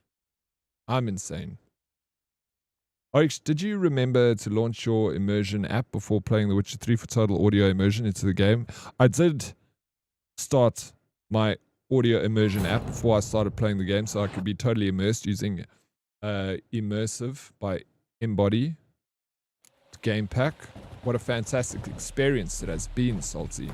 Speaker 1: I'm insane. Oryx, did you remember to launch your immersion app before playing The Witcher 3 for total audio immersion into the game? I did start my audio immersion app before I started playing the game so I could be totally immersed using Immersive by Embody game pack. What a fantastic experience it has been, Salty.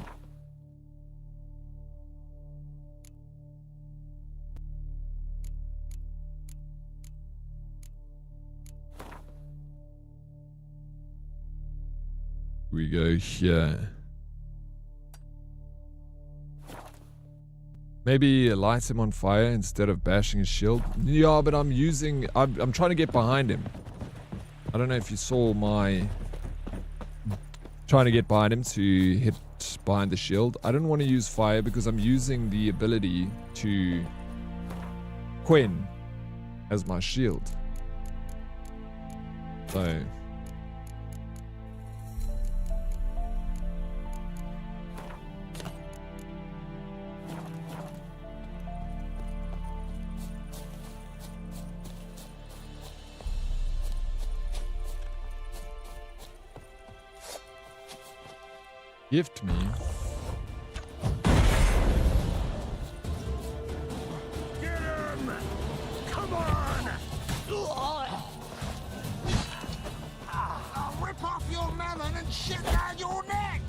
Speaker 1: We go here. Maybe light him on fire instead of bashing his shield. Yeah, but I'm trying to get behind him. I don't know if you saw my trying to get behind him to hit behind the shield. I don't want to use fire because I'm using the ability to Quen as my shield. So gift me.
Speaker 11: Get him! Come on! I'll rip off your melon and shit down your neck!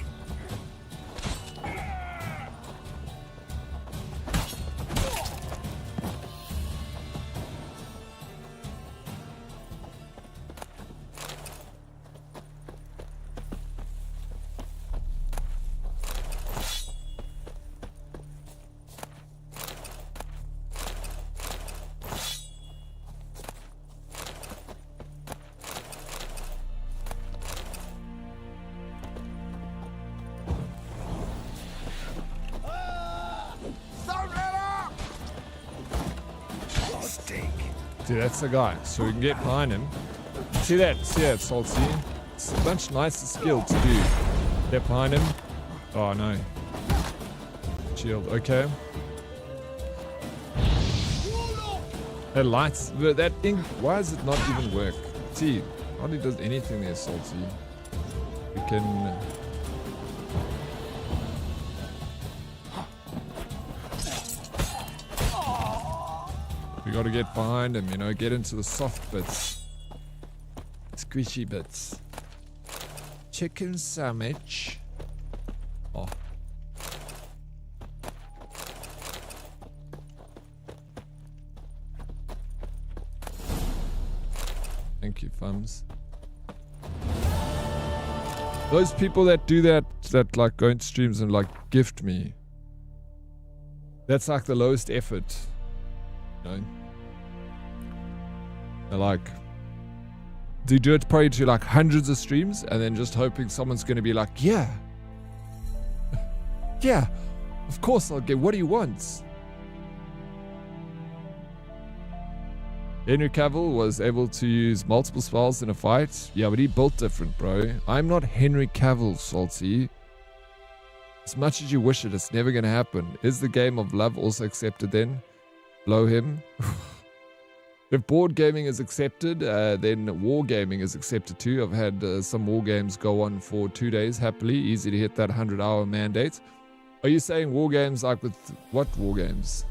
Speaker 1: Dude, that's the guy. So we can get behind him. See that, Salty? It's a much nicer skill to do. Get behind him. Oh no. Shield, okay. That lights, that ink, why does it not even work? See, hardly does anything there, Salty. We can... We gotta get behind him, you know, get into the soft bits. Squishy bits. Chicken sandwich. Oh. Thank you, Thumbs. Those people that do that like go into streams and like gift me. That's like the lowest effort. You know? They're like, they do it probably to like hundreds of streams and then just hoping someone's going to be like, yeah. Yeah, of course I'll get, what do you want? Henry Cavill was able to use multiple spells in a fight. Yeah, but he built different, bro. I'm not Henry Cavill, Salty. As much as you wish it, it's never going to happen. Is the game of love also accepted then? Blow him. If board gaming is accepted, then wargaming is accepted too. I've had some war games go on for 2 days happily. Easy to hit that 100-hour mandate. Are you saying war games like with what war games?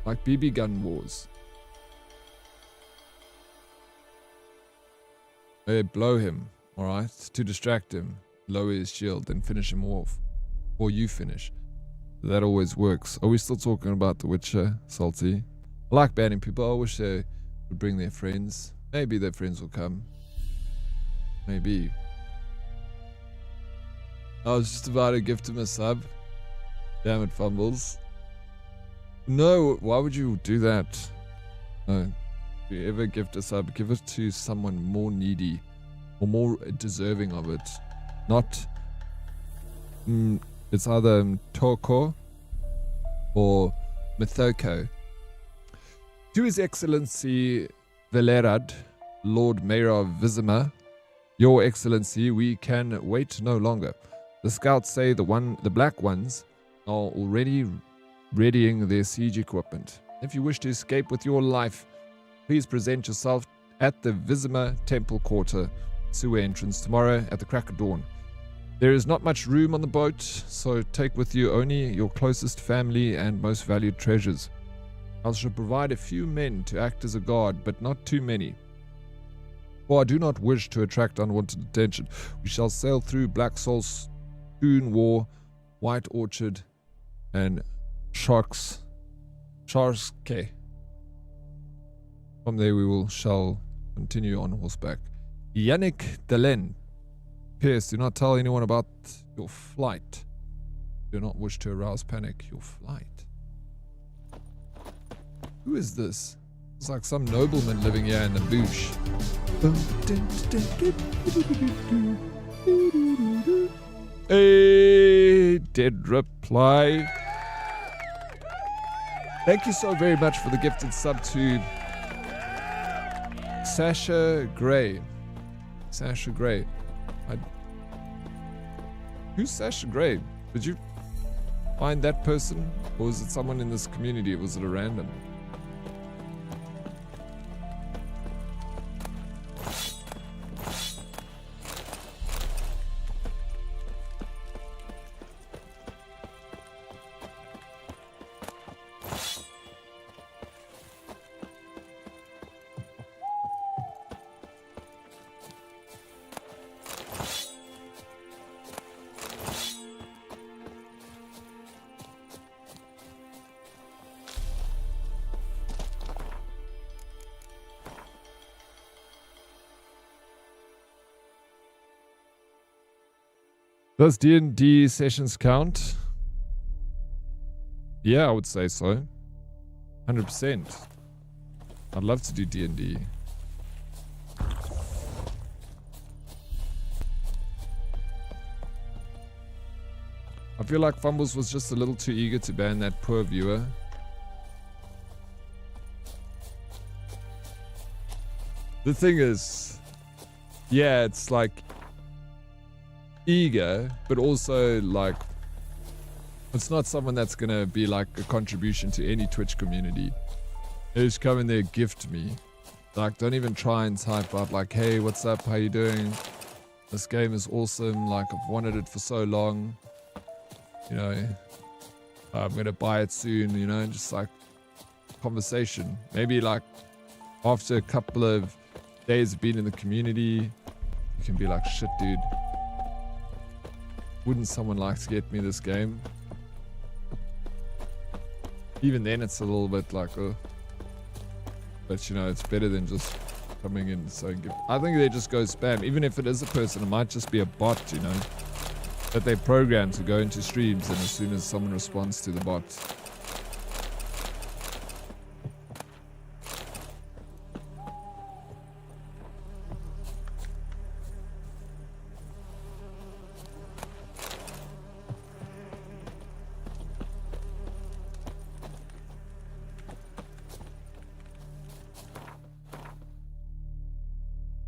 Speaker 1: Like BB gun wars? Blow him, alright? To distract him. Lower his shield, then finish him off. Or you finish. That always works. Are we still talking about The Witcher, Salty? I like banning people. I wish they would bring their friends. Maybe their friends will come. Maybe. I was just about to gift him a sub. Damn it, Fumbles. No, why would you do that? No. If you ever gift a sub, give it to someone more needy or more deserving of it. Not... it's either Toko or Mithoko. To His Excellency Velerad, Lord Mayor of Vizima, Your Excellency, we can wait no longer. The scouts say the black ones are already readying their siege equipment. If you wish to escape with your life, please present yourself at the Vizima Temple Quarter sewer entrance tomorrow at the crack of dawn. There is not much room on the boat, so take with you only your closest family and most valued treasures. I shall provide a few men to act as a guard, but not too many. For I do not wish to attract unwanted attention. We shall sail through Black Soul, Spoon War, White Orchard, and Sharkske. From there we shall continue on horseback. Yannick Delen. Pierce, do not tell anyone about your flight. Do not wish to arouse panic. Your flight. Who is this? It's like some nobleman living here in the bush. A dead reply. Thank you so very much for the gifted sub to Sasha Gray. Sasha Gray. Who's Sasha Gray? Did you find that person? Or was it someone in this community? Was it a random? Does D&D sessions count? Yeah, I would say so. 100%. I'd love to do D&D. I feel like Fumbles was just a little too eager to ban that poor viewer. The thing is, yeah, it's like eager, but also like it's not someone that's gonna be like a contribution to any Twitch community. They just come in there, gift me. Like, don't even try and type out like, hey, what's up, how you doing? This game is awesome, like I've wanted it for so long. You know, I'm gonna buy it soon, you know, just like conversation. Maybe like after a couple of days of being in the community, you can be like, shit dude, wouldn't someone like to get me this game? Even then it's a little bit like, oh. But you know, it's better than just coming in and saying, I think they just go spam. Even if it is a person, it might just be a bot, you know, that they program to go into streams, and as soon as someone responds to the bot,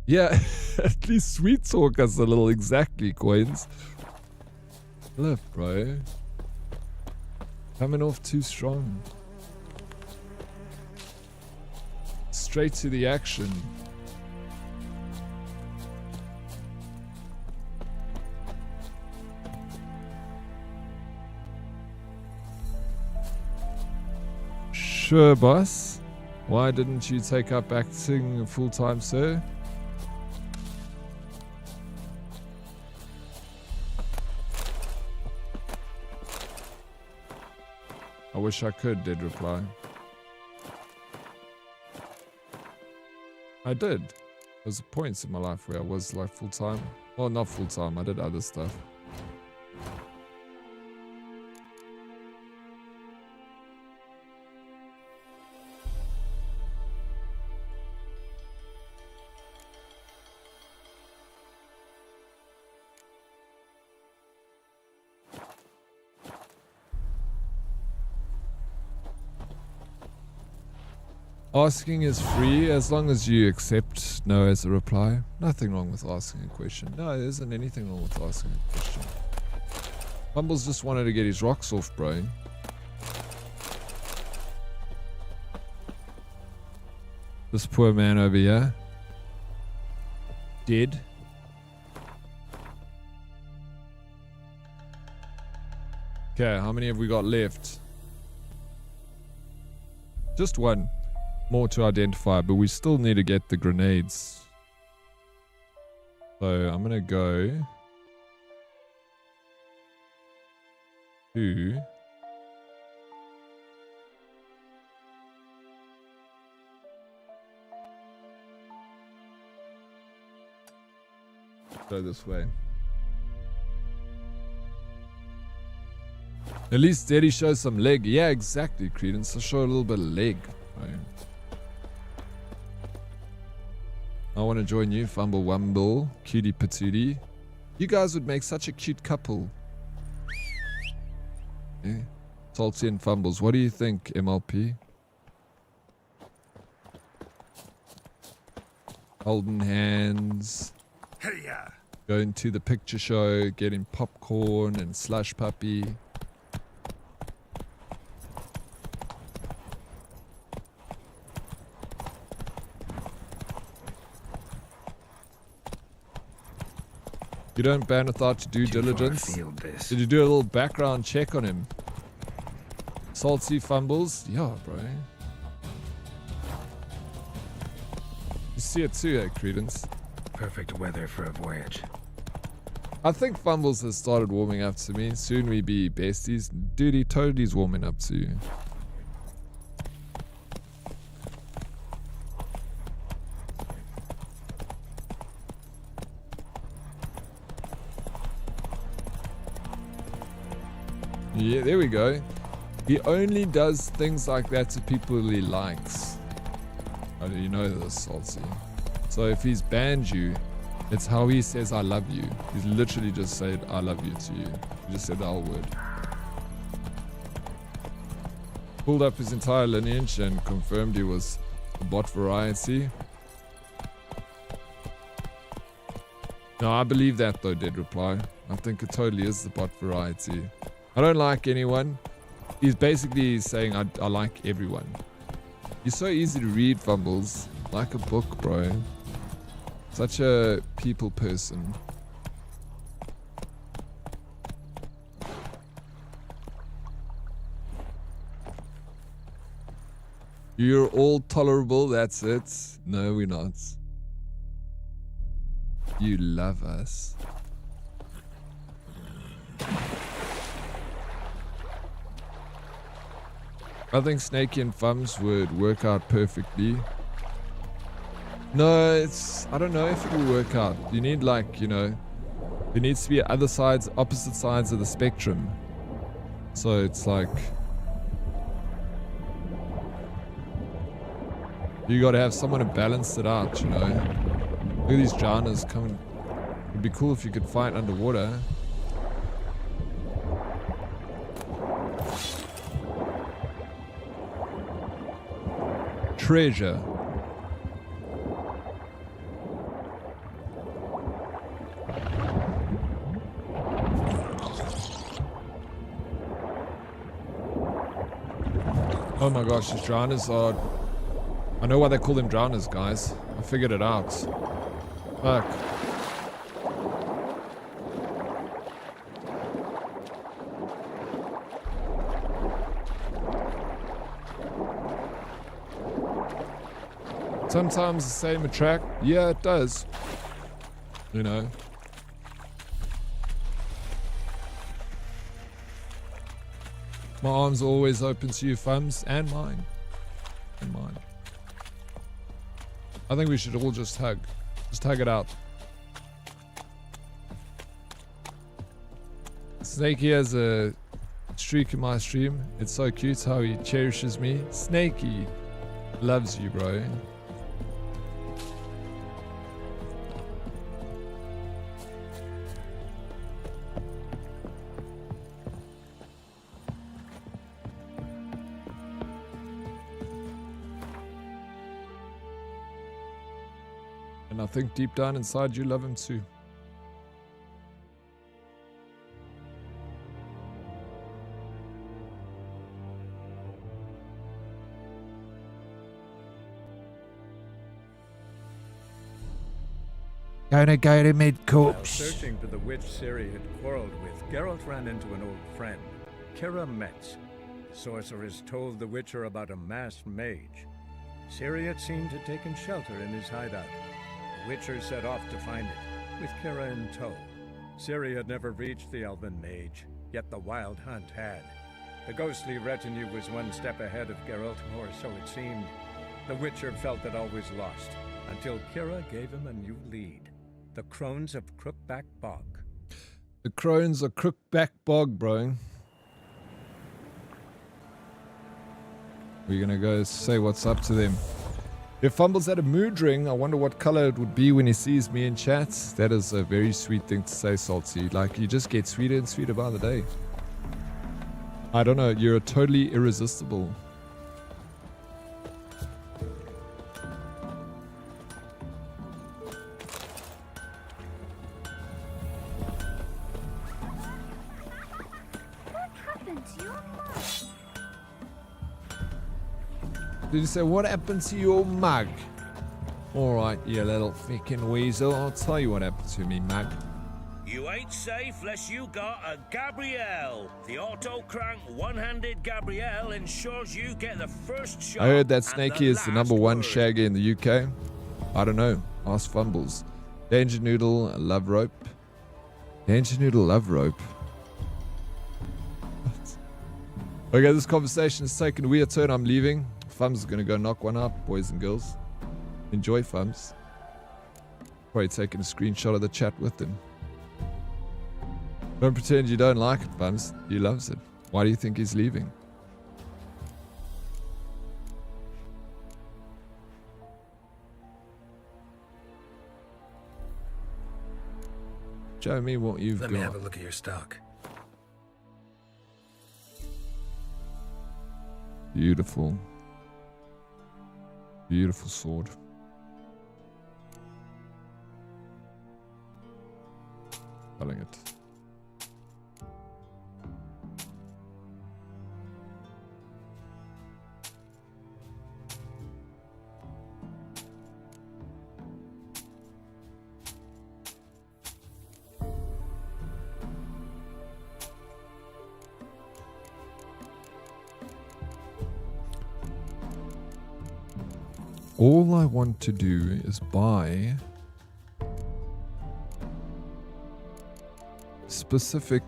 Speaker 1: yeah, at least Sweet Talk has a little exactly coins. Look, bro. Coming off too strong. Straight to the action. Sure, boss. Why didn't you take up acting full-time, sir? I wish I could, did reply. I did. There was points in my life where I was like full-time. Well, not full-time, I did other stuff. Asking is free as long as you accept no as a reply. Nothing wrong with asking a question. No, there isn't anything wrong with asking a question. Fumbles just wanted to get his rocks off, bro. This poor man over here. Dead. Okay, how many have we got left? Just one more to identify, but we still need to get the grenades. So I'm gonna go to go this way. At least Daddy shows some leg. Yeah, exactly, Credence. I'll show a little bit of leg. Right. I want to join you, Fumble Wumble, Cutie Patootie. You guys would make such a cute couple. Yeah. Salty and Fumbles. What do you think, MLP? Holding hands.
Speaker 2: Hey-ya.
Speaker 1: Going to the picture show, getting popcorn and slush puppy. You don't ban without due diligence. Did you do a little background check on him? Salty Fumbles? Yeah, bro. You see it too, Credence?
Speaker 2: Perfect weather for a voyage.
Speaker 1: I think Fumbles has started warming up to me. Soon we be besties. Dude, he totally's warming up to you. Yeah, there we go. He only does things like that to people he likes. How do you know this, Salty? So if he's banned you, it's how he says I love you. He's literally just said I love you to you. He just said the whole word. Pulled up his entire lineage and confirmed he was a bot variety. No, I believe that though, Dead Reply. I think it totally is the bot variety. I don't like anyone. He's basically saying I like everyone. You're so easy to read, Fumbles. Like a book, bro. Such a people person. You're all tolerable, that's it. No, we're not. You love us. I think Snakey and Fums would work out perfectly. No, I don't know if it will work out. You need like, you know, there needs to be other sides, opposite sides of the spectrum. So it's like, you gotta have someone to balance it out, you know. Look at these Janas coming. It'd be cool if you could fight underwater. Treasure. Oh my gosh, these drowners are... I know why they call them drowners, guys. I figured it out. Fuck. Sometimes the same attract. Yeah, it does. You know. My arms are always open to you, Fums, and mine. And mine. I think we should all just hug. Just hug it out. Snakey has a streak in my stream. It's so cute how he cherishes me. Snakey loves you, bro. I think deep down inside you love him too.
Speaker 12: Gonna go to
Speaker 9: While
Speaker 12: mid-corpse.
Speaker 9: searching for the witch Ciri had quarreled with, Geralt ran into an old friend, Kira Metz. The sorceress told the Witcher about a masked mage. Ciri had seemed to have taken shelter in his hideout. The Witcher set off to find it, with Kira in tow. Ciri had never reached the elven mage, yet the wild hunt had. The ghostly retinue was one step ahead of Geralt, or so it seemed. The Witcher felt that all was lost, until Kira gave him a new lead. The Crones of Crookback Bog.
Speaker 1: The Crones of Crookback Bog, bro. We're gonna go say what's up to them. If Fumbles had a mood ring, I wonder what color it would be when he sees me in chat. That is a very sweet thing to say, Salty. Like, you just get sweeter and sweeter by the day. I don't know, you're totally irresistible. Did you say, what happened to your mug? Alright, you little fucking weasel. I'll tell you what happened to me, mug.
Speaker 15: You ain't safe less you got a Gabrielle. The auto-crank one-handed Gabrielle ensures you get the first shot.
Speaker 1: I heard that Snakey is the #1 shaggy in the UK. I don't know. Ask Fumbles. Danger Noodle, Love Rope. Danger Noodle, Love Rope. Okay, this conversation has taken a weird turn. I'm leaving. Fums is going to go knock one out, boys and girls. Enjoy, Fums. Probably taking a screenshot of the chat with them. Don't pretend you don't like it, Fums. He loves it. Why do you think he's leaving? Show me what you've got.
Speaker 2: Let me have a look at your stock.
Speaker 1: Beautiful. Beautiful sword. Selling it. All I want to do is buy specific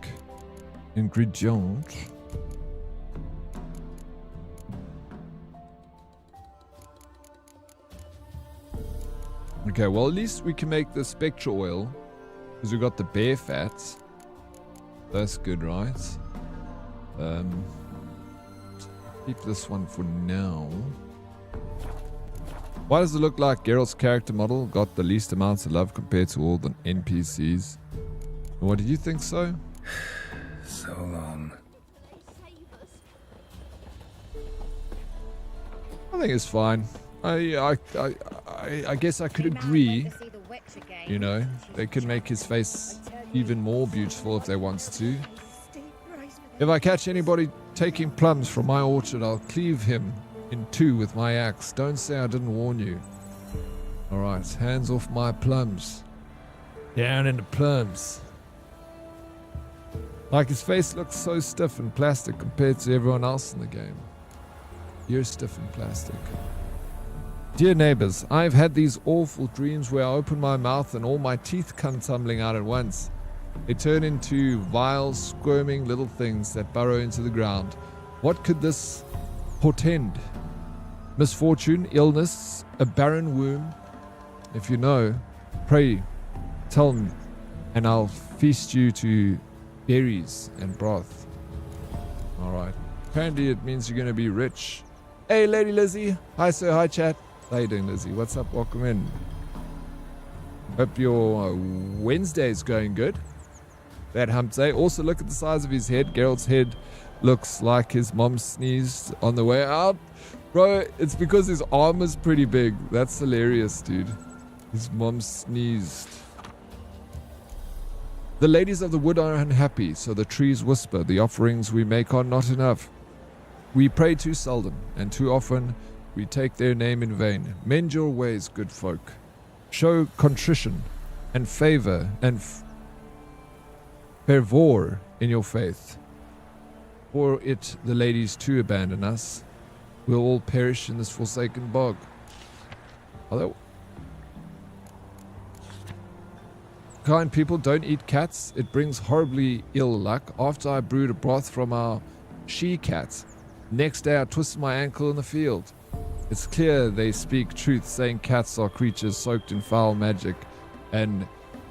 Speaker 1: ingredients. Okay, well at least we can make the spectral oil because we got the bear fats. That's good, right? Keep this one for now. Why does it look like Geralt's character model got the least amounts of love compared to all the NPCs? What, did you think so?
Speaker 2: So long.
Speaker 1: I think it's fine. I guess I could agree. You know, they could make his face even more beautiful if they wanted to. If I catch anybody taking plums from my orchard, I'll cleave him in two with my axe. Don't say I didn't warn you. Alright, hands off my plums. Down into plums. Like, his face looks so stiff and plastic compared to everyone else in the game. You're stiff and plastic. Dear neighbors, I've had these awful dreams where I open my mouth and all my teeth come tumbling out at once. They turn into vile, squirming little things that burrow into the ground. What could this portend? Misfortune, illness, a barren womb? If you know, pray, tell me, and I'll feast you to berries and broth. Alright. Apparently it means you're going to be rich. Hey, Lady Lizzie. Hi, sir. Hi, chat. How you doing, Lizzie? What's up? Welcome in. Hope your Wednesday's going good. That hump day. Also, look at the size of his head. Geralt's head looks like his mom sneezed on the way out. Bro, it's because his arm is pretty big. That's hilarious, dude. His mom sneezed. The ladies of the wood are unhappy, so the trees whisper, the offerings we make are not enough. We pray too seldom, and too often we take their name in vain. Mend your ways, good folk. Show contrition and favor and fervor in your faith. For it the ladies too abandon us. We'll all perish in this forsaken bog. Although kind people don't eat cats, it brings horribly ill luck. After I brewed a broth from our she-cat, next day I twisted my ankle in the field. It's clear they speak truth, saying cats are creatures soaked in foul magic and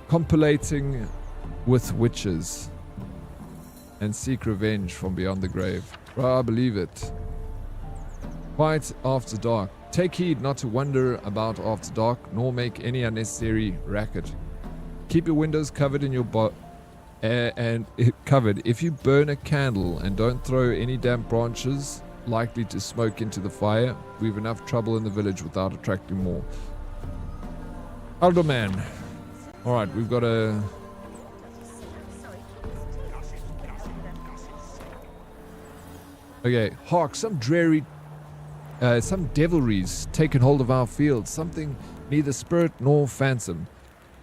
Speaker 1: compilating with witches and seek revenge from beyond the grave. Bro, I believe it. Quiet after dark. Take heed not to wander about after dark, nor make any unnecessary racket. Keep your windows covered in your covered. If you burn a candle and don't throw any damp branches likely to smoke into the fire, we've enough trouble in the village without attracting more. Alderman. Alright, we've got a... Okay, hark, some devilry's taken hold of our field, something neither spirit nor phantom.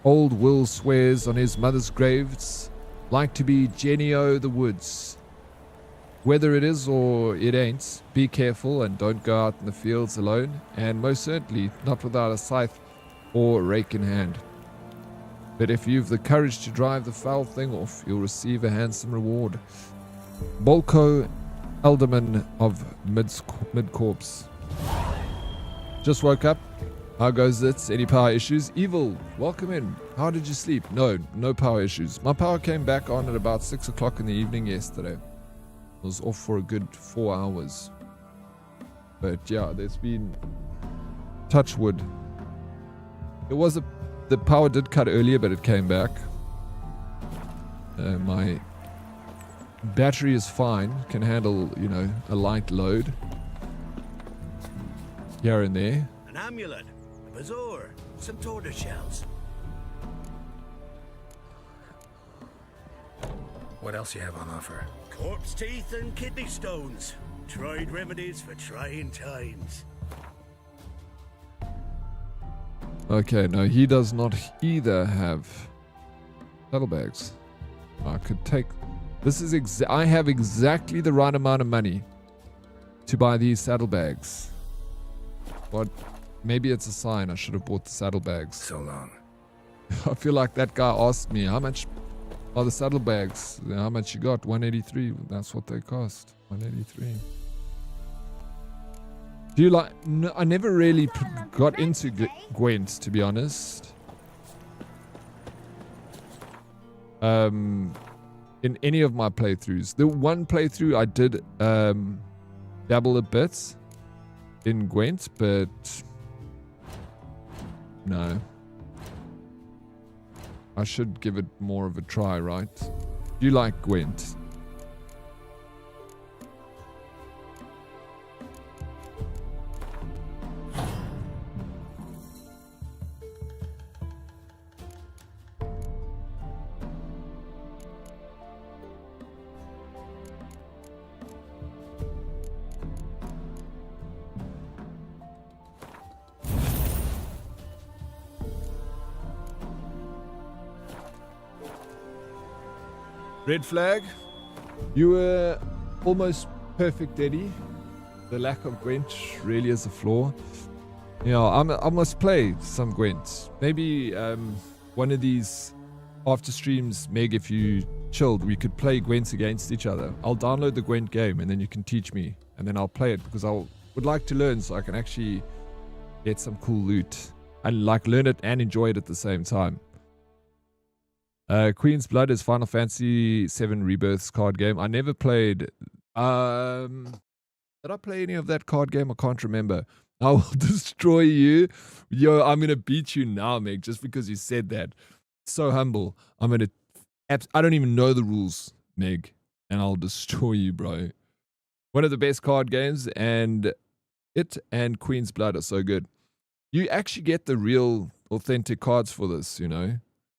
Speaker 1: Old Will swears on his mother's graves, like to be Genio the woods. Whether it is or it ain't, be careful and don't go out in the fields alone, and most certainly not without a scythe or rake in hand. But if you've the courage to drive the foul thing off, you'll receive a handsome reward. Bolko, Alderman of Mid-Corpse. Just woke up. How goes it? Any power issues? Evil, welcome in. How did you sleep? No power issues. My power came back on at about 6 o'clock in the evening yesterday. I was off for a good 4 hours. But yeah, there's been... touch wood. The power did cut earlier, but it came back. My battery is fine. Can handle, you know, a light load. Here and there.
Speaker 11: An amulet, a bazaar, some tortoise shells.
Speaker 2: What else you have on offer?
Speaker 11: Corpse teeth and kidney stones. Tried remedies for trying times.
Speaker 1: Okay, no, he does not either have saddlebags. I could take... This is I have exactly the right amount of money to buy these saddlebags. What? Maybe it's a sign I should have bought the saddlebags.
Speaker 2: So long.
Speaker 1: I feel like that guy asked me, how much are the saddlebags? How much you got? 183. That's what they cost. 183. Do you like... No, I never really got into Gwent, to be honest. In any of my playthroughs. The one playthrough I did dabble a bit in Gwent, but no. I should give it more of a try, right? Do you like Gwent? Red flag. You were almost perfect, Eddie. The lack of Gwent really is a flaw. You know, I must play some Gwent. Maybe one of these after streams, Meg, if you chilled, we could play Gwent against each other. I'll download the Gwent game and then you can teach me. And then I'll play it because I would like to learn so I can actually get some cool loot. And like learn it and enjoy it at the same time. Queen's Blood is Final Fantasy VII Rebirth's card game. I never played... did I play any of that card game? I can't remember. I will destroy you. Yo, I'm going to beat you now, Meg, just because you said that. So humble. I'm going to... I don't even know the rules, Meg. And I'll destroy you, bro. One of the best card games, and it and Queen's Blood are so good. You actually get the real authentic cards for this, you know.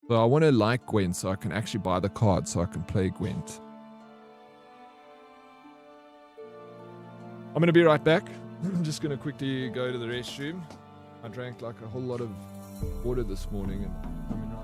Speaker 1: So I want to like Gwent so I can actually buy the card so I can play Gwent. I'm going to be right back. I'm just going to quickly go to the restroom. I drank like a whole lot of water this morning and I'm in right.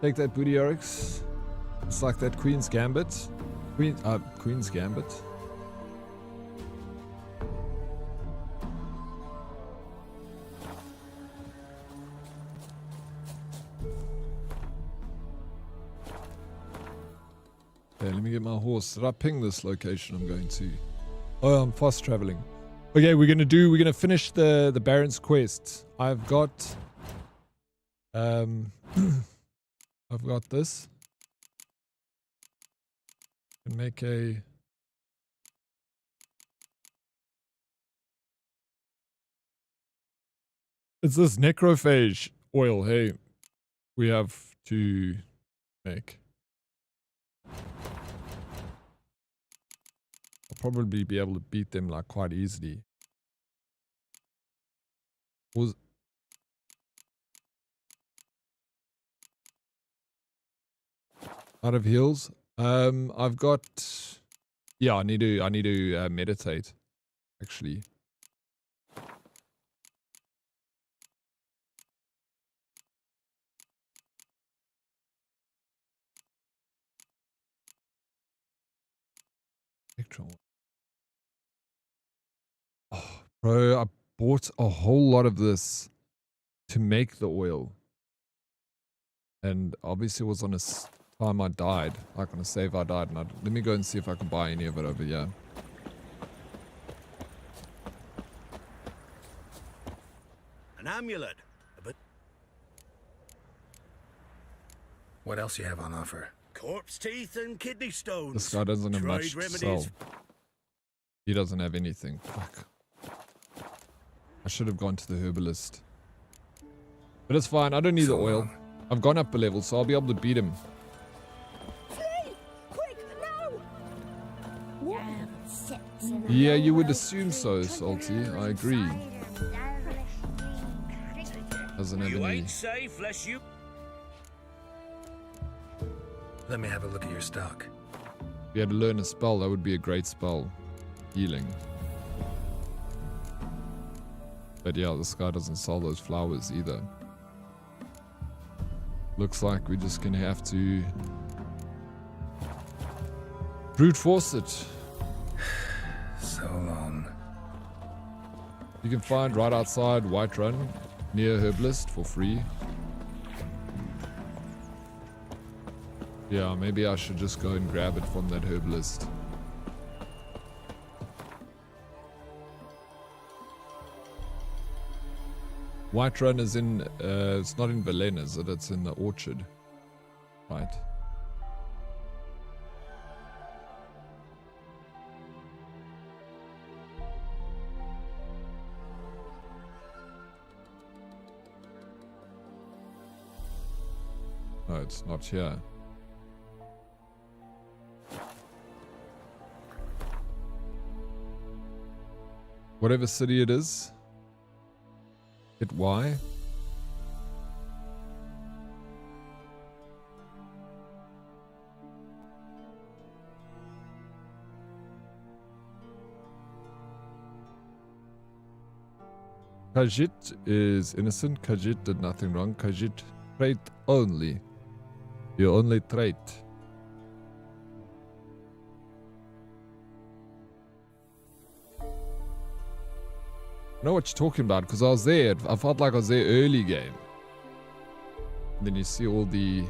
Speaker 1: Take that booty, Oryx. It's like that Queen's Gambit. Queen's Gambit. Okay, let me get my horse. Did I ping this location I'm going to? Oh, I'm fast traveling. Okay, we're gonna finish the Baron's quest. I've got I've got this. Can make a it's this necrophage oil, hey. We have to make. I'll probably be able to beat them like quite easily. Out of heals. I've got. Yeah, I need to meditate. Actually. Oh, bro, I bought a whole lot of this to make the oil, and obviously it was on a time I died, like on a save I died, and let me go and see if I can buy any of it over here.
Speaker 11: An amulet, but
Speaker 2: What else you have on offer?
Speaker 11: corpse teeth and kidney stones.
Speaker 1: This guy doesn't have much
Speaker 11: Dried
Speaker 1: to sell.
Speaker 11: remedies.
Speaker 1: He doesn't have anything. Fuck. I should have gone to the herbalist. But it's fine, I don't need the oil. I've gone up a level, so I'll be able to beat him. Yeah, you would assume so, Salty. I agree. Doesn't have
Speaker 15: You
Speaker 1: any.
Speaker 15: ain't safe lest you.
Speaker 2: Let me have a look at your stock.
Speaker 1: If you had to learn a spell, that would be a great spell. Healing. But yeah, this guy doesn't sell those flowers either. Looks like we're just gonna have to Brute force it.
Speaker 2: So long.
Speaker 1: You can find right outside Whiterun, near Herbalist, for free. Yeah, maybe I should just go and grab it from that Herbalist. Whiterun is in, it's not in Verlaine, is it? It's in the orchard. Right. No, it's not here. Whatever city it is. Hit Y. Khajiit is innocent. Khajiit did nothing wrong. Khajiit trait only. You only trait. I know what you're talking about because I was there. I felt like I was there early game. And then you see all the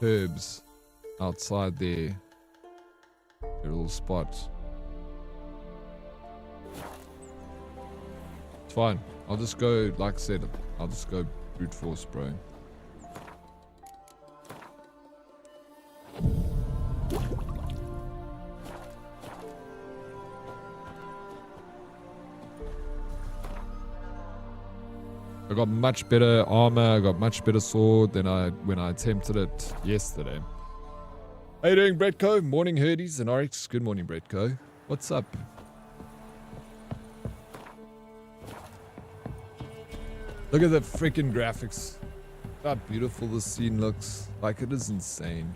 Speaker 1: herbs outside there. Their little spots. It's fine. I'll just go, like I said, I'll just go brute force, bro. I got much better armor, I got much better sword than when I attempted it yesterday. How you doing, Bretco? Morning, Herdies and Oryx. Good morning, Bretco. What's up? Look at the freaking graphics. How beautiful this scene looks. Like, it is insane.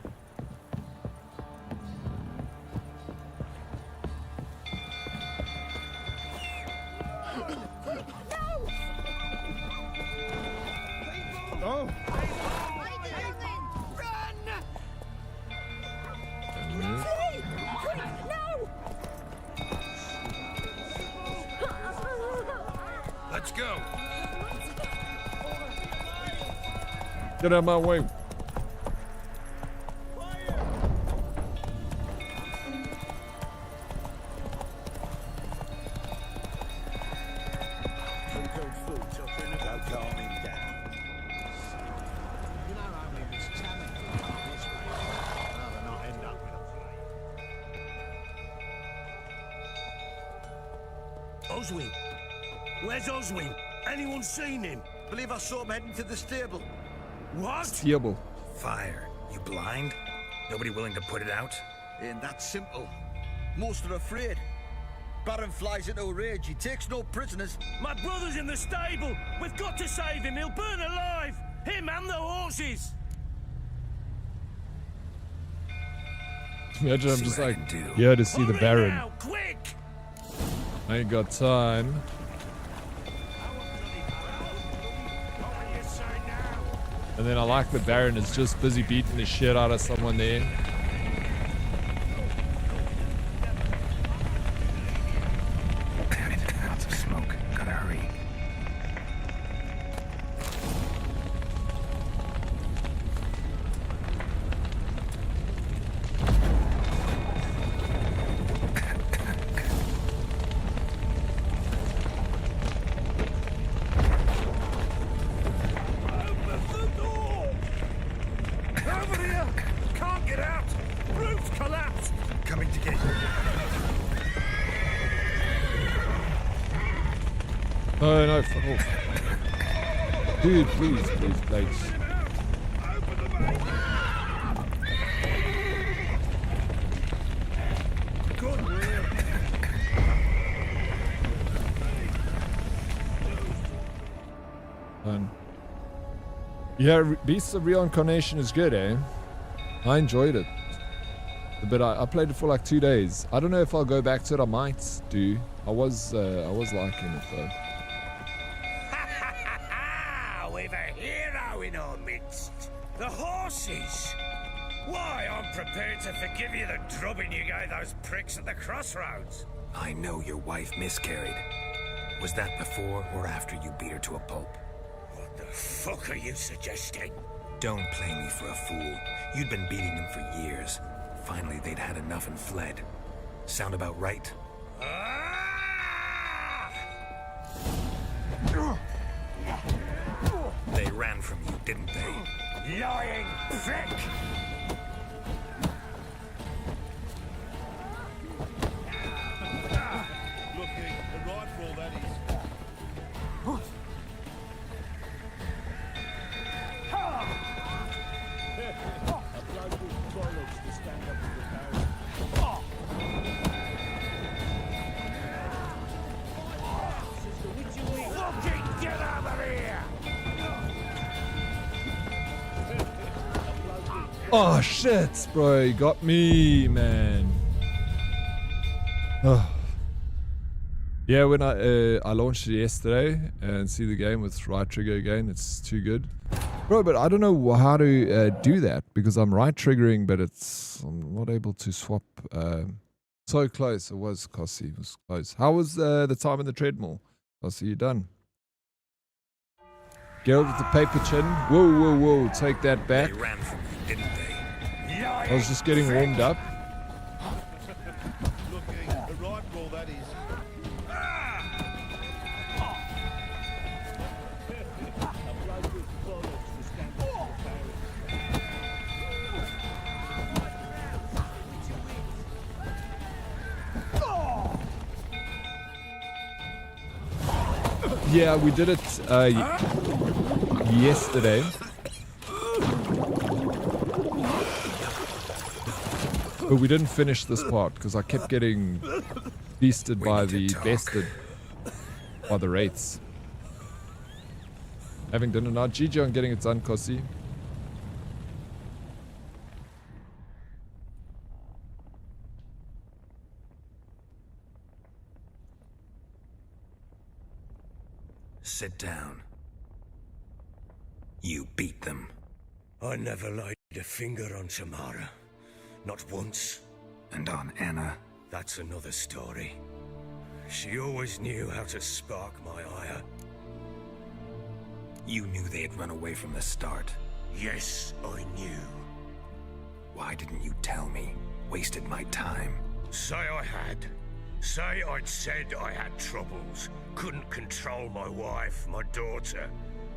Speaker 15: Let's go.
Speaker 1: Get out of my way.
Speaker 15: Oswin. Where's Oswin? Anyone seen him?
Speaker 10: Believe I saw him heading to the stable.
Speaker 15: What?
Speaker 1: Stable.
Speaker 2: Fire. You blind? Nobody willing to put it out?
Speaker 10: Ain't that simple. Most are afraid. Baron flies into a rage. He takes no prisoners.
Speaker 15: My brother's in the stable. We've got to save him. He'll burn alive. Him and the horses.
Speaker 1: Imagine I'm just like, here to see the Baron.
Speaker 15: Now, quick!
Speaker 1: I ain't got time. And then I like the Baron is just busy beating the shit out of someone there.
Speaker 2: Lots of smoke. Gotta hurry.
Speaker 1: Oh no, fuck off. Dude, please, please. Yeah, Beasts of Reincarnation is good, eh? I enjoyed it. But I played it for like 2 days. I don't know if I'll go back to it. I might do. I was liking it though.
Speaker 15: We've a hero in our midst. The horses. Why, I'm prepared to forgive you the drubbing you gave those pricks at the crossroads.
Speaker 2: I know your wife miscarried. Was that before or after you beat her to a pulp?
Speaker 15: What the fuck are you suggesting?
Speaker 2: Don't play me for a fool. You'd been beating them for years. Finally, they'd had enough and fled. Sound about right? They ran from you, didn't they?
Speaker 15: Lying prick!
Speaker 3: Looking a rifle, that is. A bloke with bollocks to stand up to the parents.
Speaker 15: Fucking get over here!
Speaker 1: Oh shit, bro, you got me, man. Oh. Yeah, when I launched it yesterday and see the game with right trigger again, it's too good. Bro, but I don't know how to do that because I'm right triggering, but I'm not able to swap. So close, it was Kossi, it was close. How was the time in the treadmill? Kossi, you done? Geralt with the paper chin. Whoa, whoa, whoa, take that back.
Speaker 2: They ran from you, didn't they?
Speaker 1: I was just getting warmed up.
Speaker 3: Looking a rifle, that is. A bloke with bollocks to stand up to the
Speaker 1: Yeah, we did it yesterday. But we didn't finish this part because I kept getting beasted by the bested by the rates. Having dinner now. GG on getting it done, Kossi.
Speaker 2: Sit down. You beat them.
Speaker 15: I never laid a finger on Tamara. Not once.
Speaker 2: And on Anna?
Speaker 15: That's another story. She always knew how to spark my ire.
Speaker 2: You knew they had run away from the start.
Speaker 15: Yes, I knew.
Speaker 2: Why didn't you tell me? Wasted my time.
Speaker 15: Say I had. Say I'd said I had troubles. Couldn't control my wife, my daughter.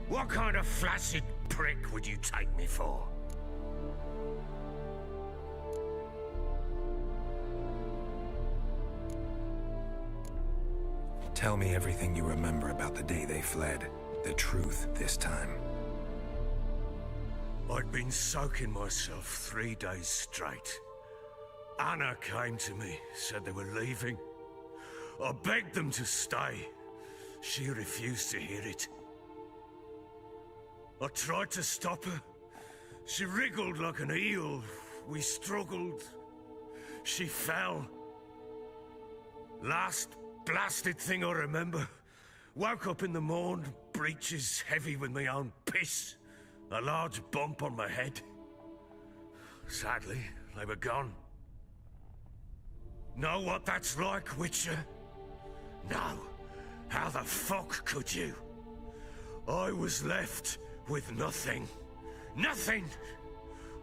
Speaker 15: What kind of flaccid prick would you take me for?
Speaker 2: Tell me everything you remember about the day they fled. The truth this time.
Speaker 15: I'd been soaking myself 3 days straight. Anna came to me, said they were leaving. I begged them to stay. She refused to hear it. I tried to stop her. She wriggled like an eel. We struggled. She fell. Last blasted thing I remember. Woke up in the morn, breeches heavy with my own piss. A large bump on my head. Sadly, they were gone. Know what that's like, Witcher? No. How the fuck could you? I was left with nothing. Nothing!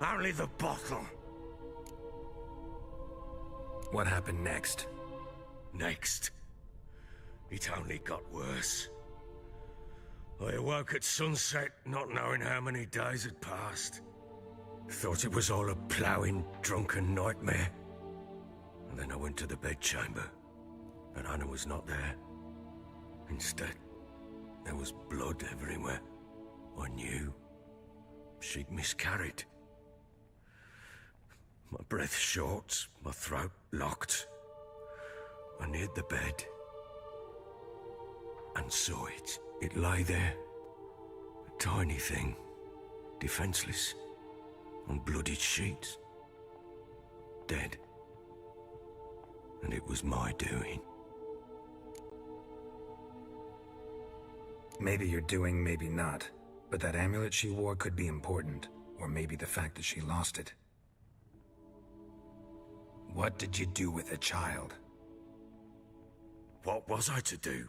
Speaker 15: Only the bottle.
Speaker 2: What happened next?
Speaker 15: Next? It only got worse. I awoke at sunset, not knowing how many days had passed. Thought it was all a ploughing, drunken nightmare. And then I went to the bedchamber, but Anna was not there. Instead, there was blood everywhere. I knew she'd miscarried. My breath short, my throat locked. I neared the bed and saw it. It lay there, a tiny thing, defenseless, on bloodied sheets, dead. And it was my doing.
Speaker 2: Maybe you're doing, maybe not. But that amulet she wore could be important. Or maybe the fact that she lost it. What did you do with the child?
Speaker 15: What was I to do?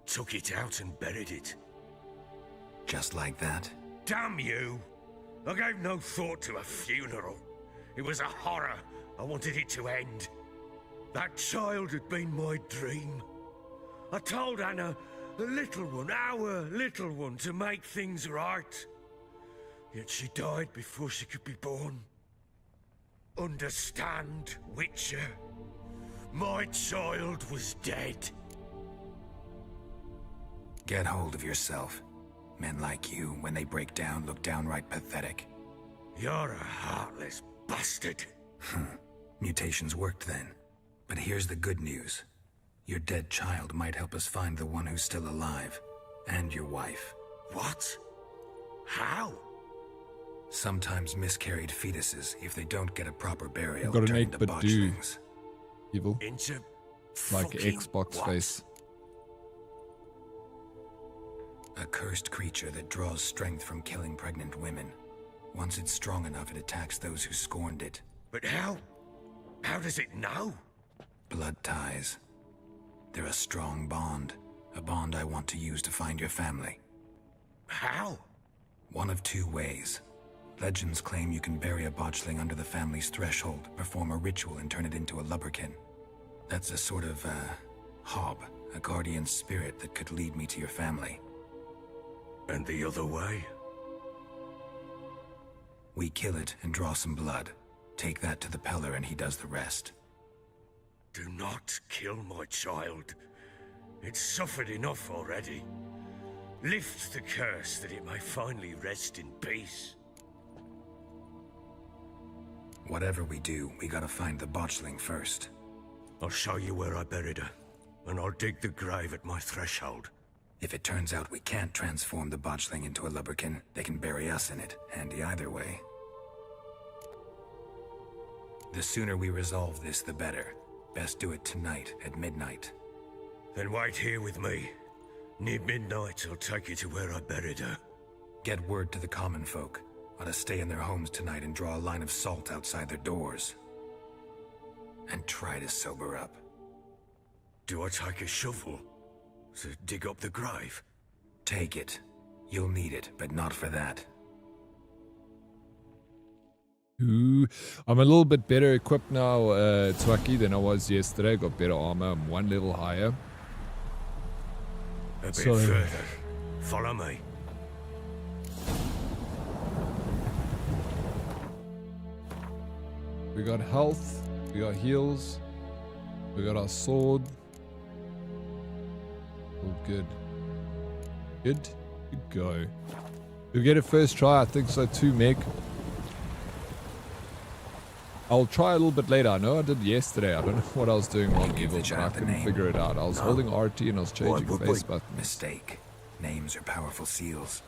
Speaker 15: Took it out and buried it.
Speaker 2: Just like that?
Speaker 15: Damn you! I gave no thought to a funeral. It was a horror. I wanted it to end. That child had been my dream. I told Anna, the little one, our little one, to make things right. Yet she died before she could be born. Understand, Witcher? My child was dead.
Speaker 2: Get hold of yourself. Men like you, when they break down, look downright pathetic.
Speaker 15: You're a heartless bastard.
Speaker 2: Mutations worked then. But here's the good news. Your dead child might help us find the one who's still alive. And your wife.
Speaker 15: What? How?
Speaker 2: Sometimes miscarried fetuses, if they don't get a proper burial,
Speaker 1: Got an
Speaker 2: turn
Speaker 1: 8
Speaker 2: into
Speaker 1: but do.
Speaker 2: botchlings.
Speaker 1: Evil.
Speaker 15: Into
Speaker 1: Like
Speaker 15: fucking
Speaker 1: Xbox
Speaker 15: what?
Speaker 1: face.
Speaker 2: A cursed creature that draws strength from killing pregnant women. Once it's strong enough, it attacks those who scorned it.
Speaker 15: But how? How does it know?
Speaker 2: Blood ties. They're a strong bond. A bond I want to use to find your family.
Speaker 15: How?
Speaker 2: One of two ways. Legends claim you can bury a botchling under the family's threshold, perform a ritual, and turn it into a lubberkin. That's a sort of, hob, a guardian spirit that could lead me to your family.
Speaker 15: And the other way?
Speaker 2: We kill it and draw some blood. Take that to the Peller and he does the rest.
Speaker 15: Do not kill my child. It's suffered enough already. Lift the curse that it may finally rest in peace.
Speaker 2: Whatever we do, we gotta find the botchling first.
Speaker 15: I'll show you where I buried her, and I'll dig the grave at my threshold.
Speaker 2: If it turns out we can't transform the botchling into a lubberkin, they can bury us in it. Handy either way. The sooner we resolve this, the better. Best do it tonight, at midnight.
Speaker 15: Then wait here with me. Near midnight, I'll take you to where I buried her.
Speaker 2: Get word to the common folk. Ought to stay in their homes tonight and draw a line of salt outside their doors. And try to sober up.
Speaker 15: Do I take a shovel to dig up the grave?
Speaker 2: Take it. You'll need it, but not for that.
Speaker 1: Ooh, I'm a little bit better equipped now, Twaki, than I was yesterday. Got better armor. I'm 1 level higher.
Speaker 15: A bit further. Follow me.
Speaker 1: We got health. We got heals. We got our sword. All good. Good to go. You'll get it first try. I think so too, Meg. I'll try a little bit later. I know I did yesterday. I don't know what I was doing wrong, Evil, but I couldn't figure it out. I was holding RT and I was changing face buttons.
Speaker 2: Mistake. Names are powerful seals.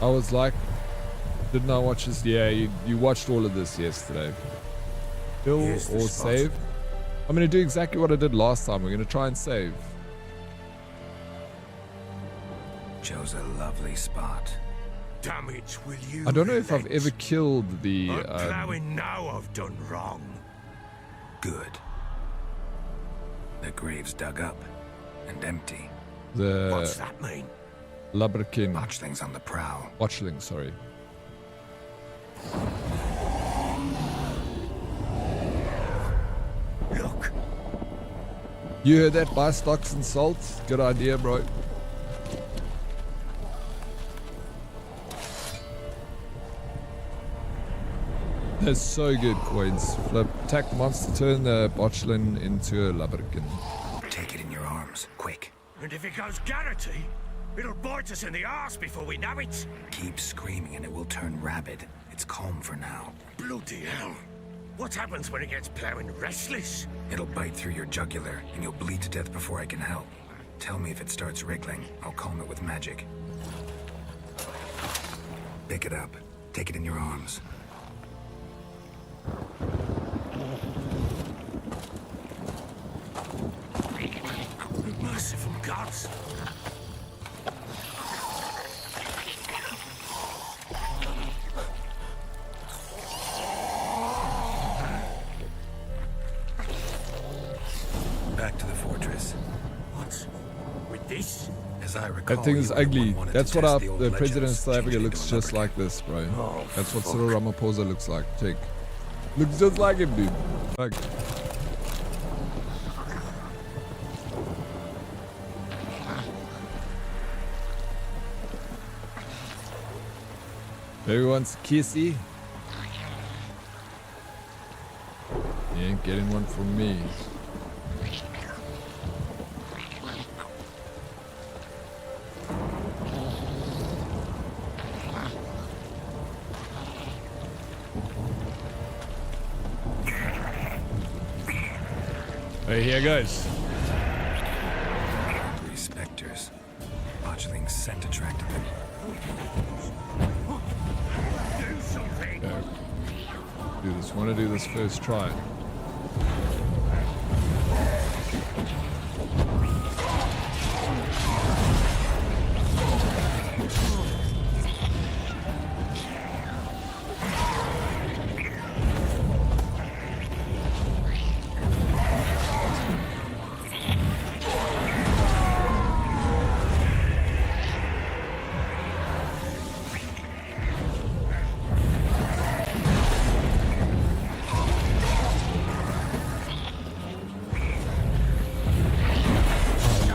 Speaker 1: I was like, didn't I watch this? Yeah, you watched all of this yesterday. Kill or save? I'm going to do exactly what I did last time. We're going to try and save.
Speaker 2: Chose a lovely spot.
Speaker 15: Damn it, will you
Speaker 1: I don't know if I've
Speaker 15: relent?
Speaker 1: ever killed the...
Speaker 15: I'm plowing now I've done wrong.
Speaker 2: Good. The grave's dug up and empty.
Speaker 15: What's that mean?
Speaker 1: Lubberkin.
Speaker 2: Botchling's on the prowl.
Speaker 1: Botchling, sorry.
Speaker 15: Look.
Speaker 1: You heard that? Buy stocks and salts. Good idea, bro. That's so good, coins. Flip. Attack monster, turn the botchlin into a lubberkin.
Speaker 2: Take it in your arms, quick.
Speaker 15: And if it goes Garrity, it'll bite us in the arse before we know it.
Speaker 2: Keep screaming and it will turn rabid. It's calm for now.
Speaker 15: Bloody hell. What happens when it gets plowing restless?
Speaker 2: It'll bite through your jugular and you'll bleed to death before I can help. Tell me if it starts wriggling. I'll calm it with magic. Pick it up. Take it in your arms.
Speaker 15: gods!
Speaker 2: Back to the fortress.
Speaker 15: What? With this?
Speaker 2: As I recall,
Speaker 1: That thing is ugly. That's what the president of South Africa
Speaker 2: legends
Speaker 1: looks just like this, bro.
Speaker 15: Oh,
Speaker 1: That's what
Speaker 15: fuck.
Speaker 1: Cyril Ramaphosa looks like. Check. Looks just like him, dude. Fuck. Everyone's kissy. You ain't getting one from me. Hey, here goes.
Speaker 2: Three specters. Botchling's scent attracted them.
Speaker 15: Do something!
Speaker 1: Do this. Want to do this first try.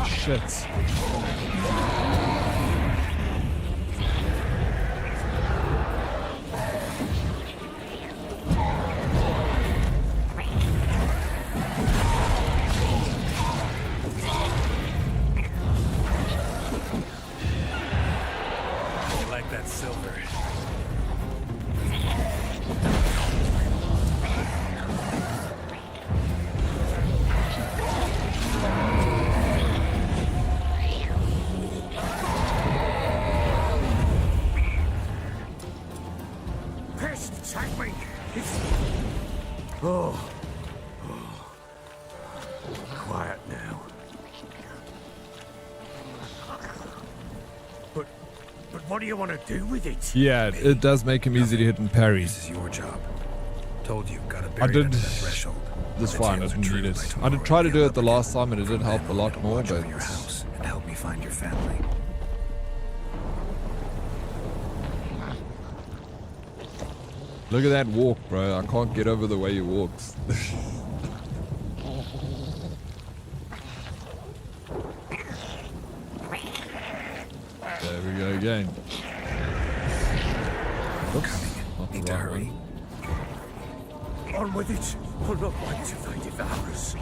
Speaker 1: Shit.
Speaker 2: You like that silver?
Speaker 15: Pest, take me! It's... Oh. Quiet now. But what do you want to do with it?
Speaker 1: Yeah, it does make him easy to hit and parry.
Speaker 2: This is your job. Told you, gotta
Speaker 1: I
Speaker 2: bury
Speaker 1: did
Speaker 2: it under the threshold.
Speaker 1: this
Speaker 2: The
Speaker 1: fine, I
Speaker 2: tales
Speaker 1: didn't
Speaker 2: are
Speaker 1: need
Speaker 2: true
Speaker 1: it.
Speaker 2: by
Speaker 1: I
Speaker 2: tomorrow
Speaker 1: did try to
Speaker 2: you'll
Speaker 1: do
Speaker 2: be
Speaker 1: it the
Speaker 2: able
Speaker 1: last
Speaker 2: to
Speaker 1: time and it did help a lot
Speaker 2: I'll
Speaker 1: more,
Speaker 2: watch over
Speaker 1: but
Speaker 2: your house and help me find your family.
Speaker 1: look at that walk, bro. I can't get over the way he walks. There we go again. Oops. Not the
Speaker 2: Need to
Speaker 1: right
Speaker 2: hurry.
Speaker 1: one.
Speaker 15: On with it! I'll not wait till they devour us.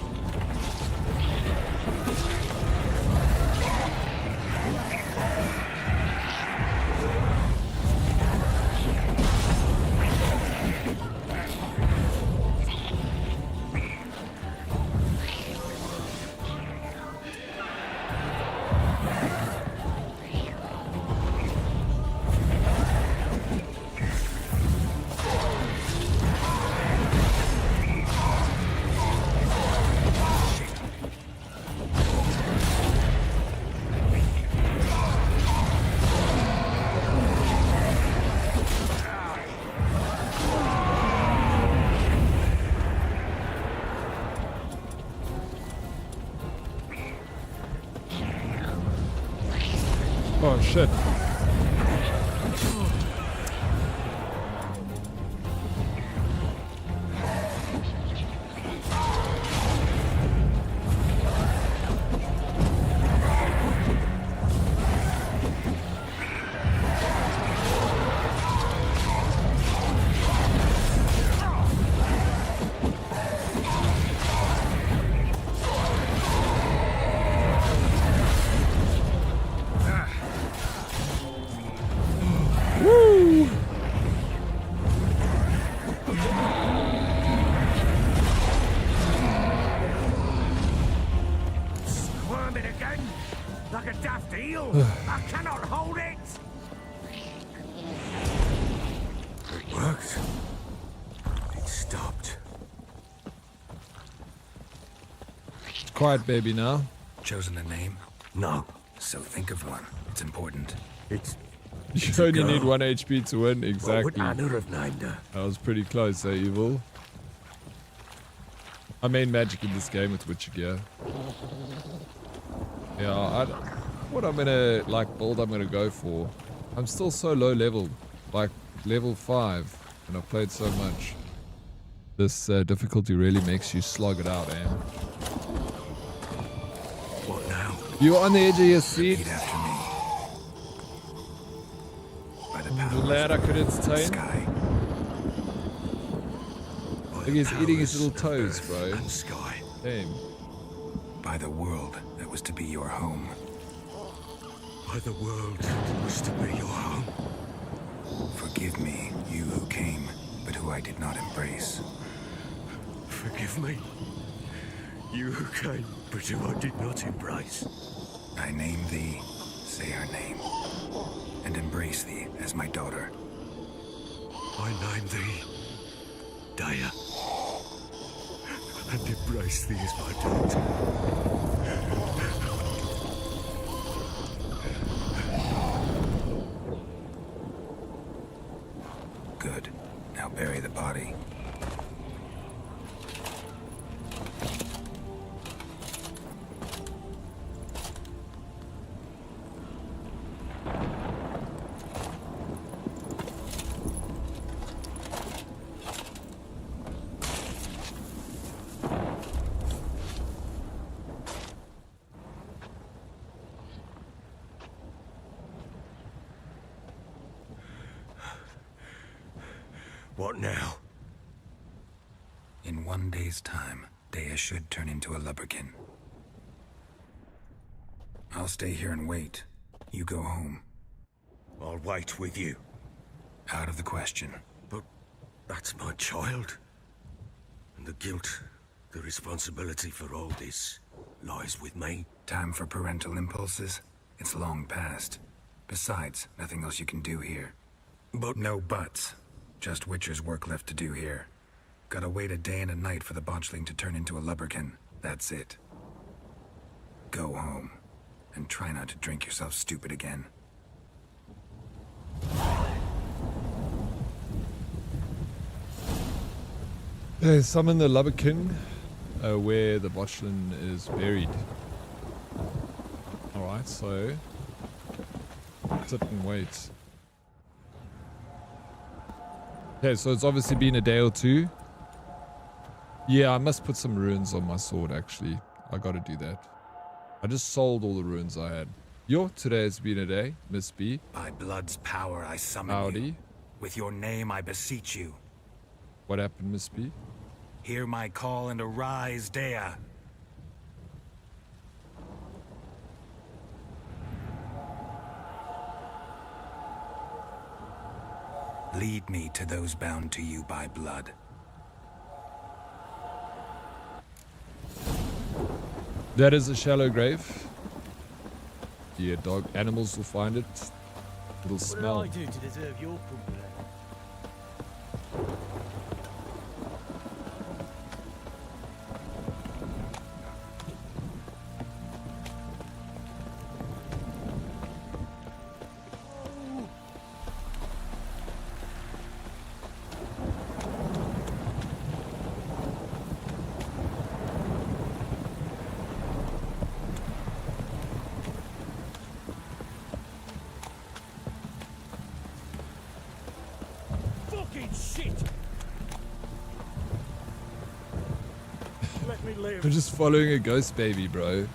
Speaker 1: Oh shit. Woo!
Speaker 15: Squirming again? Like a daft eel? I cannot hold it! It worked. It stopped.
Speaker 1: Quiet, baby, now.
Speaker 2: Chosen a name?
Speaker 15: No.
Speaker 2: So think of one. It's important.
Speaker 1: You only need 1 HP to win. Exactly.
Speaker 15: What would Anna have named her?
Speaker 1: That was pretty close, Evil? I main magic in this game with Witcher gear. Yeah, what I'm gonna build I'm gonna go for. I'm still so low level, like level 5, and I've played so much. This difficulty really makes you slog it out, eh?
Speaker 15: What now?
Speaker 2: You're on the edge of your
Speaker 15: seat.
Speaker 2: Repeat after me. By the
Speaker 1: The lad I could entertain.
Speaker 2: sky.
Speaker 1: Look, he's eating his little toes, bro.
Speaker 15: And sky.
Speaker 1: Damn.
Speaker 2: By the world that was to be your home.
Speaker 15: By the world that was to be your home.
Speaker 2: Forgive me, you who came, but who I did not embrace.
Speaker 15: Forgive me. You who came, but who I did not embrace.
Speaker 2: I name thee, say her name, and embrace thee as my daughter.
Speaker 15: I name thee, Daya, and embrace thee as my daughter.
Speaker 2: Good. Now bury the body.
Speaker 15: What now?
Speaker 2: In 1 day's time, Daya should turn into a lubberkin. I'll stay here and wait. You go home.
Speaker 15: I'll wait with you.
Speaker 2: Out of the question.
Speaker 15: But that's my child. And the guilt, the responsibility for all this lies with me.
Speaker 2: Time for parental impulses? It's long past. Besides, nothing else you can do here.
Speaker 15: But
Speaker 2: no buts. Just Witcher's work left to do here. Gotta wait a day and a night for the botchling to turn into a lubberkin. That's it. Go home. And try not to drink yourself stupid again.
Speaker 1: Summon the lubberkin where the botchlin is buried. Alright, so sit and wait. Okay, so it's obviously been a day or two. Yeah, I must put some runes on my sword, actually. I gotta do that. I just sold all the runes I had. Yo, today has been a day, Miss B.
Speaker 2: By blood's power I summon
Speaker 1: Howdy.
Speaker 2: you. With your name I beseech you.
Speaker 1: What happened, Miss B?
Speaker 2: Hear my call and arise, Dea. Lead me to those bound to you by blood.
Speaker 1: That is a shallow grave. Yeah, dog. Animals will find it. It'll smell.
Speaker 14: What did I do to deserve your company?
Speaker 1: I'm just following a ghost baby, bro.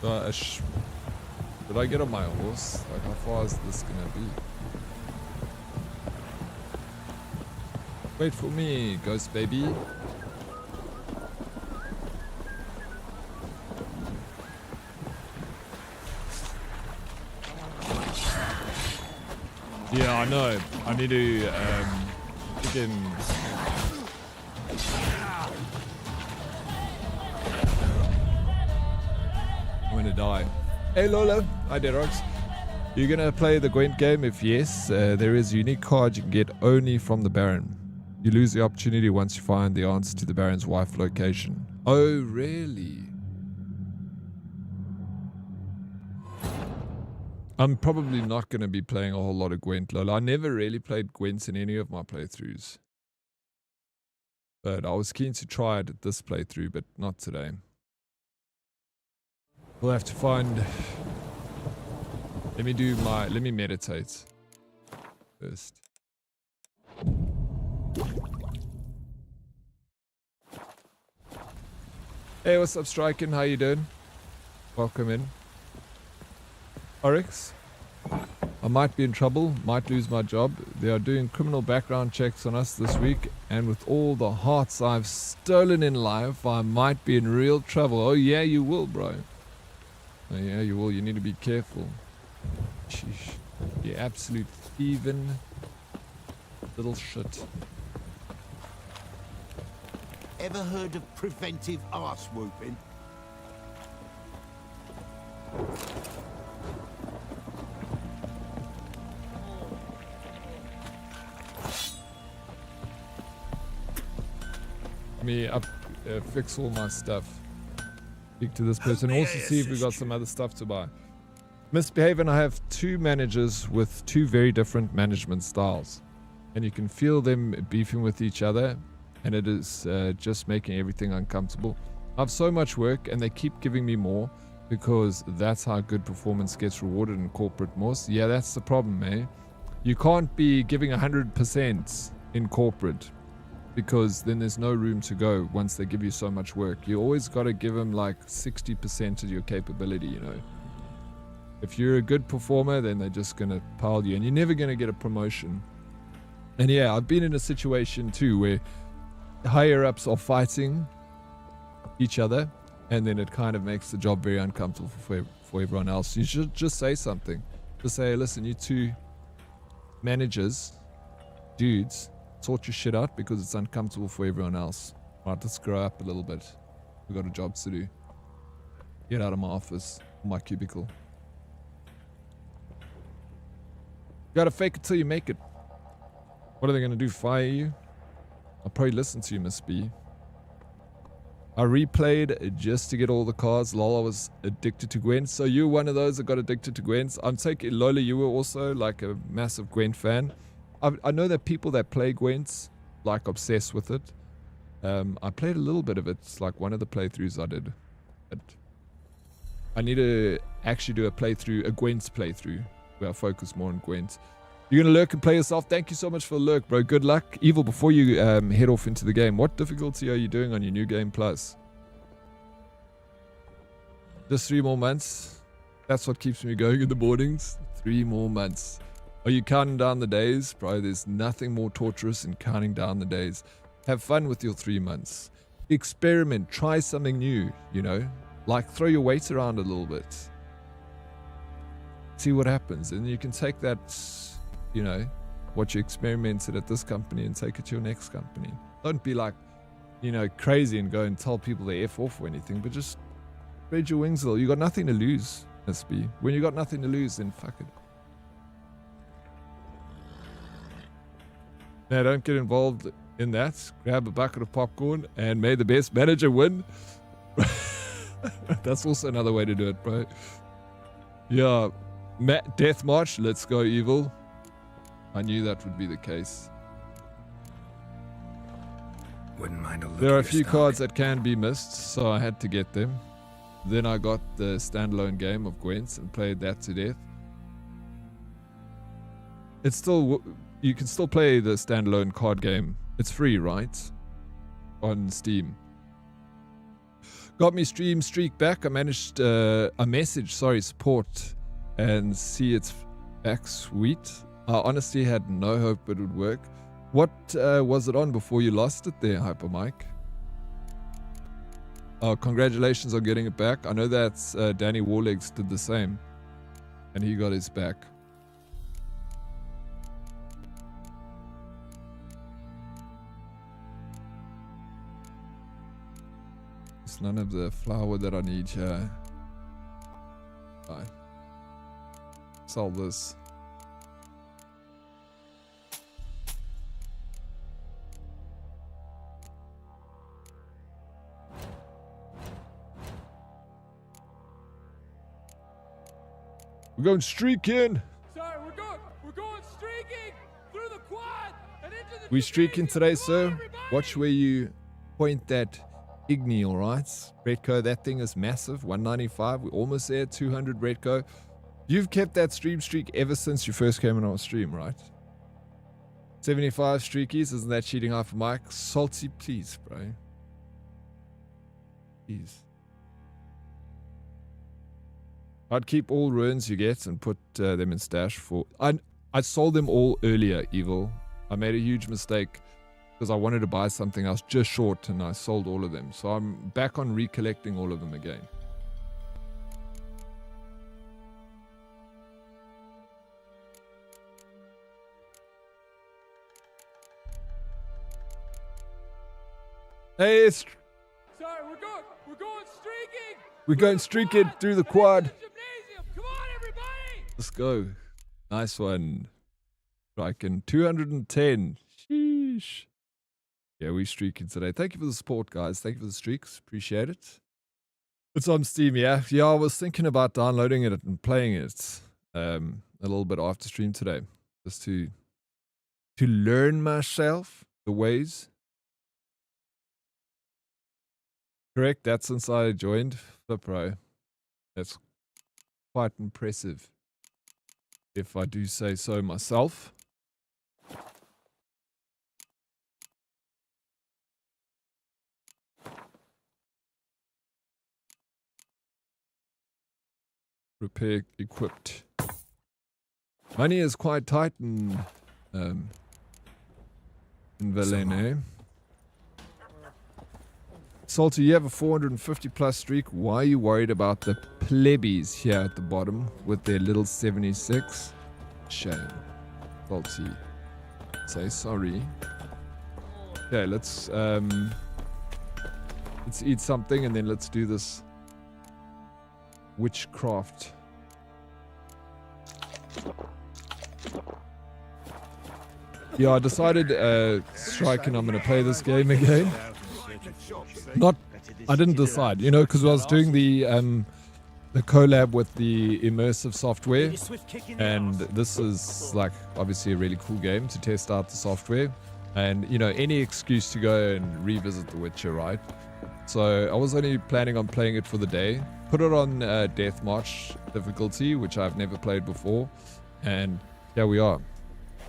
Speaker 1: Did I get on my horse? Like, how far is this gonna be? Wait for me, ghost baby. Yeah, I know. I need to, freaking... I'm gonna die. Hey Lola, hi Derox. You're gonna play the Gwent game? If yes, there is a unique card you can get only from the Baron. You lose the opportunity once you find the answer to the Baron's wife location. Oh, really? I'm probably not going to be playing a whole lot of Gwent, lol. I never really played Gwent in any of my playthroughs. But I was keen to try it at this playthrough, but not today. We'll have to find... Let me meditate first. Hey, what's up, Striking? How you doing? Welcome in. Oryx? I might be in trouble, might lose my job. They are doing criminal background checks on us this week, and with all the hearts I've stolen in life, I might be in real trouble. Oh yeah, you will, bro. Oh yeah, you will. You need to be careful. Sheesh. You absolute thieving little shit.
Speaker 13: Ever heard of preventive arse whooping?
Speaker 1: Me up, fix all my stuff. Speak to this person. Also see if we got some other stuff to buy. Misbehave, and I have two managers with two very different management styles, and you can feel them beefing with each other, and it is just making everything uncomfortable. I have so much work, and they keep giving me more because that's how good performance gets rewarded in corporate most. Yeah, that's the problem, eh? You can't be giving 100% in corporate, because then there's no room to go once they give you so much work. You always got to give them like 60% of your capability, you know. If you're a good performer, then they're just going to pile you, and you're never going to get a promotion. And yeah, I've been in a situation too where higher-ups are fighting each other, and then it kind of makes the job very uncomfortable for everyone else. You should just say something. Just say, listen, you two managers, dudes, sort your shit out because it's uncomfortable for everyone else. Right, let's grow up a little bit. We've got a job to do. Get out of my office, my cubicle. You gotta fake it till you make it. What are they gonna do, fire you? I'll probably listen to you, Miss B. I replayed just to get all the cards. Lol, I was addicted to Gwent. So you're one of those that got addicted to Gwent. I'm taking Lola, you were also like a massive Gwent fan. I know that people that play Gwent like obsessed with it. I played a little bit of it. It's like one of the playthroughs I did. But I need to actually do a Gwent playthrough where I focus more on Gwent. You're gonna lurk and play yourself? Thank you so much for the lurk, bro. Good luck. Evil, before you head off into the game, what difficulty are you doing on your new game plus? Just 3 more months. That's what keeps me going in the mornings. 3 more months. Are you counting down the days? Bro, there's nothing more torturous than counting down the days. Have fun with your 3 months. Experiment. Try something new, you know? Like throw your weight around a little bit. See what happens. And you can take that, you know, what you experimented at this company and take it to your next company. Don't be like, you know, crazy and go and tell people they F off or anything, but just spread your wings a little. You got nothing to lose, SB. When you got nothing to lose, then fuck it. Now, don't get involved in that. Grab a bucket of popcorn and may the best manager win. That's also another way to do it, bro. Yeah. Death March, let's go, Evil. I knew that would be the case.
Speaker 2: Wouldn't mind a look.
Speaker 1: There are a few cards that can be missed, so I had to get them. Then I got the standalone game of Gwent and played that to death. It's still... You can still play the standalone card game. It's free, right? On Steam. Got me stream streak back. I managed a message, support, and see it's back. Sweet. I honestly had no hope it would work. What was it on before you lost it there, Hyper Mike? Oh, congratulations on getting it back. I know that's Danny Warlegs did the same, and he got his back. It's none of the flour that I need here. Bye. Sell this. We're going streaking.
Speaker 16: Sorry, we're going streaking through the quad and into the.
Speaker 1: We streaking today, sir. Watch where you point that Igni, all right? Redco, that thing is massive. 195. We're almost there. 200 Redco. You've kept that streak ever since you first came on our stream, right? 75 streakies. Isn't that cheating half a mic? Salty, please, bro. Please. I'd keep all ruins you get and put them in stash for... I sold them all earlier, Evil. I made a huge mistake because I wanted to buy something else just short and I sold all of them. So I'm back on recollecting all of them again. Hey,
Speaker 16: Sorry, we're going streaking.
Speaker 1: We're going streaking through the quad.
Speaker 16: Come on, everybody.
Speaker 1: Let's go. Nice one. Striking 210. Sheesh. Yeah, we're streaking today. Thank you for the support, guys. Thank you for the streaks. Appreciate it. It's on Steam, yeah. Yeah, I was thinking about downloading it and playing it a little bit after stream today. Just to learn myself the ways. Correct, that's since I joined the Pro. That's quite impressive, if I do say so myself. Repair equipped. Money is quite tight in Valene. Salty, you have a 450 plus streak. Why are you worried about the plebbies here at the bottom with their little 76? Shame. Salty. Say sorry. Okay, let's eat something and then let's do this witchcraft. Yeah, I decided striking I'm gonna play this game again. I didn't decide, you know, because I was doing the collab with the immersive software, and this is like obviously a really cool game to test out the software, and you know, any excuse to go and revisit The Witcher, right? So I was only planning on playing it for the day, put it on Death March difficulty, which I've never played before, and here we are,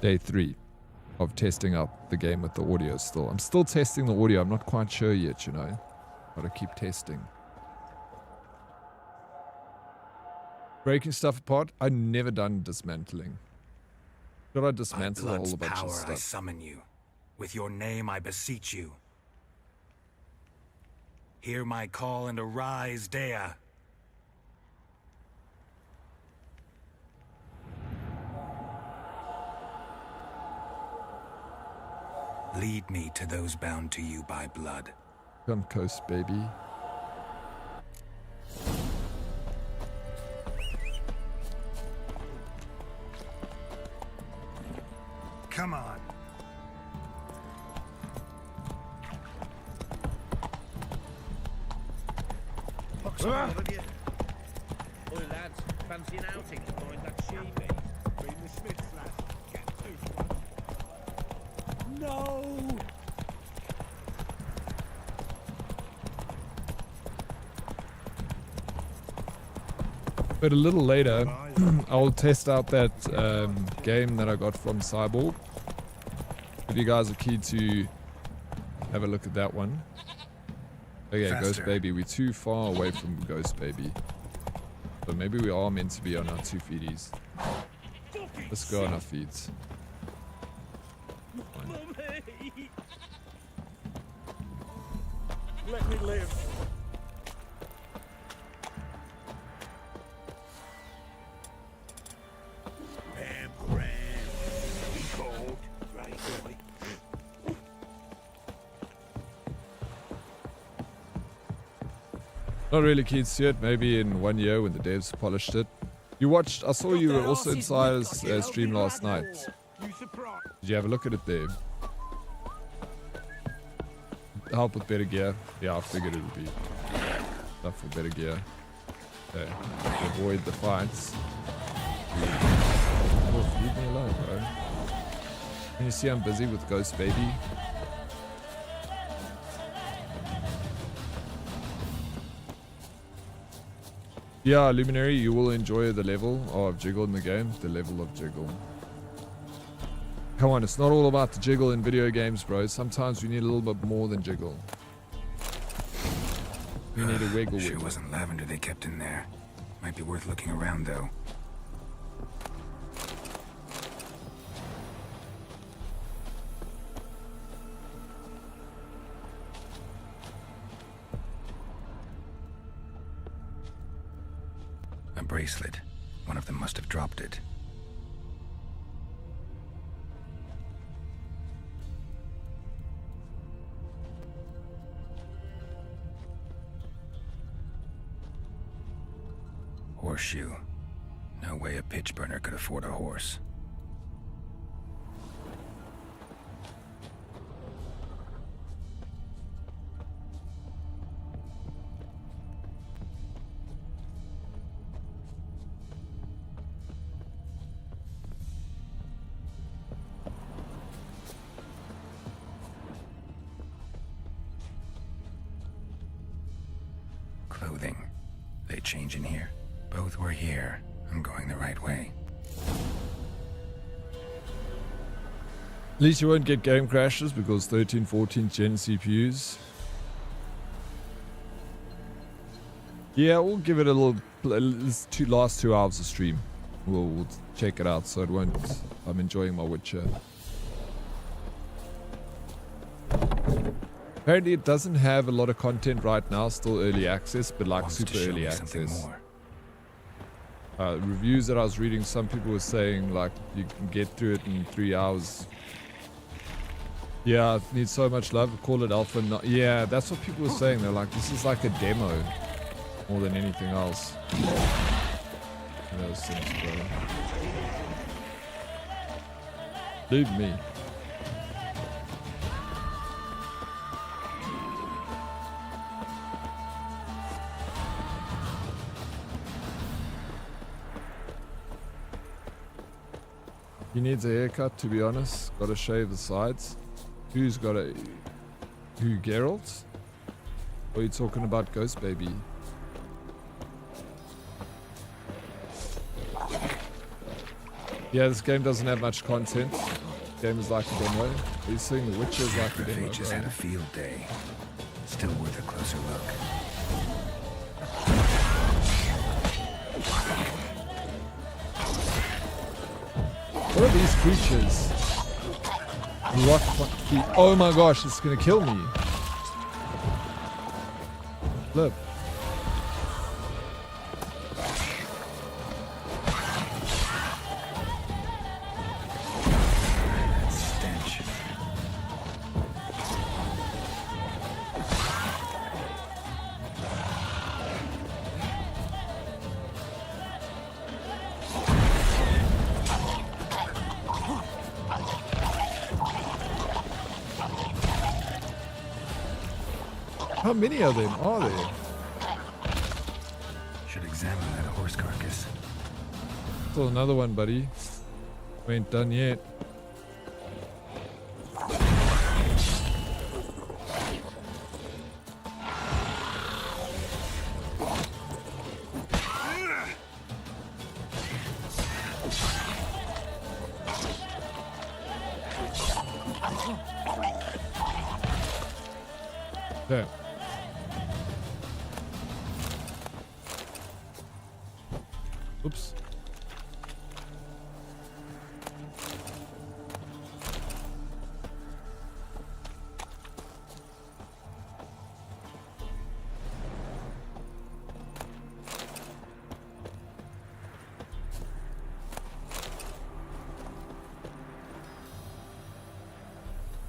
Speaker 1: day 3 of testing out the game with the audio still. I'm still testing the audio. I'm not quite sure yet, you know. Gotta keep testing. Breaking stuff apart. I've never done dismantling. Should I dismantle a whole bunch of
Speaker 2: power
Speaker 1: stuff?
Speaker 2: I summon you. With your name I beseech you. Hear my call and arise, Dea. Lead me to those bound to you by blood.
Speaker 1: Come coast, baby.
Speaker 11: Come on.
Speaker 7: Oi, lads, fancy an outing to find that sheepy? Bring the Smiths, lads. Get two. No!
Speaker 1: But a little later, I'll test out that game that I got from Cyborg. If you guys are keen to have a look at that one. Okay,
Speaker 11: Faster.
Speaker 1: Ghost Baby. We're too far away from Ghost Baby. But maybe we are meant to be on our 2 feeties. Let's go on our feeds.
Speaker 7: Let me live.
Speaker 1: Not really keen to see it. Maybe in 1 year when the devs polished it. You watched. I saw you were also inside his stream last night. Did you have a look at it there? Help with better gear. Yeah, I figured it would be stuff for better gear. Okay. Avoid the fights. Oh, leave me alone, bro. Can you see I'm busy with Ghost Baby? Yeah, Luminary, you will enjoy the level of jiggle in the game. The level of jiggle. Come on, it's not all about the jiggle in video games, bro. Sometimes we need a little bit more than jiggle. We need a wiggle.
Speaker 2: Sure wasn't lavender they kept in there. Might be worth looking around, though. A bracelet. One of them must have dropped it. Horseshoe. No way a pitch burner could afford a horse. Clothing. They change in here. Both were here. I'm going the right way.
Speaker 1: At least you won't get game crashes because 13, 14 gen CPUs. Yeah, we'll give it a little. Last 2 hours of stream. We'll check it out so it won't. I'm enjoying my Witcher. Apparently, it doesn't have a lot of content right now. Still early access, but like super early access. Reviews that I was reading, some people were saying like you can get through it in 3 hours. Yeah, it needs so much love. Call it alpha. Yeah, that's what people were saying. They're like, this is like a demo more than anything else. Those things, bro. Leave me. He needs a haircut, to be honest. Gotta shave the sides. Who's got a... Who, Geralt? Or are you talking about Ghost Baby? Yeah, this game doesn't have much content. This game is like a demo. Are you saying The Witcher is like a demo?
Speaker 2: Just had a field day. Still worth a closer look.
Speaker 1: What are these creatures? Rock feet. Oh my gosh, it's gonna kill me. Look.
Speaker 2: Stench.
Speaker 1: How many of them are there?
Speaker 2: Should examine that horse carcass.
Speaker 1: Still another one, buddy. We ain't done yet. There. Oops.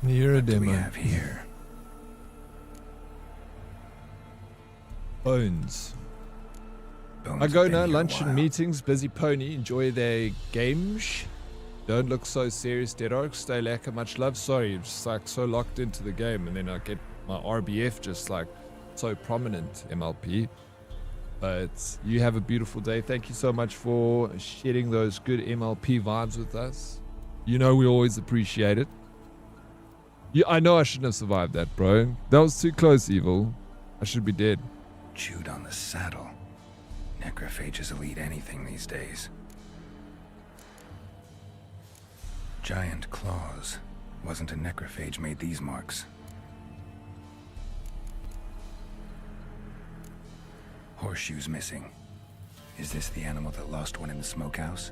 Speaker 1: Near a demo.
Speaker 2: What do we have here?
Speaker 1: Bones. I go now, lunch and meetings, busy pony, enjoy their games. Don't look so serious, Dead Ark. Stay lacquer, much love. Sorry, I'm just like so locked into the game, and then I get my RBF just like so prominent, MLP. But you have a beautiful day. Thank you so much for sharing those good MLP vibes with us. You know we always appreciate it. Yeah, I know I shouldn't have survived that, bro. That was too close, Evil. I should be dead.
Speaker 2: Chewed on the saddle. Necrophages will eat anything these days. Giant claws. Wasn't a necrophage made these marks. Horseshoes missing. Is this the animal that lost one in the smokehouse?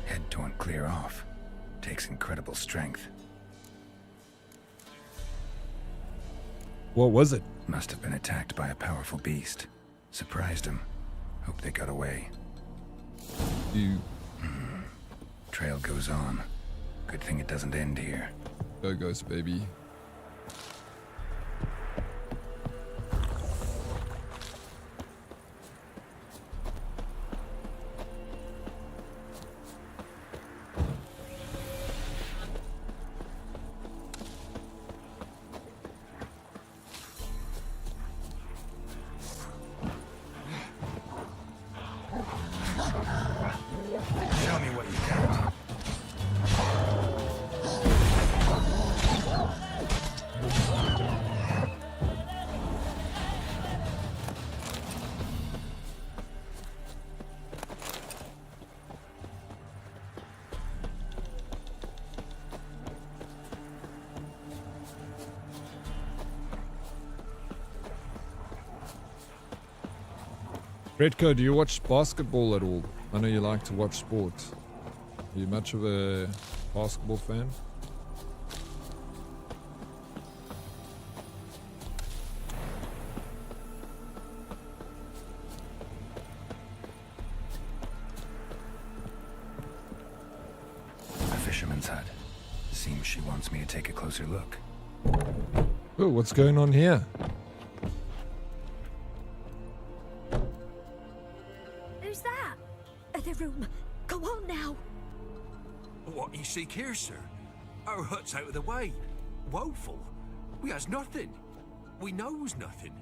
Speaker 2: Head torn clear off. Takes incredible strength.
Speaker 1: What was it?
Speaker 2: Must have been attacked by a powerful beast. Surprised him. Hope they got away. Trail goes on. Good thing it doesn't end here.
Speaker 1: Go Ghost, baby.
Speaker 2: Show me what you got.
Speaker 1: Redco, do you watch basketball at all? I know you like to watch sport. Are you much of a basketball fan?
Speaker 2: A fisherman's hut. Seems she wants me to take a closer look.
Speaker 1: Oh, what's going on here?
Speaker 5: Who's that? The room. Go on now.
Speaker 15: What you seek here, sir? Our hut's out of the way. Woeful. We has nothing. We knows nothing.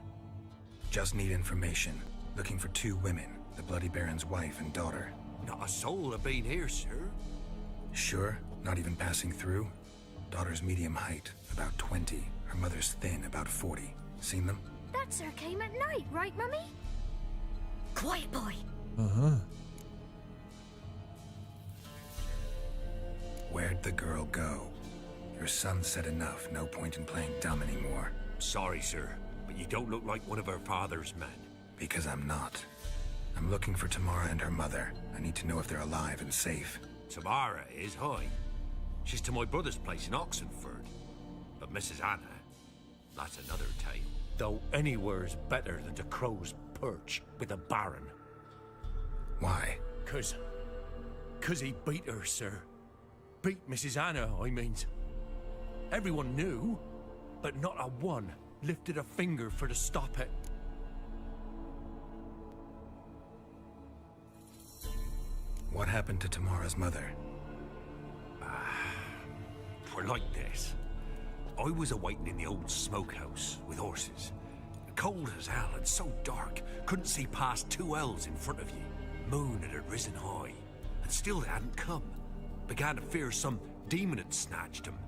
Speaker 2: Just need information. Looking for 2 women. The Bloody Baron's wife and daughter.
Speaker 15: Not a soul have been here, sir.
Speaker 2: Sure? Not even passing through? Daughter's medium height, about 20. Her mother's thin, about 40. Seen them?
Speaker 5: That sir came at night, right, Mummy? Quiet, boy.
Speaker 1: Uh-huh.
Speaker 2: Where'd the girl go? Your son said enough. No point in playing dumb anymore.
Speaker 15: Sorry, sir, but you don't look like one of her father's men.
Speaker 2: Because I'm not. I'm looking for Tamara and her mother. I need to know if they're alive and safe.
Speaker 15: Tamara is, hi. She's to my brother's place in Oxenford. But Mrs. Anna, that's another tale. Though anywhere's better than to Crow's Perch with a baron.
Speaker 2: Why?
Speaker 15: Cause he beat her, sir. Beat Mrs. Anna, I mean. Everyone knew, but not a one lifted a finger for to stop it.
Speaker 2: What happened to Tamara's mother?
Speaker 15: Twere like this. I was awaiting in the old smokehouse with horses. Cold as hell and so dark, couldn't see past 2 ells in front of you. Moon had risen high, and still they hadn't come. Began to fear some demon had snatched them.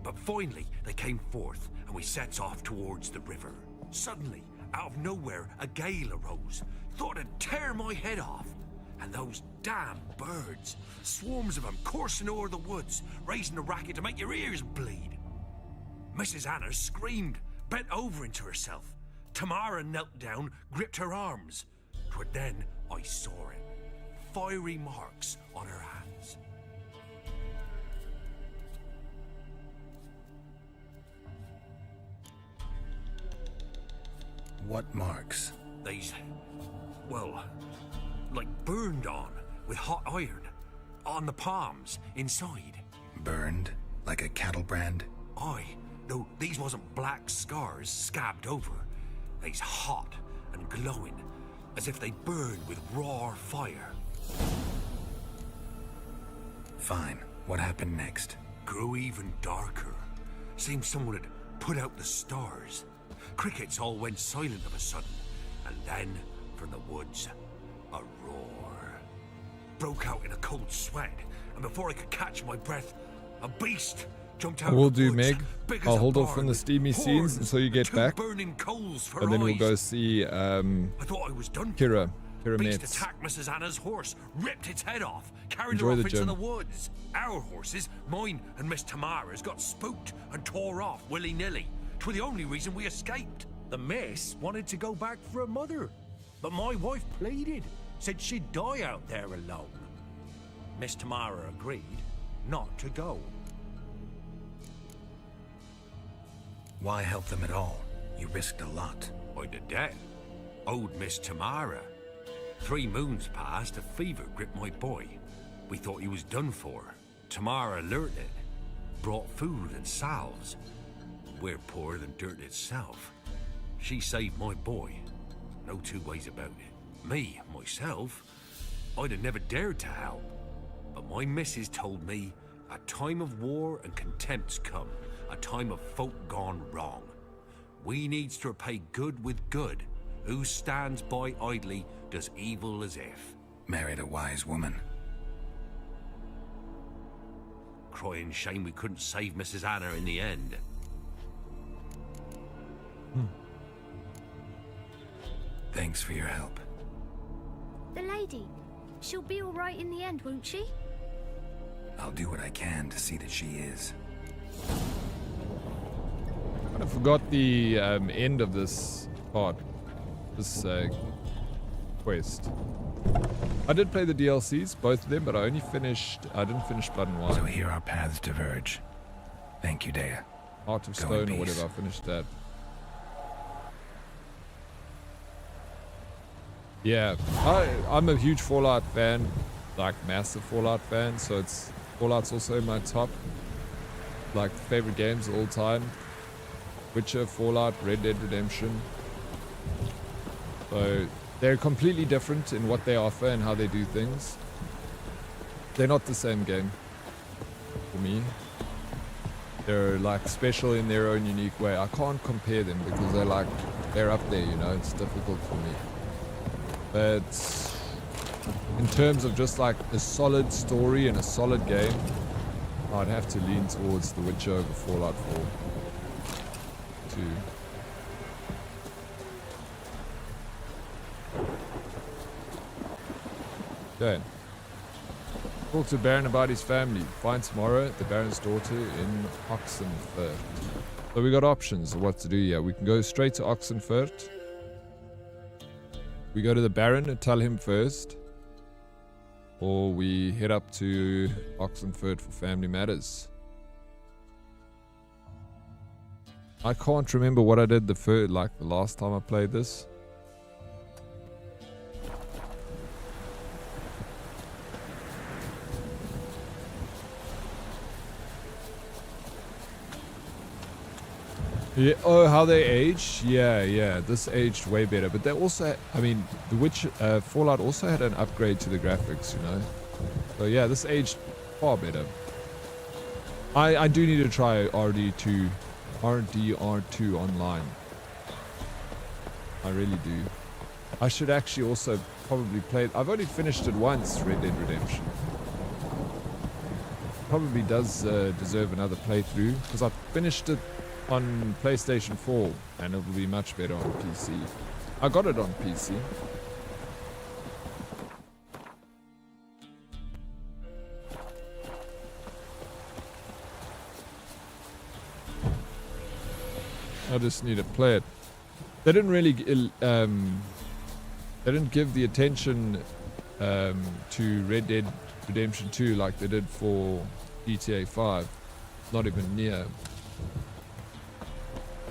Speaker 15: But finally, they came forth, and we sets off towards the river. Suddenly, out of nowhere, a gale arose. Thought it'd tear my head off. And those damn birds, swarms of them coursing o'er the woods, raising a racket to make your ears bleed. Mrs. Anna screamed, bent over into herself. Tamara knelt down, gripped her arms. 'Twere then I saw it. Fiery marks on her hands.
Speaker 2: What marks?
Speaker 15: These, well, like burned on with hot iron. On the palms, inside.
Speaker 2: Burned? Like a cattle brand?
Speaker 15: Aye, though these wasn't black scars scabbed over. They's hot and glowing, as if they burned with raw fire.
Speaker 2: Fine. What happened next?
Speaker 15: Grew even darker. Seemed someone had put out the stars. crickets all went silent of a sudden, and then, from the woods, a roar. Broke out in a cold sweat, and before I could catch my breath, a beast jumped out
Speaker 1: We'll
Speaker 15: of the
Speaker 1: do,
Speaker 15: woods,
Speaker 1: Meg.
Speaker 15: big as
Speaker 1: I'll
Speaker 15: a
Speaker 1: hold off
Speaker 15: barn,
Speaker 1: from the
Speaker 15: with
Speaker 1: steamy scenes
Speaker 15: horns
Speaker 1: until you get
Speaker 15: and two
Speaker 1: back.
Speaker 15: burning coals for
Speaker 1: And then we'll
Speaker 15: eyes.
Speaker 1: go see
Speaker 15: I thought I was done.
Speaker 1: Kira
Speaker 15: Beast
Speaker 1: Metz.
Speaker 15: attacked Mrs. Anna's horse, ripped its head off, carried
Speaker 1: Enjoy
Speaker 15: her off
Speaker 1: the
Speaker 15: into
Speaker 1: gym.
Speaker 15: the woods. Our horses, mine and Miss Tamara's, got spooked and tore off willy-nilly. 'Twas the only reason we escaped. The miss wanted to go back for her mother, but my wife pleaded, said she'd die out there alone. Miss Tamara agreed not to go.
Speaker 2: Why help them at all? You risked a lot.
Speaker 15: I did that. Owed Miss Tamara. 3 moons passed, a fever gripped my boy. We thought he was done for. Tamara alerted, brought food and salves. We're poorer than dirt itself. She saved my boy. No 2 ways about it. Me, myself, I'd have never dared to help. But my missus told me a time of war and contempt's come. A time of folk gone wrong. We needs to repay good with good. Who stands by idly does evil as if.
Speaker 2: Married a wise woman.
Speaker 15: Crying shame we couldn't save Mrs. Anna in the end.
Speaker 2: Thanks for your help.
Speaker 5: The lady, she'll be all right in the end, won't she?
Speaker 2: I'll do what I can to see that she is.
Speaker 1: I forgot the end of this part. This quest. I did play the DLCs, both of them, but I didn't finish Blood and Wine.
Speaker 2: So here our paths diverge. Thank you, Dea.
Speaker 1: Heart of
Speaker 2: Go in
Speaker 1: Stone or
Speaker 2: peace.
Speaker 1: whatever, I finished that. Yeah, I'm a huge Fallout fan, like massive Fallout fan, so Fallout's also in my top, like, favorite games of all time. Witcher, Fallout, Red Dead Redemption. So they're completely different in what they offer and how they do things. They're not the same game for me. They're like special in their own unique way. I can't compare them because they're up there, you know, it's difficult for me. But in terms of just like a solid story and a solid game, I'd have to lean towards The Witcher over Fallout 4. Okay. Talk to Baron about his family. Find tomorrow the Baron's daughter in Oxenfurt. So we got options of what to do here. We can go straight to Oxenfurt. We go to the Baron and tell him first. Or we head up to Oxenfurt for family matters. I can't remember what I did the last time I played this. Yeah, oh, how they aged? Yeah, this aged way better. But they also, I mean, Fallout also had an upgrade to the graphics, you know? So yeah, this aged far better. I do need to try RDR2 online. I really do. I should actually also probably play it. I've only finished it once, Red Dead Redemption. Probably does deserve another playthrough, because I finished it on PlayStation 4 and it will be much better on PC. I got it on PC. I just need to play it. They didn't really they didn't give the attention to Red Dead Redemption 2 like they did for GTA 5. Not even near.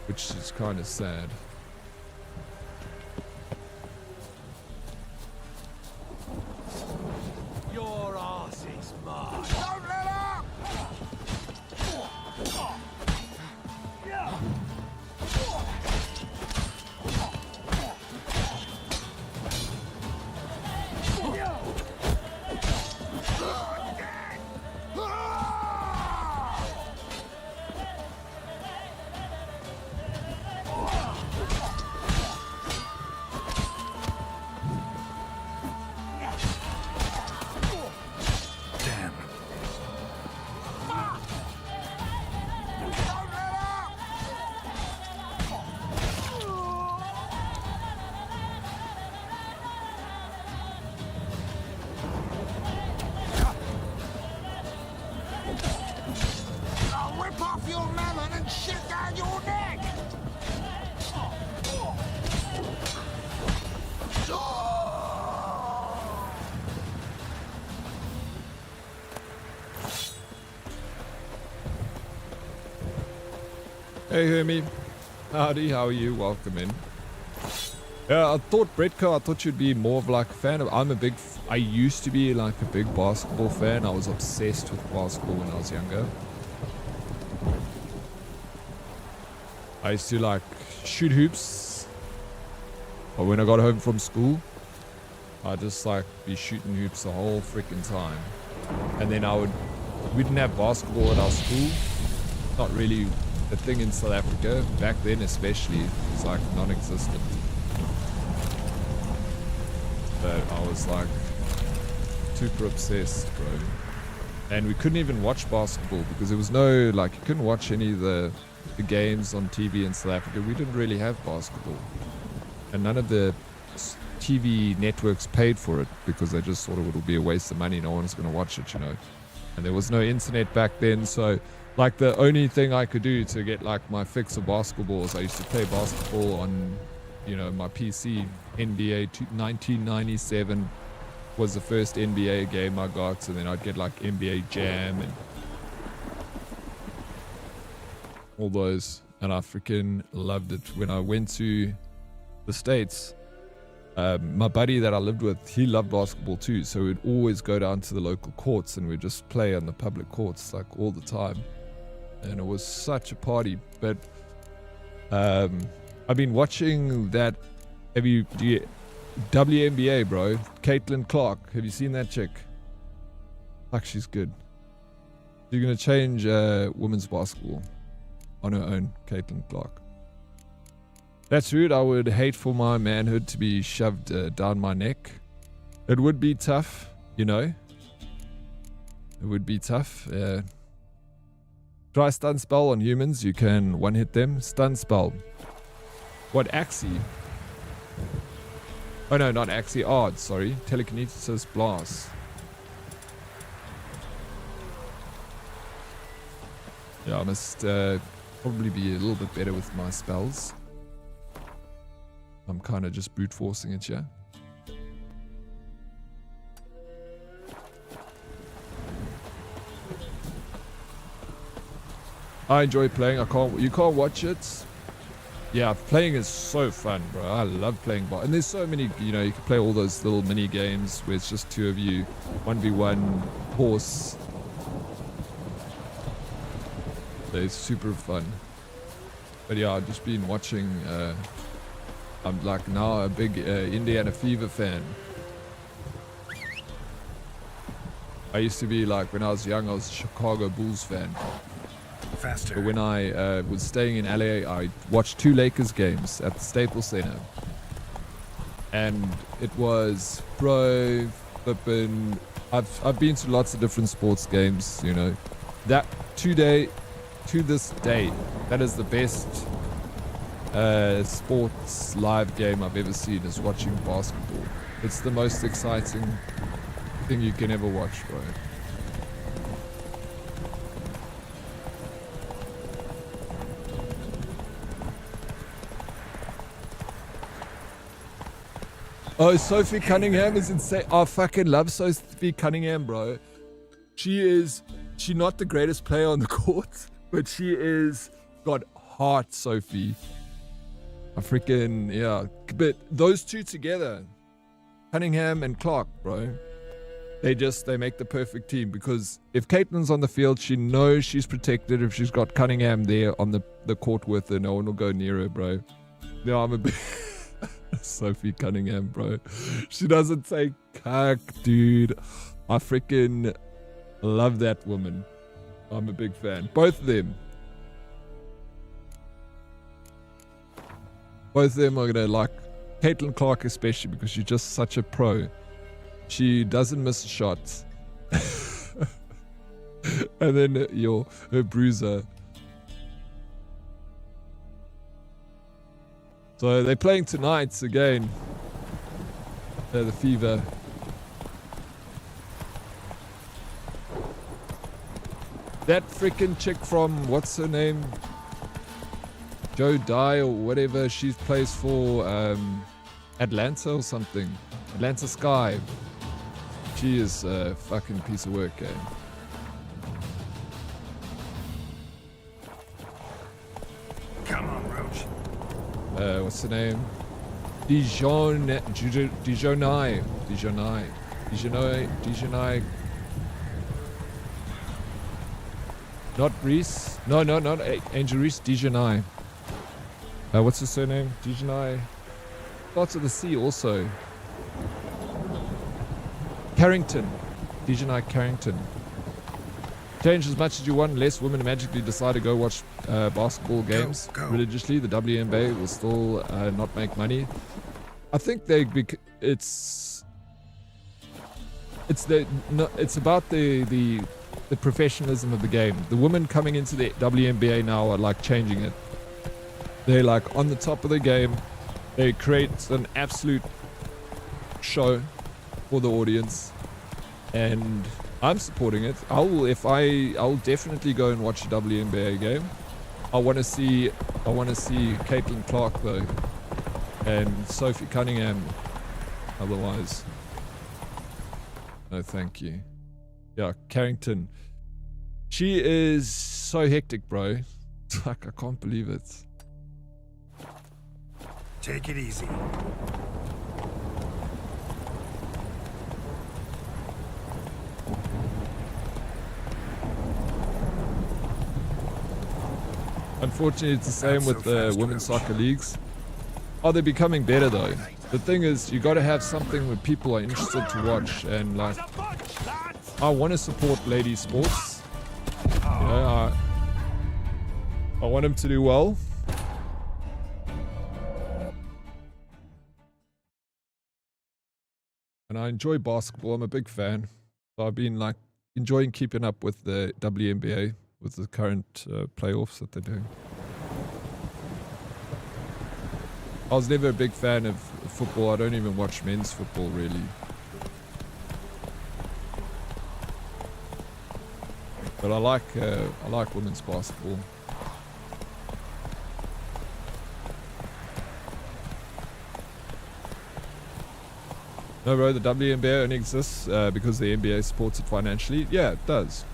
Speaker 1: Which is kind of sad.
Speaker 13: Your ass is mine.
Speaker 16: Don't let up!
Speaker 1: Hey, Hermie. Howdy, how are you? Welcome in. Yeah, I thought, Bretko, I thought you'd be more of like a fan of... I used to be like a big basketball fan. I was obsessed with basketball when I was younger. I used to like shoot hoops. But when I got home from school, I'd just like be shooting hoops the whole freaking time. And then we didn't have basketball at our school. Not really a thing in South Africa. Back then especially, it was like non-existent. But I was like super obsessed, bro. And we couldn't even watch basketball because there was no, like, you couldn't watch any of the games on TV in South Africa. We didn't really have basketball. And none of the TV networks paid for it because they just thought it would be a waste of money. No one was going to watch it, you know. And there was no internet back then. So, like, the only thing I could do to get, like, my fix of basketball is I used to play basketball on, you know, my PC. NBA 1997 was the first NBA game I got. And then I'd get, like, NBA Jam and all those. And I freaking loved it. When I went to the States, my buddy that I lived with, he loved basketball too, so we'd always go down to the local courts and we'd just play on the public courts like all the time, and it was such a party. But I've been watching that. WNBA, bro? Caitlin Clark, have you seen that chick? Fuck, she's good. You're gonna change women's basketball on her own, Caitlin Clark. That's rude. I would hate for my manhood to be shoved down my neck. It would be tough, you know. It would be tough. Try stun spell on humans. You can one-hit them. Stun spell. What, Axie? Oh no, not Axie. Odd, sorry. Telekinesis blast. Yeah, I must probably be a little bit better with my spells. I'm kind of just brute forcing it, yeah. I enjoy playing. You can't watch it. Yeah, playing is so fun, bro. I love playing ball. And there's so many, you know, you can play all those little mini games where it's just two of you, 1v1 horse. They're super fun. But yeah, I've just been watching. I'm like now a big Indiana Fever fan. I used to be like, when I was young, I was a Chicago Bulls fan.
Speaker 2: Faster.
Speaker 1: But when I was staying in LA, I watched 2 Lakers games at the Staples Center. And it was, bro, flippin'. I've been to lots of different sports games, you know. That to this day, that is the best sports live game I've ever seen, is watching basketball. It's the most exciting thing you can ever watch, bro. Oh, Sophie Cunningham is insane. I fucking love Sophie Cunningham, bro. She's not the greatest player on the court, but she is got heart, Sophie. I freaking, yeah. But those two together, Cunningham and Clark, bro, they make the perfect team, because if Caitlin's on the field, she knows she's protected. If she's got Cunningham there on the court with her, no one will go near her, bro. No, I'm a bit... Sophie Cunningham, bro. She doesn't say cuck, dude. I freaking love that woman. I'm a big fan. Both of them. Both of them are gonna like Caitlin Clark, especially because she's just such a pro. She doesn't miss shots. And then her bruiser. So they're playing tonight again. The Fever. That freaking chick from, what's her name? Joe Dye or whatever. She plays for Atlanta or something. Atlanta Sky. She is a fucking piece of work, eh? what's the name? Dijonai. Not Reese. No, not Angel Reese. Dijonai. What's his surname? Dijonai. Starts with a C also. Carrington. Dijonai Carrington. Change as much as you want, unless women magically decide to go watch basketball games religiously. The WNBA will still not make money. I think it's about the professionalism of the game. The women coming into the WNBA now are like changing it. They're like on the top of the game. They create an absolute show for the audience, and I'm supporting it. I'll definitely go and watch a WNBA game. I want to see Caitlin Clark though, and Sophie Cunningham. Otherwise, no, thank you. Yeah, Carrington. She is so hectic, bro. Like, I can't believe it.
Speaker 15: Take it easy.
Speaker 1: Unfortunately, it's the same with the women's soccer leagues. Oh, they're becoming better though. The thing is, you got to have something where people are interested to watch, and like, I want to support ladies sports. You know, I want them to do well. And I enjoy basketball. I'm a big fan. So I've been like enjoying keeping up with the WNBA, with the current playoffs that they're doing. I was never a big fan of football. I don't even watch men's football really. But I like women's basketball. No, bro, the WNBA only exists because the NBA supports it financially. Yeah, it does.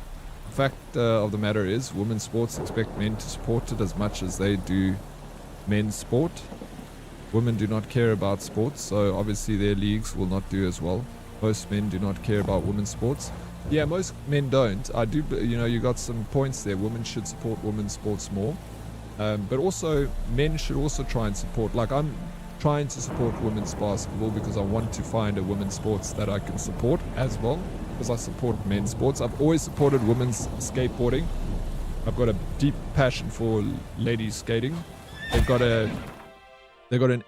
Speaker 1: The fact of the matter is, women's sports expect men to support it as much as they do men's sport. Women do not care about sports, so obviously their leagues will not do as well. Most men do not care about women's sports. Yeah, most men don't. I do, you know, you got some points there. Women should support women's sports more. But also, men should also try and support, like I'm trying to support women's basketball because I want to find a women's sports that I can support as well, because I support men's sports. I've always supported women's skateboarding. I've got a deep passion for ladies skating. They've got an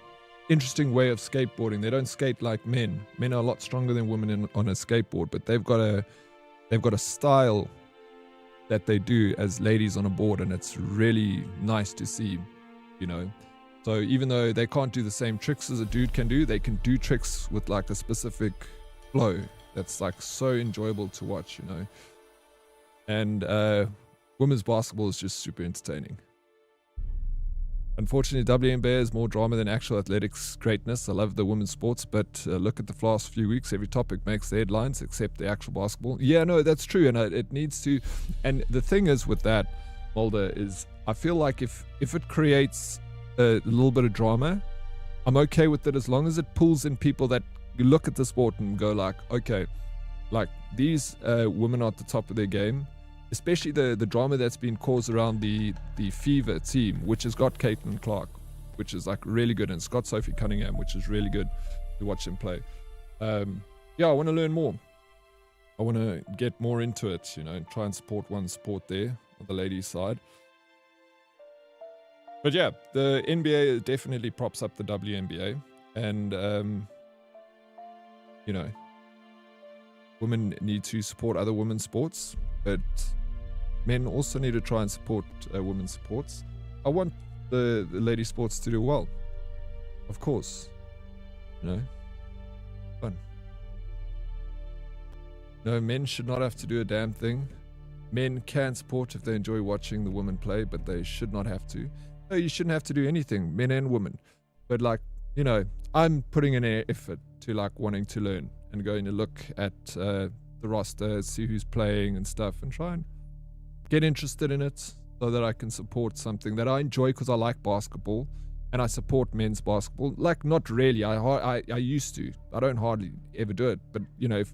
Speaker 1: interesting way of skateboarding. They don't skate like men. Men are a lot stronger than women on a skateboard, but they've got a style that they do as ladies on a board, and it's really nice to see, you know. So even though they can't do the same tricks as a dude can do, they can do tricks with like a specific flow that's like so enjoyable to watch, you know. And women's basketball is just super entertaining. Unfortunately, WNBA is more drama than actual athletics greatness. I love the women's sports, but look at the last few weeks. Every topic makes the headlines except the actual basketball. Yeah, no, that's true, and it needs to. And the thing is with that, Mulder, is I feel like if it creates a little bit of drama, I'm okay with it as long as it pulls in people that look at the sport and go like, okay, like these women are at the top of their game. Especially the drama that's been caused around the Fever team, which has got Caitlin Clark, which is like really good, and it's got Sophie Cunningham, which is really good to watch them play. Yeah, I want to learn more. I want to get more into it, you know, and try and support one sport there on the ladies' side. But yeah, the NBA definitely props up the WNBA, and you know, women need to support other women's sports, but men also need to try and support women's sports. I want the lady sports to do well, of course, you know, fun. No, men should not have to do a damn thing. Men can support if they enjoy watching the women play, but they should not have to. No, you shouldn't have to do anything, men and women. But like, you know, I'm putting in an effort to like wanting to learn and going to look at the roster, see who's playing and stuff, and try and get interested in it so that I can support something that I enjoy because I like basketball. and I support men's basketball. Like, not really. I used to. I don't hardly ever do it. But, you know, if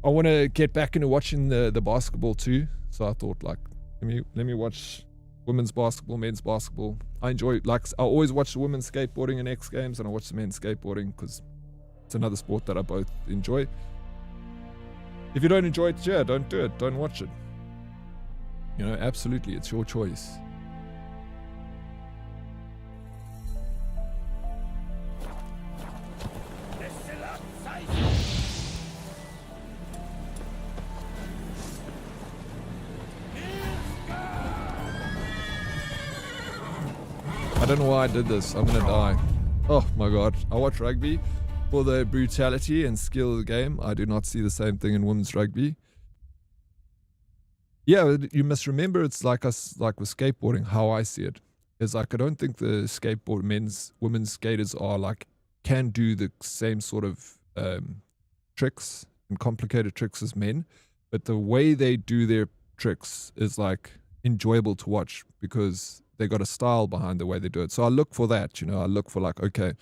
Speaker 1: I want to get back into watching the basketball too. So I thought, like, let me watch women's basketball, men's basketball. I enjoy, like, I always watch the women's skateboarding in X Games, and I watch the men's skateboarding because it's another sport that I both enjoy. If you don't enjoy it, yeah, don't do it. Don't watch it. You know, absolutely, it's your choice. I don't know why I did this. I'm gonna die. Oh my god. I watch rugby for the brutality and skill of the game. I do not see the same thing in women's rugby. Yeah, you must remember, it's like us, like with skateboarding, how I see it is like, I don't think the women's skaters are like, can do the same sort of tricks and complicated tricks as men, but the way they do their tricks is like enjoyable to watch because they got a style behind the way they do it. So I look for that, you know, I look for like, okay,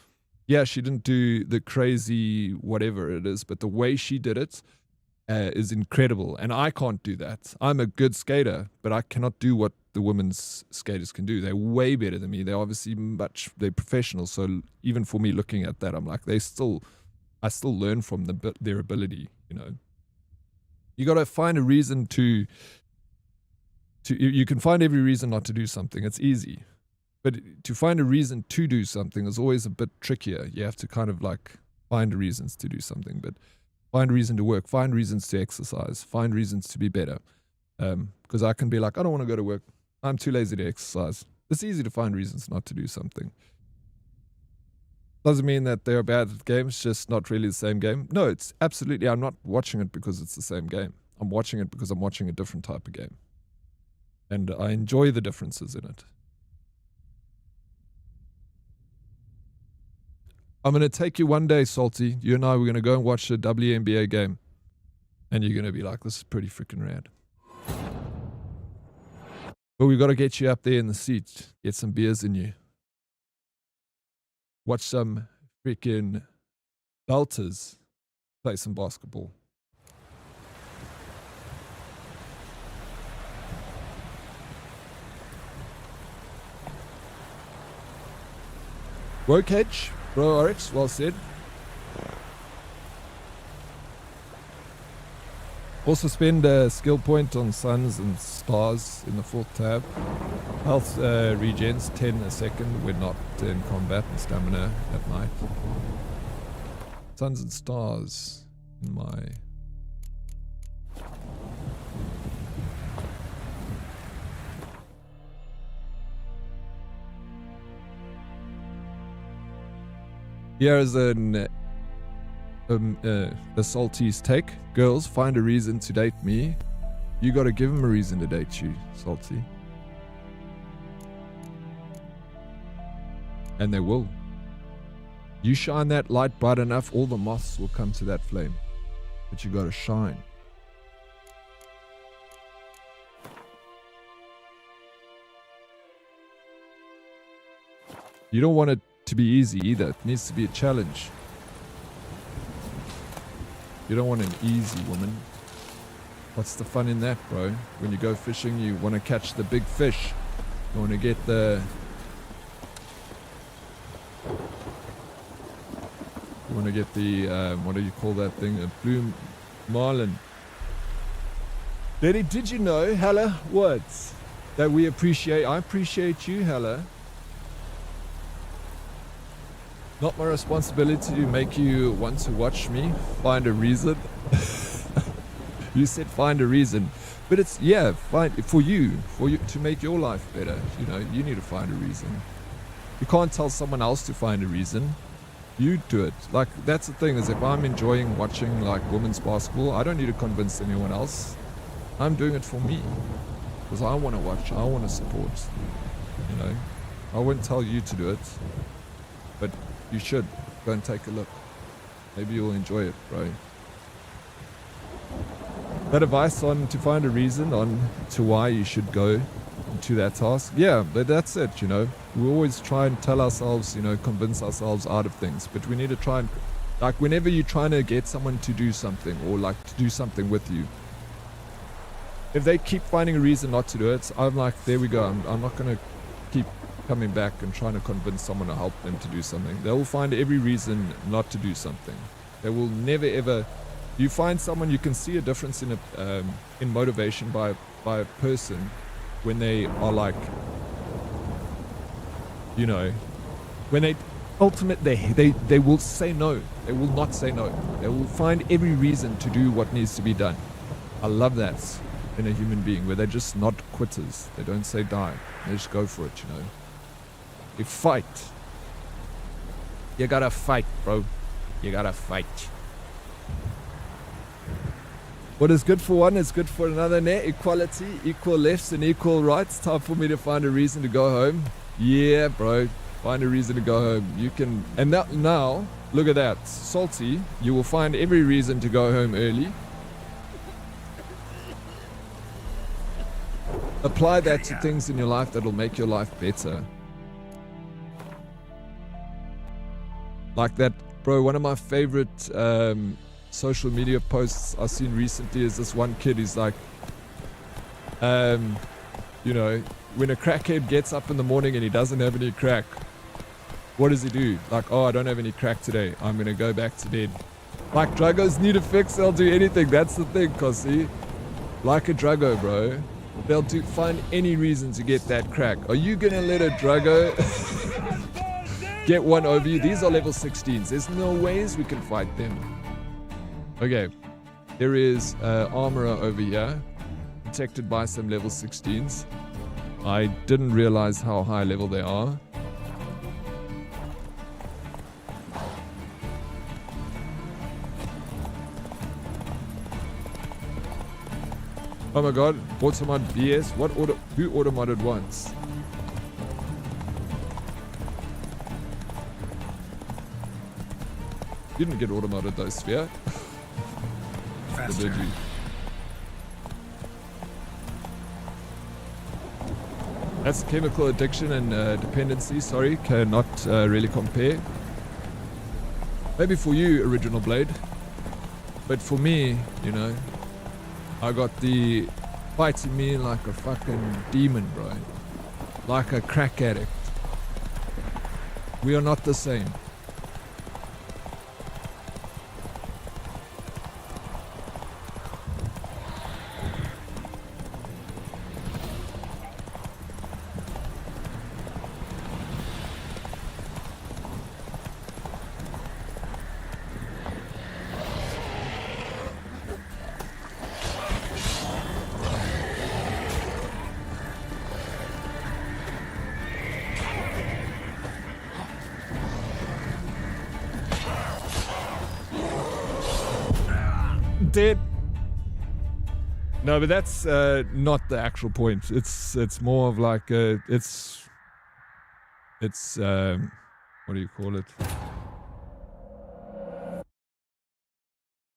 Speaker 1: yeah, she didn't do the crazy whatever it is, but the way she did it is incredible. And I can't do that. I'm a good skater, but I cannot do what the women's skaters can do. They're way better than me. They're obviously they're professional. So even for me looking at that, I'm like, I still learn from their ability, you know. You got to find a reason you can find every reason not to do something. It's easy. But to find a reason to do something is always a bit trickier. You have to kind of like find reasons to do something, but find a reason to work, find reasons to exercise, find reasons to be better. Because I can be like, I don't want to go to work. I'm too lazy to exercise. It's easy to find reasons not to do something. Doesn't mean that they're bad at games, just not really the same game. No, it's absolutely, I'm not watching it because it's the same game. I'm watching it because I'm watching a different type of game. And I enjoy the differences in it. I'm going to take you one day, Salty. You and I, we're going to go and watch the WNBA game. And you're going to be like, this is pretty freaking rad. But we've got to get you up there in the seat. Get some beers in you. Watch some freaking belters play some basketball. Woke Edge, bro, Oryx, well said. Also spend a skill point on suns and stars in the 4th tab. Health regens 10 a second when not in combat, and stamina at night. Suns and stars in my... Here is a Salty's take. Girls, find a reason to date me. You gotta give them a reason to date you, Salty. And they will. You shine that light bright enough, all the moths will come to that flame. But you gotta shine. You don't want it to be easy either. It needs to be a challenge. You don't want an easy woman. What's the fun in that, bro? When you go fishing, you want to catch the big fish. You want to get the... You want to get the, what do you call that thing? A blue marlin. Daddy, did you know, Hella, what? That we appreciate, I appreciate you, Hella. Not my responsibility to make you want to watch me. Find a reason. You said find a reason. But it's, yeah, for you to make your life better. You know, you need to find a reason. You can't tell someone else to find a reason. You do it. Like, that's the thing, is if I'm enjoying watching like women's basketball, I don't need to convince anyone else. I'm doing it for me. Because I want to watch, I want to support. You know, I wouldn't tell you to do it. But you should go and take a look. Maybe you'll enjoy it, bro. That advice on to find a reason on to why you should go and to that task. Yeah, but that's it, you know. We always try and tell ourselves, you know, convince ourselves out of things, but we need to try and, like, whenever you're trying to get someone to do something or like to do something with you, if they keep finding a reason not to do it, I'm like, there we go. I'm not going to keep coming back and trying to convince someone to help them to do something. They will find every reason not to do something. They will never ever. You find someone, you can see a difference in motivation by a person when they are like, you know, when they they will say no. They will not say no. They will find every reason to do what needs to be done. I love that in a human being, where they're just not quitters. They don't say die. They just go for it, you know. They fight. You gotta fight, bro. You gotta fight. What is good for one is good for another. Net equality, equal lefts and equal rights. Time for me to find a reason to go home. Yeah, bro. Find a reason to go home. You can, and that, now, look at that. Salty, you will find every reason to go home early. Apply that to things in your life that will make your life better. Like that, bro, one of my favorite social media posts I've seen recently is this one kid. He's like, you know, when a crackhead gets up in the morning and he doesn't have any crack, what does he do? Like, oh, I don't have any crack today. I'm going to go back to bed. Like, druggos need a fix. They'll do anything. That's the thing, Kossi. Like a druggo, bro. They'll find any reason to get that crack. Are you going to let a druggo get one over you? These are level 16s. There's no ways we can fight them. Okay. There is armorer over here. Protected by some level 16s. I didn't realize how high level they are. Oh my god, automod BS? What who automodded once? You didn't get automodded though, Sphere.
Speaker 2: Faster.
Speaker 1: Or did you? That's chemical addiction and dependency, sorry, cannot really compare. Maybe for you, Original Blade. But for me, you know, I got the fighting me like a fucking demon, bro. Like a crack addict. We are not the same. Dead. No, but that's not the actual point. It's more of like it's what do you call it?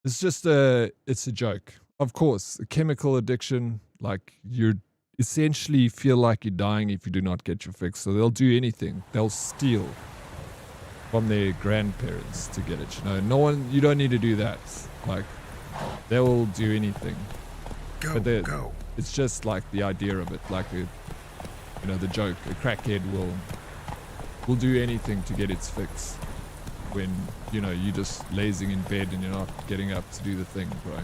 Speaker 1: It's just it's a joke. Of course, a chemical addiction, like you essentially feel like you're dying if you do not get your fix. So they'll do anything. They'll steal from their grandparents to get it. You don't need to do that. Like, they will do anything. Go. It's just like the idea of it, like the joke. A crackhead will do anything to get its fix. When you're just lazing in bed and you're not getting up to do the thing, bro.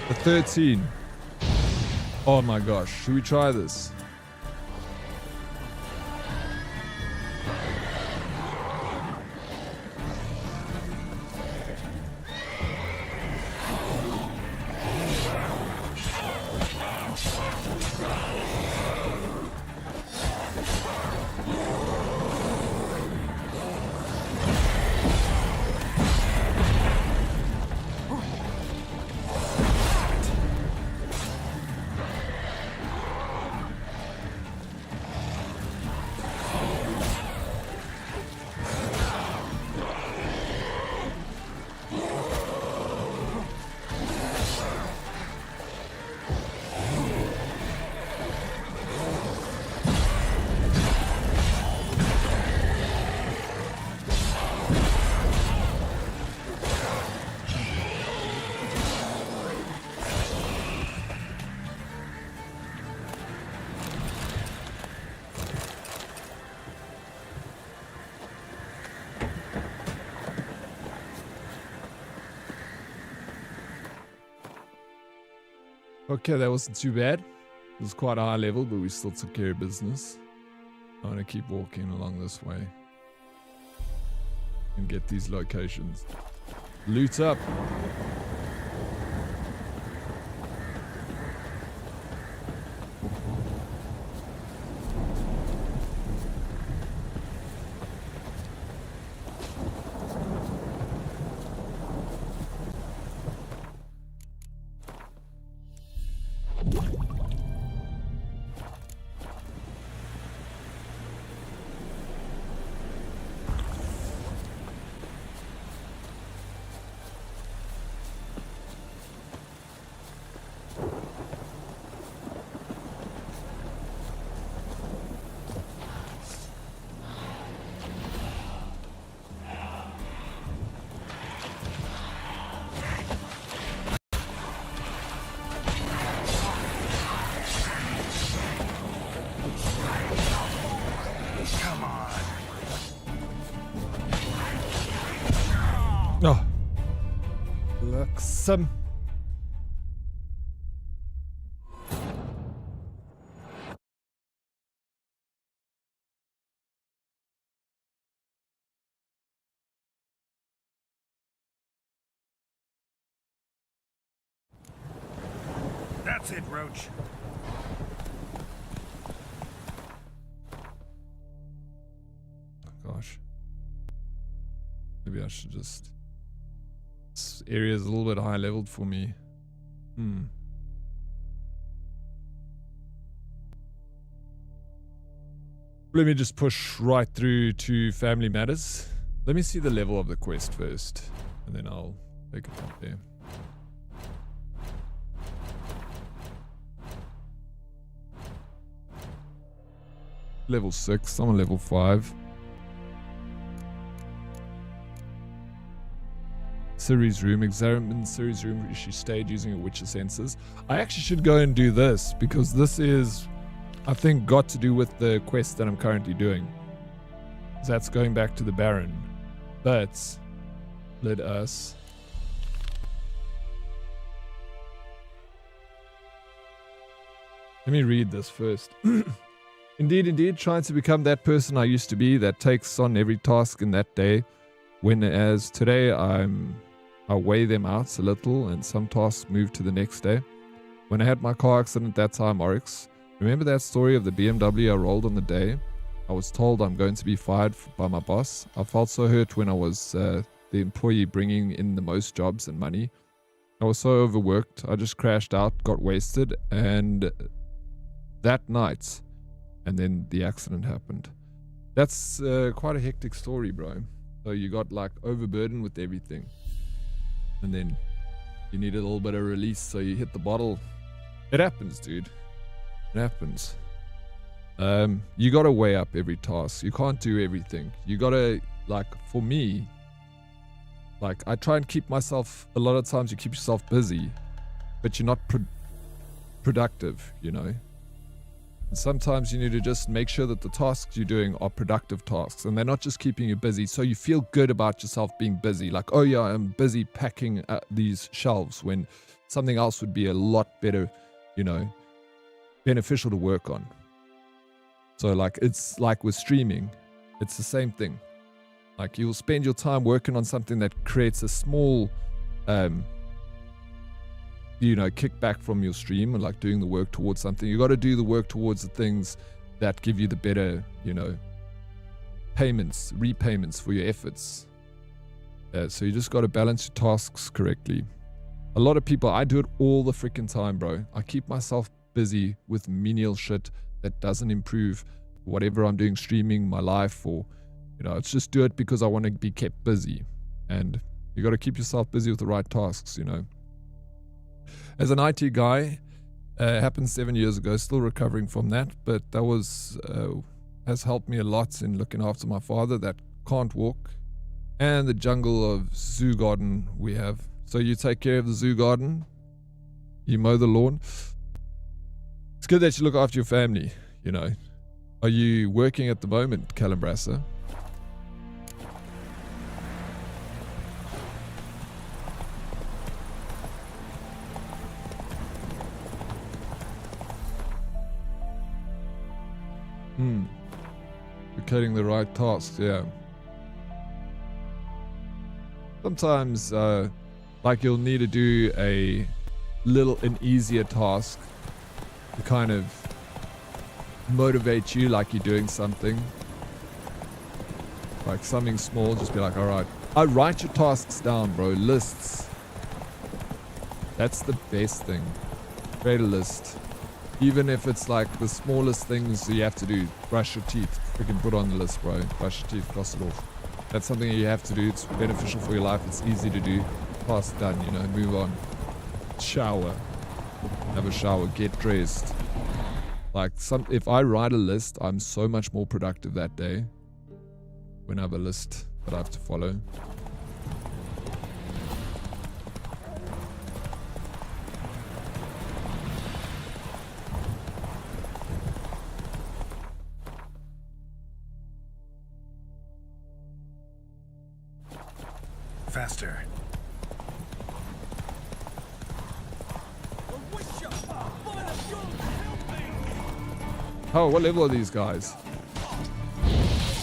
Speaker 1: A 13. Oh my gosh, should we try this? Okay, that wasn't too bad. It was quite a high level, but we still took care of business. I'm gonna keep walking along this way and get these locations. Loot up. Oh, Luxem.
Speaker 11: That's it, Roach.
Speaker 1: Gosh. Maybe I should just... This area is a little bit high leveled for me. Let me just push right through to Family Matters. Let me see the level of the quest first, and then I'll take it from there. Level 6, I'm on level 5. Ciri's room, examine Ciri's room. She stayed using a witch's senses. I actually should go and do this because this is, I think, got to do with the quest that I'm currently doing. That's going back to the Baron. But let us... Let me read this first. Indeed, trying to become that person I used to be that takes on every task in that day. When as today I weigh them out a little and some tasks move to the next day. When I had my car accident that time, Oryx, remember that story of the BMW I rolled on the day? I was told I'm going to be fired by my boss. I felt so hurt when I was the employee bringing in the most jobs and money. I was so overworked. I just crashed out, got wasted, and that night, and then the accident happened. That's quite a hectic story, bro. So you got like overburdened with everything. And then you need a little bit of release, so you hit the bottle. It happens, dude. It happens. You gotta weigh up every task. You can't do everything. You gotta, like, for me, like, I try and keep myself, a lot of times you keep yourself busy, but you're not productive, you know? And sometimes you need to just make sure that the tasks you're doing are productive tasks and they're not just keeping you busy, so you feel good about yourself being busy. Like, oh yeah, I'm busy packing these shelves, when something else would be a lot better, you know, beneficial to work on. So like, it's like with streaming, it's the same thing. Like, you'll spend your time working on something that creates a small you know, kickback from your stream, and like doing the work towards something. You got to do the work towards the things that give you the better, you know, repayments for your efforts. So you just got to balance your tasks correctly. A lot of people, I do it all the freaking time, bro. I keep myself busy with menial shit that doesn't improve whatever I'm doing, streaming, my life, or, you know, it's just do it because I want to be kept busy. And you got to keep yourself busy with the right tasks, you know. As an IT guy, happened 7 years ago, still recovering from that, but that was has helped me a lot in looking after my father that can't walk, and the jungle of zoo garden we have. So you take care of the zoo garden, you mow the lawn. It's good that you look after your family, you know. Are you working at the moment, Calambrasa? Locating the right tasks, yeah. Sometimes, like you'll need to do an easier task to kind of motivate you, like you're doing something. Like something small, just be like, alright. I write your tasks down, bro. Lists. That's the best thing. Create a list. Even if it's like the smallest things you have to do. Brush your teeth. Freaking put on the list, bro. Brush your teeth, cross it off. That's something you have to do. It's beneficial for your life. It's easy to do. Task done, you know, move on. Shower. Have a shower. Get dressed. Like, if I write a list, I'm so much more productive that day. When I have a list that I have to follow.
Speaker 2: Faster.
Speaker 1: Oh, what level are these guys?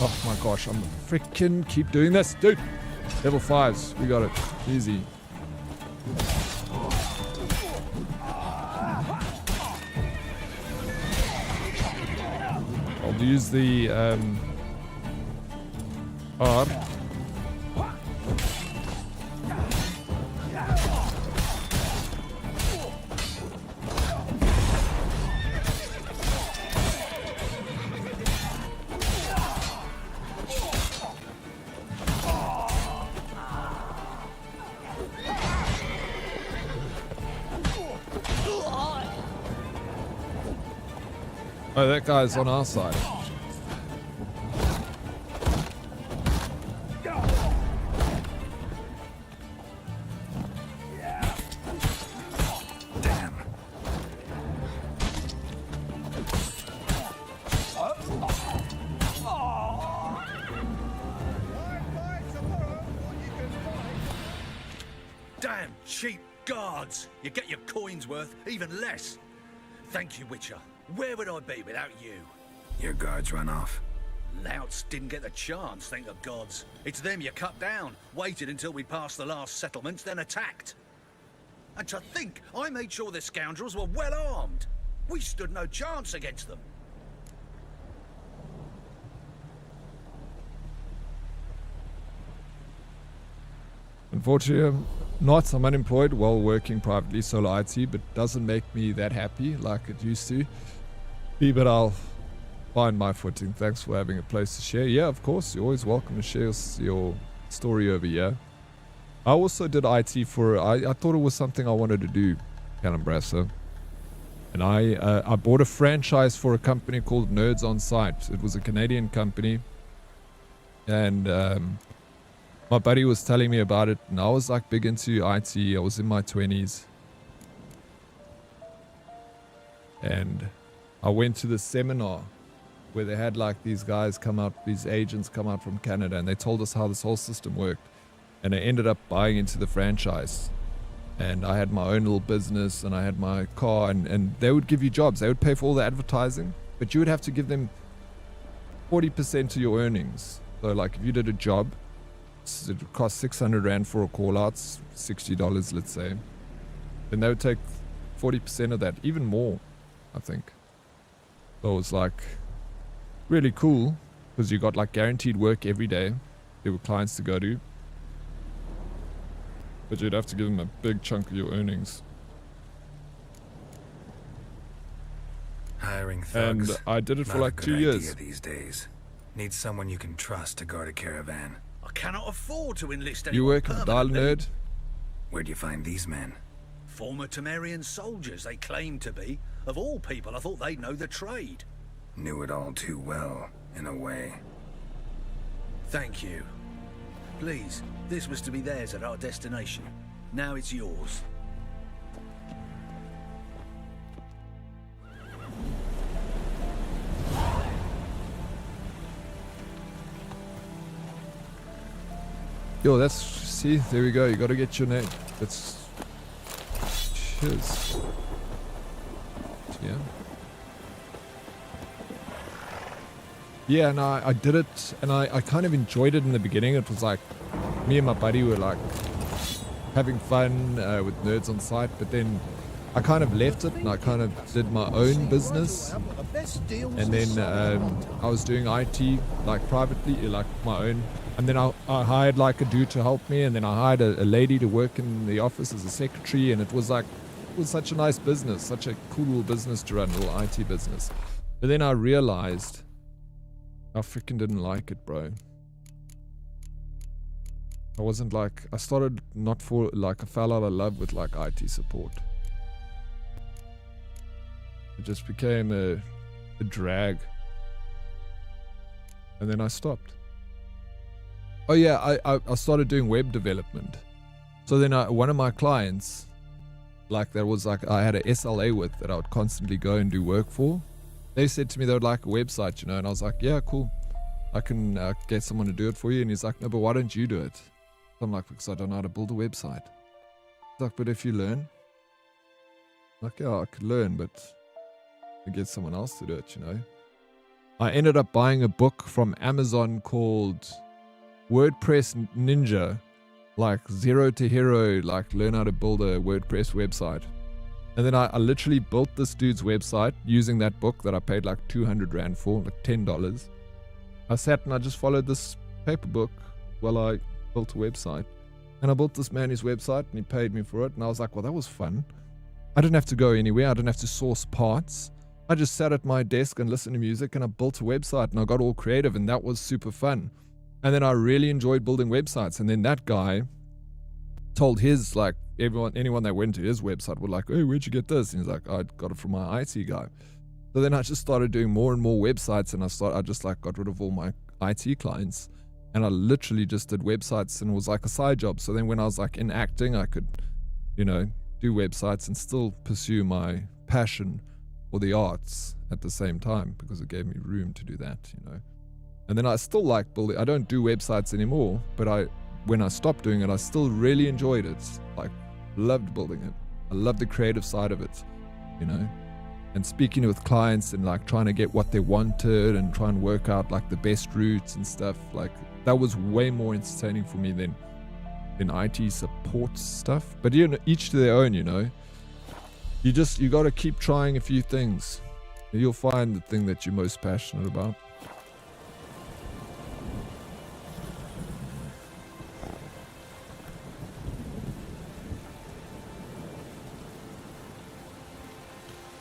Speaker 1: Oh my gosh, I'm freaking keep doing this, dude. Level 5s, we got it. Easy. I'll use the R. Oh, that guy's on our side.
Speaker 2: Damn.
Speaker 17: Damn cheap guards! You get your coins worth, even less. Thank you, Witcher. Where would I be without you?
Speaker 2: Your guards run off.
Speaker 17: Louts didn't get the chance, thank the gods. It's them you cut down, waited until we passed the last settlements, then attacked. And to think, I made sure the scoundrels were well armed. We stood no chance against them.
Speaker 1: Unfortunately, I'm not. I'm unemployed while working privately, solo IT, but doesn't make me that happy like it used to be, but I'll find my footing. Thanks for having a place to share. Yeah, of course, you're always welcome to share your story over here. I also did IT for, I thought it was something I wanted to do, Calambrasa. And I bought a franchise for a company called Nerds on Site. It was a Canadian company. And my buddy was telling me about it, and I was like big into IT. I was in my 20s. And I went to the seminar where they had like these guys come out, these agents come out from Canada, and they told us how this whole system worked. And I ended up buying into the franchise. And I had my own little business, and I had my car, and they would give you jobs. They would pay for all the advertising, but you would have to give them 40% of your earnings. So like if you did a job, it would cost 600 Rand for a call out, $60, let's say. Then they would take 40% of that, even more, I think. So it was like really cool because you got like guaranteed work every day. There were clients to go to. But you'd have to give them a big chunk of your earnings.
Speaker 2: Hiring thugs.
Speaker 1: And I did it for
Speaker 2: Not
Speaker 1: like
Speaker 2: a good
Speaker 1: 2 years.
Speaker 2: idea these days. Need someone you can trust to guard a caravan.
Speaker 17: I cannot afford to enlist anyone
Speaker 1: You work at the Dial
Speaker 17: permanently.
Speaker 1: Nerd?
Speaker 2: Where'd you find these men?
Speaker 17: Former Temerian soldiers, they claim to be. Of all people, I thought they'd know the trade.
Speaker 2: Knew it all too well, in a way.
Speaker 17: Thank you. Please, this was to be theirs at our destination. Now it's yours.
Speaker 1: Yo, that's, see, there we go. You gotta get your name. That's, cheers. Yeah. Yeah, and I did it, and I kind of enjoyed it in the beginning. It was like, me and my buddy were like having fun with Nerds on Site, but then I kind of left it and I kind of did my own business. And then I was doing IT like privately, like my own. And then I hired like a dude to help me, and then I hired a lady to work in the office as a secretary, and it was such a nice business, such a cool little business to run, a little IT business. But then I realized I freaking didn't like it, bro. I wasn't like, I started not for like, I fell out of love with like IT support. It just became a drag. And then I stopped. Oh yeah, I started doing web development. So then one of my clients, like that was like, I had a SLA with that I would constantly go and do work for. They said to me they would like a website, you know, and I was like, yeah, cool. I can get someone to do it for you. And he's like, no, but why don't you do it? So I'm like, because I don't know how to build a website. He's like, but if you learn. I'm like, yeah, I could learn, but I get someone else to do it, you know. I ended up buying a book from Amazon called WordPress Ninja, like 0 to hero, like learn how to build a WordPress website. And then I literally built this dude's website using that book that I paid like 200 Rand for, like $10. I sat and I just followed this paper book while I built a website. And I built this man his website and he paid me for it. And I was like, well, that was fun. I didn't have to go anywhere. I didn't have to source parts. I just sat at my desk and listened to music and I built a website and I got all creative and that was super fun. And then I really enjoyed building websites. And then that guy told his, like, anyone that went to his website were like, hey, where'd you get this? And he's like, I got it from my IT guy. So then I just started doing more and more websites and I just like got rid of all my IT clients and I literally just did websites and it was like a side job. So then when I was like in acting, I could, you know, do websites and still pursue my passion for the arts at the same time because it gave me room to do that, you know. And then I still like building. I don't do websites anymore, but when I stopped doing it, I still really enjoyed it. Like, loved building it. I love the creative side of it, you know. And speaking with clients and like trying to get what they wanted and try and work out like the best routes and stuff, like that was way more entertaining for me than IT support stuff. But you know, each to their own, you know. You got to keep trying a few things. You'll find the thing that you're most passionate about.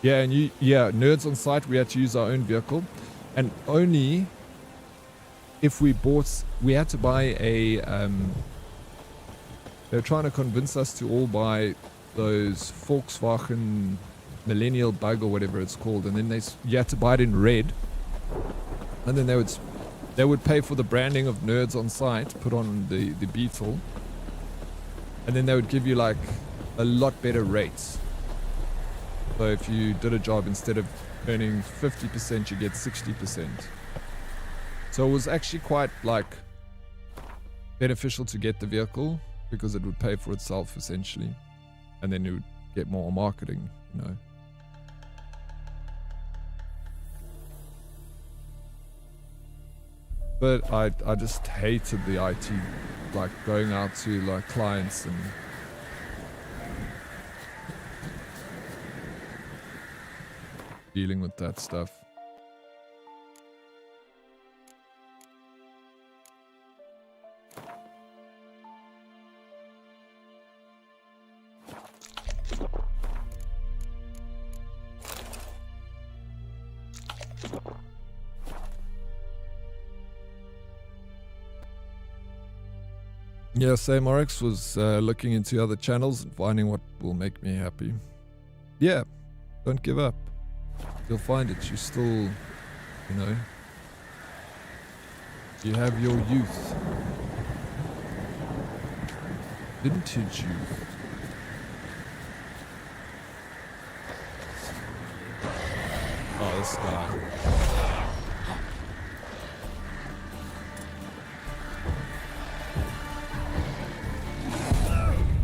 Speaker 1: Yeah, and Nerds on Site, we had to use our own vehicle. And only if we had to buy they were trying to convince us to all buy those Volkswagen Millennial Bug or whatever it's called. And then you had to buy it in red. And then they would pay for the branding of Nerds on Site, put on the Beetle. And then they would give you like a lot better rates. So if you did a job, instead of earning 50%, you get 60%. So it was actually quite like beneficial to get the vehicle because it would pay for itself essentially. And then you would get more marketing, you know. But I just hated the IT, like going out to like clients and dealing with that stuff. Yeah, same. RX was looking into other channels and finding what will make me happy. Yeah, don't give up. You'll find it. You still, you know, you have your youth. Vintage youth. Oh, this guy.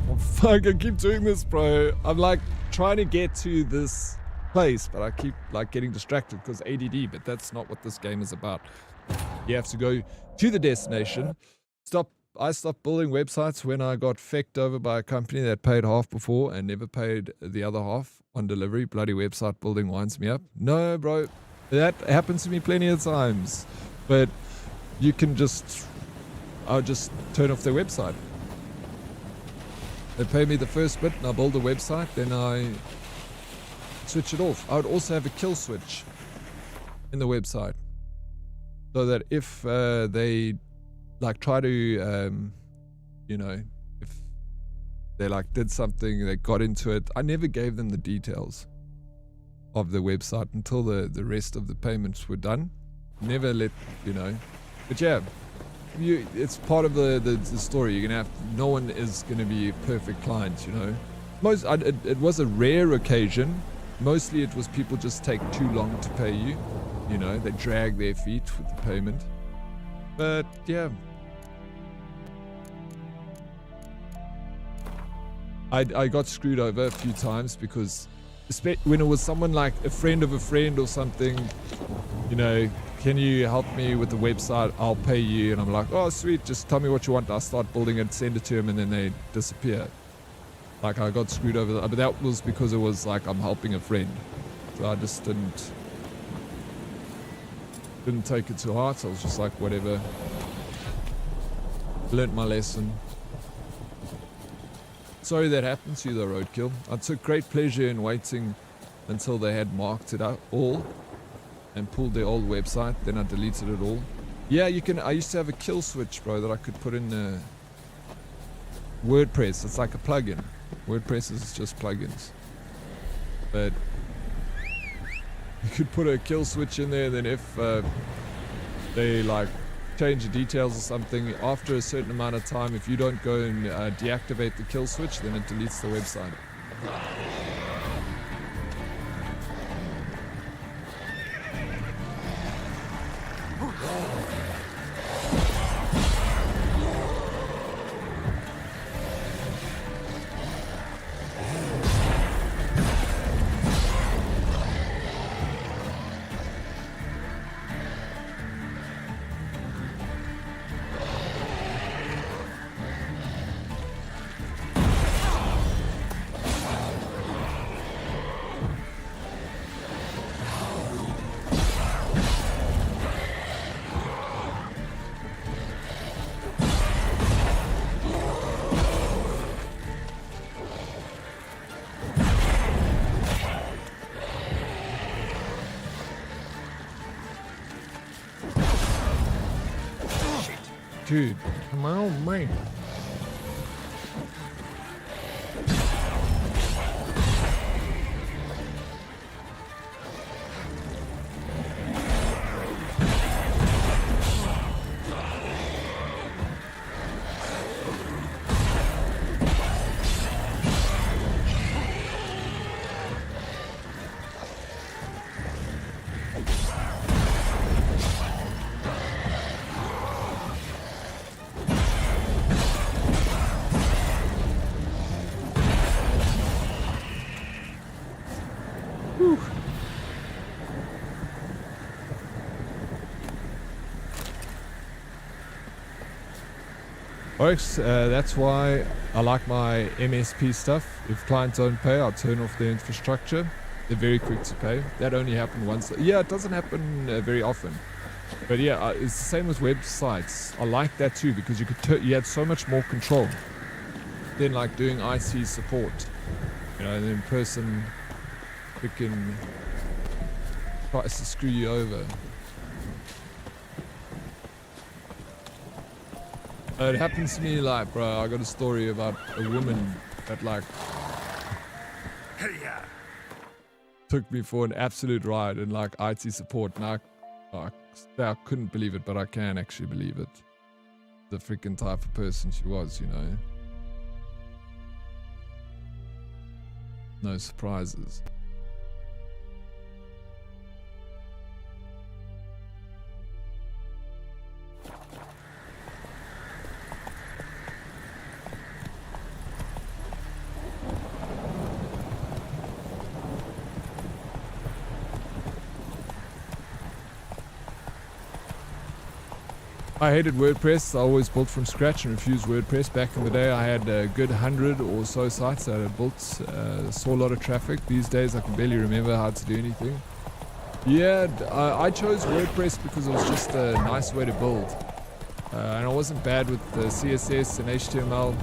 Speaker 1: Oh, fuck, I keep doing this, bro. I'm like trying to get to this place, but I keep like getting distracted because ADD, but that's not what this game is about. You have to go to the destination. I stopped building websites when I got fecked over by a company that paid half before and never paid the other half on delivery. Bloody website building winds me up. No, bro, that happens to me plenty of times. But you can I'll just turn off their website. They pay me the first bit and I build a website, then I switch it off. I would also have a kill switch in the website, so that if they like try to you know, if they like did something, they got into it, I never gave them the details of the website until the rest of the payments were done. Never let, you know. But yeah, it's part of the story. You're gonna have, no one is gonna be a perfect client, you know. It was a rare occasion. Mostly it was people just take too long to pay you. You know, they drag their feet with the payment. But yeah, I got screwed over a few times because when it was someone like a friend of a friend or something, you know, can you help me with the website? I'll pay you. And I'm like, oh, sweet, just tell me what you want. I'll start building it, send it to him, and then they disappear. Like, I got screwed over. But that was because it was like I'm helping a friend. So I just didn't take it to heart. I was just like, whatever. Learned my lesson. Sorry that happened to you though, Roadkill. I took great pleasure in waiting until they had marked it out all and pulled their old website. Then I deleted it all. Yeah, you can. I used to have a kill switch, bro, that I could put in WordPress. It's like a plugin. WordPress is just plugins. But you could put a kill switch in there, then if they like change the details or something, after a certain amount of time, if you don't go and deactivate the kill switch, then it deletes the website. Dude, come on, man. Folks, that's why I like my MSP stuff. If clients don't pay, I'll turn off their infrastructure. They're very quick to pay. That only happened once. Yeah, it doesn't happen very often. But yeah, it's the same with websites. I like that too because you had so much more control than like doing IT support. You know, the person freaking tries to screw you over. It happens to me like, bro, I got a story about a woman that like took me for an absolute ride in like IT support, and I couldn't believe it, but I can actually believe it. The freaking type of person she was, you know. No surprises. I hated WordPress. I always built from scratch and refused WordPress. Back in the day, I had a good 100 or so sites that I built. Saw a lot of traffic. These days, I can barely remember how to do anything. Yeah, I chose WordPress because it was just a nice way to build. And I wasn't bad with the CSS and HTML.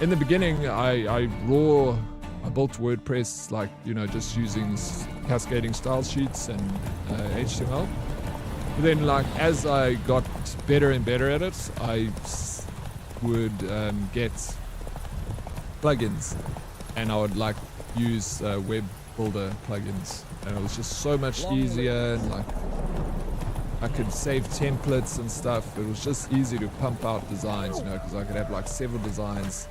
Speaker 1: In the beginning, I built WordPress like, you know, just using cascading style sheets and HTML. But then, like, as I got better and better at it, I would get plugins, and I would like use web builder plugins, and it was just so much easier. And like, I could save templates and stuff. It was just easy to pump out designs, you know, because I could have like several designs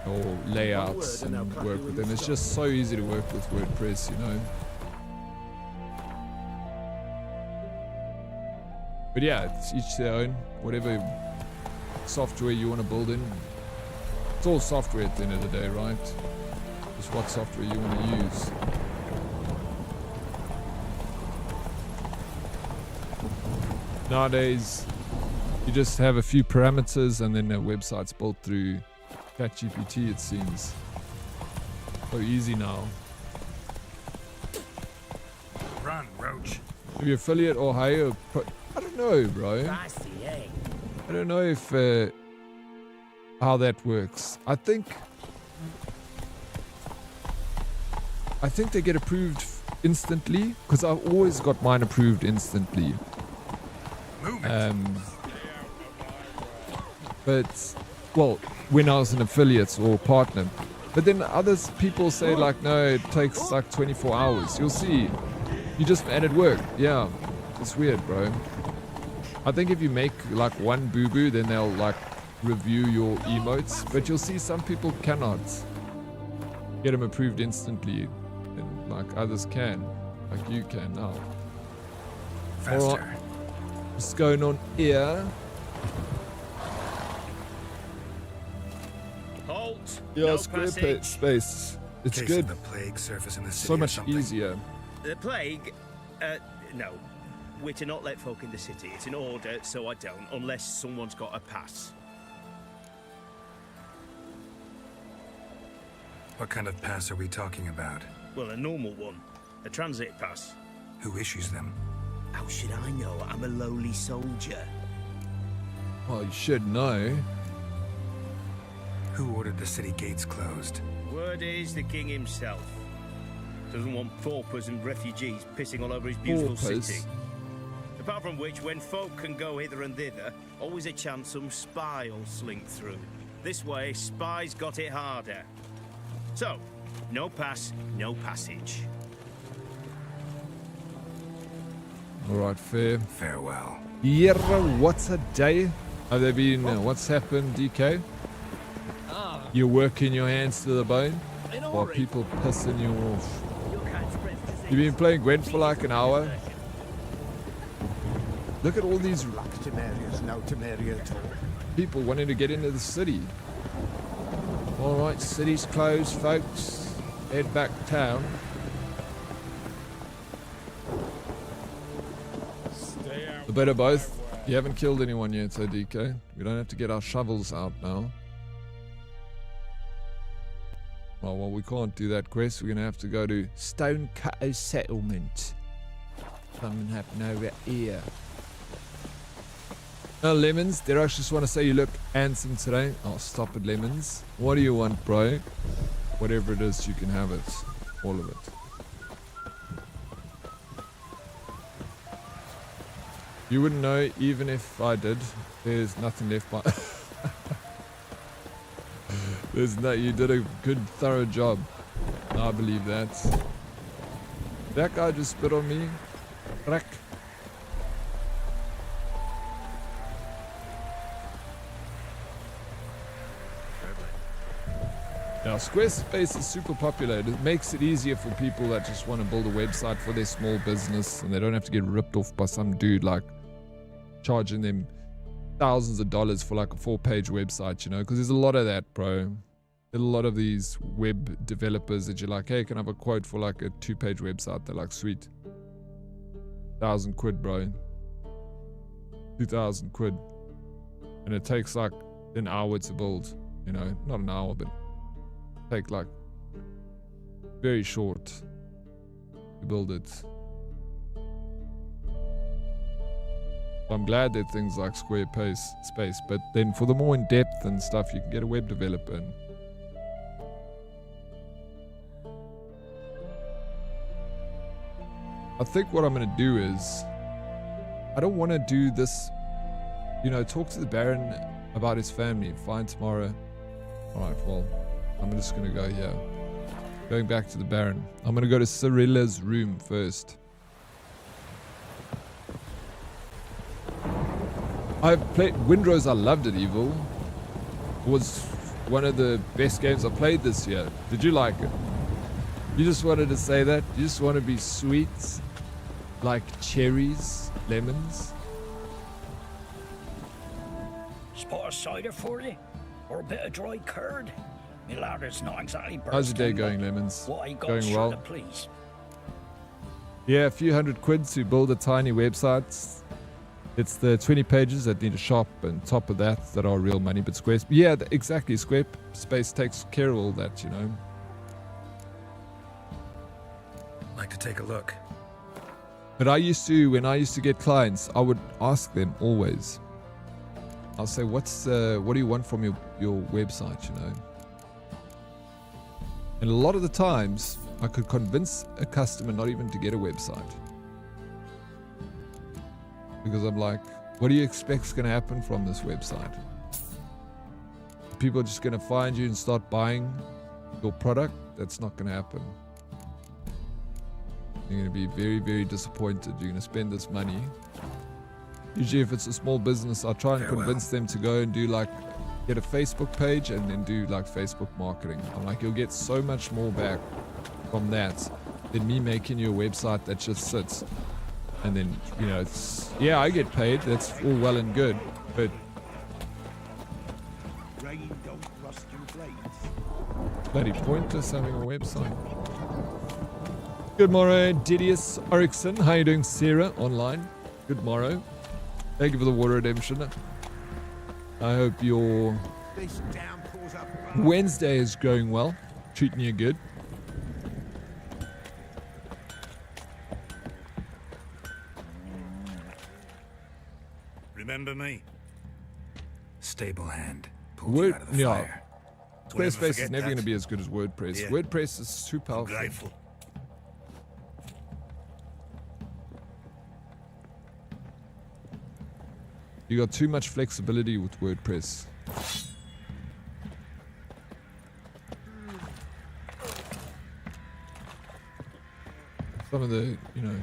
Speaker 1: or layouts and work with them. It's just so easy to work with WordPress, you know. But yeah, it's each their own. Whatever software you want to build in. It's all software at the end of the day, right? Just what software you want to use. Nowadays, you just have a few parameters and then a website's built through ChatGPT, it seems. So easy now.
Speaker 15: Run, Roach.
Speaker 1: Maybe affiliate or hire. I don't know, bro. I don't know if how that works. I think they get approved instantly, because I've always got mine approved instantly. But well, when I was an affiliate or partner. But then others people say like, no, it takes like 24 hours. You'll see. You just added work. Yeah, it's weird, bro. I think if you make like one boo-boo, then they'll like review your emotes. But you'll see some people cannot get them approved instantly, and like others can, like you can now.
Speaker 2: Faster.
Speaker 1: All right. What's going on here?
Speaker 17: Halt.
Speaker 1: Yeah,
Speaker 17: no
Speaker 1: square
Speaker 17: passage.
Speaker 1: space. It's
Speaker 2: Case
Speaker 1: good.
Speaker 2: of the plague surface in the city
Speaker 1: So
Speaker 2: or
Speaker 1: much
Speaker 2: something.
Speaker 1: easier.
Speaker 18: The plague? No. We're to not let folk in the city. It's an order, so I don't, unless someone's got a pass.
Speaker 2: What kind of pass are we talking about?
Speaker 18: Well, a normal one. A transit pass.
Speaker 2: Who issues them?
Speaker 18: How should I know? I'm a lowly soldier.
Speaker 1: Well, you should know.
Speaker 2: Who ordered the city gates closed?
Speaker 18: Word is the king himself. Doesn't want paupers and refugees pissing all over his beautiful city. Apart from which, when folk can go hither and thither, always a chance some spy will slink through. This way, spies got it harder. So, no pass, no passage.
Speaker 1: Alright, fair.
Speaker 2: Farewell.
Speaker 1: Yeah, what's a day? Have there been, what's happened, DK? You're working your hands to the bone while people pissing you off. You've been playing Gwent for like an hour. Look at all these people wanting to get into the city. Alright, city's closed, folks. Head back town. A bit of both. You haven't killed anyone yet, so DK. We don't have to get our shovels out now. Oh, well, we can't do that quest. We're going to have to go to Stonecutter Settlement. Something happened over here. Oh, Lemons, did I just want to say you look handsome today? Oh, stop it, Lemons. What do you want, bro? Whatever it is, you can have it. All of it. You wouldn't know, even if I did. There's nothing left by... There's no... You did a good, thorough job. I believe that. That guy just spit on me. Crack. Now, Squarespace is super popular. It makes it easier for people that just want to build a website for their small business, and they don't have to get ripped off by some dude like charging them thousands of dollars for like a 4-page website, you know, because there's a lot of that, bro. There's a lot of these web developers that you're like, hey, can I have a quote for like a 2-page website? They're like, sweet. £1,000 quid, bro. 2,000 quid. And it takes like an hour to build, you know, not an hour, but take like very short to build it. I'm glad that things like Squarespace, but then for the more in-depth and stuff, you can get a web developer. And I think what I'm going to do is, I don't want to do this, you know, talk to the Baron about his family. Fine, tomorrow. Alright, well, I'm just going to go here. Going back to the Baron. I'm going to go to Cyrilla's room first. I've played Windrose. I loved it. Evil was one of the best games I played this year. Did you like it? You just wanted to say that? You just want to be sweet, like cherries, lemons?
Speaker 19: Spot a cider for you? Or a bit of dry curd? My ladder's not exactly bursting.
Speaker 1: How's your day going, Lemons?
Speaker 19: What I got
Speaker 1: Going well?
Speaker 19: please.
Speaker 1: Yeah, a few hundred quid to build a tiny website. It's the 20 pages that need a shop, and top of that are real money. But Squarespace, yeah, exactly. Squarespace takes care of all that, you know.
Speaker 2: Like to take a look.
Speaker 1: But when I used to get clients, I would ask them always. I'll say, what do you want from your website, you know? And a lot of the times, I could convince a customer not even to get a website. Because I'm like, what do you expect is going to happen from this website? People are just going to find you and start buying your product? That's not going to happen. You're going to be very, very disappointed. You're going to spend this money. Usually if it's a small business, I try and convince them to go and do get a Facebook page and then do Facebook marketing. I'm like, you'll get so much more back from that than me making you a website that just sits. And then, you know, yeah, I get paid. That's all well and good. But
Speaker 13: Rain don't rust your blades.
Speaker 1: bloody pointless having a website. Good morrow, Didius Orickson. How you doing, Sarah, online? Good morrow. Thank you for the water redemption. I hope your Wednesday is going well. Treating you good.
Speaker 11: Remember me?
Speaker 2: Stable hand. Pulled you out of the fire.
Speaker 1: Squarespace is never going to be as good as WordPress. Yeah. WordPress is too powerful.
Speaker 11: I'm grateful.
Speaker 1: You got too much flexibility with WordPress. Some of the, you know...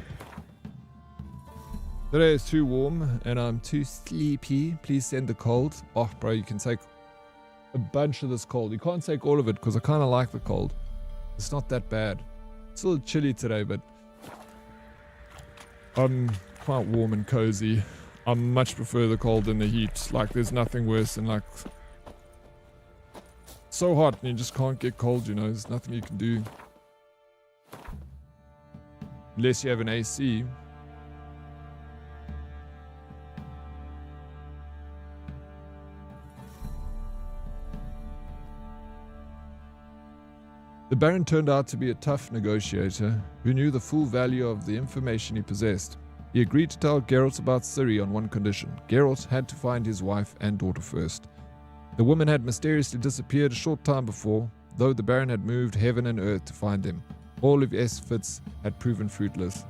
Speaker 1: Today is too warm and I'm too sleepy. Please send the cold. Oh, bro, you can take a bunch of this cold. You can't take all of it because I kind of like the cold. It's not that bad. It's a little chilly today, but I'm quite warm and cozy. I much prefer the cold than the heat. Like, there's nothing worse than so hot and you just can't get cold, you know. There's nothing you can do. Unless you have an AC. The Baron turned out to be a tough negotiator who knew the full value of the information he possessed. He agreed to tell Geralt about Ciri on one condition. Geralt had to find his wife and daughter first. The woman had mysteriously disappeared a short time before, though the Baron had moved heaven and earth to find them. All of his efforts had proven fruitless.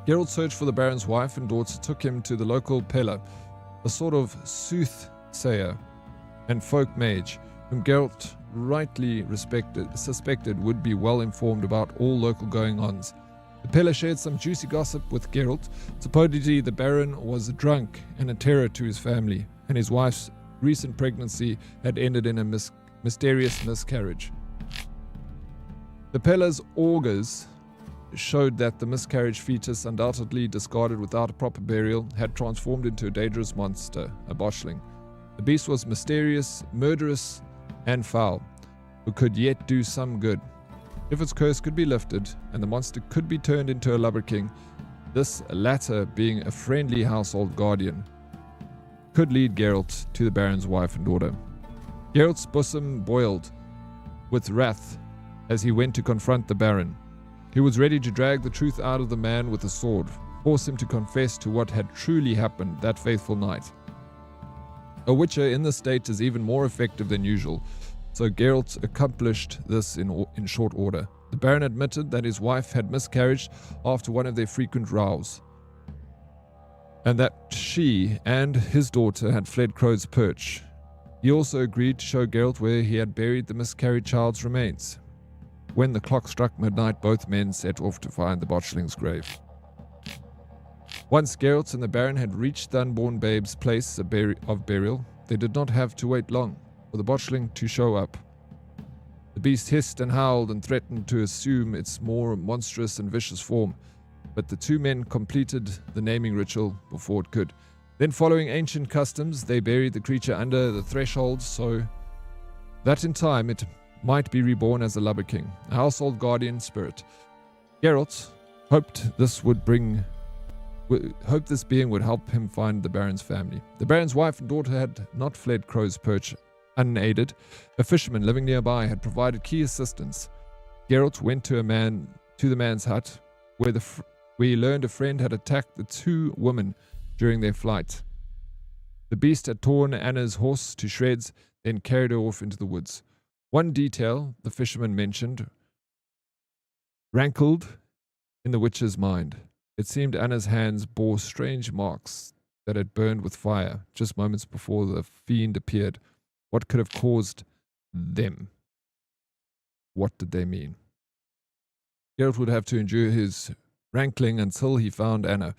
Speaker 1: Geralt's search for the Baron's wife and daughter took him to the local Pella, a sort of soothsayer and folk mage, whom Geralt rightly suspected would be well informed about all local going-ons. The Pella shared some juicy gossip with Geralt. Supposedly the Baron was a drunk and a terror to his family, and his wife's recent pregnancy had ended in a mysterious miscarriage. The Pella's augurs showed that the miscarriage fetus, undoubtedly discarded without a proper burial, had transformed into a dangerous monster, a botchling. The beast was mysterious, murderous, and foul, who could yet do some good. If its curse could be lifted, and the monster could be turned into a lubberking, this latter being a friendly household guardian, could lead Geralt to the Baron's wife and daughter. Geralt's bosom boiled with wrath as he went to confront the Baron. He was ready to drag the truth out of the man with a sword, force him to confess to what had truly happened that faithful night. A witcher in this state is even more effective than usual, so Geralt accomplished this in short order. The Baron admitted that his wife had miscarried after one of their frequent rows, and that she and his daughter had fled Crow's Perch. He also agreed to show Geralt where he had buried the miscarried child's remains. When the clock struck midnight, both men set off to find the botchling's grave. Once Geralt and the Baron had reached the unborn babe's place of burial, they did not have to wait long for the botchling to show up. The beast hissed and howled and threatened to assume its more monstrous and vicious form, but the two men completed the naming ritual before it could. Then, following ancient customs, they buried the creature under the threshold so that in time it might be reborn as a lubberking, a household guardian spirit. Geralt hoped this being would help him find the Baron's family. The Baron's wife and daughter had not fled Crow's Perch unaided. A fisherman living nearby had provided key assistance. Geralt went to the man's hut, where he learned a friend had attacked the two women during their flight. The beast had torn Anna's horse to shreds, then carried her off into the woods. One detail the fisherman mentioned rankled in the witch's mind. It seemed Anna's hands bore strange marks that had burned with fire just moments before the fiend appeared. What could have caused them? What did they mean? Geralt would have to endure his rankling until he found Anna,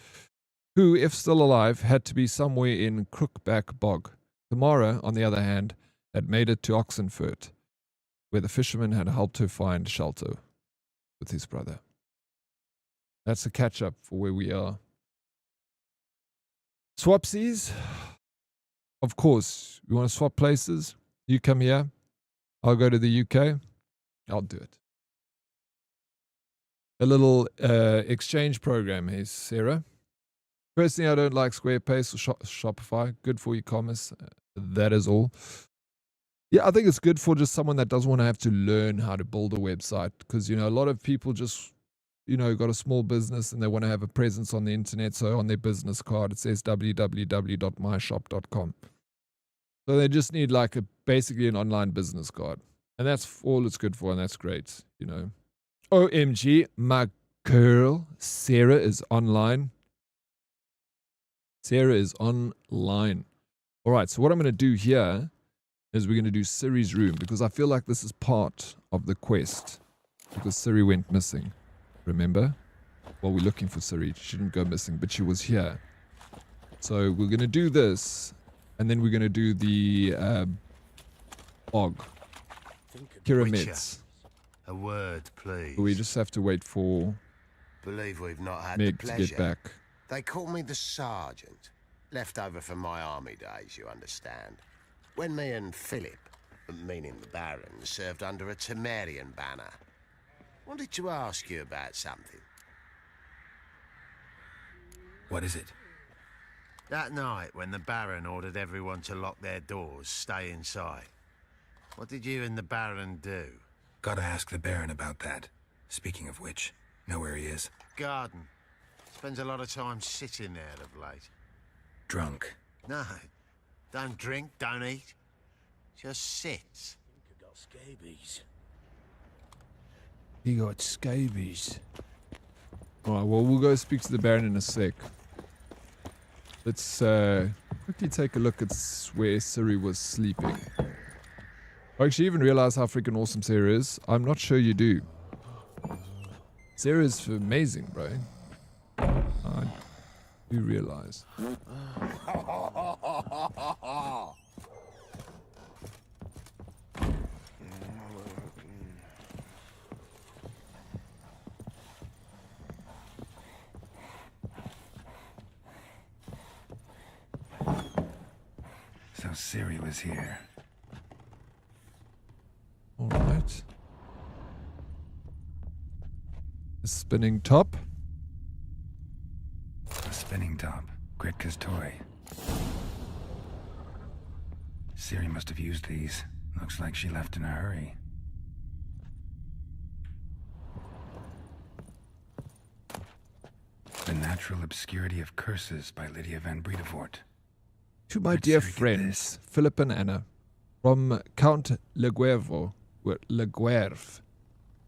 Speaker 1: who, if still alive, had to be somewhere in Crookback Bog. Tamara, on the other hand, had made it to Oxenfurt, where the fisherman had helped her find shelter with his brother. That's a catch-up for where we are. Swapsies? Of course, you want to swap places? You come here, I'll go to the UK, I'll do it. A little exchange program here, Sarah. Personally, I don't like Squarespace or Shopify. Good for e-commerce. That is all. Yeah, I think it's good for just someone that doesn't want to have to learn how to build a website. Because, a lot of people just, got a small business and they want to have a presence on the internet. So on their business card, it says www.myshop.com. So they just need basically an online business card. And that's all it's good for. And that's great, OMG, my girl, Sarah is online. Sarah is online. All right, so what I'm going to do here is we're going to do Ciri's room, because I feel like this is part of the quest, because Ciri went missing. Remember? Well, we're looking for Ciri. She didn't go missing, but she was here. So we're going to do this, and then we're going to do the Og. Pyramids.
Speaker 12: A word, please.
Speaker 1: But we just have to wait for
Speaker 12: Believe we've not had
Speaker 1: Meg
Speaker 12: the
Speaker 1: to
Speaker 12: pleasure.
Speaker 1: get back.
Speaker 12: They call me the Sergeant. Left over from my army days, you understand. When me and Philip, meaning the Baron, served under a Temerian banner. Wanted to ask you about something.
Speaker 2: What is it?
Speaker 12: That night when the Baron ordered everyone to lock their doors, stay inside. What did you and the Baron do?
Speaker 2: Gotta ask the Baron about that. Speaking of which, know where he is?
Speaker 12: Garden. Spends a lot of time sitting there of late.
Speaker 2: Drunk.
Speaker 12: No. Don't drink, don't eat. Just sits.
Speaker 19: Think I got scabies.
Speaker 1: He got scabies. Alright, well, we'll go speak to the Baron in a sec. Let's quickly take a look at where Ciri was sleeping. I actually even realize how freaking awesome Sarah is. I'm not sure you do. Sarah is amazing, bro. I do realize.
Speaker 2: So Ciri was here.
Speaker 1: Alright. The spinning top.
Speaker 2: Gretka's toy. Ciri must have used these. Looks like she left in a hurry. The Natural Obscurity of Curses by Lydia van Bredevoort.
Speaker 1: To my dear friends, Philip and Anna, from Count Leguerve,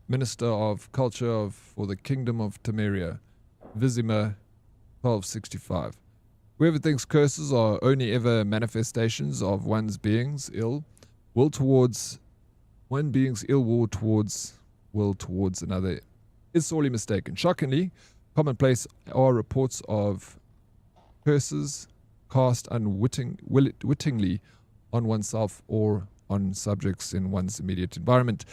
Speaker 1: Minister of Culture for the Kingdom of Temeria, Vizima 1265. Whoever thinks curses are only ever manifestations of one's being's ill will towards another is sorely mistaken. Shockingly, commonplace are reports of curses cast unwittingly on oneself or on subjects in one's immediate environment.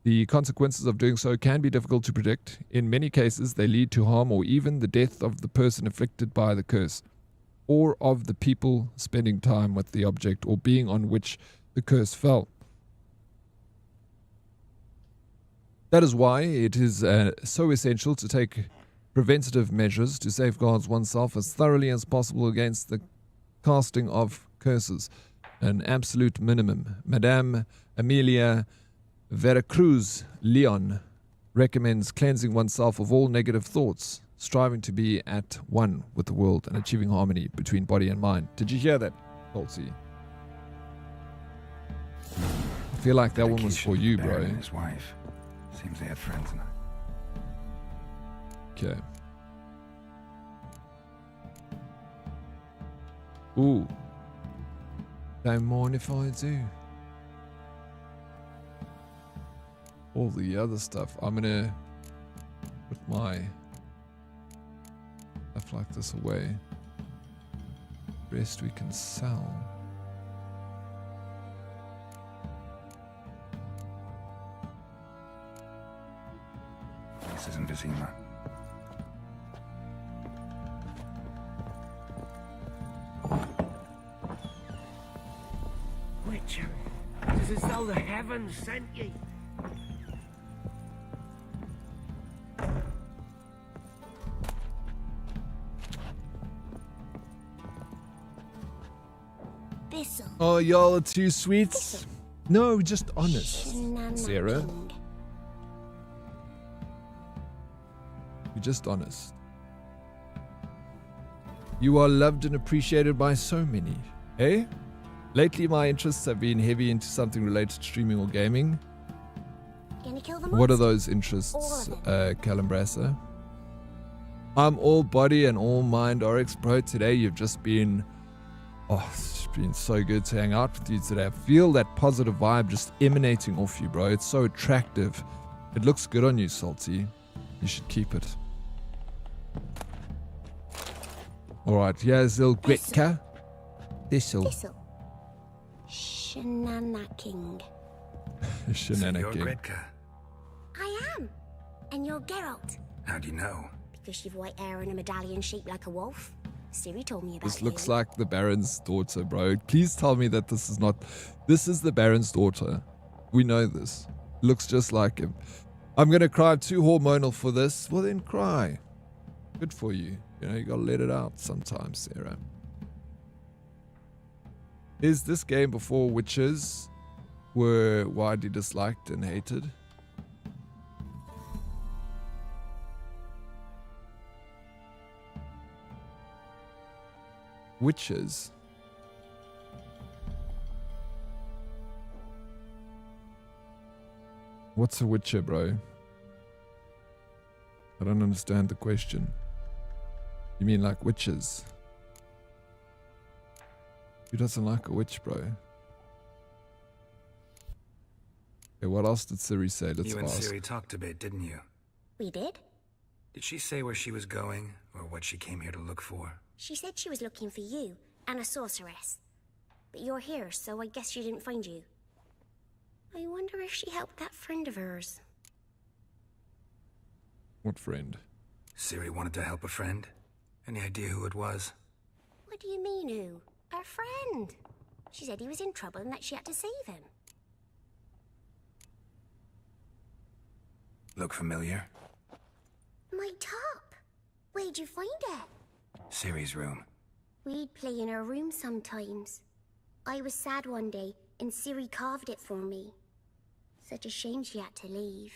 Speaker 1: The consequences of doing so can be difficult to predict. In many cases, they lead to harm or even the death of the person afflicted by the curse, or of the people spending time with the object or being on which the curse fell. That is why it is so essential to take preventative measures to safeguard oneself as thoroughly as possible against the casting of curses. An absolute minimum. Madame Amelia Veracruz Leon recommends cleansing oneself of all negative thoughts, striving to be at one with the world and achieving harmony between body and mind. Did you hear that, Colsey? I feel like that one was for you, bro.
Speaker 2: And his wife. Seems they had friends in it.
Speaker 1: Okay. Ooh. Don't mind if I do. All the other stuff. I'm gonna put my stuff like this away. Rest we can sell.
Speaker 2: This isn't Vizima.
Speaker 19: Witcher, it is as though the heavens sent ye.
Speaker 1: Oh, y'all are too sweet. No, just honest, Sarah. You're just honest. You are loved and appreciated by so many, eh? Lately, my interests have been heavy into something related to streaming or gaming. What are those interests, Calambrasa? I'm all body and all mind, Oryx, bro. Today, you've just been... Oh, it's been so good to hang out with you today. I feel that positive vibe just emanating off you, bro. It's so attractive. It looks good on you, Salty. You should keep it. Alright, here's little Gretka. Thistle.
Speaker 5: Shenanaking.
Speaker 2: So you're Gretka.
Speaker 5: I am. And you're Geralt.
Speaker 2: How do you know?
Speaker 5: Because you've white hair and a medallion shaped like a wolf. Ciri told me about
Speaker 1: This
Speaker 5: you.
Speaker 1: looks like the Baron's daughter, bro. Please tell me that this is not... This is the Baron's daughter. We know this. Looks just like him. I'm going to cry. I'm too hormonal for this. Well, then cry. Good for you. You know, you got to let it out sometimes, Sarah. Is this game before witches were widely disliked and hated? Witches. What's a witcher, bro? I don't understand the question. You mean like witches? Who doesn't like a witch, bro? Okay, what else did Ciri say? Let's
Speaker 2: You and
Speaker 1: ask.
Speaker 2: Ciri talked a bit, didn't you?
Speaker 5: We did?
Speaker 2: Did she say where she was going, or what she came here to look for?
Speaker 5: She said she was looking for you and a sorceress. But you're here, so I guess she didn't find you. I wonder if she helped that friend of hers.
Speaker 1: What friend?
Speaker 2: Ciri wanted to help a friend? Any idea who it was?
Speaker 5: What do you mean, who? Her friend. She said he was in trouble and that she had to save him.
Speaker 2: Look familiar?
Speaker 5: My top. Where'd you find it?
Speaker 2: Ciri's room.
Speaker 5: We'd play in her room sometimes. I was sad one day, and Ciri carved it for me. Such a shame she had to leave.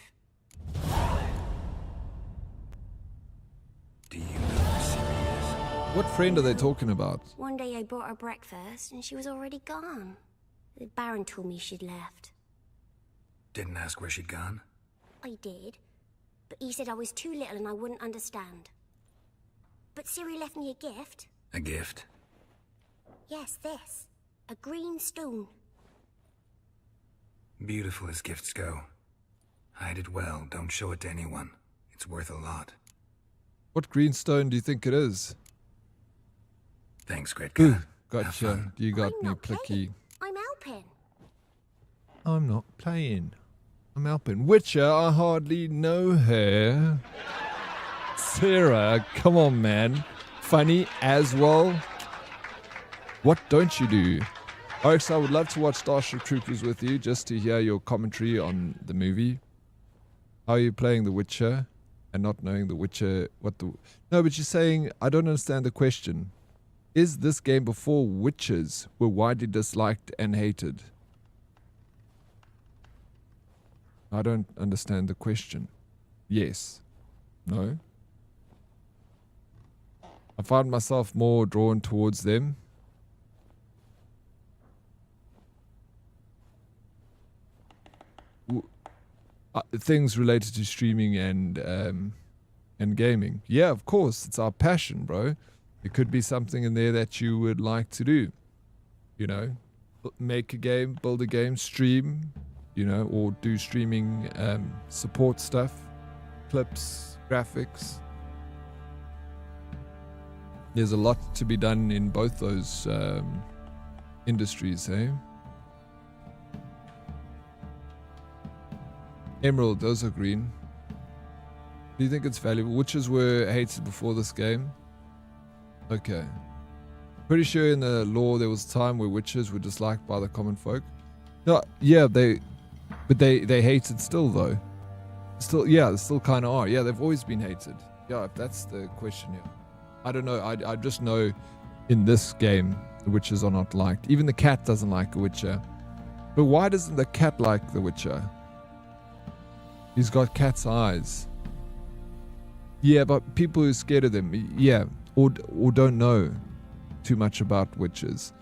Speaker 2: Do you know who Ciri is?
Speaker 1: What friend are they talking about?
Speaker 5: One day I brought her breakfast, and she was already gone. The Baron told me she'd left.
Speaker 2: Didn't ask where she'd gone?
Speaker 5: I did, but he said I was too little and I wouldn't understand. But Ciri left me a gift.
Speaker 2: A gift?
Speaker 5: Yes, this. A green stone.
Speaker 2: Beautiful as gifts go. Hide it well, don't show it to anyone. It's worth a lot.
Speaker 1: What green stone do you think it is?
Speaker 2: Thanks, Gretka.
Speaker 1: Ooh, gotcha. You got me, Plicky.
Speaker 5: I'm helping.
Speaker 1: I'm not playing. I'm helping. Witcher, I hardly know her. Sarah, come on, man. Funny as well. What don't you do? Oryx, I would love to watch Starship Troopers with you just to hear your commentary on the movie. How are you playing The Witcher and not knowing The Witcher? No, but you're saying, I don't understand the question. Is this game before Witchers were widely disliked and hated? I don't understand the question. Yes. No. I find myself more drawn towards them. Things related to streaming and gaming. Yeah, of course, it's our passion, bro. There could be something in there that you would like to do. You know, make a game, build a game, stream, you know, or do streaming support stuff, clips, graphics. There's a lot to be done in both those industries, eh? Emerald, those are green. Do you think it's valuable? Witches were hated before this game? Okay. Pretty sure in the lore there was a time where witches were disliked by the common folk. No, yeah, they hated still though. Still, yeah, they still kind of are. Yeah, they've always been hated. Yeah, if that's the question here. I don't know. I just know in this game the witches are not liked. Even the cat doesn't like a witcher. But why doesn't the cat like the witcher? He's got cat's eyes. Yeah, but people who are scared of them, yeah, or don't know too much about witches.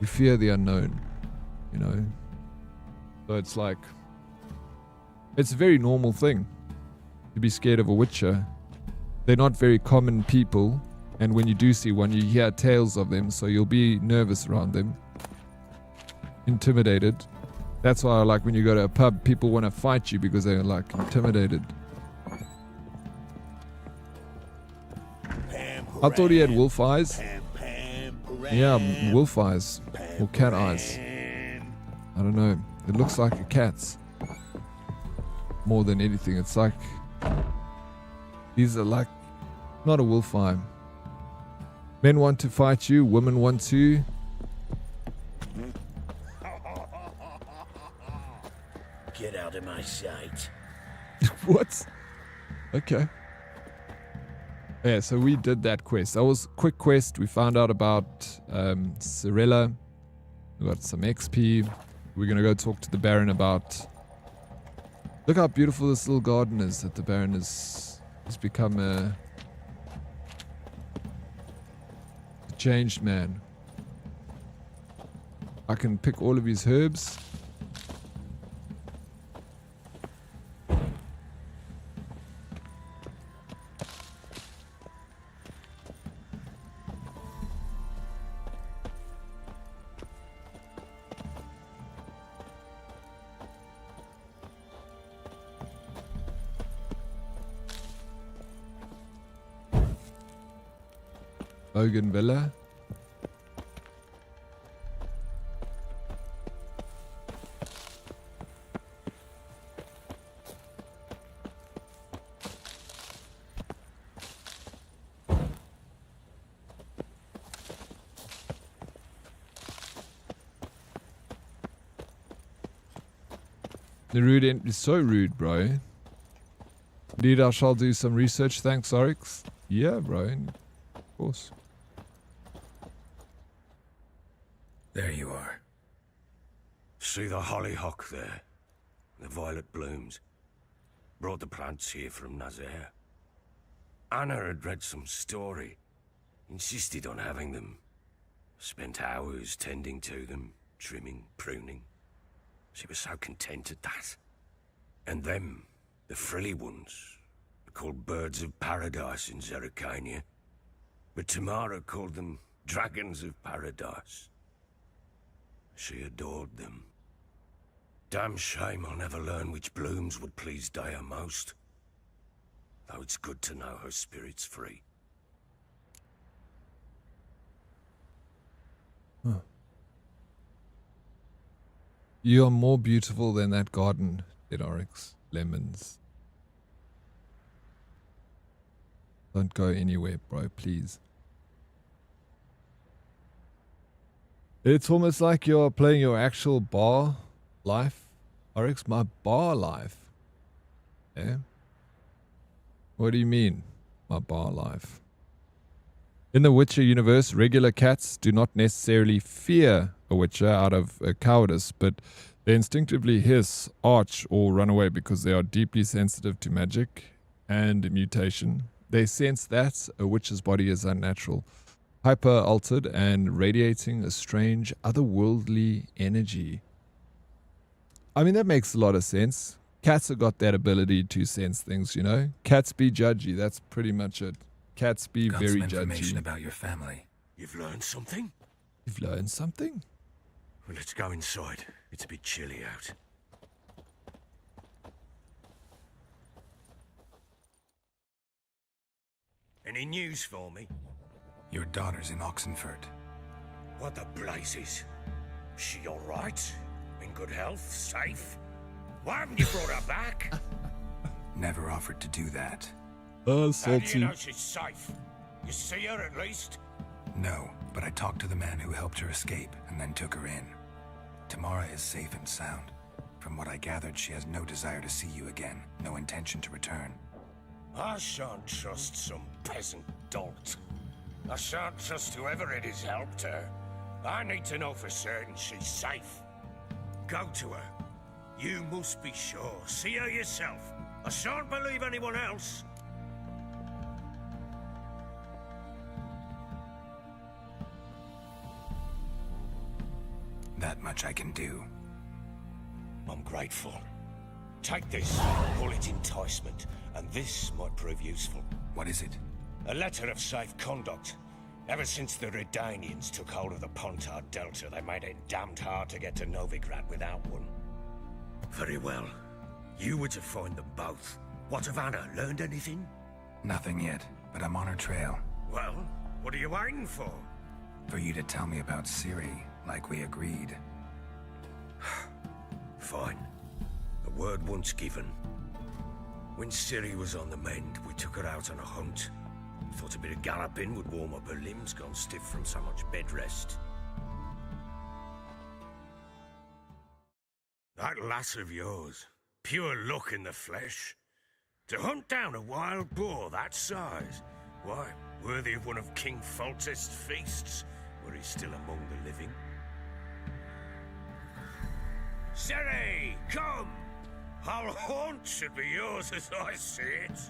Speaker 1: We fear the unknown, you know. So it's like, it's a very normal thing to be scared of a witcher. They're not very common people, and when you do see one, you hear tales of them, so you'll be nervous around them, intimidated. That's why, like, when you go to a pub, people want to fight you because they're, like, intimidated. I thought he had wolf eyes. Yeah, wolf eyes. Or cat eyes. I don't know. It looks like a cat's. More than anything. It's like... These are like... Not a wolf eye. Men want to fight you. Women want to...
Speaker 19: Get out of my sight.
Speaker 1: What? Okay. Yeah, so we did that quest. That was a quick quest. We found out about Cirilla. We got some XP. We're going to go talk to the Baron about... Look how beautiful this little garden is that the Baron has become a changed man. I can pick all of his herbs. Villa. The rude end is so rude, bro. Indeed, I shall do some research. Thanks, Oryx. Yeah, bro. Of course.
Speaker 2: There you are.
Speaker 15: See the hollyhock there? The violet blooms. Brought the plants here from Nazaire. Anna had read some story. Insisted on having them. Spent hours tending to them, trimming, pruning. She was so content at that. And them, the frilly ones, are called birds of paradise in Zerrikania. But Tamara called them dragons of paradise. She adored them. Damn shame I'll never learn which blooms would please Daya most. Though it's good to know her spirit's free.
Speaker 1: Huh. You are more beautiful than that garden, said Oryx. Lemons. Don't go anywhere, bro, please. It's almost like you're playing your actual bar life. Oryx, my bar life. Yeah? What do you mean, my bar life? In the Witcher universe, regular cats do not necessarily fear a Witcher out of cowardice, but they instinctively hiss, arch, or run away because they are deeply sensitive to magic and mutation. They sense that a Witcher's body is unnatural, hyper-altered, and radiating a strange, otherworldly energy. I mean, that makes a lot of sense. Cats have got that ability to sense things, you know? Cats be judgy, that's pretty much it. Cats be
Speaker 2: Got
Speaker 1: very
Speaker 2: some information
Speaker 1: judgy.
Speaker 2: about your family.
Speaker 15: You've learned something?
Speaker 1: You've learned something?
Speaker 15: Well, let's go inside. It's a bit chilly out. Any news for me?
Speaker 2: Your daughter's in Oxenfurt.
Speaker 15: What the blazes? She all right? In good health? Safe? Why haven't you brought her back?
Speaker 2: Never offered to do that.
Speaker 15: How
Speaker 1: salty.
Speaker 15: do you know she's safe? You see her at least?
Speaker 2: No, but I talked to the man who helped her escape and then took her in. Tamara is safe and sound. From what I gathered, she has no desire to see you again, no intention to return.
Speaker 15: I shan't trust some peasant dolt. I shan't trust whoever it is helped her. I need to know for certain she's safe. Go to her. You must be sure. See her yourself. I shan't believe anyone else.
Speaker 2: That much I can do.
Speaker 15: I'm grateful. Take this, call it enticement, and this might prove useful.
Speaker 2: What is it?
Speaker 15: A letter of safe conduct. Ever since the Redanians took hold of the Pontard Delta, they made it damned hard to get to Novigrad without one. Very well. You were to find them both. What of Anna? Learned anything?
Speaker 2: Nothing yet, but I'm on her trail.
Speaker 15: Well, what are you waiting for?
Speaker 2: For you to tell me about Ciri, like we agreed.
Speaker 15: Fine. A word once given. When Ciri was on the mend, we took her out on a hunt. Thought a bit of galloping would warm up her limbs, gone stiff from so much bed rest. That lass of yours, pure luck in the flesh. To hunt down a wild boar that size, why, worthy of one of King Foltest's feasts, were he still among the living. Ciri, come! Our haunt should be yours as I see it.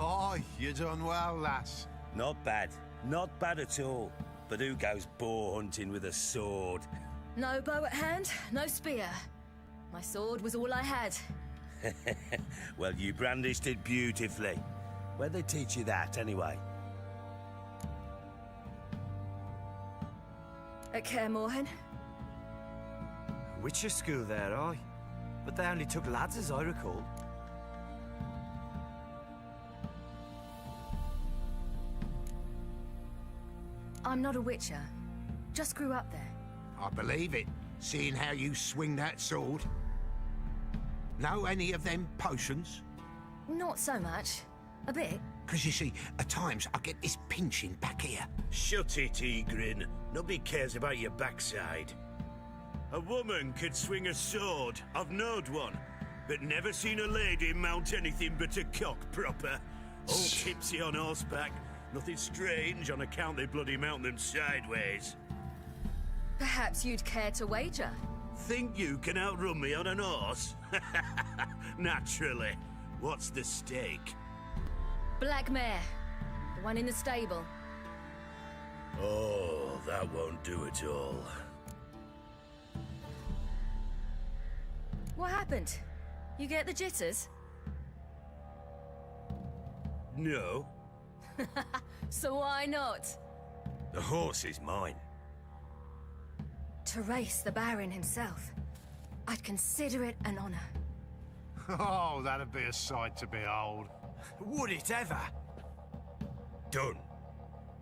Speaker 13: Oh, you done well, lass.
Speaker 18: Not bad. Not bad at all. But who goes boar hunting with a sword?
Speaker 20: No bow at hand, no spear. My sword was all I had.
Speaker 18: Well, you brandished it beautifully. Where'd they teach you that, anyway?
Speaker 20: At Kaer Morhen.
Speaker 14: Witcher school there, aye. But they only took lads, as I recall.
Speaker 20: I'm not a Witcher. Just grew up there.
Speaker 13: I believe it, seeing how you swing that sword. Know any of them potions?
Speaker 20: Not so much. A bit.
Speaker 13: Because you see, at times I get this pinching back here.
Speaker 18: Shut it, Egrin. Nobody cares about your backside. A woman could swing a sword. I've knowed one. But never seen a lady mount anything but a cock proper. All tipsy on horseback.
Speaker 11: Nothing strange on account they bloody mount them sideways.
Speaker 20: Perhaps you'd care to wager?
Speaker 11: Think you can outrun me on an horse? Naturally. What's the stake?
Speaker 20: Black mare. The one in the stable.
Speaker 11: Oh, that won't do it all.
Speaker 20: What happened? You get the jitters?
Speaker 11: No.
Speaker 20: So why not?
Speaker 15: The horse is mine.
Speaker 20: To race the Baron himself. I'd consider it an honor.
Speaker 13: Oh, that'd be a sight to behold.
Speaker 7: Would it ever?
Speaker 15: Done.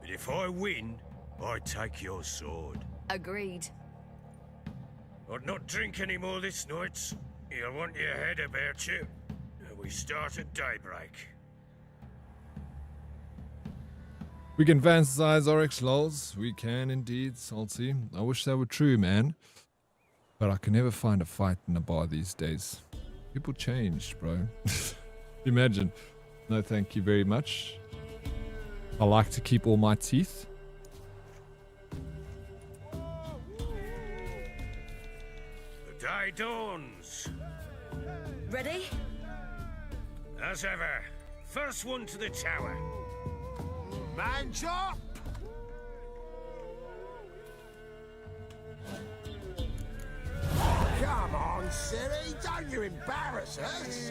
Speaker 15: But if I win, I take your sword.
Speaker 20: Agreed.
Speaker 15: I'd not drink any more this night. You'll want your head about you. We start at daybreak.
Speaker 1: We can fantasize Oryx lols. We can indeed, Salty. I wish that were true, man. But I can never find a fight in a bar these days. People changed, bro. Imagine. No, thank you very much. I like to keep all my teeth.
Speaker 15: The day dawns.
Speaker 20: Ready?
Speaker 15: As ever. First one to the tower.
Speaker 13: Man chop! Come on, silly, don't you embarrass us!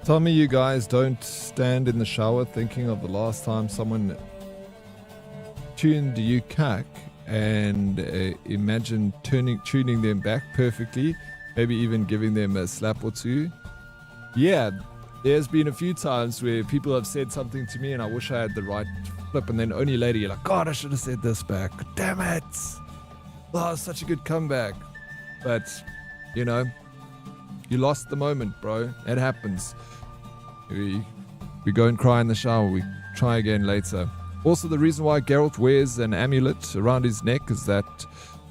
Speaker 1: Tell me you guys don't stand in the shower thinking of the last time someone tuned you cack and imagine tuning them back perfectly, maybe even giving them a slap or two. Yeah. There's been a few times where people have said something to me and I wish I had the right flip, and then only later you're like, God, I should have said this back. Damn it. Oh, such a good comeback. But, you know, you lost the moment, bro. It happens. We go and cry in the shower. We try again later. Also, the reason why Geralt wears an amulet around his neck is that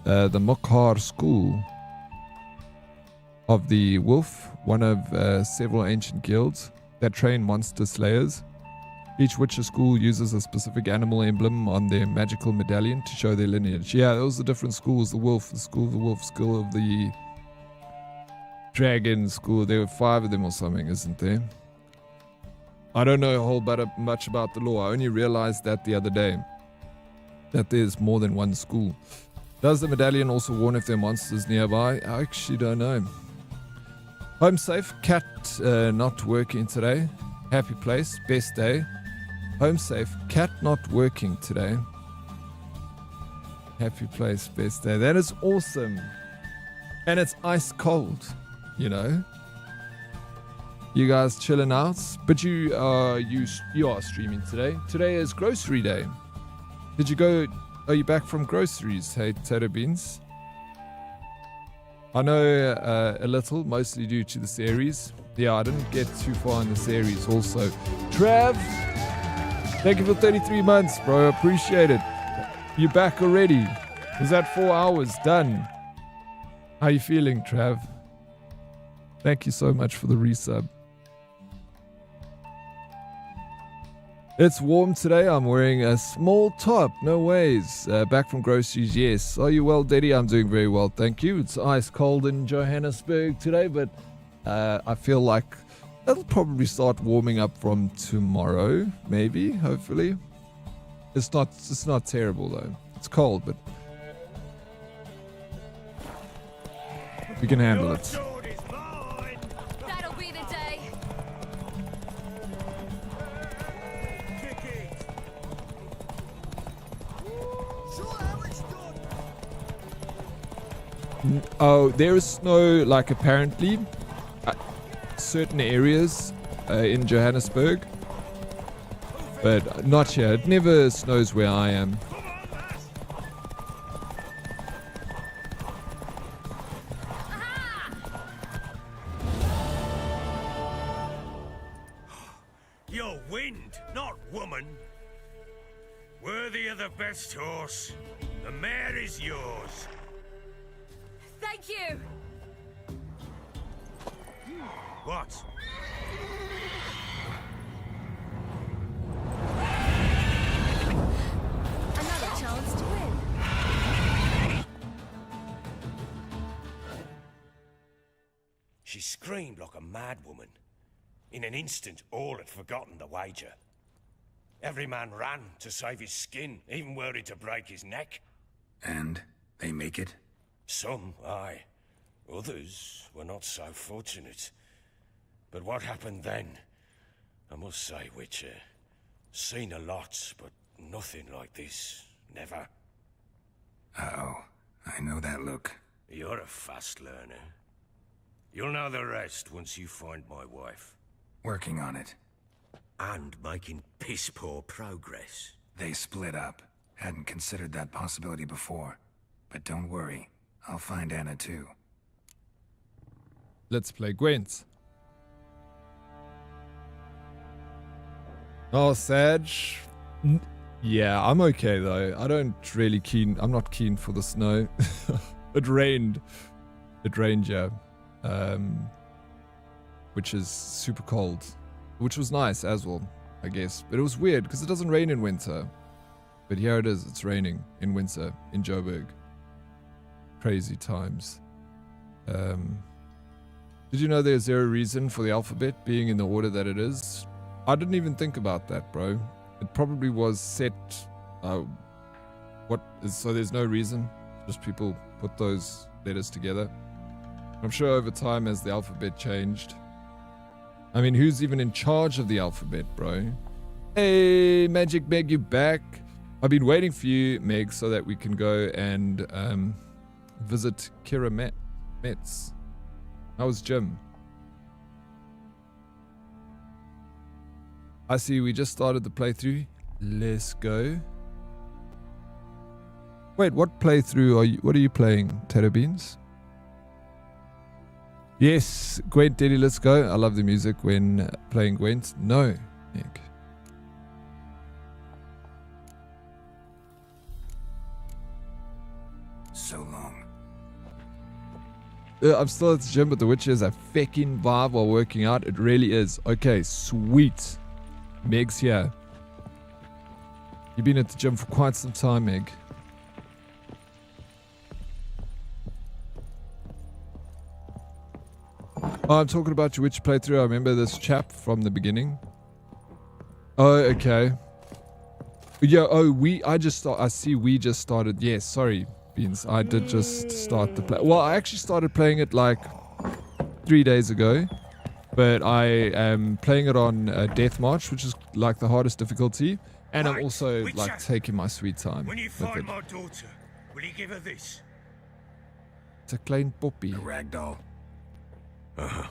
Speaker 1: the Mokhar school of the Wolf, one of several ancient guilds that train monster slayers. Each Witcher school uses a specific animal emblem on their magical medallion to show their lineage. Yeah, those are different schools. The Wolf, the school of the Wolf, school of the Dragon school. There were 5 of them or something, isn't there? I don't know a whole much about the law. I only realized that the other day, that there's more than one school. Does the medallion also warn if there are monsters nearby? I actually don't know. Home safe, cat not working today. Happy place, best day. Home safe, cat not working today. Happy place, best day. That is awesome. And it's ice cold, you know. You guys chilling out, but you are streaming today. Today is grocery day. Did you go? Are you back from groceries? Hey, Tato Beans. I know a little, mostly due to the series. Yeah, I didn't get too far in the series also. Trav, thank you for 33 months, bro. Appreciate it. You're back already. Is that 4 hours done? How you feeling, Trav? Thank you so much for the resub. It's warm today. I'm wearing a small top. No ways. Back from groceries, yes. Are you well, Daddy? I'm doing very well, thank you. It's ice cold in Johannesburg today, but I feel like it'll probably start warming up from tomorrow, maybe, hopefully. It's not terrible, though. It's cold, but we can handle it.
Speaker 20: That'll be the day.
Speaker 1: Oh, there is snow, like apparently, certain areas in Johannesburg, but not here. It never snows where I am.
Speaker 15: You're wind, not woman. Worthy of the best horse. The mare is yours.
Speaker 20: Thank you.
Speaker 15: What? She screamed like a mad woman. In an instant, all had forgotten the wager. Every man ran to save his skin, even worried to break his neck.
Speaker 2: And they make it?
Speaker 15: Some, aye. Others were not so fortunate. But what happened then, I must say, Witcher, seen a lot, but nothing like this. Never.
Speaker 2: Uh-oh. I know that look.
Speaker 15: You're a fast learner. You'll know the rest once you find my wife.
Speaker 2: Working on it.
Speaker 15: And making piss-poor progress.
Speaker 2: They split up. Hadn't considered that possibility before. But don't worry. I'll find Anna too.
Speaker 1: Let's play Gwent. Oh, Sag. Yeah, I'm okay though. I'm not keen for the snow. It rained. Yeah. Which is super cold. Which was nice as well, I guess. But it was weird because it doesn't rain in winter. But here it is. It's raining in winter in Joburg. Crazy times. Did you know there's zero reason for the alphabet being in the order that it is? I didn't even think about that, bro. It probably was set. So there's no reason. Just people put those letters together. I'm sure over time as the alphabet changed. I mean, who's even in charge of the alphabet, bro? Hey, Magic Meg, you back? I've been waiting for you, Meg, so that we can go and visit Kira Metz. How was Jim? I see we just started the playthrough. Let's go. Wait, what playthrough what are you playing, Tato Beans? Yes, Gwent Daddy, let's go. I love the music when playing Gwent. No, Nick.
Speaker 2: So long.
Speaker 1: I'm still at the gym, but The Witcher is a fucking vibe while working out. It really is. Okay, sweet. Meg's here. You've been at the gym for quite some time, Meg. Oh, I'm talking about your Witcher playthrough. I remember this chap from the beginning. Oh, okay. Yeah, I see we just started. Yes, sorry, Beans. I did just start the play. Well, I actually started playing it like 3 days ago. But I am playing it on Death March, which is like the hardest difficulty. And I'm also like taking my sweet time.
Speaker 15: When you find my daughter, will you give her this?
Speaker 1: It's a klein poppy.
Speaker 2: A ragdoll.
Speaker 15: Uh-huh.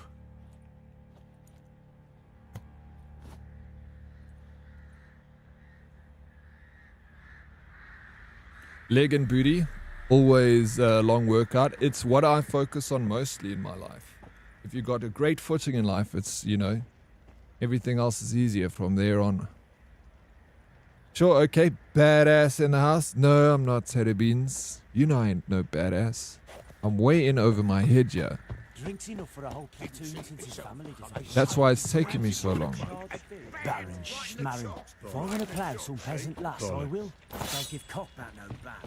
Speaker 1: Leg and booty, always a long workout. It's what I focus on mostly in my life. If you've got a great footing in life, it's, everything else is easier from there on. Sure, okay, badass in the house. No, I'm not, Teddy Beans. You know I ain't no badass. I'm way in over my head here.
Speaker 14: Drinks enough for a whole platoon since his family died.
Speaker 1: That's why it's taking me so long.
Speaker 14: Baron Schmarren. If I want to plough some peasant lass, I will. Don't give cock that no back.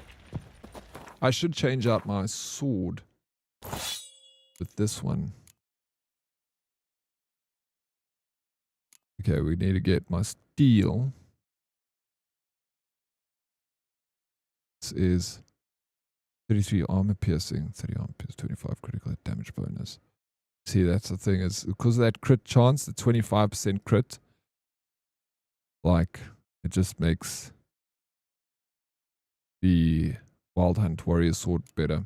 Speaker 1: I should change out my sword with this one. Okay, we need to get my steel. This is 33 armor piercing, 30 armor piercing, 25 critical damage bonus. See, that's the thing, is because of that crit chance, the 25% crit, like, it just makes the Wild Hunt Warrior Sword better.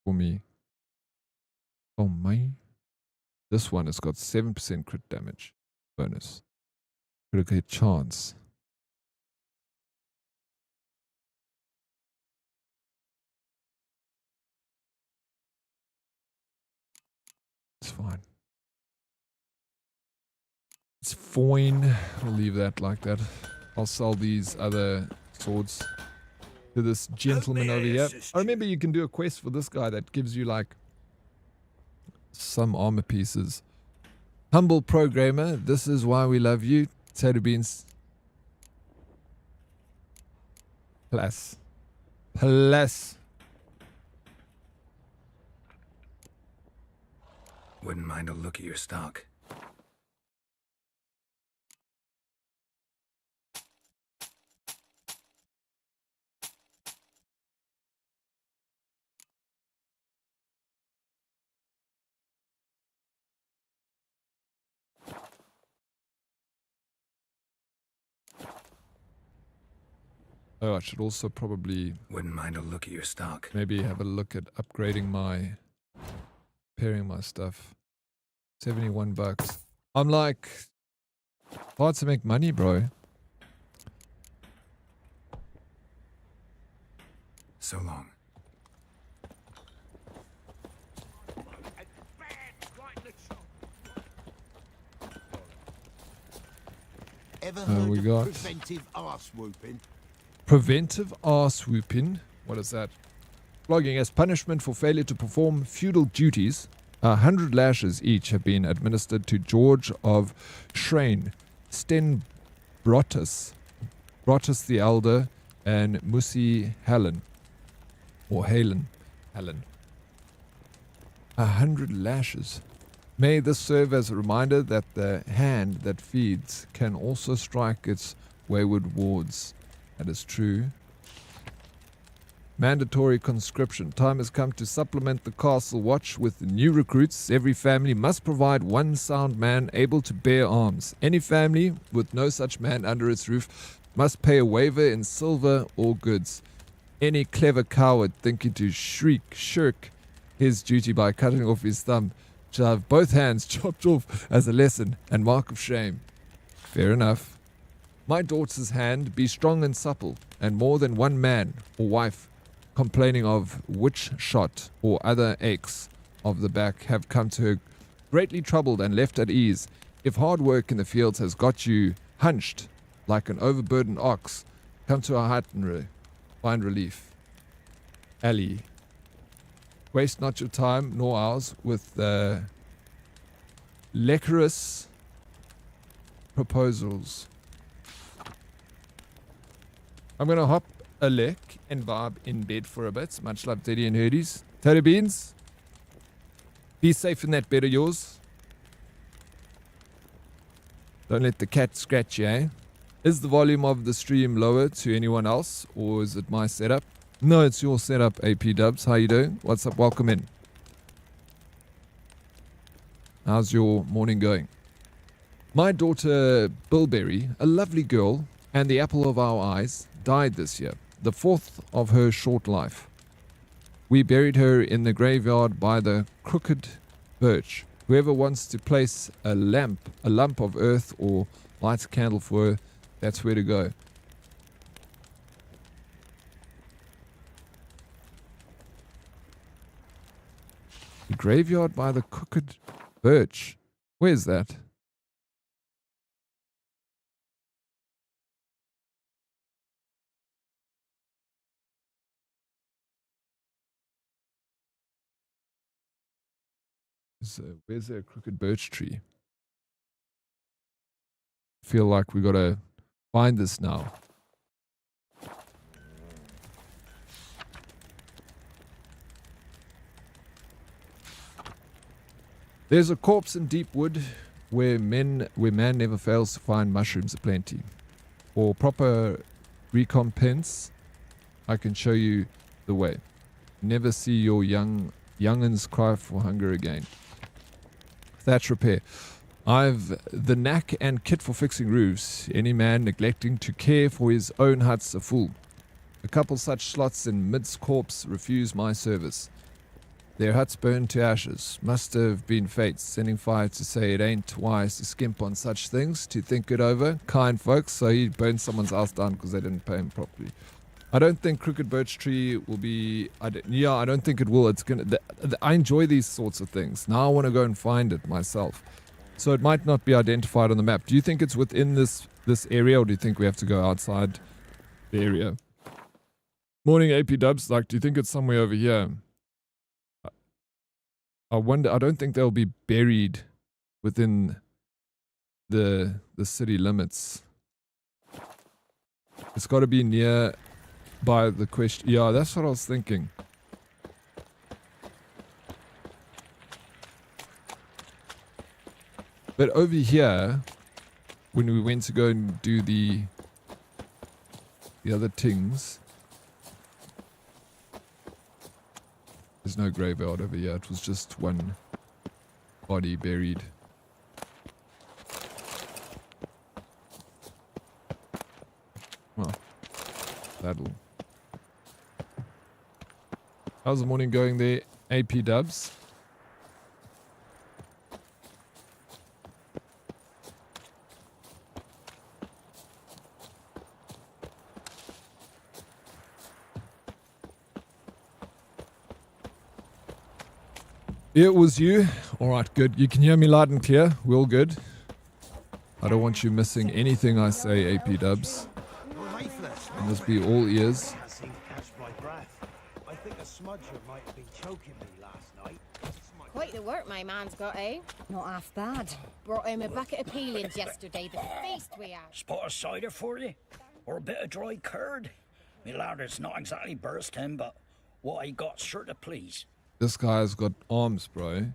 Speaker 1: For me. Oh my. This one has got 7% crit damage bonus. Critical hit chance. It's fine. It's fine. We'll leave that like that. I'll sell these other swords to this gentleman over here. I remember you can do a quest for this guy that gives you like some armor pieces. Humble programmer, this is why we love you. Tato Beans. Plus.
Speaker 2: Wouldn't mind a look at your stock.
Speaker 1: Oh, I should also probably...
Speaker 2: Wouldn't mind a look at your stock.
Speaker 1: Maybe have a look at upgrading my... Repairing my stuff. 71 bucks. I'm like... Hard to make money, bro.
Speaker 2: So long.
Speaker 13: Ever heard
Speaker 1: we
Speaker 13: of
Speaker 1: got...
Speaker 13: preventive arse whooping?
Speaker 1: Preventive arse whooping. What is that? Flogging as punishment for failure to perform feudal duties. 100 lashes each have been administered to George of Shrane, Stenbrotus, Brotus the Elder, and Musi Helen. Or Helen. 100 lashes. May this serve as a reminder that the hand that feeds can also strike its wayward wards. That is true. Mandatory conscription. Time has come to supplement the castle watch with new recruits. Every family must provide one sound man able to bear arms. Any family with no such man under its roof must pay a waiver in silver or goods. Any clever coward thinking to shirk his duty by cutting off his thumb shall have both hands chopped off as a lesson and mark of shame. Fair enough. My daughter's hand be strong and supple, and more than one man or wife complaining of witch shot or other aches of the back have come to her greatly troubled and left at ease. If hard work in the fields has got you hunched like an overburdened ox, come to our hut and find relief. Ali. Waste not your time nor ours with lecherous proposals. I'm going to hop a lick and vibe in bed for a bit. Much love, Teddy and Herdies. Tater Beans, be safe in that bed of yours. Don't let the cat scratch you, eh? Is the volume of the stream lower to anyone else, or is it my setup? No, it's your setup, AP Dubs. How you doing? What's up? Welcome in. How's your morning going? My daughter, Bilberry, a lovely girl, and the apple of our eyes, died this year, the fourth of her short life. We buried her in the graveyard by the crooked birch. Whoever wants to place a lump of earth or light a candle for her, that's where to go. The graveyard by the crooked birch. Where's that? Where's a crooked birch tree? I feel like we gotta find this now. There's a corpse in deep wood where man never fails to find mushrooms aplenty. For proper recompense, I can show you the way. Never see your young'uns cry for hunger again. Thatch repair. I've the knack and kit for fixing roofs. Any man neglecting to care for his own hut's a fool. A couple such slots in mid's corpse refuse my service. Their huts burned to ashes. Must have been fate sending fire to say it ain't wise to skimp on such things, to think it over. Kind folks, so he burned someone's house down because they didn't pay him properly. I don't think crooked birch tree will be... I don't think it will. It's gonna. I enjoy these sorts of things. Now I want to go and find it myself. So it might not be identified on the map. Do you think it's within this area, or do you think we have to go outside the area? Morning, AP Dubs. Like, do you think it's somewhere over here? I wonder. I don't think they'll be buried within the city limits. It's got to be near by the question. Yeah, that's what I was thinking. But over here, when we went to go and do the other things, there's no graveyard over here. It was just one body buried. Well, that'll. How's the morning going there, AP Dubs? It was you. All right, good. You can hear me loud and clear. We're all good. I don't want you missing anything I say, AP Dubs. You must be all ears.
Speaker 14: I think a smudger might have been choking me last night.
Speaker 21: Quite the work my man's got, eh? Not half bad. Brought him a bucket of peelings yesterday. The feast we had.
Speaker 19: Spot of cider for you? Or a bit of dry curd? Me ladder's not exactly bursting, but what I got sure to please.
Speaker 1: This guy's got arms, bro.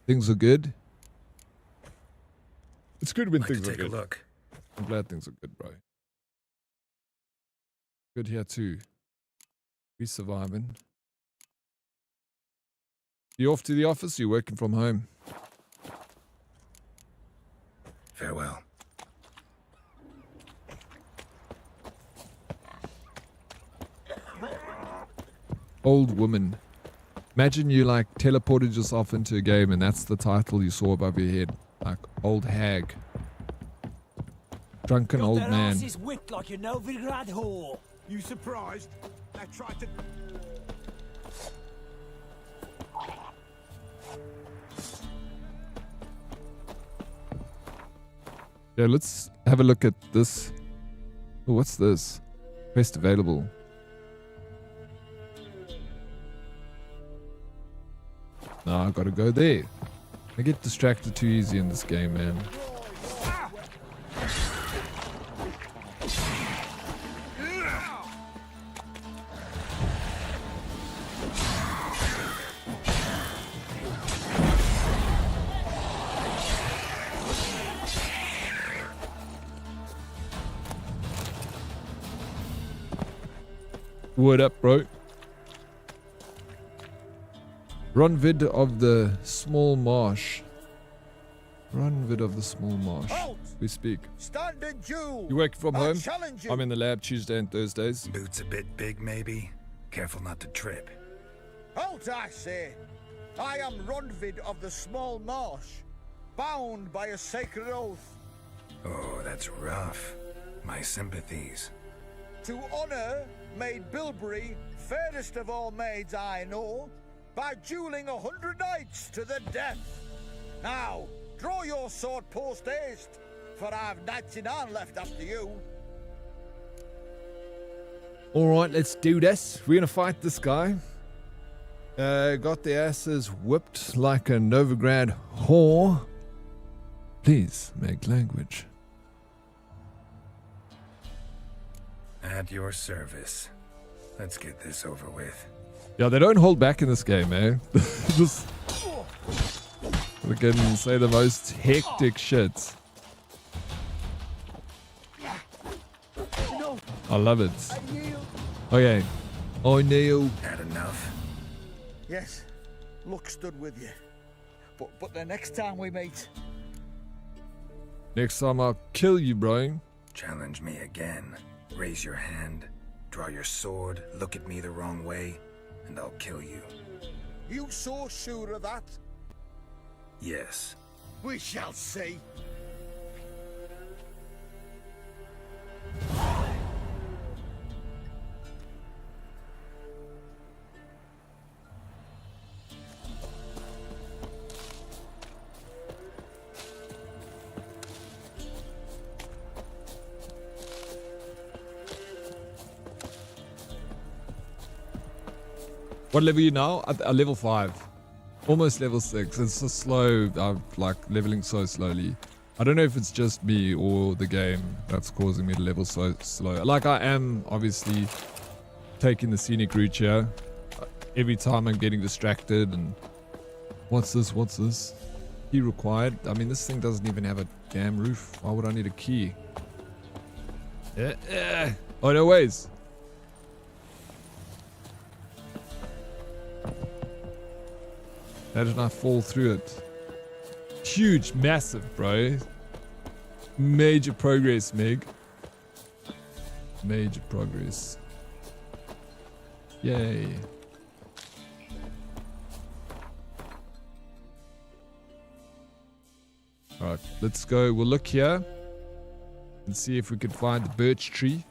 Speaker 1: Things are good. It's good when things are good.
Speaker 2: Look.
Speaker 1: I'm glad things are good, bro. Good here too. We surviving. You off to the office? Or you working from home?
Speaker 2: Farewell.
Speaker 1: Old woman. Imagine you like teleported yourself into a game and that's the title you saw above your head. Like old hag. Drunken old man.
Speaker 14: Asses whipped like a Novigrad whore. You surprised? I tried to.
Speaker 1: Yeah, let's have a look at this. Oh, what's this? Quest available. No, I gotta go there. I get distracted too easy in this game, man. What up, bro? Run vid of the small marsh. Run vid of the small marsh.
Speaker 10: Halt!
Speaker 1: We speak.
Speaker 10: Standing Jew!
Speaker 1: You work from home?
Speaker 10: Challenge you.
Speaker 1: I'm in the lab Tuesday and Thursdays.
Speaker 2: Boots a bit big, maybe? Careful not to trip.
Speaker 10: Halt, I say! I am Ronvid of the Small Marsh, bound by a sacred oath.
Speaker 2: Oh, that's rough. My sympathies.
Speaker 10: To honor Maid Bilberry, fairest of all maids I know, by dueling 100 knights to the death. Now, draw your sword post haste, for I've 99 left after you.
Speaker 1: Alright, let's do this. We're gonna fight this guy. Got their asses whipped like a Novigrad whore. Please make language.
Speaker 2: At your service. Let's get this over with.
Speaker 1: Yeah, they don't hold back in this game, eh? Just again say the most hectic shit. I love it. Okay. I kneel.
Speaker 2: Had enough.
Speaker 10: Yes, luck stood with you. But the next time we meet...
Speaker 1: Next time I'll kill you, bro.
Speaker 2: Challenge me again. Raise your hand. Draw your sword. Look at me the wrong way. And I'll kill you.
Speaker 10: You so sure of that?
Speaker 2: Yes.
Speaker 10: We shall see.
Speaker 1: What level are you now? At level 5. Almost level 6. It's so slow. I'm like leveling so slowly. I don't know if it's just me or the game that's causing me to level so slow. Like I am obviously taking the scenic route here. Every time I'm getting distracted and what's this? What's this? Key required. I mean, this thing doesn't even have a damn roof. Why would I need a key? Oh, no ways. How did I fall through it? Huge, massive, bro. Major progress, Meg. Major progress. Yay. Alright, let's go. We'll look here and see if we can find the birch tree.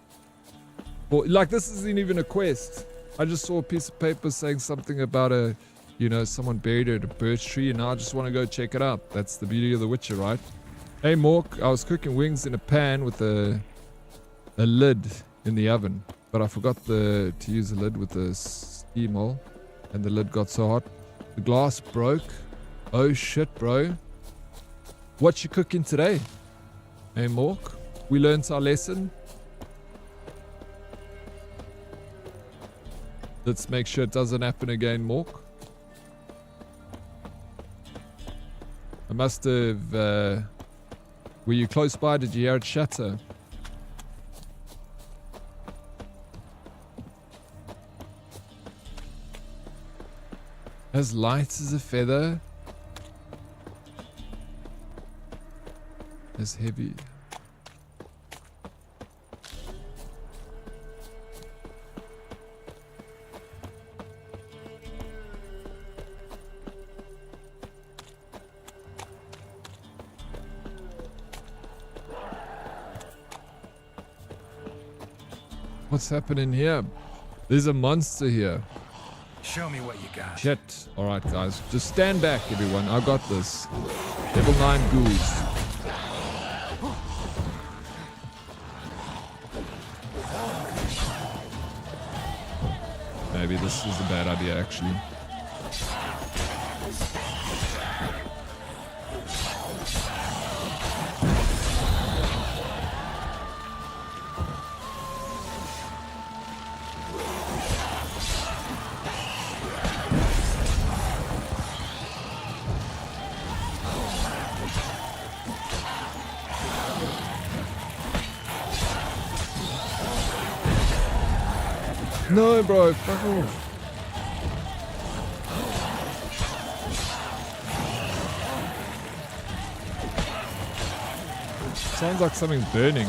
Speaker 1: Or, like, this isn't even a quest. I just saw a piece of paper saying something about a, you know, someone buried at a birch tree, and now I just want to go check it out. That's the beauty of The Witcher, right? Hey, Mork, I was cooking wings in a pan with a lid in the oven, but I forgot to use a lid with the steam hole, and the lid got so hot. The glass broke. Oh, shit, bro. What you cooking today? Hey, Mork, we learned our lesson. Let's make sure it doesn't happen again, Mork. I must have... were you close by? Did you hear it shatter? As light as a feather. As heavy. What's happening here? There's a monster here.
Speaker 2: Show me what you got.
Speaker 1: Shit. Alright, guys. Just stand back, everyone. I got this. Level 9 ghouls. Maybe this is a bad idea, actually. No, bro, fuck off. Sounds like something burning.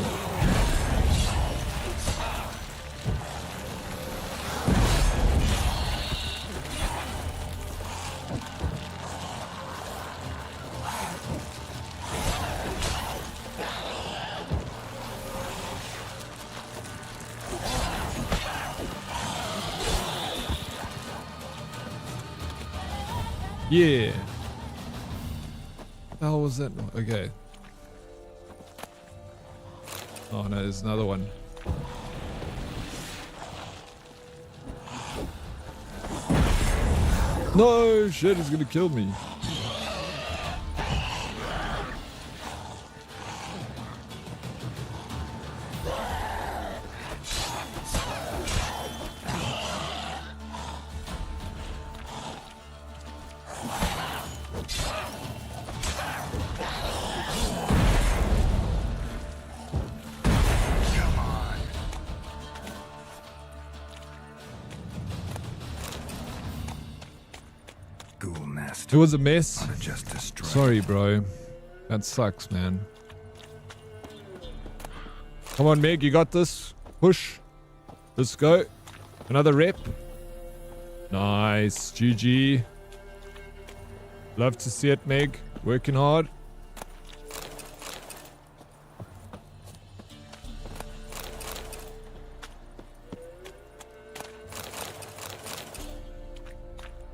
Speaker 1: Yeah. How was that? Okay. Oh no, there's another one. No, shit, he's gonna kill me. It was a mess. Sorry, bro. That sucks, man. Come on, Meg, you got this. Push. Let's go. Another rep. Nice. GG. Love to see it, Meg. Working hard.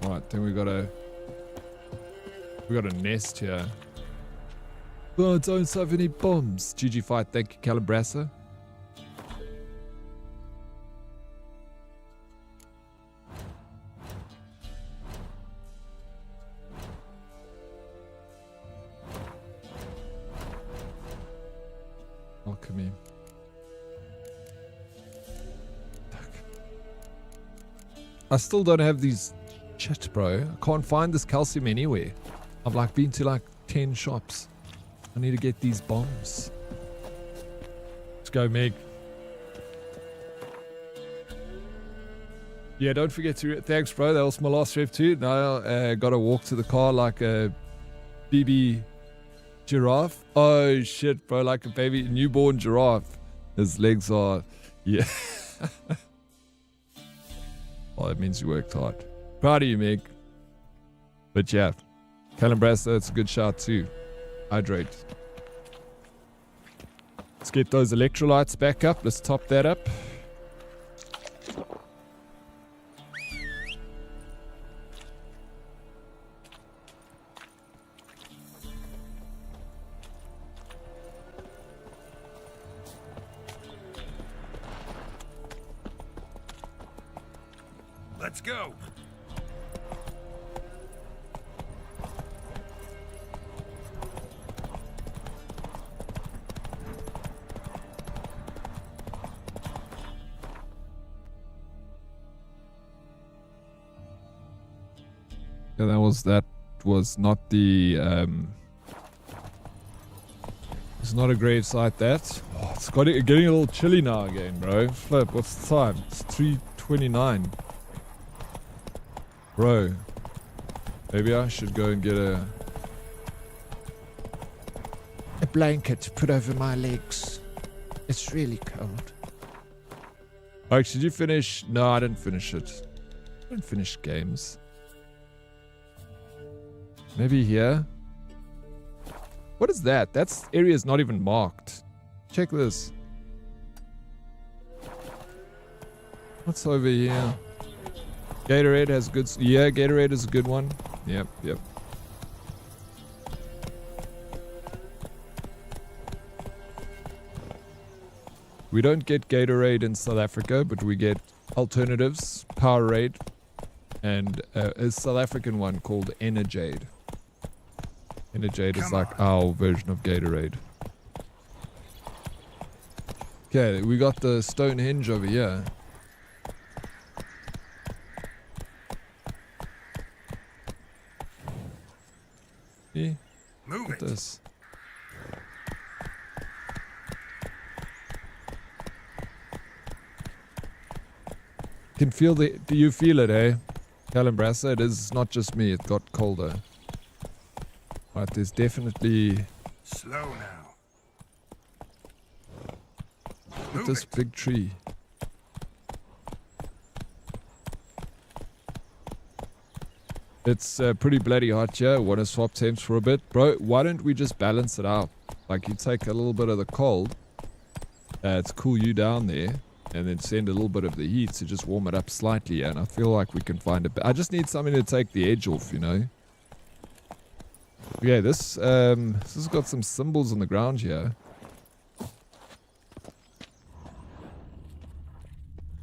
Speaker 1: Alright, then we got a nest here. Oh, don't have any bombs. GG fight, thank you, Calabrasa. Alchemy. I still don't have these. Shit, bro. I can't find this calcium anywhere. I've like been to like 10 shops. I need to get these bombs. Let's go, Meg. Yeah, don't forget to... Thanks, bro. That was my last rev too. Now got to walk to the car like a baby giraffe. Oh, shit, bro. Like a baby newborn giraffe. His legs are... Yeah. Oh, that means you worked hard. Proud of you, Meg. But yeah, Calambrasa, it's a good shot too. Hydrate. Let's get those electrolytes back up. Let's top that up.
Speaker 15: Let's go.
Speaker 1: Yeah, that was not the it's not a grave site that. Oh, it's getting a little chilly now again, bro. Flip, what's the time? It's 3:29. Bro, maybe I should go and get a blanket to put over my legs. It's really cold. Alex, did you finish? No, I didn't finish it. I didn't finish games. Maybe here? What is that? That area is not even marked. Check this. What's over here? Gatorade has good... Yeah, Gatorade is a good one. Yep. We don't get Gatorade in South Africa, but we get alternatives. Powerade. And a South African one called Enerjade. Enerjade is like our version of Gatorade. Okay, we got the Stonehenge over here. See?
Speaker 15: Move
Speaker 1: it. This. Can feel the... Do you feel it, eh? Calambrasa, it is not just me, it got colder. But there's definitely...
Speaker 15: Slow now.
Speaker 1: Look at this big tree. It's pretty bloody hot here. Want to swap temps for a bit? Bro, why don't we just balance it out? Like you take a little bit of the cold to cool you down there. And then send a little bit of the heat to just warm it up slightly. And I feel like we can find it. I just need something to take the edge off, you know. Yeah, this has got some symbols on the ground here.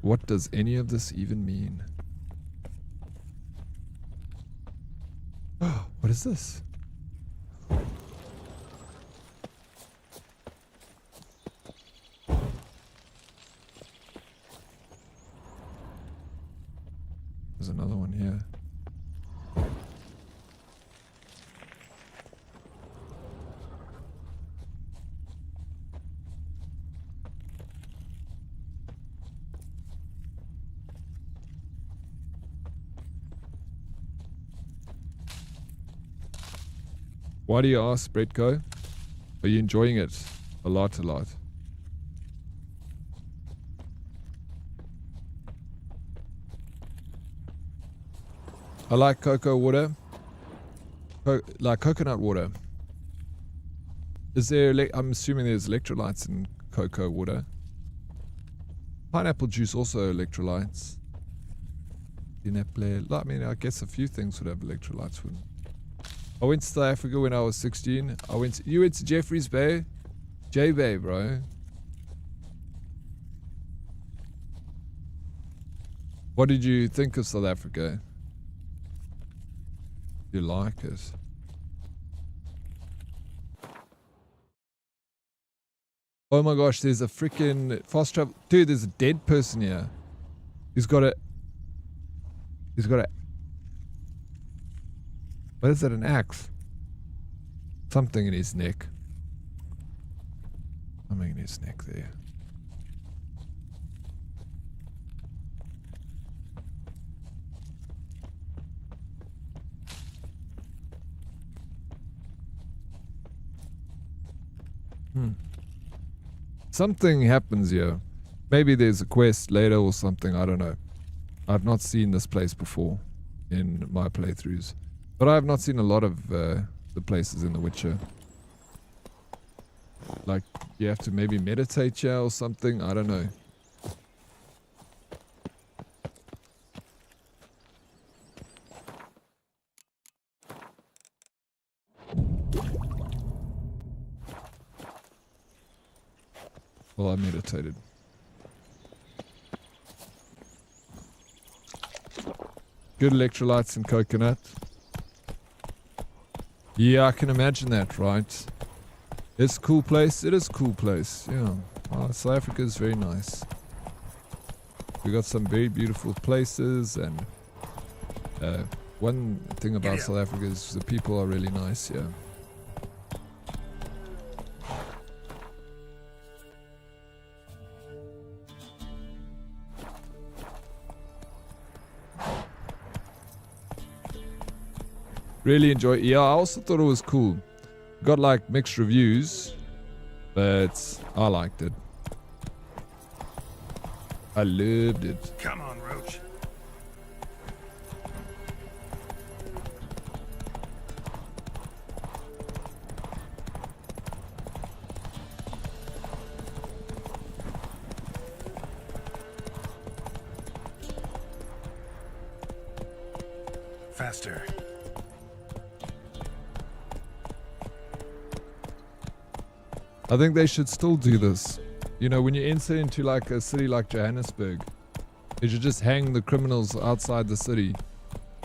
Speaker 1: What does any of this even mean? What is this? There's another one here. Why do you ask, Bretko? Are you enjoying it? A lot. I like cocoa water. Like coconut water. Is there... I'm assuming there's electrolytes in cocoa water. Pineapple juice also electrolytes. I mean, I guess a few things would have electrolytes, wouldn't it? I went to South Africa when I was 16. You went to Jeffreys Bay? J-Bay, bro. What did you think of South Africa? You like it? Oh my gosh, there's a freaking fast travel. Dude, there's a dead person here. He's got a... What is that, an axe? Something in his neck. Something in his neck there. Something happens here. Maybe there's a quest later or something. I don't know. I've not seen this place before in my playthroughs. But I have not seen a lot of the places in The Witcher. Like, you have to maybe meditate here or something. I don't know. Well, I meditated. Good electrolytes and coconut. Yeah, I can imagine that, right? It's a cool place. It is a cool place. Yeah. South Africa is very nice. We got some very beautiful places, and one thing about South Africa is the people are really nice. Yeah. Really enjoy. Yeah, I also thought it was cool. Got like mixed reviews, but I liked it. I loved it.
Speaker 15: Come on, Roach. Faster.
Speaker 1: I think they should still do this. You know, when you enter into like a city like Johannesburg, they should just hang the criminals outside the city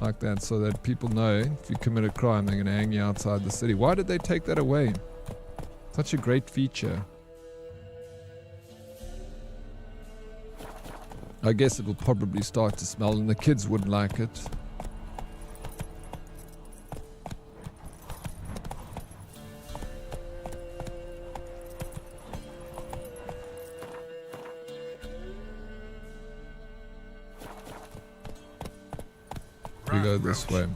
Speaker 1: like that, so that people know if you commit a crime, they're going to hang you outside the city. Why did they take that away? Such a great feature. I guess it will probably start to smell and the kids wouldn't like it. We go this way.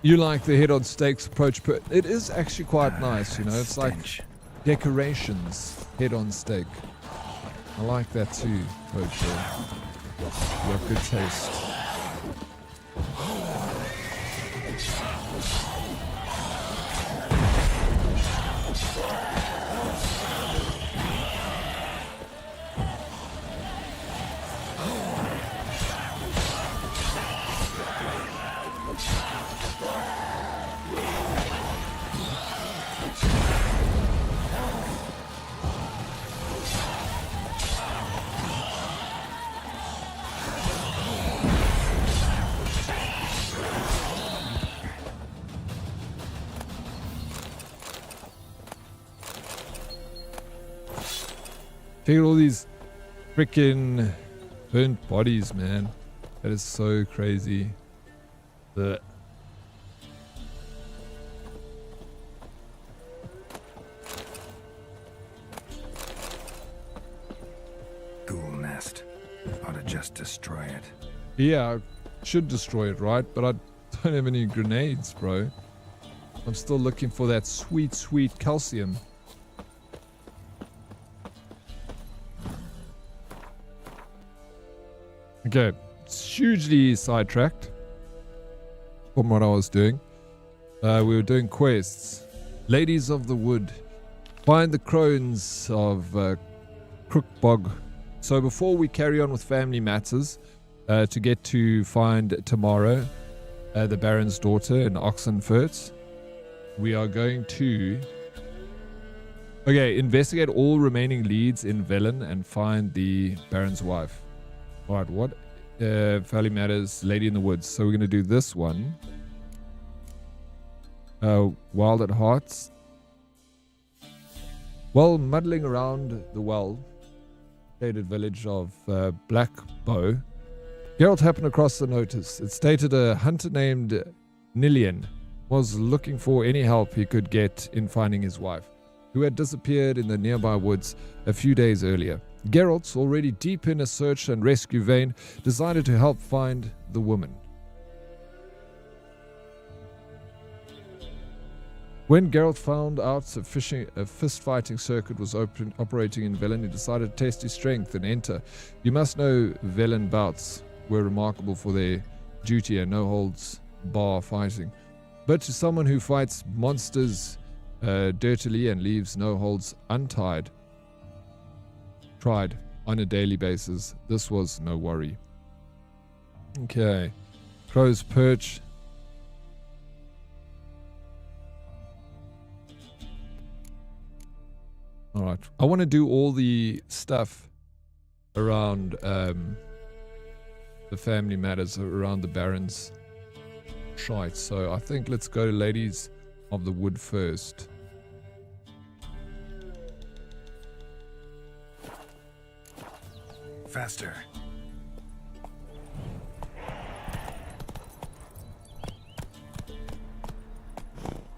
Speaker 1: You like the head on stakes approach, but it is actually quite nice, you know. It's like decorations, head on stake. I like that too, Coach. You have good taste. Look at all these freaking burnt bodies, man. That is so crazy. Ugh.
Speaker 2: Ghoul nest. Ought to just destroy it.
Speaker 1: Yeah, I should destroy it, right? But I don't have any grenades, bro. I'm still looking for that sweet, sweet calcium. Okay, it's hugely sidetracked from what I was doing. We were doing quests. Ladies of the Wood. Find the crones of Crookbog. So before we carry on with family matters, to get to find Tamara, the Baron's daughter in Oxenfurt, we are going to... Okay, investigate all remaining leads in Velen and find the Baron's wife. Alright, what? Family matters, Lady in the Woods. So we're going to do this one. Wild at Hearts. While muddling around the well-shaded village of Black Bow, Geralt happened across the notice. It stated a hunter named Nilian was looking for any help he could get in finding his wife, who had disappeared in the nearby woods a few days earlier. Geralt, already deep in a search and rescue vein, decided to help find the woman. When Geralt found out a fist-fighting circuit was operating in Velen, he decided to test his strength and enter. You must know Velen bouts were remarkable for their duty and no-holds-bar fighting. But to someone who fights monsters dirtily and leaves no holds tried on a daily basis, this was no worry. Okay. Crow's Perch. Alright. I want to do all the stuff around the family matters, around the Baron's shite. So I think let's go to Ladies of the Wood first.
Speaker 2: Faster.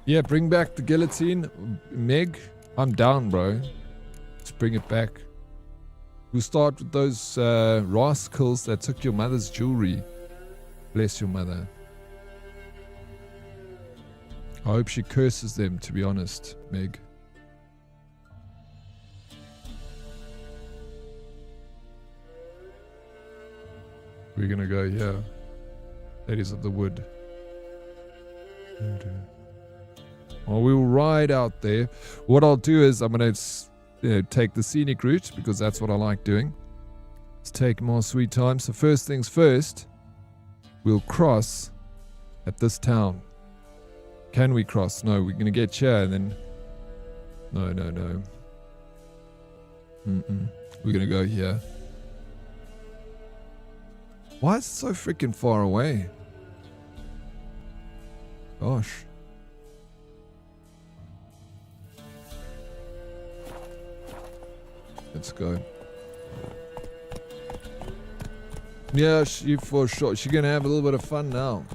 Speaker 1: Yeah, bring back the guillotine. Meg, I'm down, bro. Let's bring it back. We'll start with those rascals that took your mother's jewelry. Bless your mother. I hope she curses them, to be honest, Meg. We're gonna go here. Ladies of the Wood. Well, we'll ride out there. What I'll do is I'm gonna take the scenic route, because that's what I like doing. Let's take more sweet time. So first things first, we'll cross at this town. Can we cross? No, we're gonna get here and then... No. We're gonna go here. Why is it so freaking far away? Gosh. Let's go. Yeah, she for sure. She's gonna have a little bit of fun now.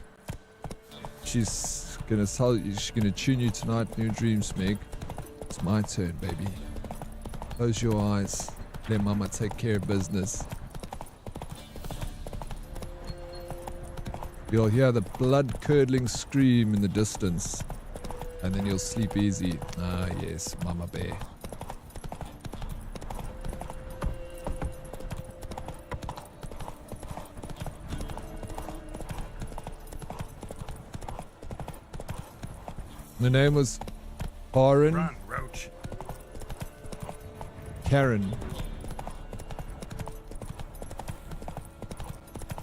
Speaker 1: She's gonna tell you. She's gonna tune you tonight. New dreams, Meg. It's my turn, baby. Close your eyes. Let Mama take care of business. You'll hear the blood-curdling scream in the distance, and then you'll sleep easy. Ah, yes, Mama Bear. The name was Karen.
Speaker 2: Run, Roach.
Speaker 1: Karen.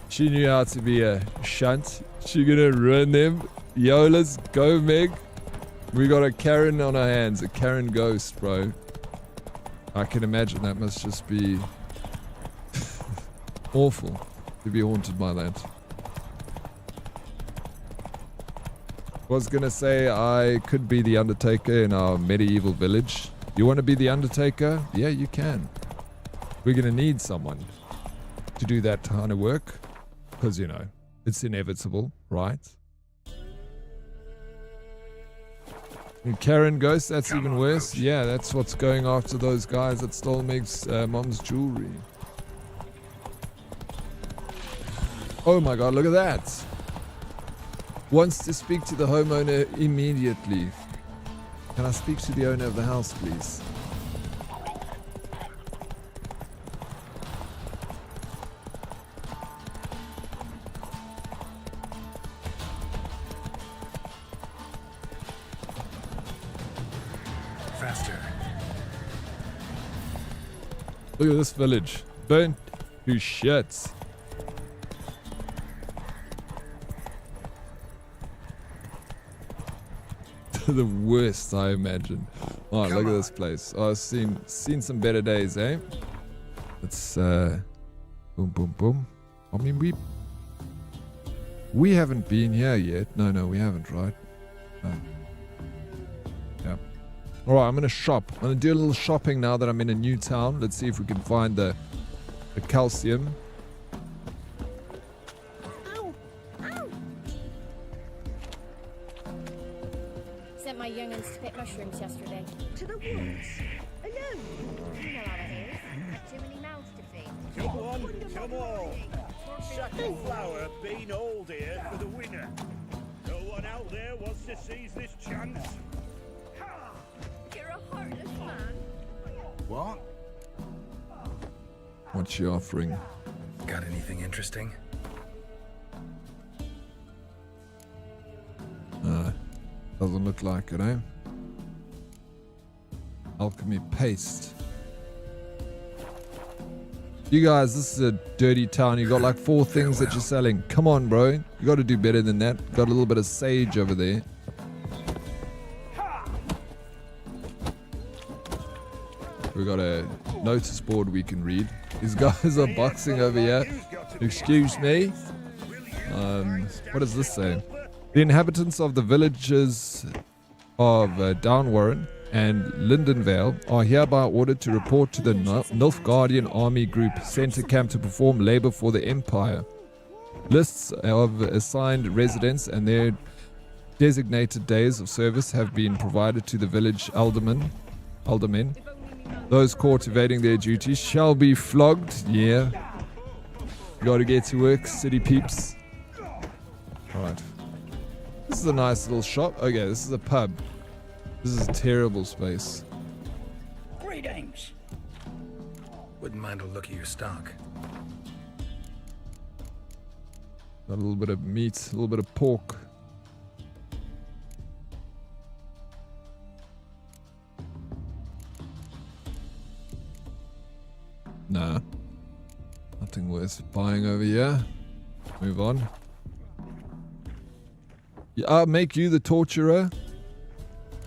Speaker 1: She knew how to be a shunt. She gonna ruin them. Yo, let's go, Meg. We got a Karen on our hands. A Karen ghost, bro. I can imagine that must just be awful to be haunted by that. Was gonna say I could be the Undertaker in our medieval village. You want to be the Undertaker? Yeah, you can. We're gonna need someone to do that kind of work, because you know it's inevitable, right? And Karen Ghost, that's even worse. Yeah, that's what's going after those guys that stole Meg's mom's jewelry. Oh my god, look at that. Wants to speak to the homeowner immediately. Can I speak to the owner of the house, please?
Speaker 2: Faster.
Speaker 1: Look at this village. Burnt to shit. The worst, I imagine. Oh, look at this place. Oh, I've seen some better days, eh? Let's boom, boom, boom. I mean, we haven't been here yet. No, we haven't, right? No. Yeah. All right, I'm gonna shop. I'm gonna do a little shopping now that I'm in a new town. Let's see if we can find the calcium.
Speaker 21: sent my young'uns to pick mushrooms yesterday.
Speaker 5: To the woods? Alone?
Speaker 21: You know how it is. Too many mouths to feed.
Speaker 11: Come on, come on. Sack of flour being old here for the winner. No one out there wants to seize this chance.
Speaker 21: You're a heartless man.
Speaker 2: What?
Speaker 1: What's she offering?
Speaker 2: Got anything interesting?
Speaker 1: Doesn't look like it, eh? Alchemy paste. You guys, this is a dirty town. You got like 4 things that you're selling. Come on, bro. You got to do better than that. Got a little bit of sage over there. We got a notice board we can read. These guys are boxing over here. Excuse me. What does this say? The inhabitants of the villages of Downwarren and Lindenvale are hereby ordered to report to the Nilfgaardian Army Group Center Camp to perform labor for the Empire. Lists of assigned residents and their designated days of service have been provided to the village aldermen. Those caught evading their duties shall be flogged. Yeah. Gotta get to work, city peeps. Alright. This is a nice little shop. Okay, this is a pub. This is a terrible space.
Speaker 19: Greetings.
Speaker 2: Wouldn't mind a look at your stock.
Speaker 1: Got a little bit of meat, a little bit of pork. Nah. Nothing worth buying over here. Move on. Yeah, I'll make you the torturer.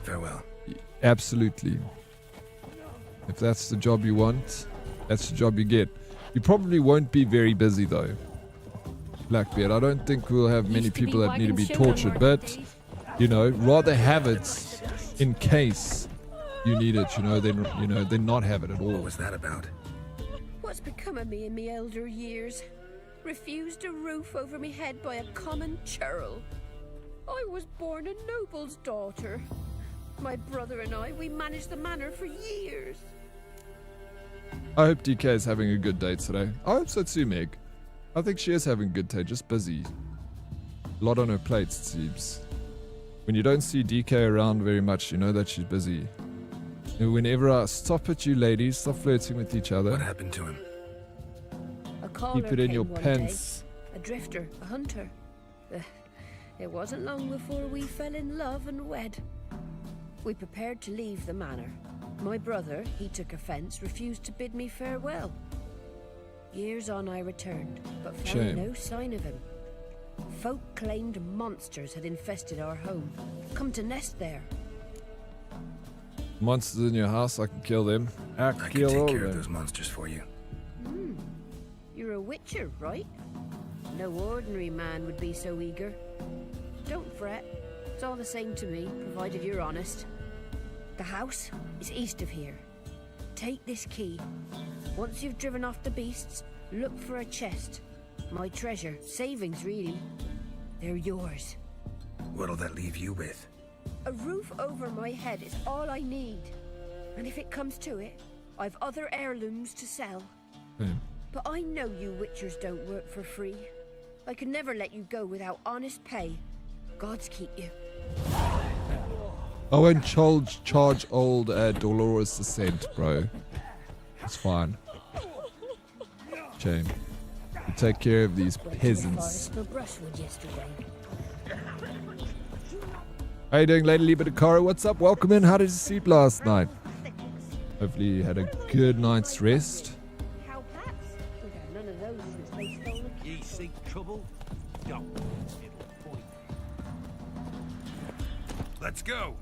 Speaker 2: Farewell.
Speaker 1: Absolutely. If that's the job you want, that's the job you get. You probably won't be very busy though, Blackbeard. I don't think we'll have many people that need to be tortured, but you know, rather have it in case you need it, than not have it at all.
Speaker 2: What was that about?
Speaker 21: What's become of me in me elder years? Refused a roof over me head by a common churl. I was born a noble's daughter. My brother and I, we managed the manor for years.
Speaker 1: I hope DK is having a good day today. I hope so too, Meg. I think she is having a good day, just busy. A lot on her plate, it seems. When you don't see DK around very much, you know that she's busy. And whenever I stop at you ladies, stop flirting with each other.
Speaker 2: What happened to him?
Speaker 21: A caller
Speaker 1: Keep it in
Speaker 21: came
Speaker 1: your
Speaker 21: one
Speaker 1: pants.
Speaker 21: day. A drifter, a hunter. It wasn't long before we fell in love and wed. We prepared to leave the manor. My brother, he took offence, refused to bid me farewell. Years on I returned, but found
Speaker 1: Shame.
Speaker 21: no sign of him. Folk claimed monsters had infested our home, come to nest there.
Speaker 1: Monsters in your house, I can kill them. I can
Speaker 2: I
Speaker 1: kill
Speaker 2: can
Speaker 1: all
Speaker 2: take
Speaker 1: of
Speaker 2: care of
Speaker 1: them.
Speaker 2: those monsters for you.
Speaker 21: You're a witcher, right? No ordinary man would be so eager. Don't fret. It's all the same to me, provided you're honest. The house is east of here. Take this key. Once you've driven off the beasts, look for a chest. My treasure, savings really. They're yours.
Speaker 2: What'll that leave you with?
Speaker 21: A roof over my head is all I need. And if it comes to it, I've other heirlooms to sell. But I know you witchers don't work for free. I could never let you go without honest pay. Gods keep you.
Speaker 1: I won't charge old Dolores a cent, bro. It's fine. Shame. You take care of these peasants.
Speaker 21: For brushwood yesterday.
Speaker 1: How you doing, Lady Libertacaro? What's up? Welcome in. How did you sleep last night? Hopefully you had a good night's rest.
Speaker 21: None of those since they stole the key.
Speaker 13: Ye seek trouble? Don't. It'll point.
Speaker 15: Let's go.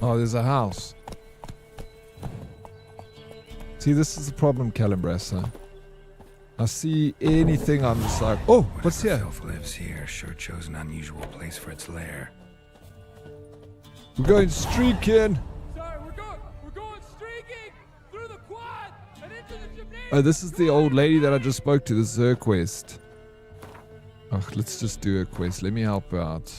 Speaker 1: Oh, there's a house. See, this is the problem, Calabresa. I see anything, I'm just like, oh, what's here?
Speaker 2: Filth lives here sure chose an unusual place for its lair.
Speaker 1: We're going streaking.
Speaker 16: Sorry, we're going streaking through the quad and into the gymnasium.
Speaker 1: Oh, this is the old lady that I just spoke to. This is her quest. Oh, let's just do a quest. Let me help her out.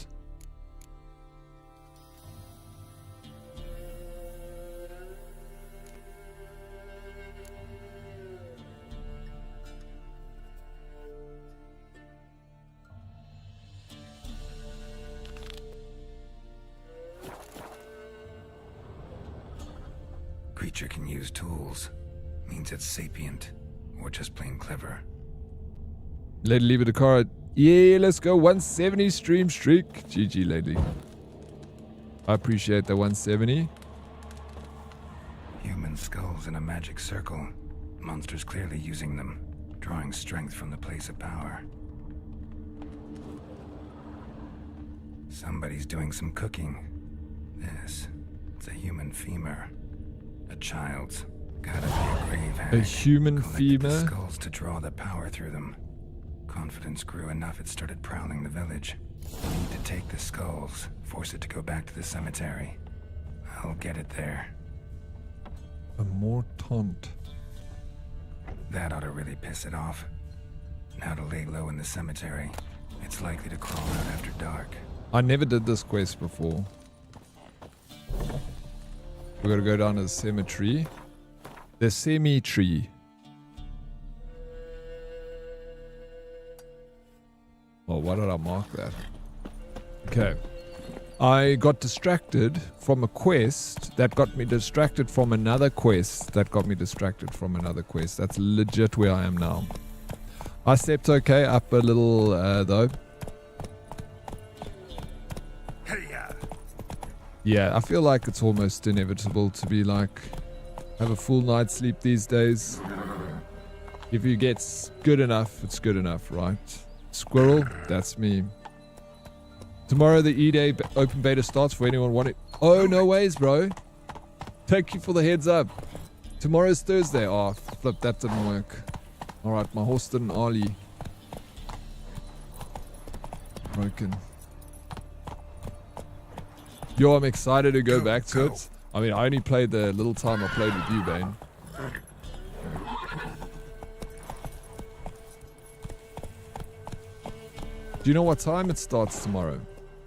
Speaker 2: Creature can use tools. Means it's sapient, or just plain clever.
Speaker 1: Lady, leave it a card. Yeah, let's go 170 stream streak. GG, lady. I appreciate the 170.
Speaker 2: Human skulls in a magic circle. Monsters clearly using them, drawing strength from the place of power. Somebody's doing some cooking. It's a human femur. A child's. Gotta be a grave hag.
Speaker 1: A human
Speaker 2: Collected the
Speaker 1: femur?
Speaker 2: skulls to draw the power through them. Confidence grew enough it started prowling the village. Need to take the skulls, force it to go back to the cemetery. I'll get it there.
Speaker 1: A mortant.
Speaker 2: That ought to really piss it off. Now to lay low in the cemetery. It's likely to crawl out after dark.
Speaker 1: I never did this quest before. We gotta go down to the cemetery. The cemetery. Oh, why did I mark that? Okay. I got distracted from a quest that got me distracted from another quest that got me distracted from another quest. That's legit where I am now. I slept okay, up a little though. Yeah, I feel like it's almost inevitable to be like, have a full night's sleep these days. If you get good enough, it's good enough, right? Squirrel, that's me. Tomorrow the E-Day open beta starts for anyone wanting. Oh, no ways, bro. Thank you for the heads up. Tomorrow's Thursday. Oh, flip, that didn't work. Alright, my horse didn't ollie. Broken. Yo, I'm excited to go back to it. I mean, I only played the little time I played with you, Bane. Do you know what time it starts tomorrow?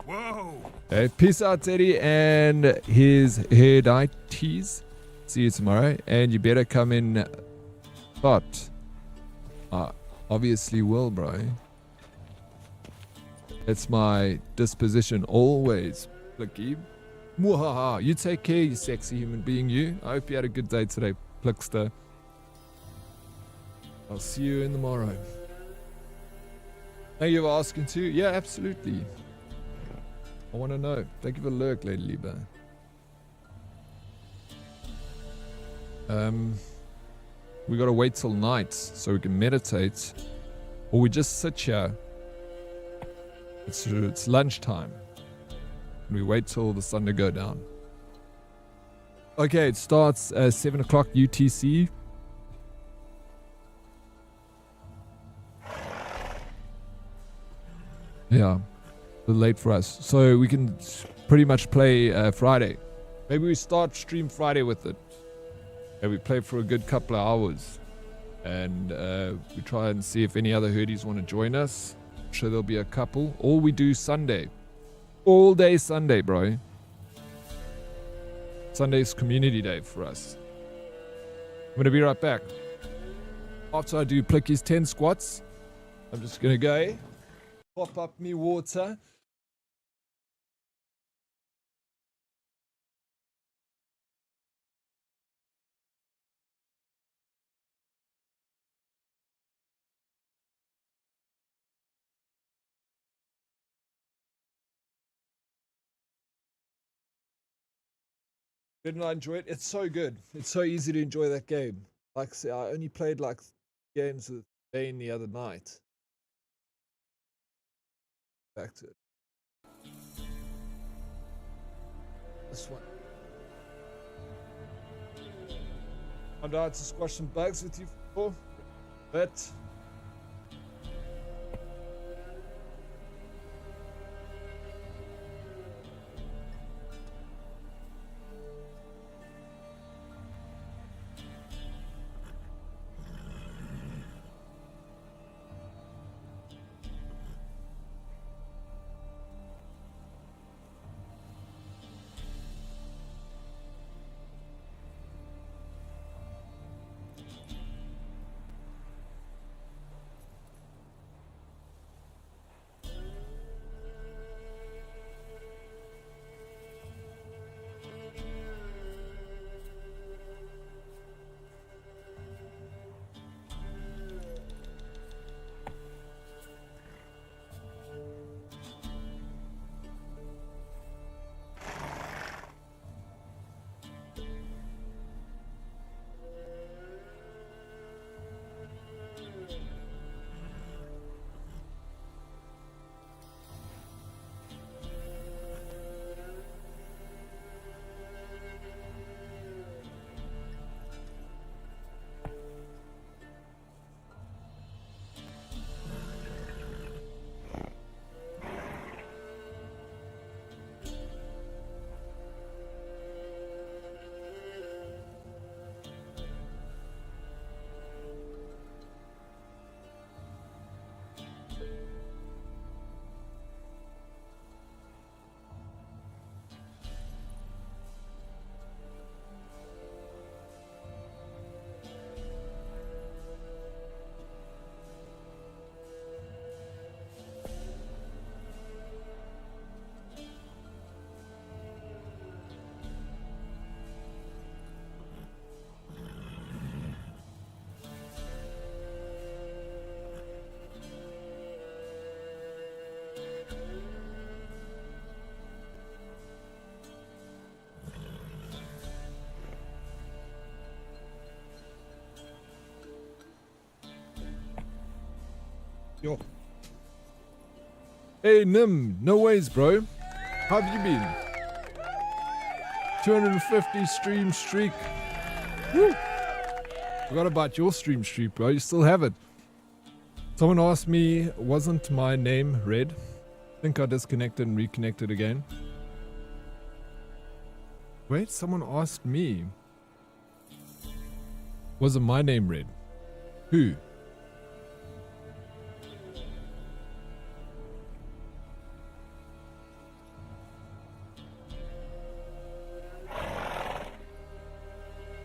Speaker 15: Whoa!
Speaker 1: Okay, peace out, Teddy, and his Herdites. See you tomorrow, and you better come in. But obviously will, bro. It's my disposition always. Plicky. Mwahaha. You take care, you sexy human being, you. I hope you had a good day today, Plickster. I'll see you in the morrow. Thank you for asking too. Yeah, absolutely. I want to know. Thank you for the lurk, Lady Lieber. We gotta wait till night so we can meditate, or we just sit here. It's lunchtime. And we wait till the sun to go down. Okay, it starts at 7 o'clock UTC. Yeah, a bit late for us. So we can pretty much play Friday. Maybe we start stream Friday with it. And we play for a good couple of hours. And we try and see if any other herdies want to join us. I'm sure there'll be a couple. Or we do Sunday. All day Sunday, bro. Sunday's community day for us. I'm going to be right back. After I do Plicky's 10 squats, I'm just going to go pop up me water. Didn't I enjoy it? It's so good. It's so easy to enjoy that game. Like I said, I only played like games with Bane the other night. Back to it. This one. I'm down to squash some bugs with you before, but Yo. Hey, Nim. No ways, bro. How have you been? 250 stream streak. Woo! Forgot about your stream streak, bro. You still have it. Someone asked me, wasn't my name red? I think I disconnected and reconnected again. Wait, someone asked me. Wasn't my name red? Who?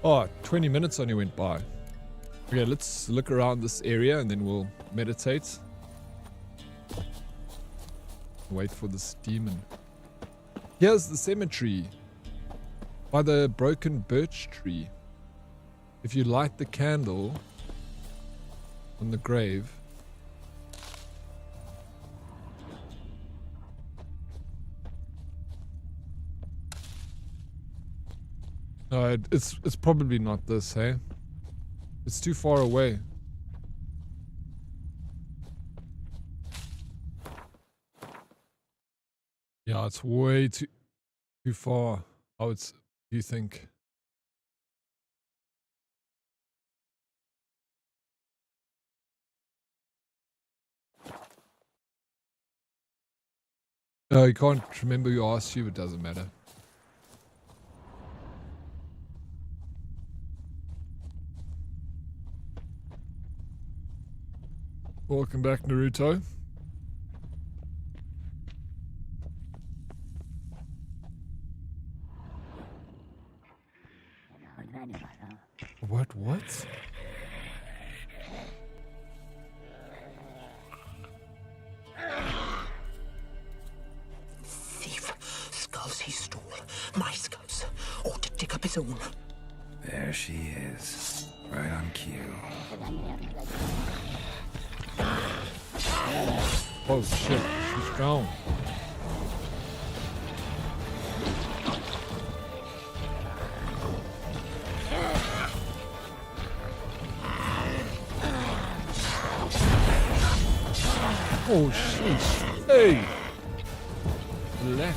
Speaker 1: Oh, 20 minutes only went by. Okay, let's look around this area and then we'll meditate. Wait for this demon. Here's the cemetery. By the broken birch tree. If you light the candle on the grave. No, it's probably not this, hey? It's too far away. Yeah, it's way too far. Oh, it's, you think? You can't remember who asked you, it doesn't matter. Welcome back, Naruto. What?
Speaker 6: Thief. Skulls he stole. My skulls. Ought to dig up his own.
Speaker 2: There she is. Right on cue.
Speaker 1: Oh shit, she's gone. Oh shit. Hey! Relax.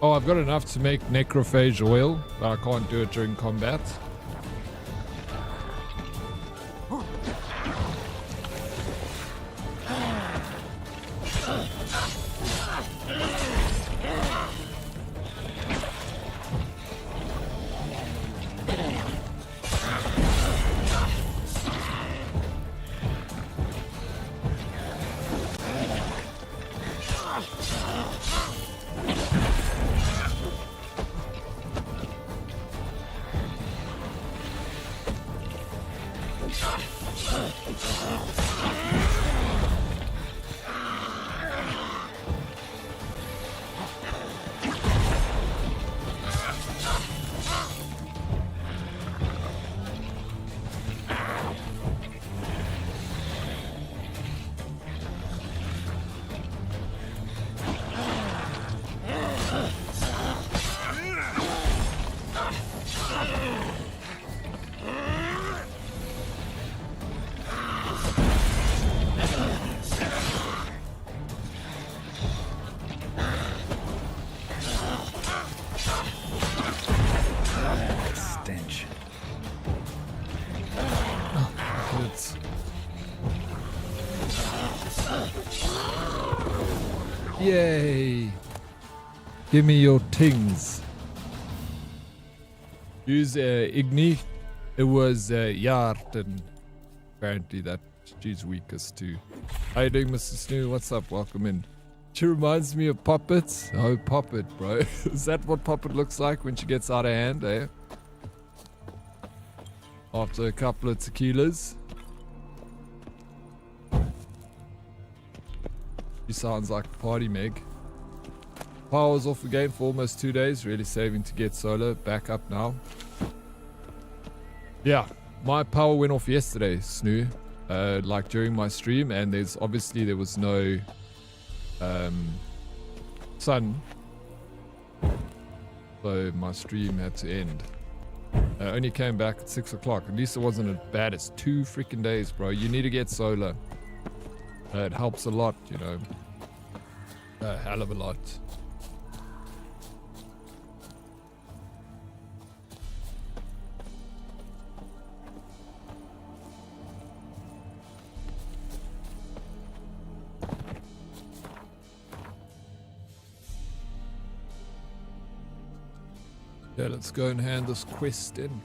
Speaker 1: Oh, I've got enough to make necrophage oil, but I can't do it during combat. Yay! Give me your tings. Use Igni. It was Yart, and apparently that she's weakest too. How you doing, Mr. Snoo? What's up? Welcome in. She reminds me of Poppet. Oh, Poppet, bro. Is that what Poppet looks like when she gets out of hand, eh? After a couple of tequilas. She sounds like a party Meg. Power was off the game for almost 2 days. Really saving to get solar. Back up now. Yeah, my power went off yesterday, Snoo. Like during my stream, and there was no sun, so my stream had to end. I only came back at 6 o'clock. At least it wasn't as bad as 2 freaking days, bro. You need to get solar. It helps a lot, you know, a hell of a lot. Yeah, let's go and hand this quest in.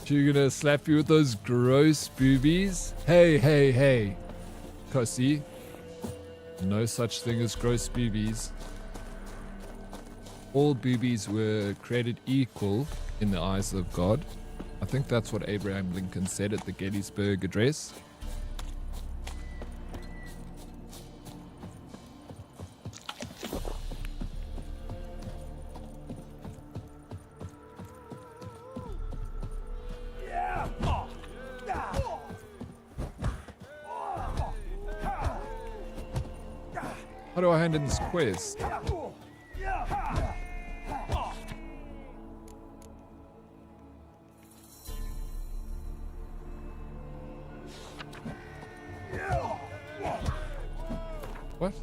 Speaker 1: She gonna slap you with those gross boobies? Hey, hey, hey. Kosi. No such thing as gross boobies. All boobies were created equal in the eyes of God. I think that's what Abraham Lincoln said at the Gettysburg Address. How do I hand in this quest? What?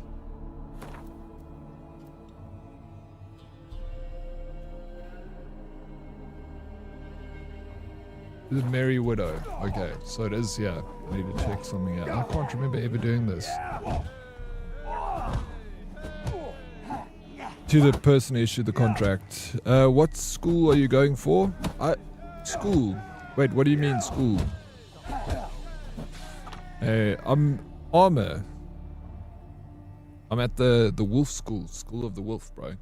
Speaker 1: The Merry Widow. Okay, so it is, yeah. I need to check something out. I can't remember ever doing this. To the person who issued the contract. What school are you going for? School. Wait, what do you mean school? Hey, I'm Armor. I'm at the Wolf School. School of the Wolf, bro.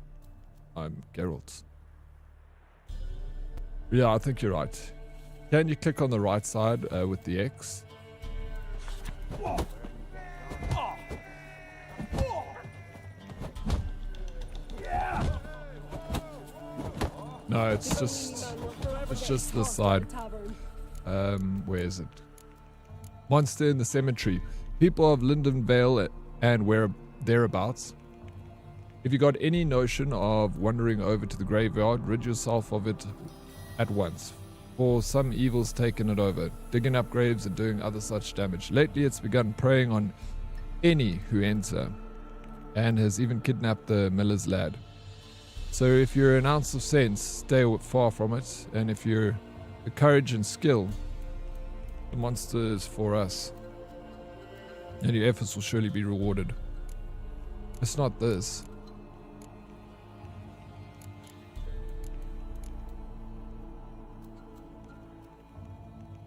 Speaker 1: I'm Geralt. Yeah, I think you're right. Can you click on the right side with the X? No, it's just this side. Where is it? Monster in the Cemetery. People of Lindenvale and thereabouts. If you got any notion of wandering over to the graveyard, rid yourself of it at once. For some evil's taken it over, digging up graves and doing other such damage. Lately it's begun preying on any who enter, and has even kidnapped the miller's lad. So if you're an ounce of sense, stay far from it, and if you're the courage and skill, the monster is for us. And your efforts will surely be rewarded. It's not this.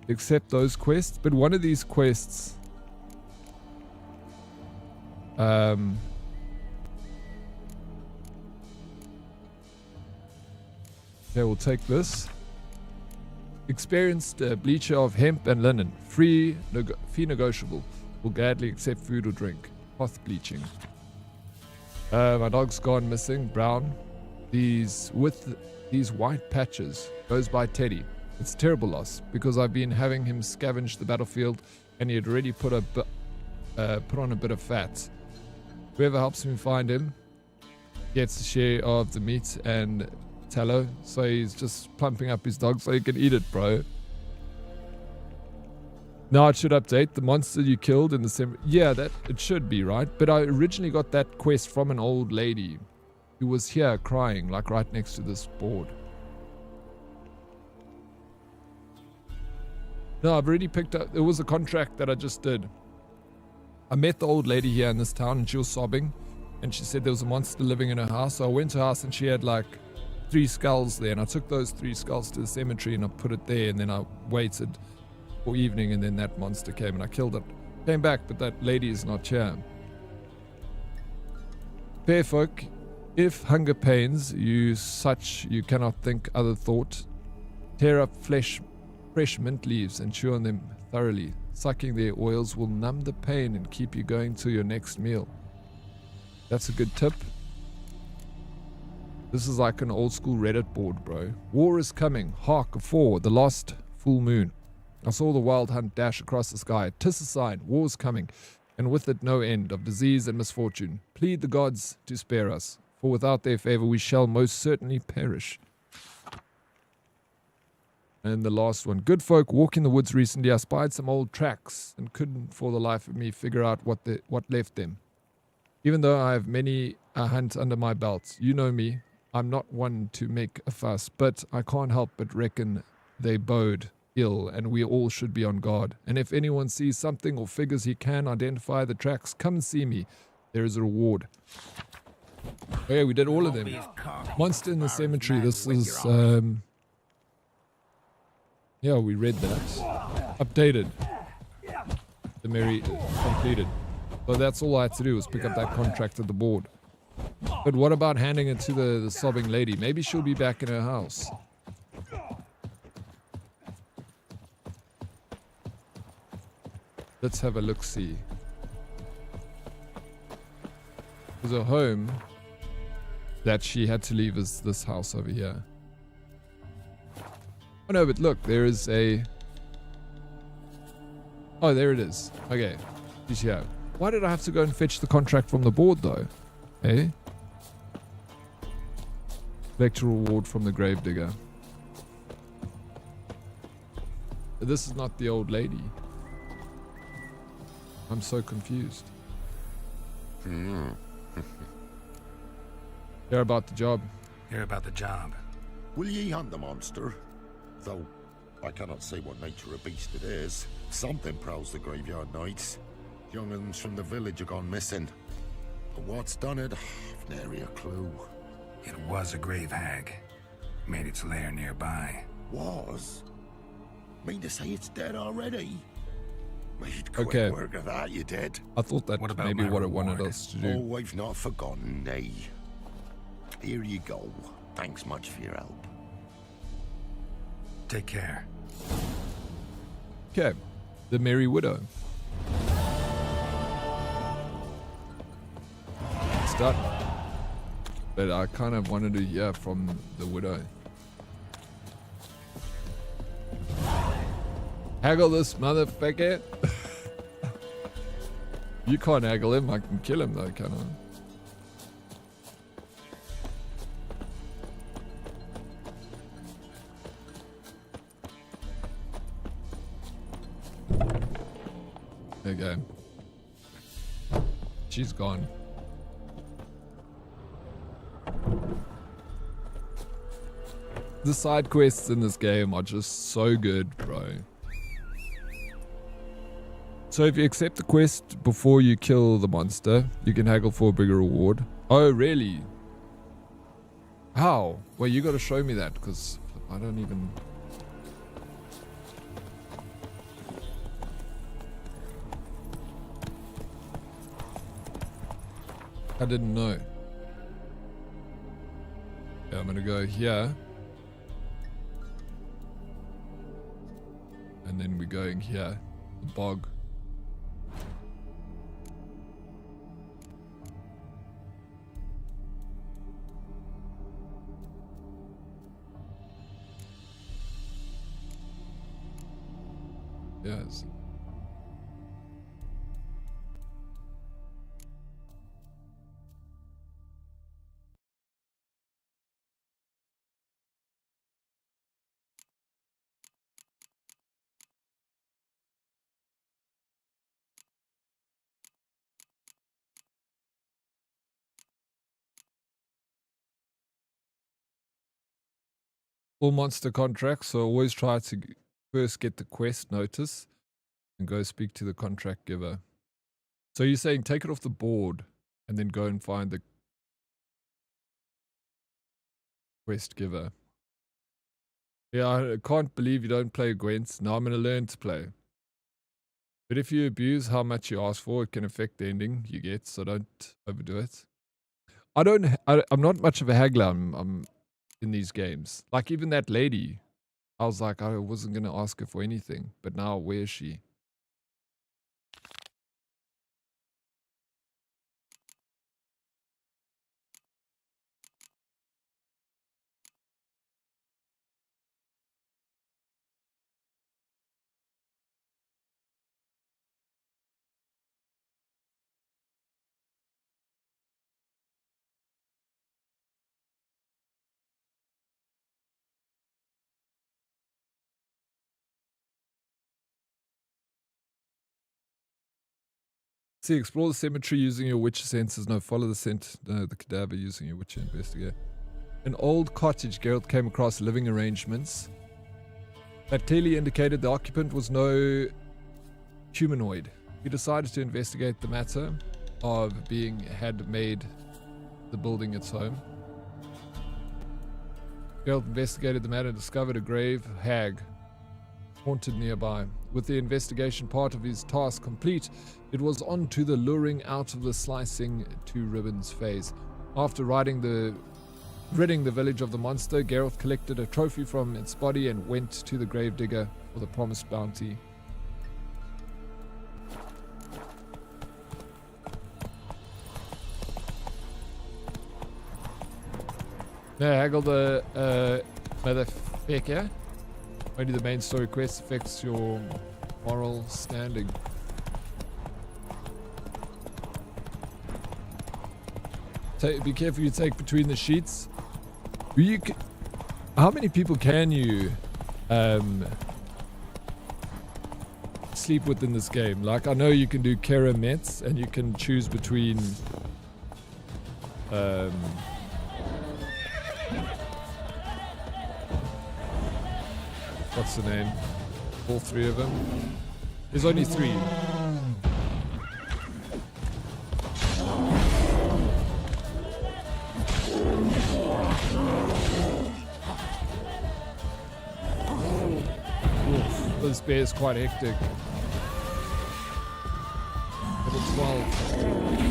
Speaker 1: Accept those quests, but one of these quests okay, we'll take this. Experienced bleacher of hemp and linen. Fee negotiable. Will gladly accept food or drink. Cloth bleaching. My dog's gone missing. Brown. These white patches. Goes by Teddy. It's a terrible loss because I've been having him scavenge the battlefield, and he had already put on a bit of fat. Whoever helps me find him gets a share of the meat and tallow, so he's just pumping up his dog so he can eat it, bro. Now it should update the monster you killed in the same. Yeah, that it should be right. But I originally got that quest from an old lady who was here crying, like right next to this board. No, I've already picked up. It was a contract that I just did. I met the old lady here in this town, and she was sobbing, and she said there was a monster living in her house. So I went to her house and she had like 3 skulls there, and I took those 3 skulls to the cemetery and I put it there, and then I waited for evening, and then that monster came and I killed it. Came back, but that lady is not here. Fair folk, if hunger pains you such you cannot think other thought, tear up fresh mint leaves and chew on them thoroughly. Sucking their oils will numb the pain and keep you going to your next meal. That's a good tip. This is like an old school Reddit board, bro. War is coming. Hark, afore the last full moon. I saw the wild hunt dash across the sky. 'Tis a sign, war's coming, and with it no end of disease and misfortune. Plead the gods to spare us, for without their favor we shall most certainly perish. And the last one. Good folk walking the woods recently. I spied some old tracks and couldn't for the life of me figure out what left them. Even though I have many a hunt under my belt, you know me, I'm not one to make a fuss, but I can't help but reckon they bode ill, and we all should be on guard. And if anyone sees something or figures he can identify the tracks, come and see me. There is a reward. Oh yeah, we did all of them. Monster in the Cemetery. This is yeah, we read that. Updated. The Mary completed. So that's all I had to do was pick up that contract at the board. But what about handing it to the sobbing lady? Maybe she'll be back in her house. Let's have a look-see. There's a home that she had to leave is this house over here. Oh no, but look, there is a... Oh, there it is. Okay, she's here. Why did I have to go and fetch the contract from the board though? Eh? Collect a reward from the gravedigger. This is not the old lady. I'm so confused. Hear about the job.
Speaker 13: Hear about the job.
Speaker 4: Will ye hunt the monster? Though I cannot say what nature of beast it is. Something prowls the graveyard nights. Young'uns from the village are gone missing. But what's done it? I've nary a clue.
Speaker 2: It was a grave hag. Made its lair nearby.
Speaker 4: Was? Mean to say it's dead already? Made quick
Speaker 1: Okay.
Speaker 4: work of that, you did.
Speaker 1: I thought that maybe what it wanted us to do.
Speaker 4: Oh, I've not forgotten, nay. Here you go. Thanks much for your help.
Speaker 2: Take care.
Speaker 1: Okay. The Merry Widow. It's done. But I kind of wanted to hear from the widow. Haggle this motherfucker. You can't haggle him. I can kill him though, can I? There you go. She's gone. The side quests in this game are just so good, bro. So if you accept the quest before you kill the monster, you can haggle for a bigger reward. Oh, really? How? Well, you gotta show me that, because I don't even... I didn't know. Yeah, I'm gonna go here. And then we're going here. The bog. Yes. Full monster contract, so always try to first get the quest notice and go speak to the contract giver. So you're saying take it off the board and then go and find the quest giver. Yeah, I can't believe you don't play Gwent. Now I'm going to learn to play. But if you abuse how much you ask for, it can affect the ending you get, so don't overdo it. I'm not much of a haggler I'm in these games. Like even that lady, I was like, I wasn't going to ask her for anything, but now where is she? See, explore the cemetery using your witcher senses. No, follow the cadaver using your witcher investigate. An old cottage, Geralt came across living arrangements that clearly indicated the occupant was no humanoid. He decided to investigate the matter of had made the building its home. Geralt investigated the matter and discovered a grave hag haunted nearby. With the investigation part of his task complete, it was on to the luring out of the slicing two ribbons phase. After ridding the village of the monster, Geralt collected a trophy from its body and went to the gravedigger for the promised bounty. Now, haggle the motherfucker. Only the main story quest affects your moral standing. Be careful you take between the sheets. How many people can you sleep with in this game? Like, I know you can do Kara Metz and you can choose between what's the name? All three of them. There's only three. Oof, this bear is quite hectic. Level 12.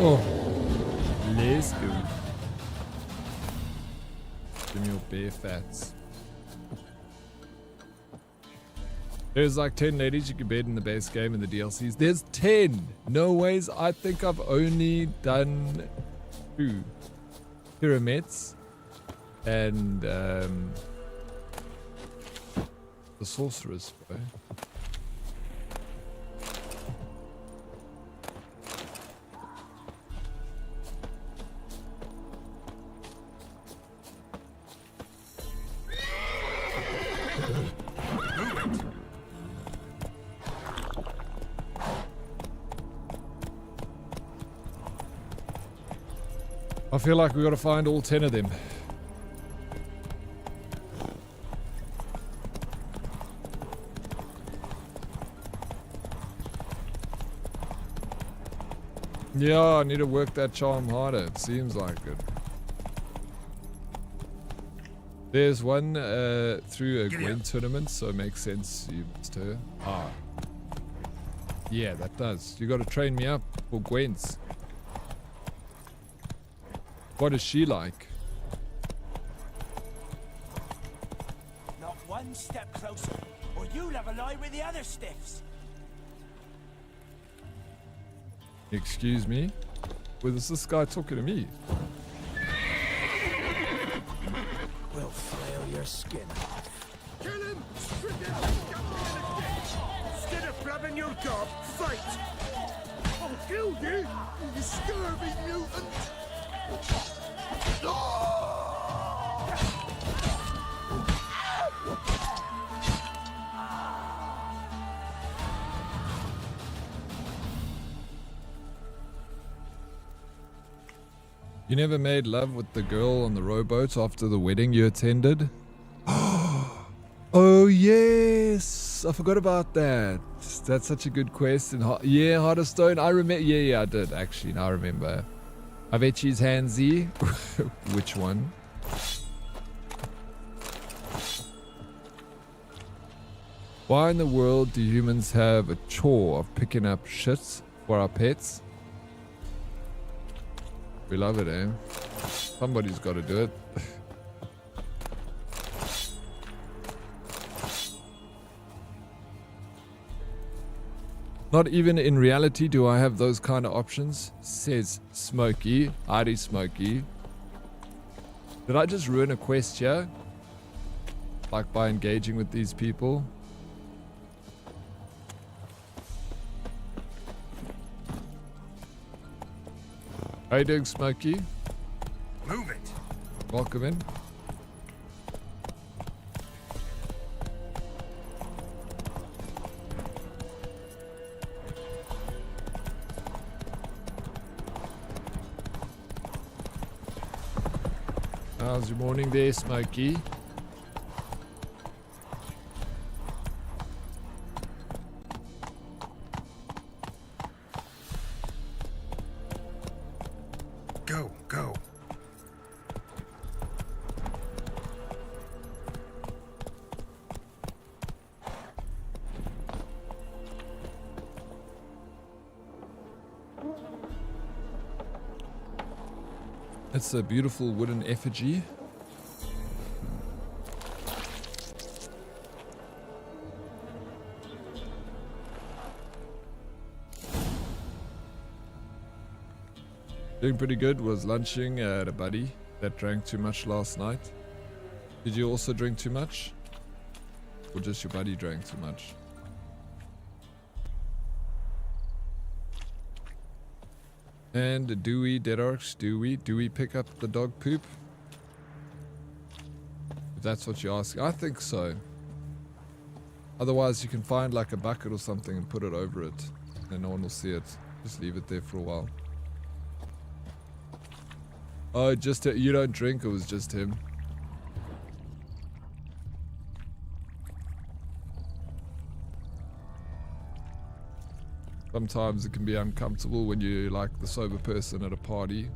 Speaker 1: Oh, let's go. Give me your bear fats. There's like 10 ladies you can bed in the base game and the DLCs. There's 10! No ways. I think I've only done 2. Pyramids and the sorceress, bro. I feel like we got to find all 10 of them. Yeah, I need to work that charm harder. It seems like it. There's one through a Gwen tournament, so it makes sense you missed her. Ah. Yeah, that does. You gotta train me up for Gwen's. What is she like?
Speaker 14: Not one step closer, or you'll have a lie with the other stiffs.
Speaker 1: Excuse me? Well, is this guy talking to me?
Speaker 14: We'll flail your skin off.
Speaker 13: Kill him! Instead of blabbing your gob, fight! I'll kill you, you scurvy mutant!
Speaker 1: You never made love with the girl on the rowboat after the wedding you attended? Oh yes, I forgot about that. That's such a good question. Yeah, Heart of Stone. I remember. Yeah, I did actually. Now I remember. I bet she's handsy. Which one? Why in the world do humans have a chore of picking up shit for our pets? We love it, eh? Somebody's got to do it. Not even in reality do I have those kind of options, says Smokey. Howdy, Smokey. Did I just ruin a quest here? Like by engaging with these people? How you doing, Smokey?
Speaker 13: Move it.
Speaker 1: Welcome in. How's your morning there, Smokey?
Speaker 13: Go, go.
Speaker 1: It's a beautiful wooden effigy. Doing pretty good. Was lunching at a buddy that drank too much last night. Did you also drink too much? Or just your buddy drank too much? And Dewey, Dedarks, Dewey pick up the dog poop? If that's what you're asking. I think so. Otherwise you can find like a bucket or something and put it over it. And no one will see it. Just leave it there for a while. Oh, just you don't drink, it was just him. Sometimes it can be uncomfortable when you're like the sober person at a party.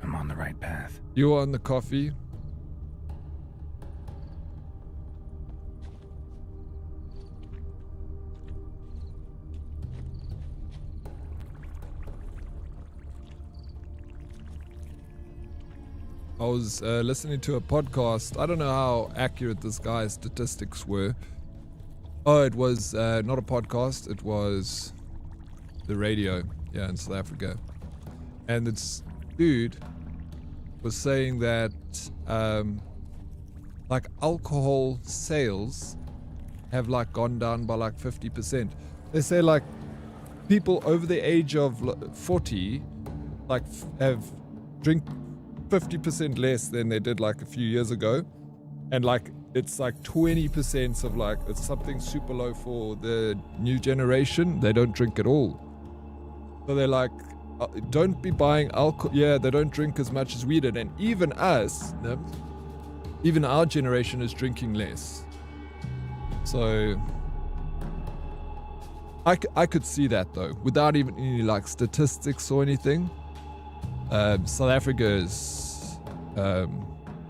Speaker 2: I'm on the right path.
Speaker 1: You're on the coffee. I was listening to a podcast. I don't know how accurate this guy's statistics were. Oh, it was not a podcast. It was the radio, yeah, in South Africa. And this dude was saying that like alcohol sales have like gone down by like 50%. They say like people over the age of 40 like have drink 50% less than they did like a few years ago, and like it's like 20% of like it's something super low for the new generation. They don't drink at all, so they're like don't be buying alcohol. Yeah, they don't drink as much as we did, and even us, even our generation is drinking less. So I could see that though, without even any like statistics or anything. South Africa is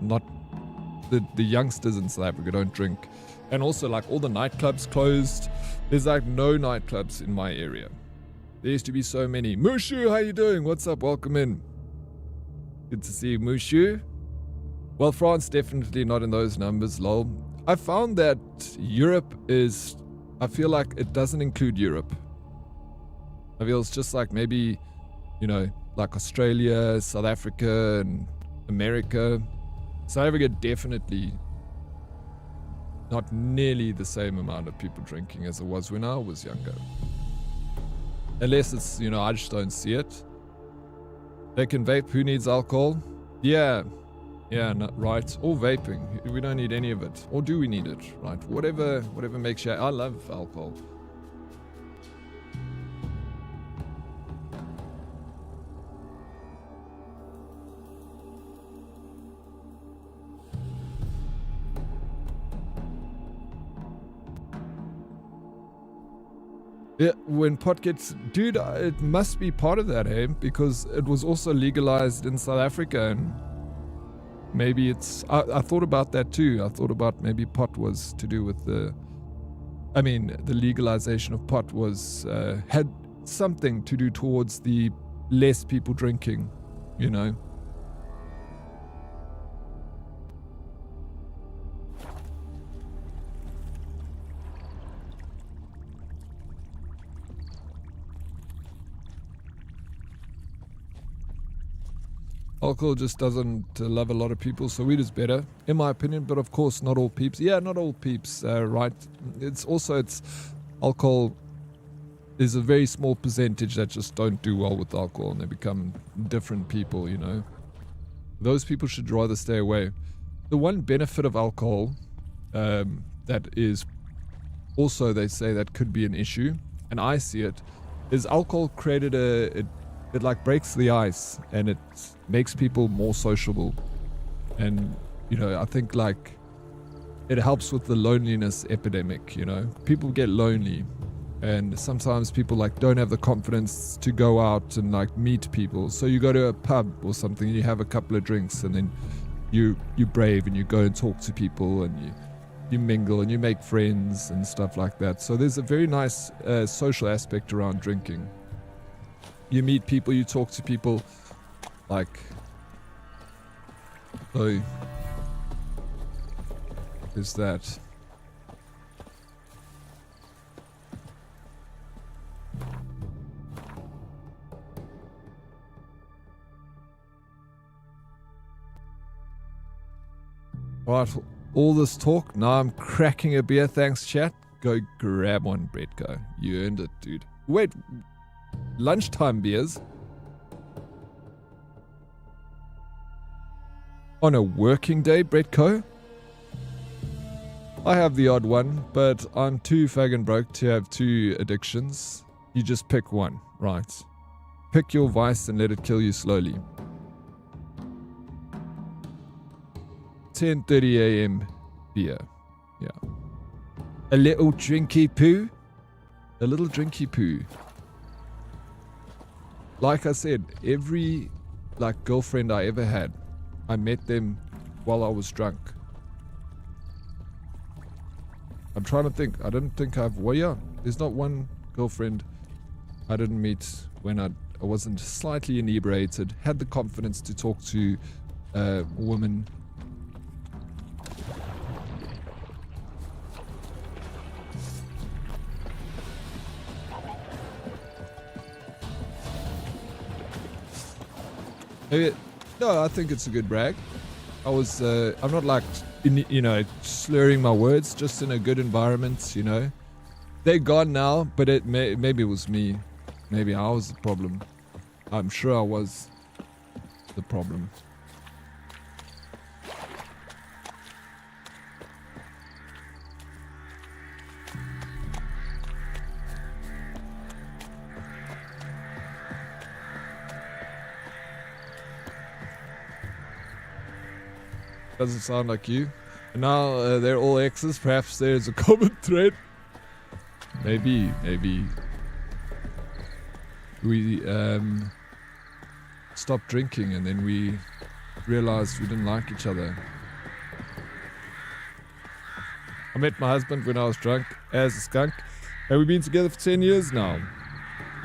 Speaker 1: not the youngsters in South Africa don't drink, and also like all the nightclubs closed. There's like no nightclubs in my area. There used to be so many. Mushu, how you doing? What's up? Welcome in. Good to see you, Mushu. Well, France definitely not in those numbers, lol. I found that Europe is, I feel like it doesn't include Europe. I feel it's just like maybe, you know, like Australia, South Africa, and America. South Africa definitely not nearly the same amount of people drinking as it was when I was younger. Unless it's, you know, I just don't see it. They can vape. Who needs alcohol? Yeah, right. Or vaping. We don't need any of it. Or do we need it? Right. Whatever makes you. I love alcohol. Yeah, when pot gets... Dude, it must be part of that, eh? Because it was also legalized in South Africa, and maybe it's... I thought about that too. I thought about maybe pot was to do with the... I mean, the legalization of pot was... had something to do towards the less people drinking, you know? Alcohol just doesn't love a lot of people, so weed is better, in my opinion. But of course, not all peeps. Yeah, not all peeps, right? It's alcohol is a very small percentage that just don't do well with alcohol, and they become different people, you know? Those people should rather stay away. The one benefit of alcohol that is also, they say, that could be an issue, and I see it, is alcohol created it like breaks the ice, and it makes people more sociable. And, you know, I think like it helps with the loneliness epidemic, you know? People get lonely, and sometimes people like don't have the confidence to go out and like meet people. So you go to a pub or something, and you have a couple of drinks, and then you're brave and you go and talk to people, and you mingle and you make friends and stuff like that. So there's a very nice social aspect around drinking. You meet people, you talk to people, like, so there's that. Right, all this talk, now I'm cracking a beer, thanks chat. Go grab one, Bretko. You earned it, dude. Wait, lunchtime beers? On a working day, Bretko? I have the odd one, but I'm too faggin' broke to have two addictions. You just pick one, right? Pick your vice and let it kill you slowly. 10:30 a.m. beer. Yeah. A little drinky poo? A little drinky poo. Like I said, every like girlfriend I ever had, I met them while I was drunk. I'm trying to think. I don't think I've... Well, yeah. There's not one girlfriend I didn't meet when I wasn't slightly inebriated, had the confidence to talk to a woman. No, I think it's a good brag. I'm not like, you know, slurring my words, just in a good environment, you know. They're gone now, but maybe it was me. Maybe I was the problem. I'm sure I was the problem. Doesn't sound like you. And now they're all exes. Perhaps there's a common thread. Maybe we stopped drinking and then we realized we didn't like each other. I met my husband when I was drunk as a skunk, and we've been together for 10 years now.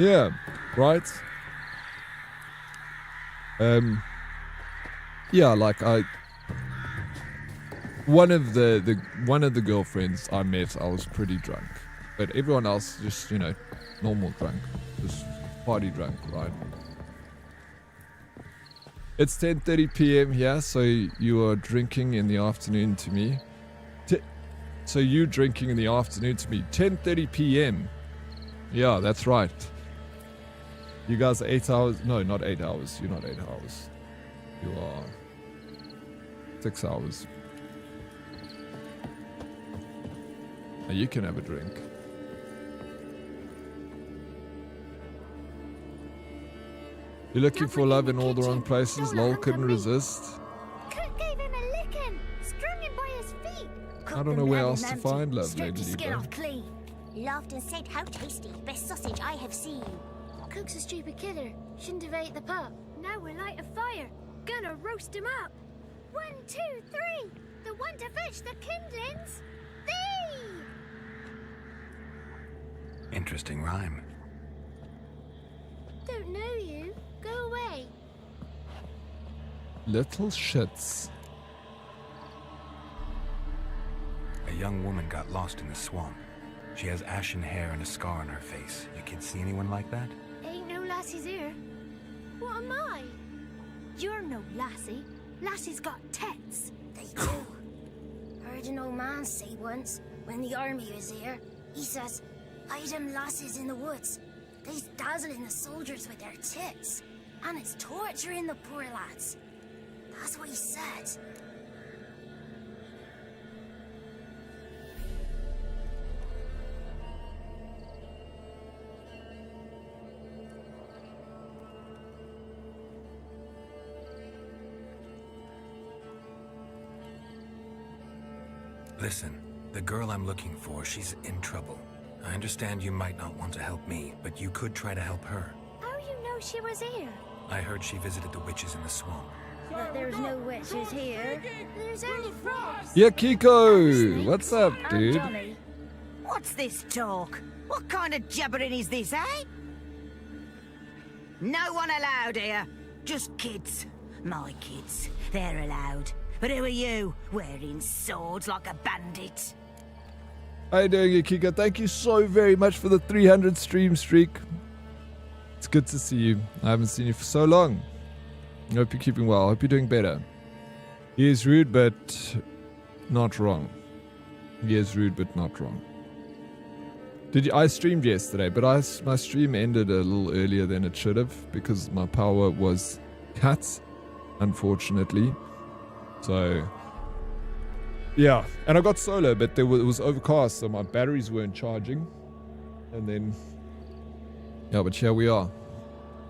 Speaker 1: Yeah, right? Yeah, like one of the girlfriends I met, I was pretty drunk. But everyone else just, normal drunk. Just party drunk, right? It's 10:30 p.m. here, so you are drinking in the afternoon to me. So you drinking in the afternoon to me. 10:30 p.m. Yeah, that's right. You guys are 8 hours. No, not 8 hours. You're not 8 hours. You are 6 hours. Now you can have a drink. You're looking for love in all the wrong places. Lol, couldn't resist.
Speaker 5: Cook gave him a licking, strung him by his feet.
Speaker 1: I don't know where else to find love,
Speaker 5: Stripped
Speaker 1: Lady
Speaker 5: his skin
Speaker 1: Libra.
Speaker 5: off clean. Laughed and said, "How tasty! Best sausage I have seen."
Speaker 21: Cook's a stupid killer. Shouldn't have ate the pup.
Speaker 5: Now we'll light a fire. Gonna roast him up. 1, 2, 3. The one to fetch the kindlings. Thee!
Speaker 2: Interesting rhyme.
Speaker 21: Don't know you. Go away.
Speaker 1: Little shits.
Speaker 2: A young woman got lost in the swamp. She has ashen hair and a scar on her face. You kids see anyone like that?
Speaker 5: Ain't no lassies here. What am I? You're no lassie. Lassies got tets. They do. Heard an old man say once, when the army was here, he says, "Hide them lassies in the woods. They's dazzling the soldiers with their tits. And it's torturing the poor lads." That's what he said.
Speaker 2: Listen, the girl I'm looking for, she's in trouble. I understand you might not want to help me, but you could try to help her.
Speaker 5: How you know she was here?
Speaker 2: I heard she visited the witches in the swamp.
Speaker 21: But there's no witches here.
Speaker 5: There's only frogs.
Speaker 1: Yeah, Kiko! What's up, dude?
Speaker 8: Johnny, what's this talk? What kind of jabbering is this, eh? No one allowed here. Just kids. My kids. They're allowed. But who are you, wearing swords like a bandit?
Speaker 1: How you doing, Kiko? Thank you so very much for the 300 stream streak. It's good to see you. I haven't seen you for so long. I hope you're keeping well. I hope you're doing better. He is rude, but not wrong. He is rude, but not wrong. I streamed yesterday, but my stream ended a little earlier than it should have because my power was cut, unfortunately. So, yeah. And I got solar, but it was overcast, so my batteries weren't charging. And then, yeah, but here we are.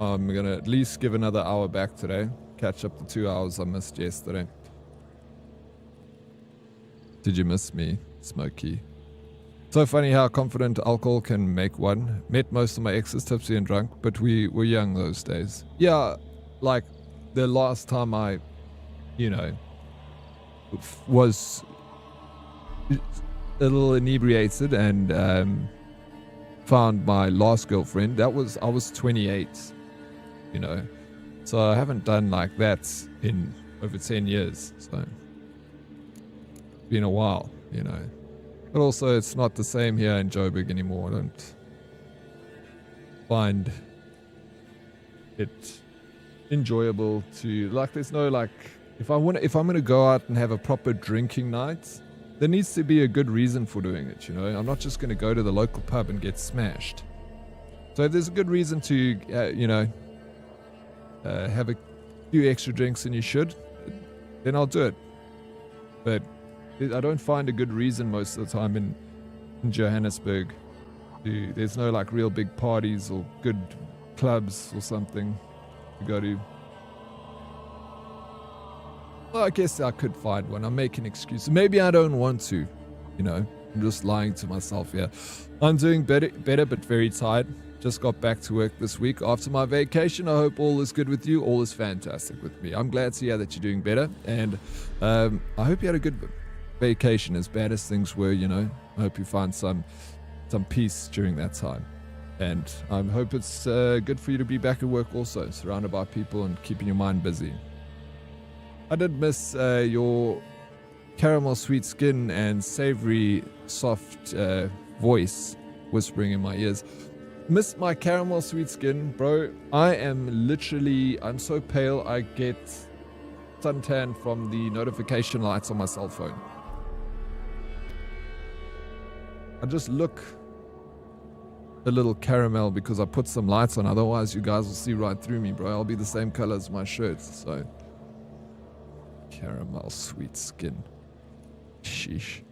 Speaker 1: I'm going to at least give another hour back today. Catch up the 2 hours I missed yesterday. Did you miss me, Smokey? So funny how confident alcohol can make one. Met most of my exes tipsy and drunk, but we were young those days. Yeah, like the last time I, was a little inebriated and found my last girlfriend. I was 28, so I haven't done like that in over 10 years. So it's been a while, But also, it's not the same here in Joburg anymore. I don't find it enjoyable to there's no if I'm gonna go out and have a proper drinking night, there needs to be a good reason for doing it. I'm not just gonna go to the local pub and get smashed. So if there's a good reason to have a few extra drinks than you should, then I'll do it. But I don't find a good reason most of the time in Johannesburg. There's no real big parties or good clubs or something to go to. Well, I guess I could find one. I'm making excuses. Maybe I don't want to. You know, I'm just lying to myself here. I'm doing better, but very tired. Just got back to work this week after my vacation. I hope all is good with you. All is fantastic with me. I'm glad to hear that you're doing better. And I hope you had a good vacation, as bad as things were, you know. I hope you find some peace during that time. And I hope it's good for you to be back at work also, surrounded by people and keeping your mind busy. I did miss your caramel sweet skin and savory soft voice whispering in my ears. Miss my caramel sweet skin, bro. I'm so pale I get suntan from the notification lights on my cell phone. I just look a little caramel because I put some lights on, otherwise you guys will see right through me, bro. I'll be the same color as my shirts, so. Caramel sweet skin. Sheesh.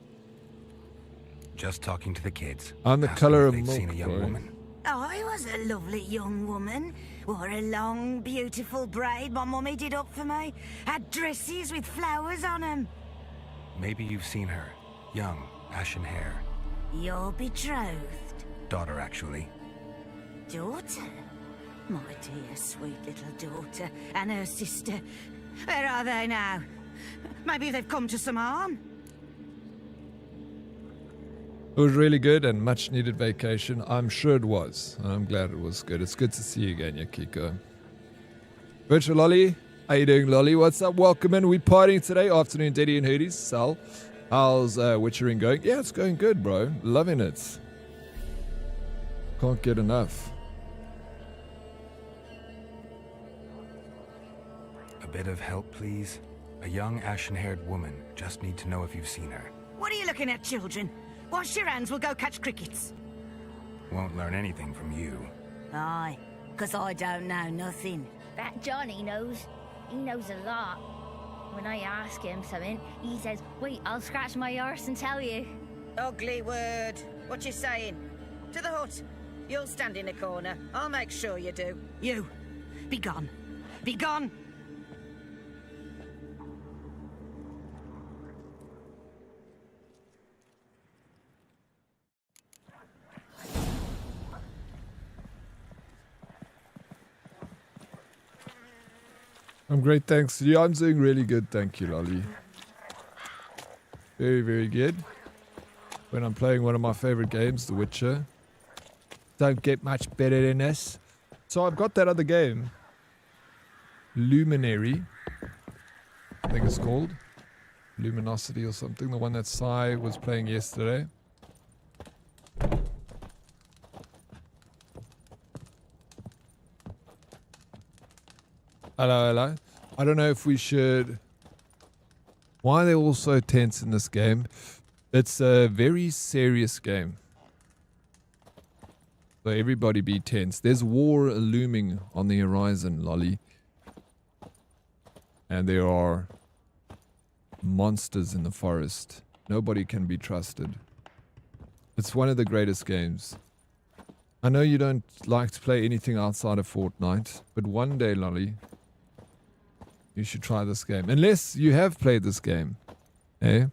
Speaker 2: Just talking to the kids.
Speaker 1: I'm the color of milk,
Speaker 2: seen a young woman.
Speaker 8: I was a lovely young woman. Wore a long, beautiful braid my mummy did up for me. Had dresses with flowers on them.
Speaker 2: Maybe you've seen her. Young, ashen hair.
Speaker 8: Your betrothed?
Speaker 2: Daughter, actually.
Speaker 8: Daughter? My dear, sweet little daughter. And her sister. Where are they now? Maybe they've come to some harm?
Speaker 1: It was really good and much needed vacation. I'm sure it was. I'm glad it was good. It's good to see you again, Yakiko. Virtual Lolly, how you doing, Lolly? What's up? Welcome in. We partying today. Afternoon, Daddy and Hoodies. Sal, how's Witchering going? Yeah, it's going good, bro. Loving it. Can't get enough.
Speaker 2: A bit of help, please. A young, ashen-haired woman. Just need to know if you've seen her.
Speaker 8: What are you looking at, children? Wash your hands, we'll go catch crickets.
Speaker 2: Won't learn anything from you.
Speaker 8: Aye, 'cause I don't know nothing.
Speaker 5: That Johnny knows. He knows a lot. When I ask him something, he says, wait, I'll scratch my arse and tell you.
Speaker 8: Ugly word. What you saying? To the hut. You'll stand in the corner. I'll make sure you do. You, be gone. Be gone!
Speaker 1: I'm great, thanks. Yeah, I'm doing really good, thank you, Lolly. Very, very good. When I'm playing one of my favorite games, The Witcher. Don't get much better than this. So I've got that other game. Luminary. I think it's called. Luminosity or something. The one that Sai was playing yesterday. Hello. I don't know if we should... Why are they all so tense in this game? It's a very serious game. So everybody be tense. There's war looming on the horizon, Lolly. And there are monsters in the forest. Nobody can be trusted. It's one of the greatest games. I know you don't like to play anything outside of Fortnite, but one day, Lolly, you should try this game. Unless you have played this game. Eh?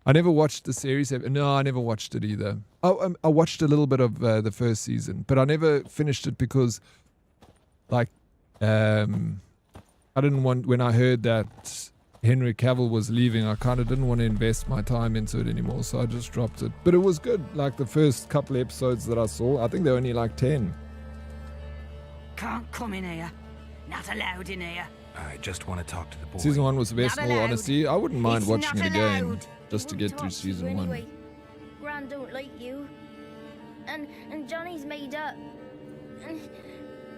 Speaker 1: I never watched the series. No, I never watched it either. Oh, I watched a little bit of the first season, but I never finished it because, like, I didn't want, when I heard that Henry Cavill was leaving, I kind of didn't want to invest my time into it anymore, so I just dropped it. But it was good. Like, the first couple episodes that I saw, I think they're only like 10.
Speaker 8: Can't come in here. Not allowed in here.
Speaker 2: I just want to talk to the boy.
Speaker 1: Season 1 was the best, in all honesty. I wouldn't mind
Speaker 8: It's
Speaker 1: watching
Speaker 8: not
Speaker 1: it again
Speaker 8: allowed.
Speaker 1: just to get through season 1.
Speaker 5: Anyway, Gran don't like you. And Johnny's made up.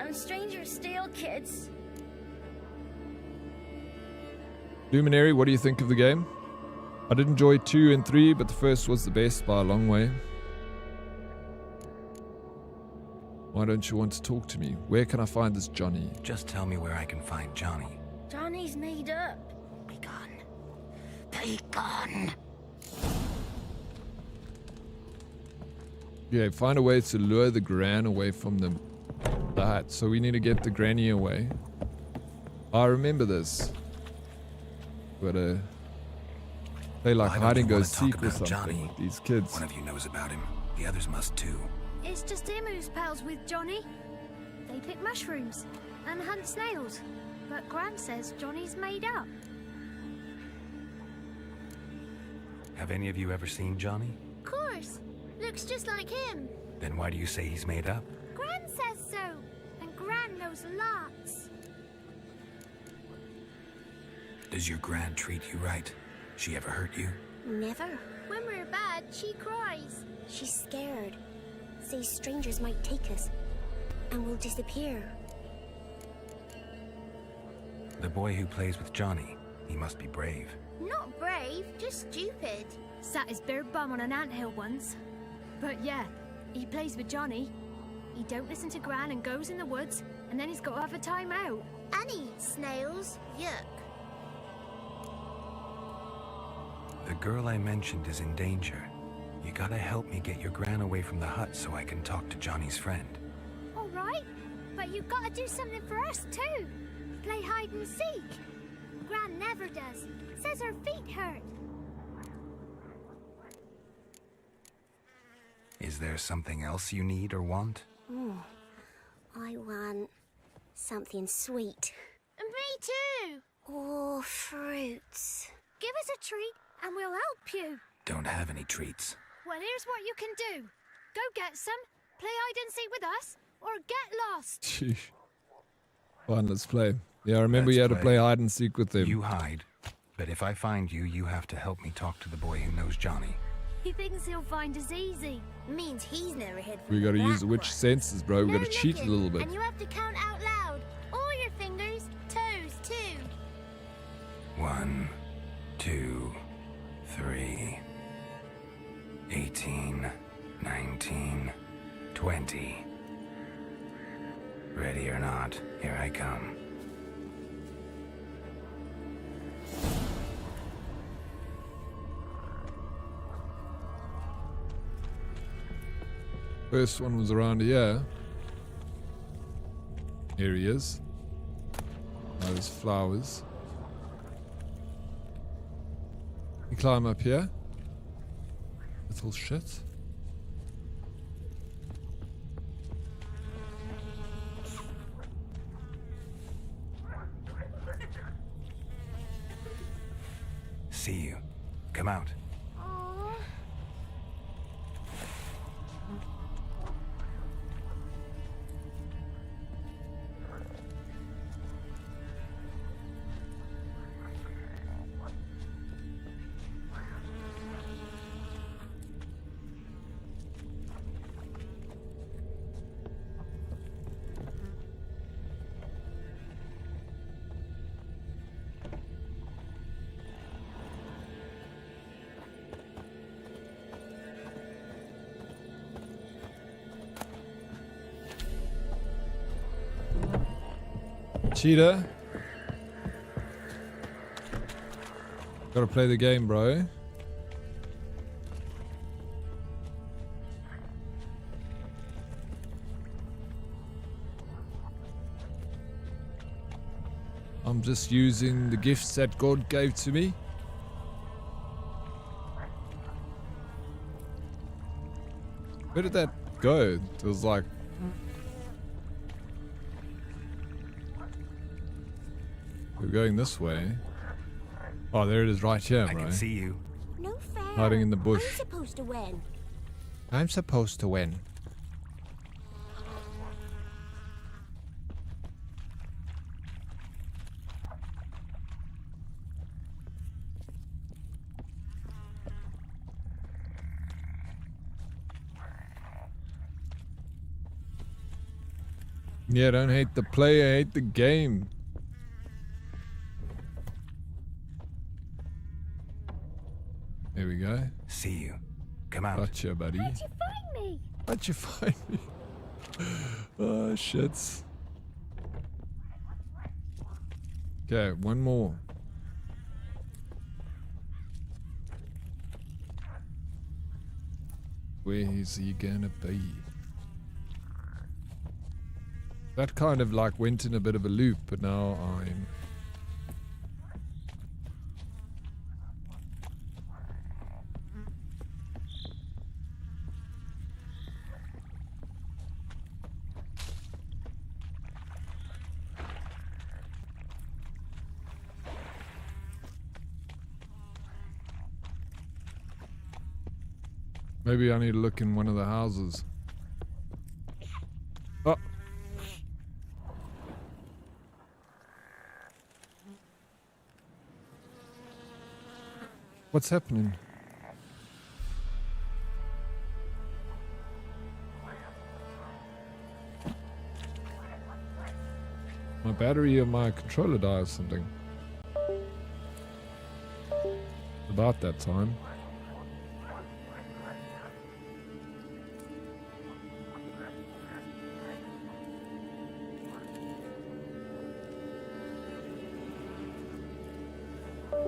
Speaker 5: And strangers steal kids.
Speaker 1: Luminary, what do you think of the game? I did enjoy 2 and 3, but the first was the best by a long way. Why don't you want to talk to me? Where can I find this Johnny?
Speaker 2: Just tell me where I can find Johnny.
Speaker 5: Johnny's made up.
Speaker 8: Be gone. Be gone.
Speaker 1: Yeah, find a way to lure the Gran away from the hut. So we need to get the Granny away. I remember this. Gotta play like
Speaker 2: Why
Speaker 1: hide
Speaker 2: don't
Speaker 1: and
Speaker 2: you
Speaker 1: go
Speaker 2: wanna talk
Speaker 1: seek or
Speaker 2: about
Speaker 1: something
Speaker 2: Johnny?
Speaker 1: with these kids.
Speaker 2: One of you knows about him. The others must too.
Speaker 5: It's just him who's pals with Johnny. They pick mushrooms and hunt snails. But Gran says Johnny's made up.
Speaker 2: Have any of you ever seen Johnny?
Speaker 5: Of course. Looks just like him.
Speaker 2: Then why do you say he's made up?
Speaker 5: Gran says so. And Gran knows lots.
Speaker 2: Does your Gran treat you right? She ever hurt you?
Speaker 5: Never. When we're bad, she cries. She's scared. Says strangers might take us. And we'll disappear.
Speaker 2: The boy who plays with Johnny, he must be brave.
Speaker 5: Not brave, just stupid. Sat his bare bum on an anthill once. But yeah, he plays with Johnny. He don't listen to Gran and goes in the woods, and then he's got to have a time out. And he eats snails. Yuck.
Speaker 2: The girl I mentioned is in danger. You gotta help me get your Gran away from the hut so I can talk to Johnny's friend.
Speaker 5: All right, but you've got to do something for us too. Play hide and seek. Gran never does. Says her feet hurt.
Speaker 2: Is there something else you need or want?
Speaker 5: I want something sweet. Me too. Or fruits. Give us a treat and we'll help you.
Speaker 2: Don't have any treats.
Speaker 5: Well, here's what you can do. Go get some, play hide and seek with us, or get lost.
Speaker 1: Sheesh. Fine, let's play. Yeah, I remember you had to play hide and seek with them.
Speaker 2: You hide, but if I find you, you have to help me talk to the boy who knows Johnny.
Speaker 5: He thinks he'll find us easy. Means he's never hid from
Speaker 1: We gotta
Speaker 5: the
Speaker 1: use the
Speaker 5: black
Speaker 1: witch
Speaker 5: one.
Speaker 1: senses, bro. We
Speaker 5: No
Speaker 1: gotta cheat a
Speaker 5: looking,
Speaker 1: little bit.
Speaker 5: And you have to count out loud. All your fingers, toes too.
Speaker 2: 1, 2, 3, 18, 19, 20. Ready or not, here I come.
Speaker 1: First one was around here. Here he is. Those flowers. You climb up here. Little shit.
Speaker 2: See you. Come out.
Speaker 1: Cheetah. Gotta play the game, bro. I'm just using the gifts that God gave to me. Where did that go? It was like... We're going this way. Oh, there it is right here,
Speaker 2: I
Speaker 1: bro.
Speaker 2: can see you.
Speaker 5: No fair.
Speaker 1: Hiding in the bush.
Speaker 5: I'm supposed to win.
Speaker 1: I'm supposed to win. Yeah, don't hate the player, hate the game. Here we go.
Speaker 2: See you. Come out.
Speaker 1: Gotcha, buddy.
Speaker 5: How'd you find me?
Speaker 1: How'd you find me? Oh, shits. Okay, one more. Where is he gonna be? That kind of like went in a bit of a loop, but now I'm Maybe I need to look in one of the houses. Oh. What's happening? My battery or my controller died or something. About that time.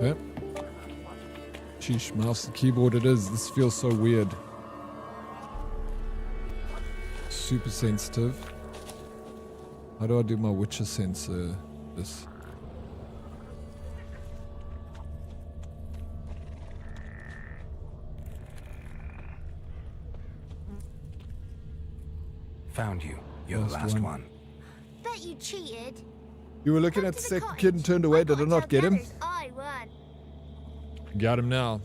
Speaker 1: Yep. Sheesh, mouse and keyboard it is. This feels so weird. Super sensitive. How do I do my Witcher sensor? This.
Speaker 2: Found you. You're the last one.
Speaker 5: Bet you cheated.
Speaker 1: You were looking at the second kid and turned away. Did I not get him?
Speaker 5: I won.
Speaker 1: Got him now.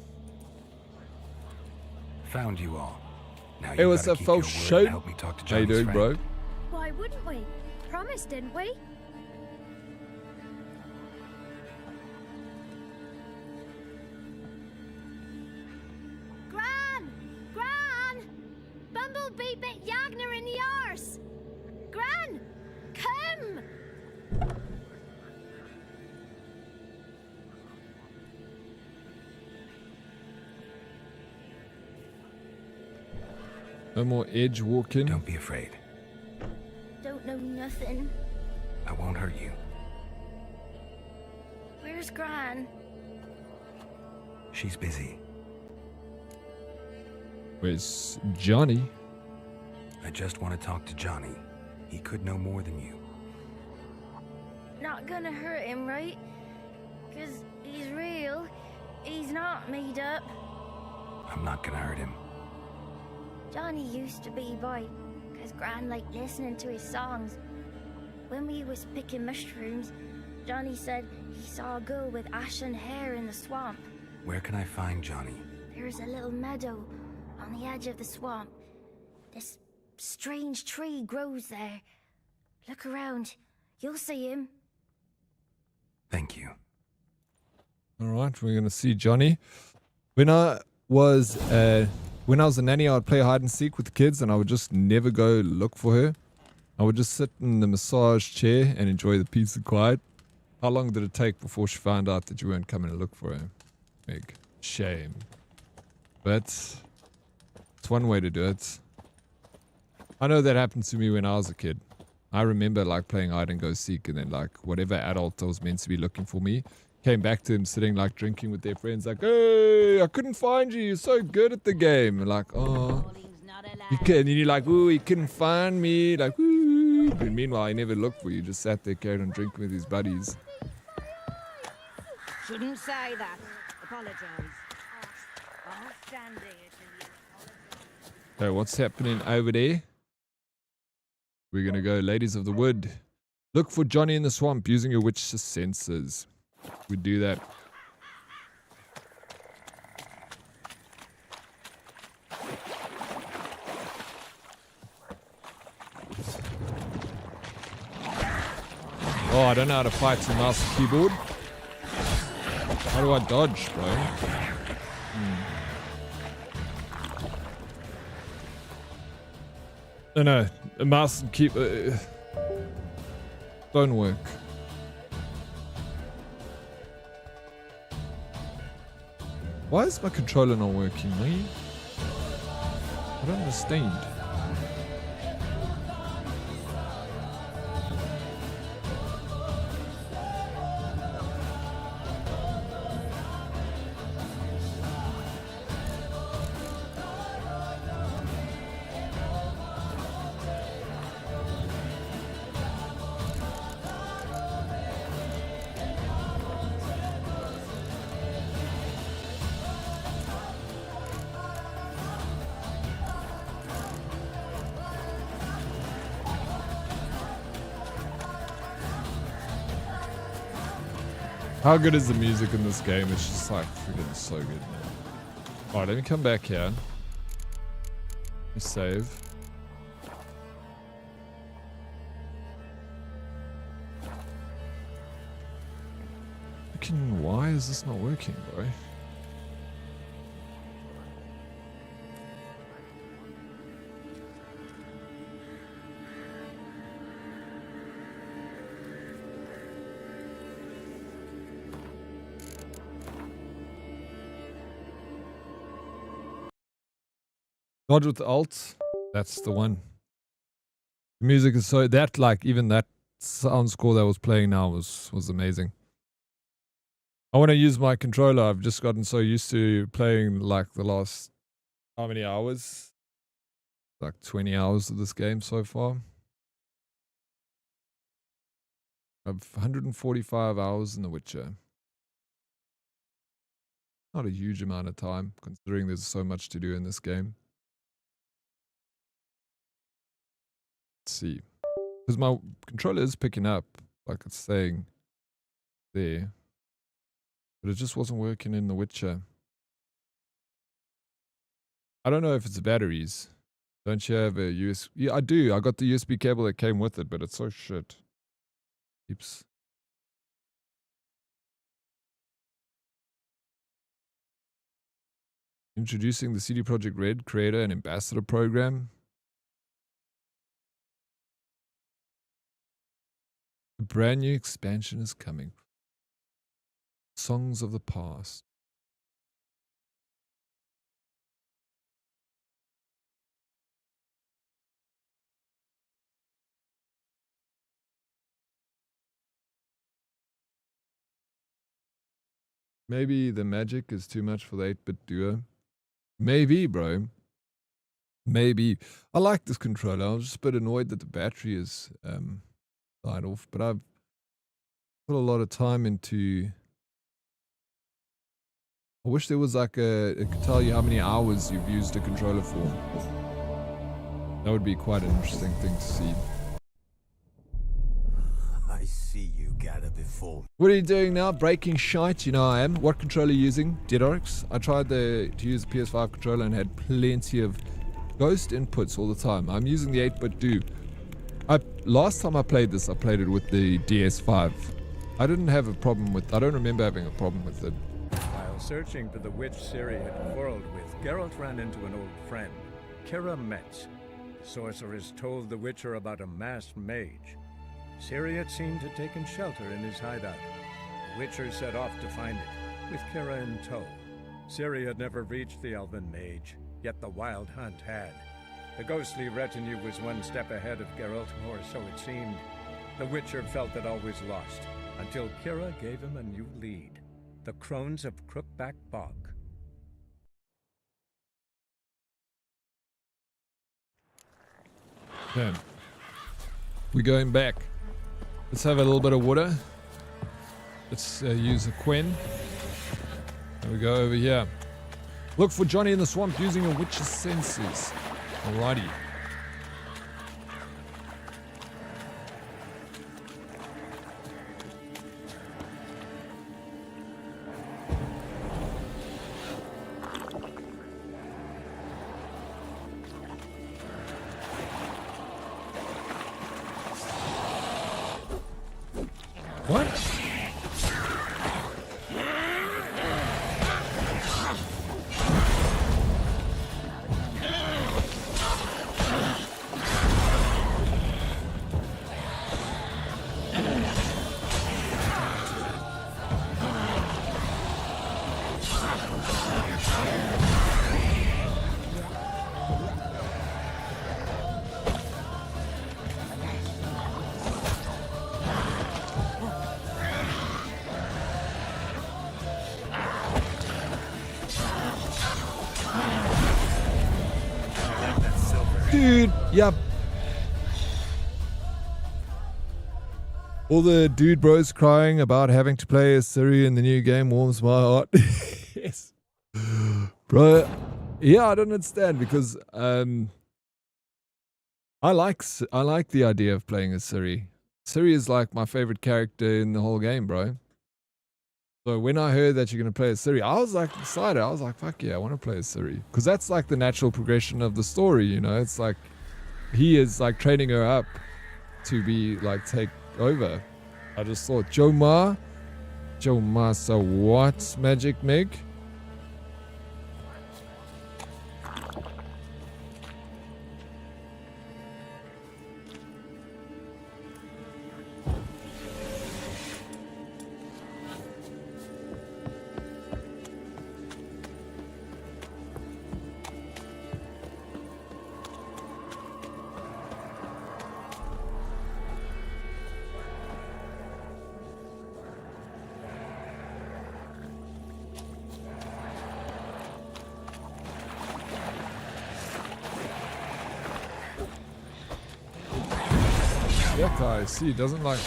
Speaker 2: Found you all. Now
Speaker 1: Hey, what's up, folks? Show.
Speaker 2: Help me talk to
Speaker 1: How you
Speaker 2: Johnny's
Speaker 1: doing,
Speaker 2: friend.
Speaker 1: bro?
Speaker 21: Why wouldn't we? Promised, didn't we?
Speaker 5: Gran! Gran! Bumblebee bit Yagner in the arse! Gran! Come!
Speaker 1: No more edge walking.
Speaker 2: Don't be afraid.
Speaker 5: Don't know nothing.
Speaker 2: I won't hurt you.
Speaker 5: Where's Gran?
Speaker 2: She's busy.
Speaker 1: Where's Johnny?
Speaker 2: I just want to talk to Johnny. He could know more than you.
Speaker 5: Not gonna hurt him, right? 'Cause he's real. He's not made up.
Speaker 2: I'm not gonna hurt him.
Speaker 5: Johnny used to be boy, 'cause Gran liked listening to his songs. When we was picking mushrooms, Johnny said he saw a girl with ashen hair in the swamp.
Speaker 2: Where can I find Johnny?
Speaker 5: There's a little meadow on the edge of the swamp. This strange tree grows there. Look around. You'll see him.
Speaker 2: Thank you.
Speaker 1: All right, we're gonna see Johnny. When I was a nanny, I would play hide and seek with the kids, and I would just never go look for her. I would just sit in the massage chair and enjoy the peace and quiet. How long did it take before she found out that you weren't coming to look for her? Big shame. But it's one way to do it. I know that happened to me when I was a kid. I remember like playing hide and go seek, and then like whatever adult that was meant to be looking for me came back to them sitting like drinking with their friends, like, hey, I couldn't find you, you're so good at the game. And like, oh, you can, and you're like, ooh, he couldn't find me, like, ooh. But meanwhile, he never looked for you, just sat there carried on drinking with his buddies.
Speaker 8: Shouldn't say that. Apologise. I'll stand here till you
Speaker 1: So what's happening over there? We're gonna go Ladies of the Wood. Look for Johnny in the swamp using your witch's senses. We do that. Oh, I don't know how to fight some mouse and keyboard. How do I dodge, bro? No, a mouse and keyboard don't work. Why is my controller not working, man? I don't understand. How good is the music in this game? It's just like freaking so good, man. Alright, let me come back here. Save. Why is this not working, bro? Dodge with alt. That's the one. The music is so that like even that sound score that was playing now was amazing. I want to use my controller. I've just gotten so used to playing like the last how many hours? Like 20 hours of this game so far. I've 145 hours in The Witcher. Not a huge amount of time considering there's so much to do in this game. Let's see. Because my controller is picking up, like it's saying there. But it just wasn't working in The Witcher. I don't know if it's the batteries. Don't you have a USB? Yeah, I do. I got the USB cable that came with it, but it's so shit. Keeps. Introducing the CD Projekt Red Creator and Ambassador program. A brand new expansion is coming. Songs of the past. Maybe the magic is too much for the 8-bit duo. Maybe, bro. Maybe. I like this controller. I was just a bit annoyed that the battery is died off, but I've put a lot of time into. I wish there was like it could tell you how many hours you've used a controller for. That would be quite an interesting thing to see.
Speaker 13: I see you gather before.
Speaker 1: What are you doing now? Breaking shite? You know I am. What controller are you using? Deadorix? I tried to use the PS5 controller and had plenty of ghost inputs all the time. I'm using the 8-bit do. Last time I played this, I played it with the DS5. I didn't have a problem with. I don't remember having a problem with it.
Speaker 9: While searching for the witch Ciri had quarreled with, Geralt ran into an old friend, Kira Metz. The sorceress told the Witcher about a masked mage. Ciri had seemed to have taken shelter in his hideout. The Witcher set off to find it, with Kira in tow. Ciri had never reached the elven mage, yet the wild hunt had. The ghostly retinue was one step ahead of Geralt, or so it seemed. The Witcher felt that all was lost, until Kira gave him a new lead. The Crones of Crookback Bog.
Speaker 1: Okay. We're going back. Let's have a little bit of water. Let's use a Quen. There we go over here. Look for Johnny in the swamp using a witch's senses. Alrighty. What? Dude, yep. All the dude bros crying about having to play as Ciri in the new game warms my heart. Yes. Bro, yeah, I don't understand because I like the idea of playing as Ciri. Ciri is like my favorite character in the whole game, bro. So when I heard that you're going to play as Ciri, I was like excited. I was like, fuck yeah, I want to play as Ciri. Because that's like the natural progression of the story, you know? It's like he is like training her up to be like take over. I just thought, Joe Ma, so what, Magic Meg? That guy, see, doesn't like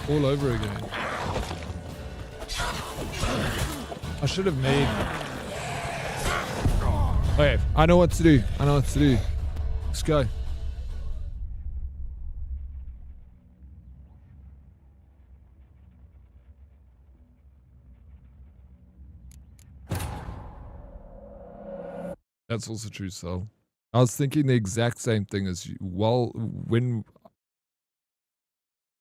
Speaker 1: all over again. I should have made. Okay, I know what to do. Let's go. That's also true, Sol. I was thinking the exact same thing as you. Well, when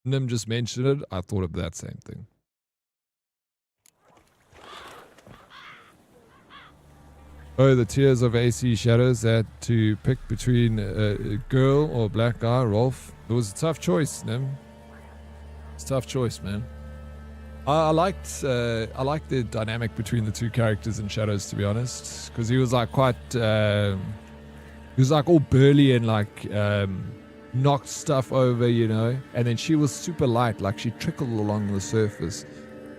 Speaker 1: Nim just mentioned it, I thought of that same thing. Oh, the Tears of AC Shadows had to pick between a girl or a black guy, Rolf. It was a tough choice, Nim. It's a tough choice, man. I liked the dynamic between the two characters in Shadows, to be honest, because he was like quite. He was like all burly and like knocked stuff over, you know. And then she was super light, like she trickled along the surface.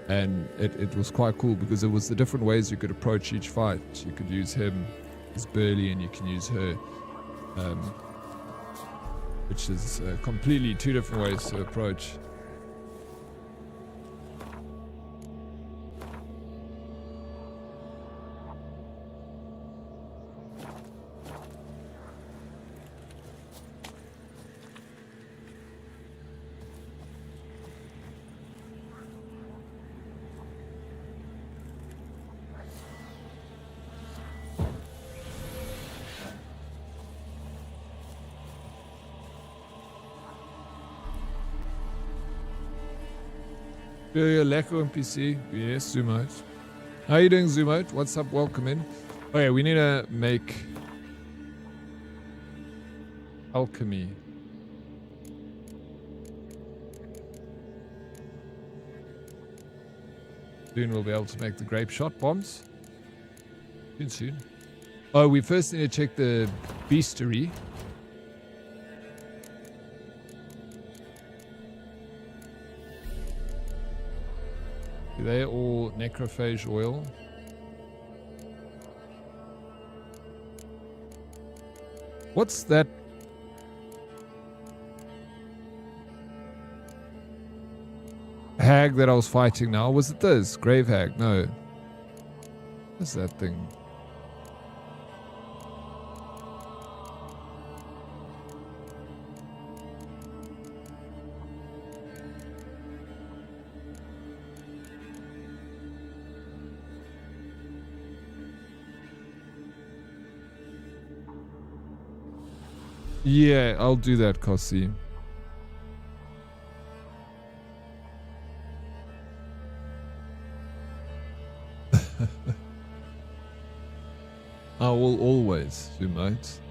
Speaker 1: And it was quite cool because it was the different ways you could approach each fight. You could use him as burly and you can use her, which is completely two different ways to approach. Lekker NPC. Yes, Zoomote. How you doing, Zoomote? What's up? Welcome in. Oh yeah, we need to make alchemy. Soon we'll be able to make the grape shot bombs. Soon. Oh, we first need to check the beastery. They're all necrophage oil. What's that? Hag that I was fighting now? Was it this? Grave hag? No. What's that thing? Yeah, I'll do that, Kossi. I will always, you mate.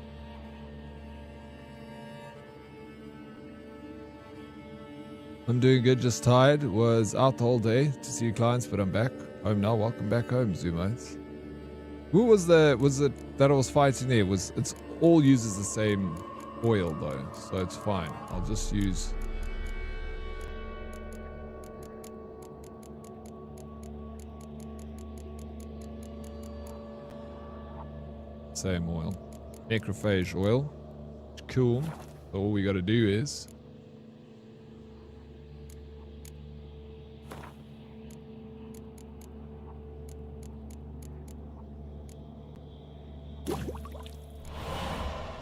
Speaker 1: I'm doing good, just tired. Was out the whole day to see clients, but I'm back home now. Welcome back home, Zoomates. Who was it that I was fighting there? It's all uses the same oil though, so it's fine. I'll just use same oil, necrophage oil. Cool. So all we got to do is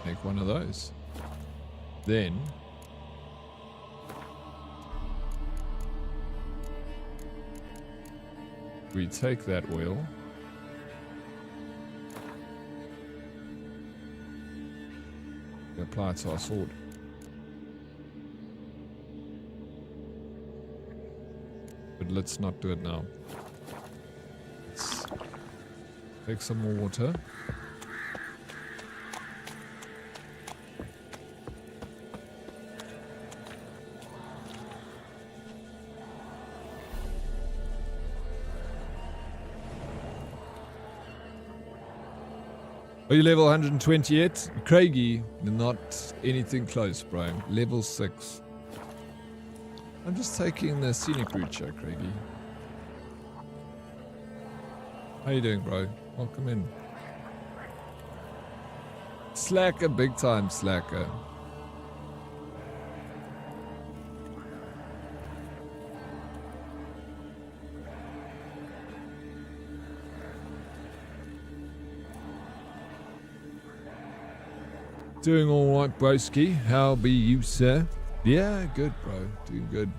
Speaker 1: make one of those. Then We take that oil. We apply it to our sword. But let's not do it now. Let's take some more water. Are you level 120 yet? Craigie, not anything close, bro. Level 6. I'm just taking the scenic route here, Craigie. How you doing, bro? Welcome in. Slacker, big time slacker. Doing all right, broski. How be you, sir? Yeah, good, bro. Doing good.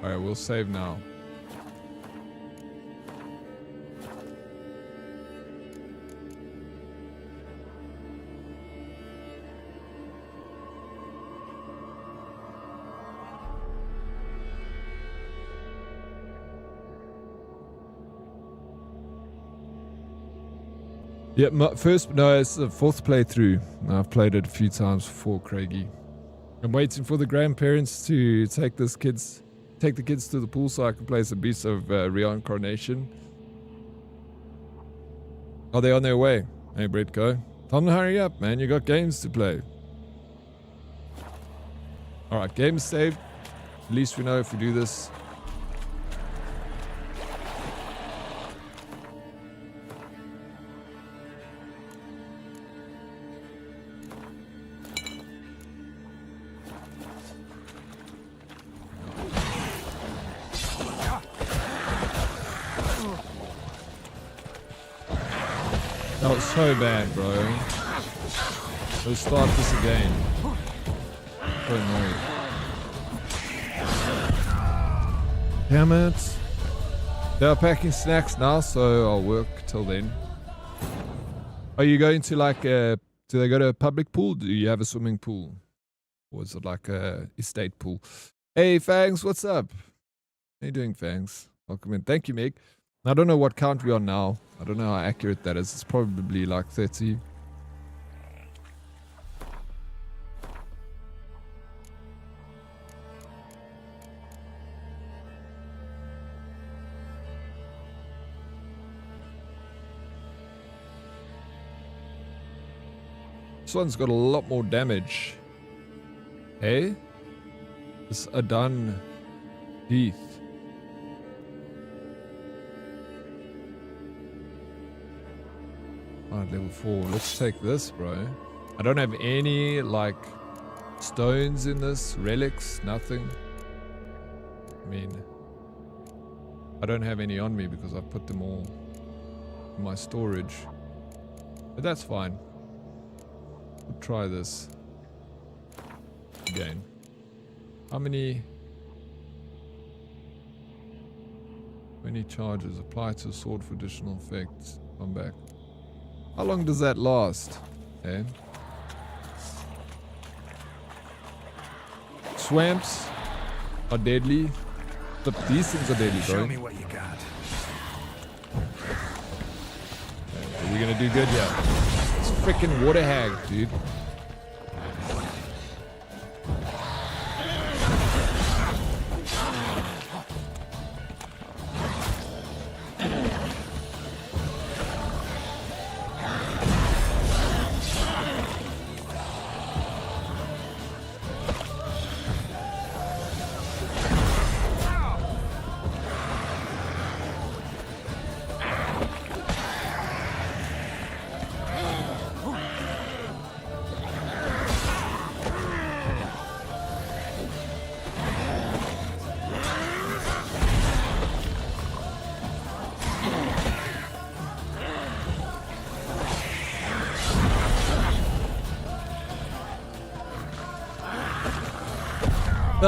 Speaker 1: Alright, we'll save now. Yeah, no, it's the 4th playthrough. I've played it a few times before, Craigie. I'm waiting for the grandparents to take the kids to the pool so I can play some Beasts of Reincarnation. Are they on their way? Hey, Bretko. Tell them to hurry up, man. You got games to play. Alright, game saved. At least we know if we do this. That was so bad, bro. Let's start this again. So annoying. Damn it. They're packing snacks now, so I'll work till then. Are you going to like do they go to a public pool? Do you have a swimming pool? Or is it like a estate pool? Hey Fangs, what's up? How you doing, Fangs? Welcome in. Thank you, Meg. I don't know what count we're on now. I don't know how accurate that is. It's probably like 30. This one's got a lot more damage. Hey? This Adan Heath. Alright, level 4. Let's take this, bro. I don't have any, like, stones in this. Relics, nothing. I mean, I don't have any on me because I put them all in my storage. But that's fine. We'll try this again. How many charges? Apply to sword for additional effects. Come back. How long does that last? Okay. Swamps are deadly. But these things are deadly, bro.
Speaker 2: Show me what you got.
Speaker 1: Okay, we're gonna do good here. It's freaking water hag, dude.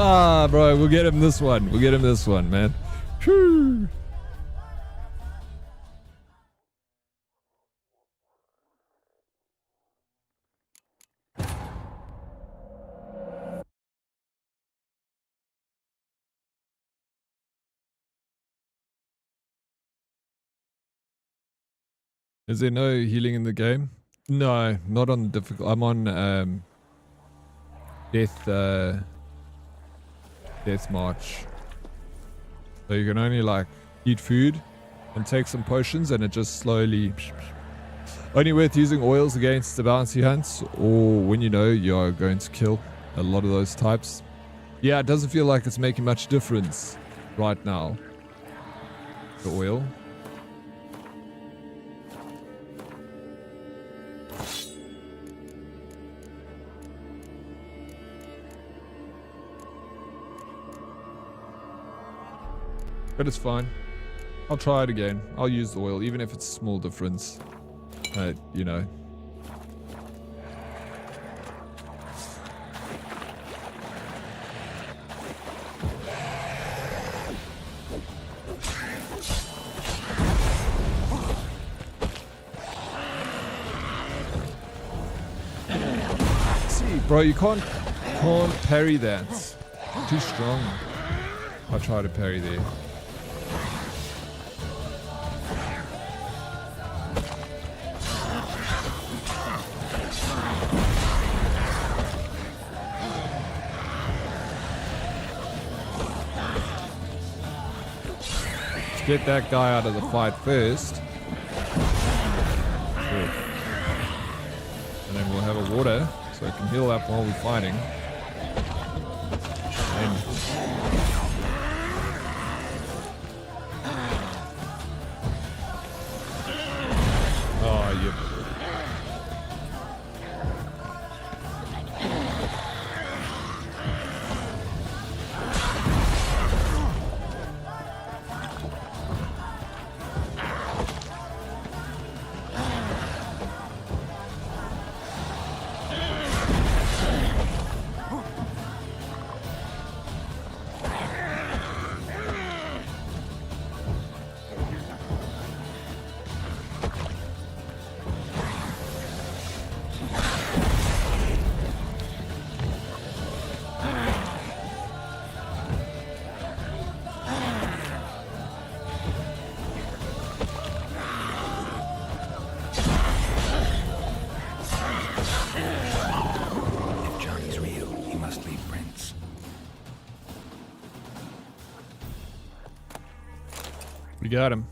Speaker 1: Ah, bro, we'll get him this one. We'll get him this one, man. Whew. Is there no healing in the game? No, not on the difficult. I'm on death march. So you can only like eat food and take some potions, and it just slowly. Only worth using oils against the bouncy hunts, or when you know you're going to kill a lot of those types. Yeah, it doesn't feel like it's making much difference right now. The oil. But it's fine. I'll try it again. I'll use the oil, even if it's a small difference. You know. See, bro, you can't parry that. Too strong. I'll try to parry there. Get that guy out of the fight first. Good. And then we'll have a water so I can heal up while we're fighting. And oh, yep. We got him.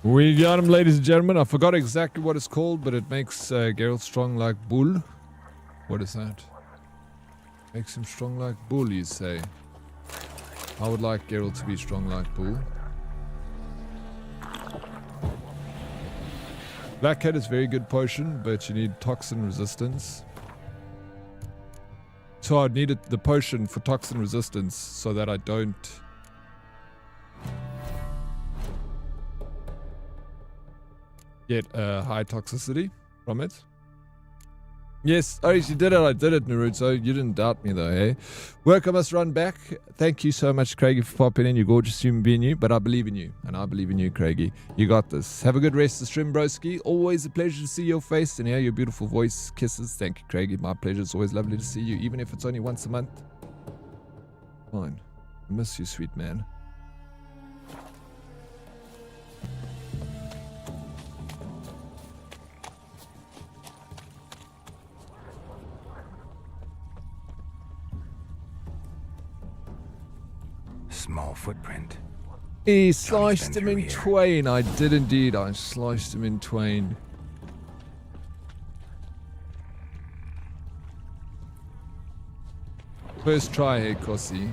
Speaker 1: We got him, ladies and gentlemen. I forgot exactly what it's called, but it makes Geralt strong like bull. What is that? Makes him strong like bull, you say? I would like Geralt to be strong like bull. Black Cat is very good potion, but you need toxin resistance. So I'd need the potion for toxin resistance so that I don't get a high toxicity from it. Yes, oh, you did it. I did it, Naruto. You didn't doubt me though, hey? Work, I must run back. Thank you so much, Craigie, for popping in. You're gorgeous human being, you. But I believe in you, and I believe in you, Craigie. You got this. Have a good rest of the stream, broski. Always a pleasure to see your face and hear your beautiful voice. Kisses. Thank you, Craigie. My pleasure. It's always lovely to see you, even if it's only once a month. Fine. I miss you, sweet man.
Speaker 2: Small footprint.
Speaker 1: He sliced him in twain. I did indeed. I sliced him in twain. First try here, Kossi.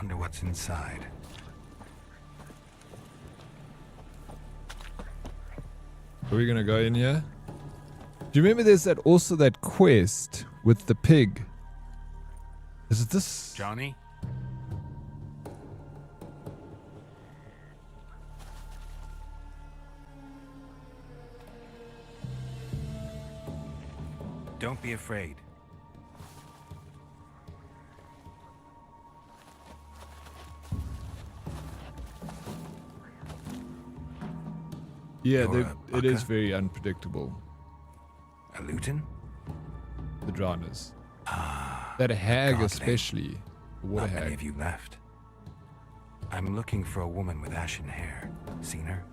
Speaker 2: wonder what's inside.
Speaker 1: Are we gonna go in here? Do you remember there's that quest with the pig? Is it this?
Speaker 2: Johnny? Don't be afraid.
Speaker 1: Yeah,
Speaker 2: You're a
Speaker 1: it is
Speaker 2: bucker?
Speaker 1: very unpredictable.
Speaker 2: A Luton?
Speaker 1: The drowners.
Speaker 2: Ah,
Speaker 1: That hag
Speaker 2: godling.
Speaker 1: especially. The water
Speaker 2: Not many
Speaker 1: hag.
Speaker 2: of you left. I'm looking for a woman with ashen hair. Seen her?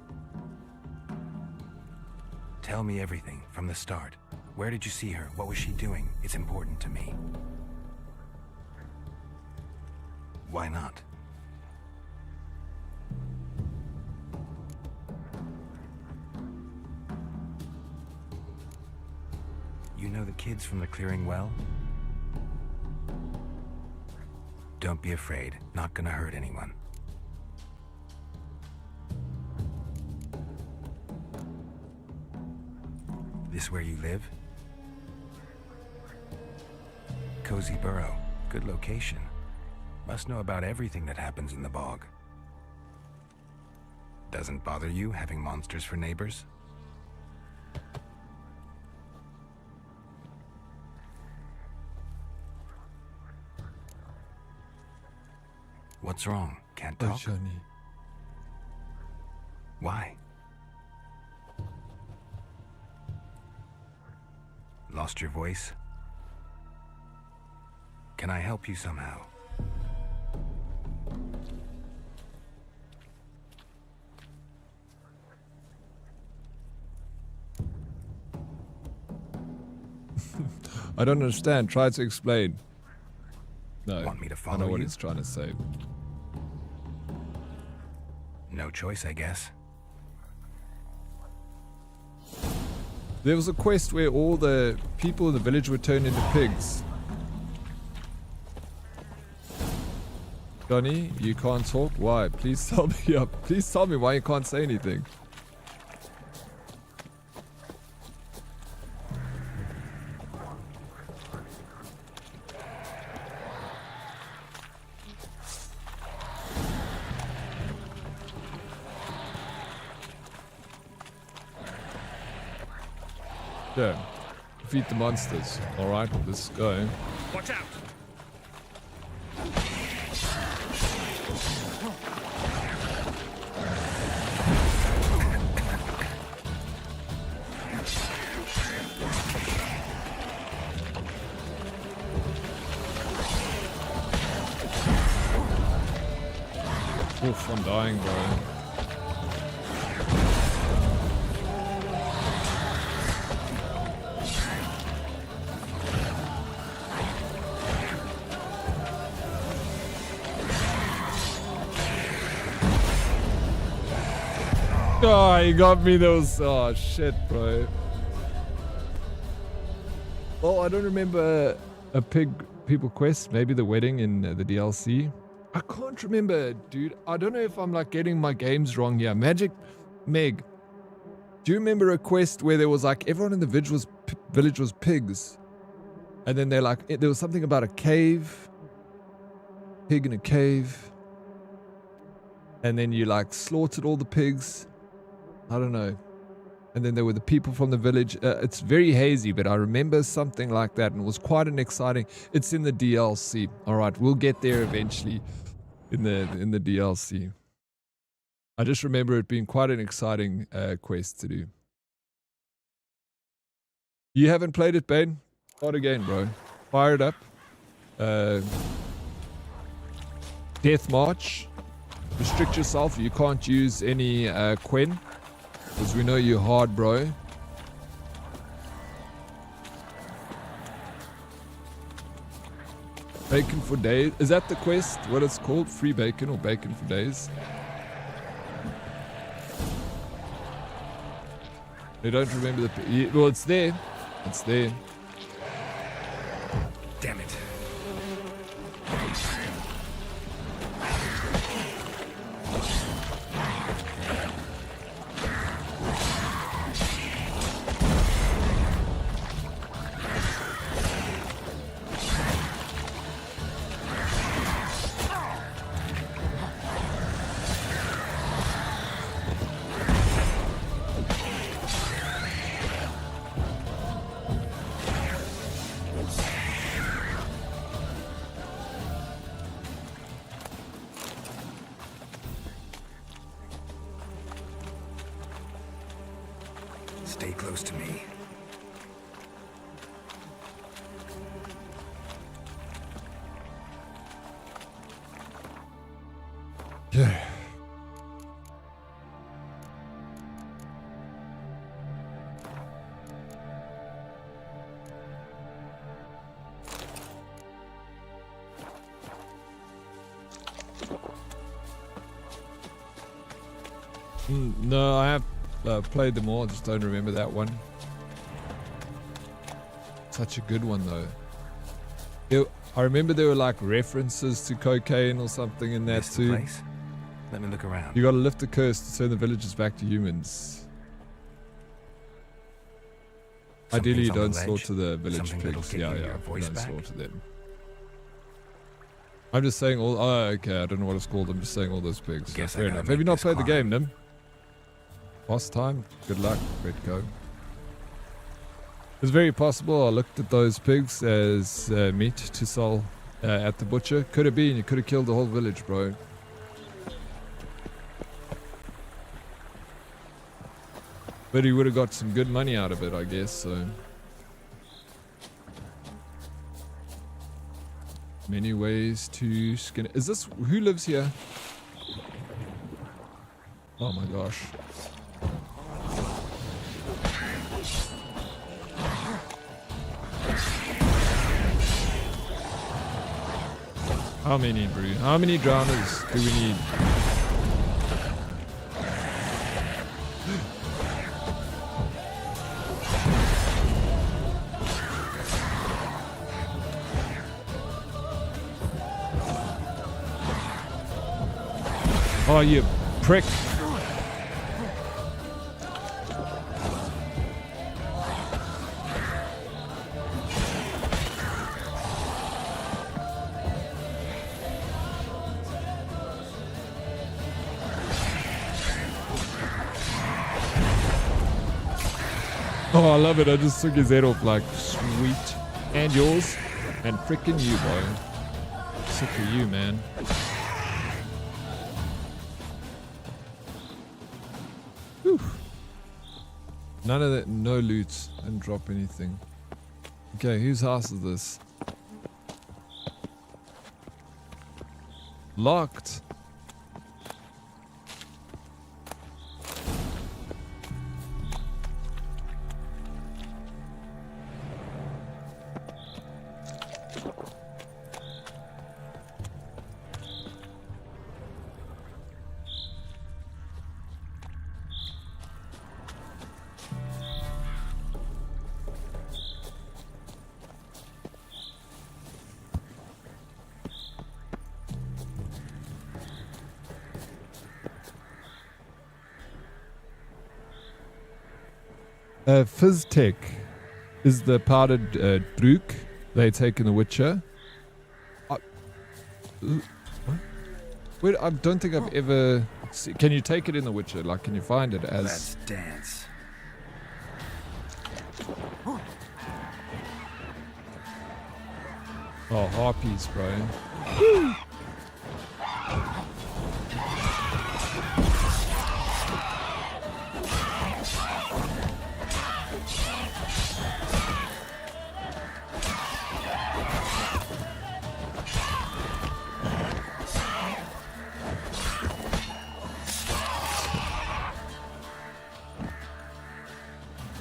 Speaker 2: Tell me everything from the start. Where did you see her? What was she doing? It's important to me. Why not? You know the kids from the clearing well? Don't be afraid. Not gonna hurt anyone. This where you live? Cozy Burrow. Good location. Must know about everything that happens in the bog. Doesn't bother you having monsters for neighbors? What's wrong? Can't
Speaker 1: Oh,
Speaker 2: talk?
Speaker 1: Johnny.
Speaker 2: Why? Lost your voice? Can I help you somehow?
Speaker 1: I don't understand. Try to explain. No.
Speaker 2: Want me to
Speaker 1: I
Speaker 2: follow
Speaker 1: know what
Speaker 2: you?
Speaker 1: he's trying to say.
Speaker 2: No choice, I guess.
Speaker 1: There was a quest where all the people in the village were turned into pigs. Johnny, you can't talk? Why? Please tell me up. Please tell me why you can't say anything. Yeah. Defeat the monsters. Alright, let's go.
Speaker 15: Watch out!
Speaker 1: Oof, I'm dying, bro. Oh, he got me those. Oh, shit, bro. Oh, I don't remember a people quest. Maybe the wedding in the DLC. I can't remember, dude. I don't know if I'm like getting my games wrong here. Magic Meg, do you remember a quest where there was like everyone in the village was pigs? And then they're like, there was something about a cave. Pig in a cave. And then you like slaughtered all the pigs. I don't know. And then there were the people from the village. It's very hazy, but I remember something like that, and it was quite an exciting. It's in the DLC. All right, we'll get there eventually, in the DLC. I just remember it being quite an exciting quest to do. You haven't played it, Bane? Start again, bro. Fire it up. Death March. Restrict yourself. You can't use any Quen. Because we know you're hard, bro. Bacon for days. Is that the quest? What it's called? Free bacon or bacon for days? I don't remember the... Well, it's there. It's there.
Speaker 2: Damn it. Stay close to me.
Speaker 1: Yeah. No, I have played them all. I just don't remember that one. Such a good one though. I remember there were like references to cocaine or something in that too.
Speaker 2: Place? Let me look around.
Speaker 1: You gotta lift the curse to turn the villagers back to humans. Ideally, you don't slaughter the village pigs. Yeah, you don't slaughter them. I'm just saying all. Oh, okay. I don't know what it's called. I'm just saying all those pigs. So fair enough. Have you not played the game, Nim? Last time. Good luck. Great go. It's very possible I looked at those pigs as meat to sell at the butcher. Could have been. You could have killed the whole village, bro. But he would have got some good money out of it, I guess, so. Many ways to skin it. Is this... Who lives here? Oh my gosh. How many, bro? How many drowners do we need? Oh, you prick. Oh, I love it. I just took his head off like, sweet. And yours. And frickin' you, boy. Sick of you, man. Whew. None of that. No loot. Didn't drop anything. Okay, whose house is this? Locked. Fizztech is the powdered druk they take in The Witcher. Wait, I don't think I've ever... Can you take it in The Witcher? Like, can you find it as...
Speaker 2: Let's dance.
Speaker 1: Oh, harpies, bro.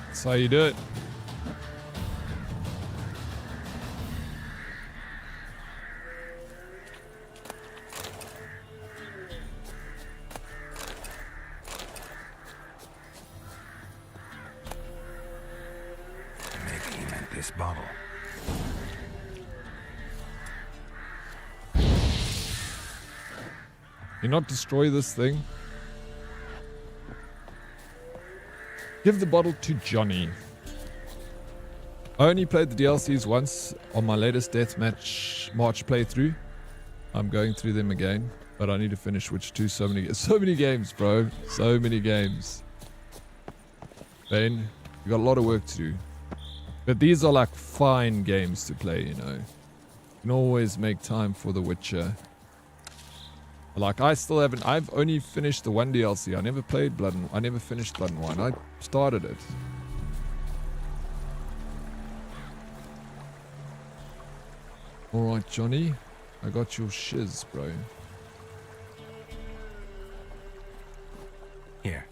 Speaker 1: That's how you do it.
Speaker 2: Maybe he meant this bottle.
Speaker 1: You not destroy this thing? Give the bottle to Johnny. I only played the DLCs once on my latest Deathmatch March playthrough. I'm going through them again, but I need to finish Witcher 2. So many games, bro. So many games. Bane, you got a lot of work to do. But these are like fine games to play, you know. You can always make time for The Witcher. Like, I still haven't... I've only finished the one DLC. I never played Blood and... I never finished Blood and Wine. I started it. Alright, Johnny. I got your shiz, bro.
Speaker 2: Here.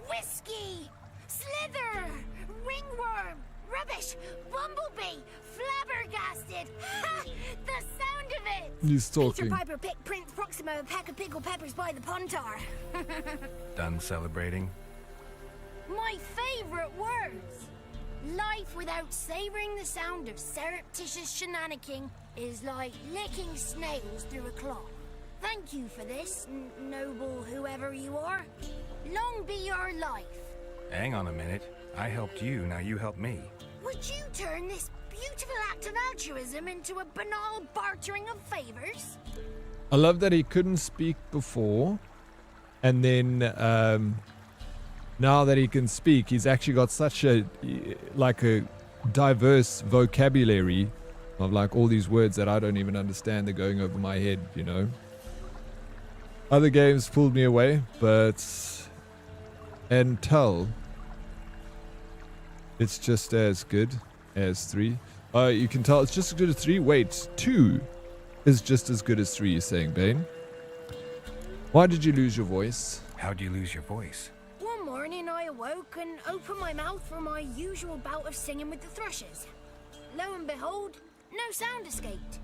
Speaker 5: Whiskey! Slither! Ringworm! Rubbish! Bumblebee! Flabbergasted! Ha! The sound of it!
Speaker 1: He's
Speaker 5: Peter
Speaker 1: talking.
Speaker 5: Piper picked Prince Proximo a pack of pickled peppers by the pontar.
Speaker 2: Done celebrating?
Speaker 5: My favorite words! Life without savoring the sound of surreptitious shenanigans is like licking snails through a cloth. Thank you for this, noble whoever you are. Long be your life.
Speaker 2: Hang on a minute. I helped you, now you help me.
Speaker 5: Would you turn this beautiful act of altruism into a banal bartering of favors?
Speaker 1: I love that he couldn't speak before, and then now that he can speak, he's actually got such a diverse vocabulary of like all these words that I don't even understand. They're going over my head, you know. Other games pulled me away, but Tell, it's just as good as 3. You can tell it's just as good as 3. Wait, 2 is just as good as 3, you're saying, Bane? Why did you lose your voice?
Speaker 2: How'd you lose your voice?
Speaker 5: One morning I awoke and opened my mouth for my usual bout of singing with the thrushes. Lo and behold, no sound escaped.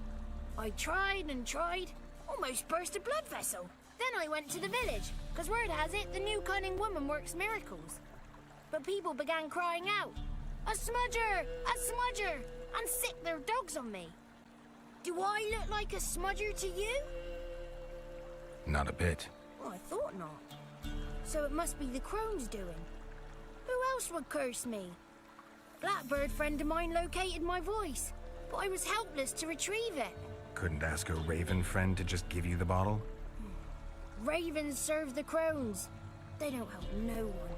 Speaker 5: I tried and tried, almost burst a blood vessel. Then I went to the village, because word has it the new cunning woman works miracles. But people began crying out, "A smudger! A smudger!" and sick their dogs on me. Do I look like a smudger to you?
Speaker 2: Not a bit.
Speaker 5: Well, I thought not. So it must be the crone's doing. Who else would curse me? Blackbird friend of mine located my voice, but I was helpless to retrieve it.
Speaker 2: Couldn't ask a raven friend to just give you the bottle?
Speaker 5: Ravens serve the crones. They don't help no one.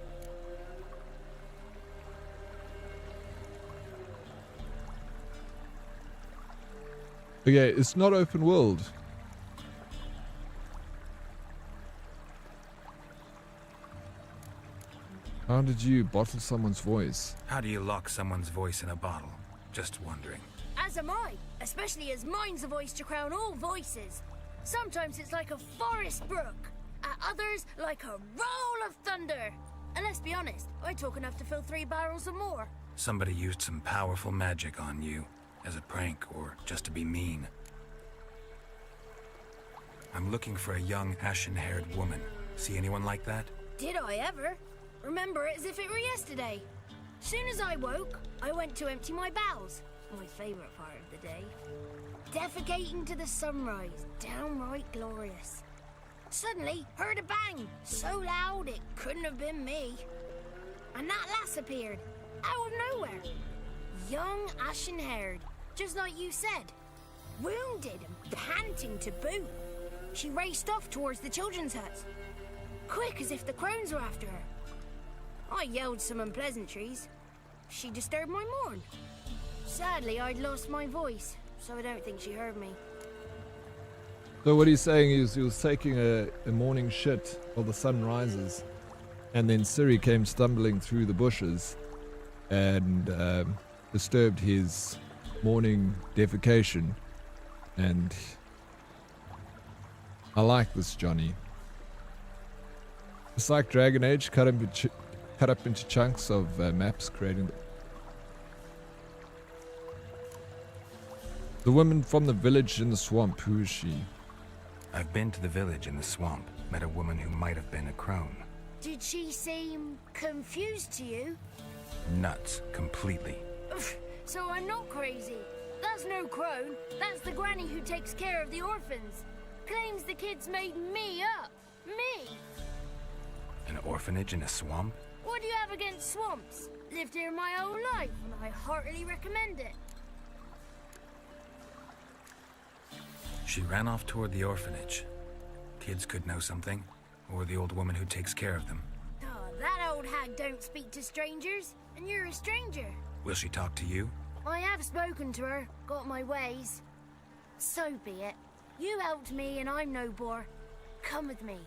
Speaker 1: Okay, it's not open world. How did you bottle someone's voice?
Speaker 2: How do you lock someone's voice in a bottle? Just wondering.
Speaker 5: As am I, especially as mine's a voice to crown all voices. Sometimes it's like a forest brook, at others like a roll of thunder. And let's be honest, I talk enough to fill 3 barrels or more.
Speaker 2: Somebody used some powerful magic on you, as a prank or just to be mean. I'm looking for a young, ashen-haired woman. See anyone like that?
Speaker 5: Did I ever? Remember it as if it were yesterday. Soon as I woke, I went to empty my bowels. My favorite part of the day. Defecating to the sunrise, downright glorious. Suddenly, heard a bang, so loud it couldn't have been me. And that lass appeared, out of nowhere. Young, ashen-haired, just like you said. Wounded and panting to boot. She raced off towards the children's huts. Quick as if the crones were after her. I yelled some unpleasantries. She disturbed my morn. Sadly, I'd lost my voice, so I don't think she heard me.
Speaker 1: So what he's saying is he was taking a morning shit while the sun rises, and then Ciri came stumbling through the bushes and disturbed his morning defecation. And I like this Johnny. It's like Dragon Age, cut up into chunks of maps, creating the woman from the village in the swamp. Who is she?
Speaker 2: I've been to the village in the swamp, met a woman who might have been a crone.
Speaker 5: Did she seem confused to you?
Speaker 2: Nuts, completely.
Speaker 5: So I'm not crazy. That's no crone. That's the granny who takes care of the orphans. Claims the kids made me up. Me!
Speaker 2: An orphanage in a swamp?
Speaker 5: What do you have against swamps? Lived here my whole life, and I heartily recommend it.
Speaker 2: She ran off toward the orphanage. Kids could know something, or the old woman who takes care of them.
Speaker 5: Oh, that old hag don't speak to strangers, and you're a stranger.
Speaker 2: Will she talk to you?
Speaker 5: I have spoken to her, got my ways. So be it. You helped me, and I'm no bore. Come with me.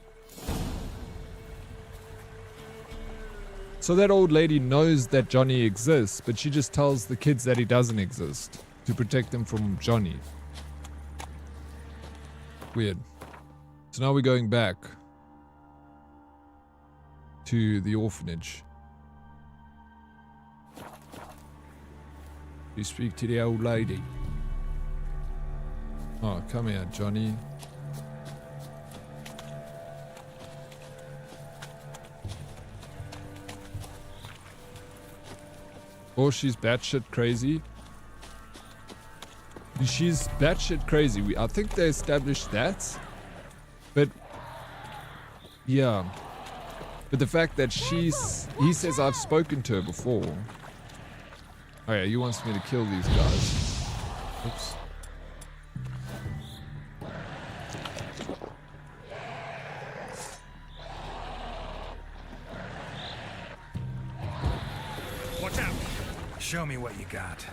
Speaker 1: So that old lady knows that Johnny exists, but she just tells the kids that he doesn't exist to protect them from Johnny. Weird. So now we're going back to the orphanage. You speak to the old lady. Oh, come here, Johnny. Or she's batshit crazy. She's batshit crazy. I think they established that. But yeah. But the fact that he says I've spoken to her before. Oh yeah, he wants me to kill these guys. Oops.
Speaker 2: Watch out! Show me what you got.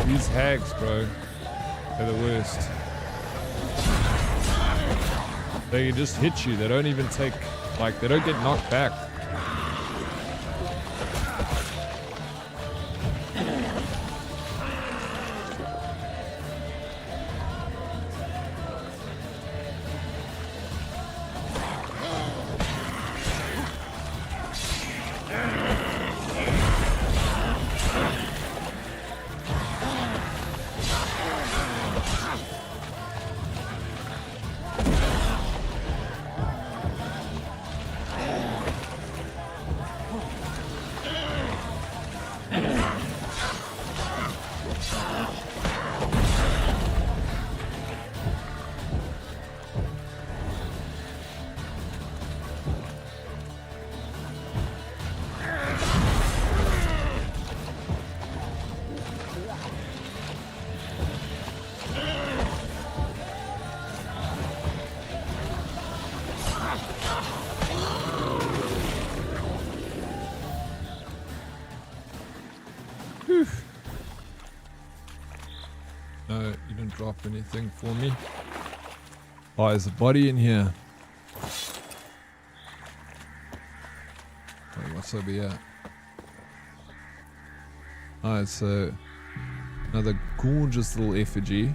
Speaker 1: These hags, bro, they're the worst. They can just hit you. They don't even take, like, they don't get knocked back. No, you didn't drop anything for me. Oh, there's a body in here. Wait, what's over here? Oh, it's another gorgeous little effigy.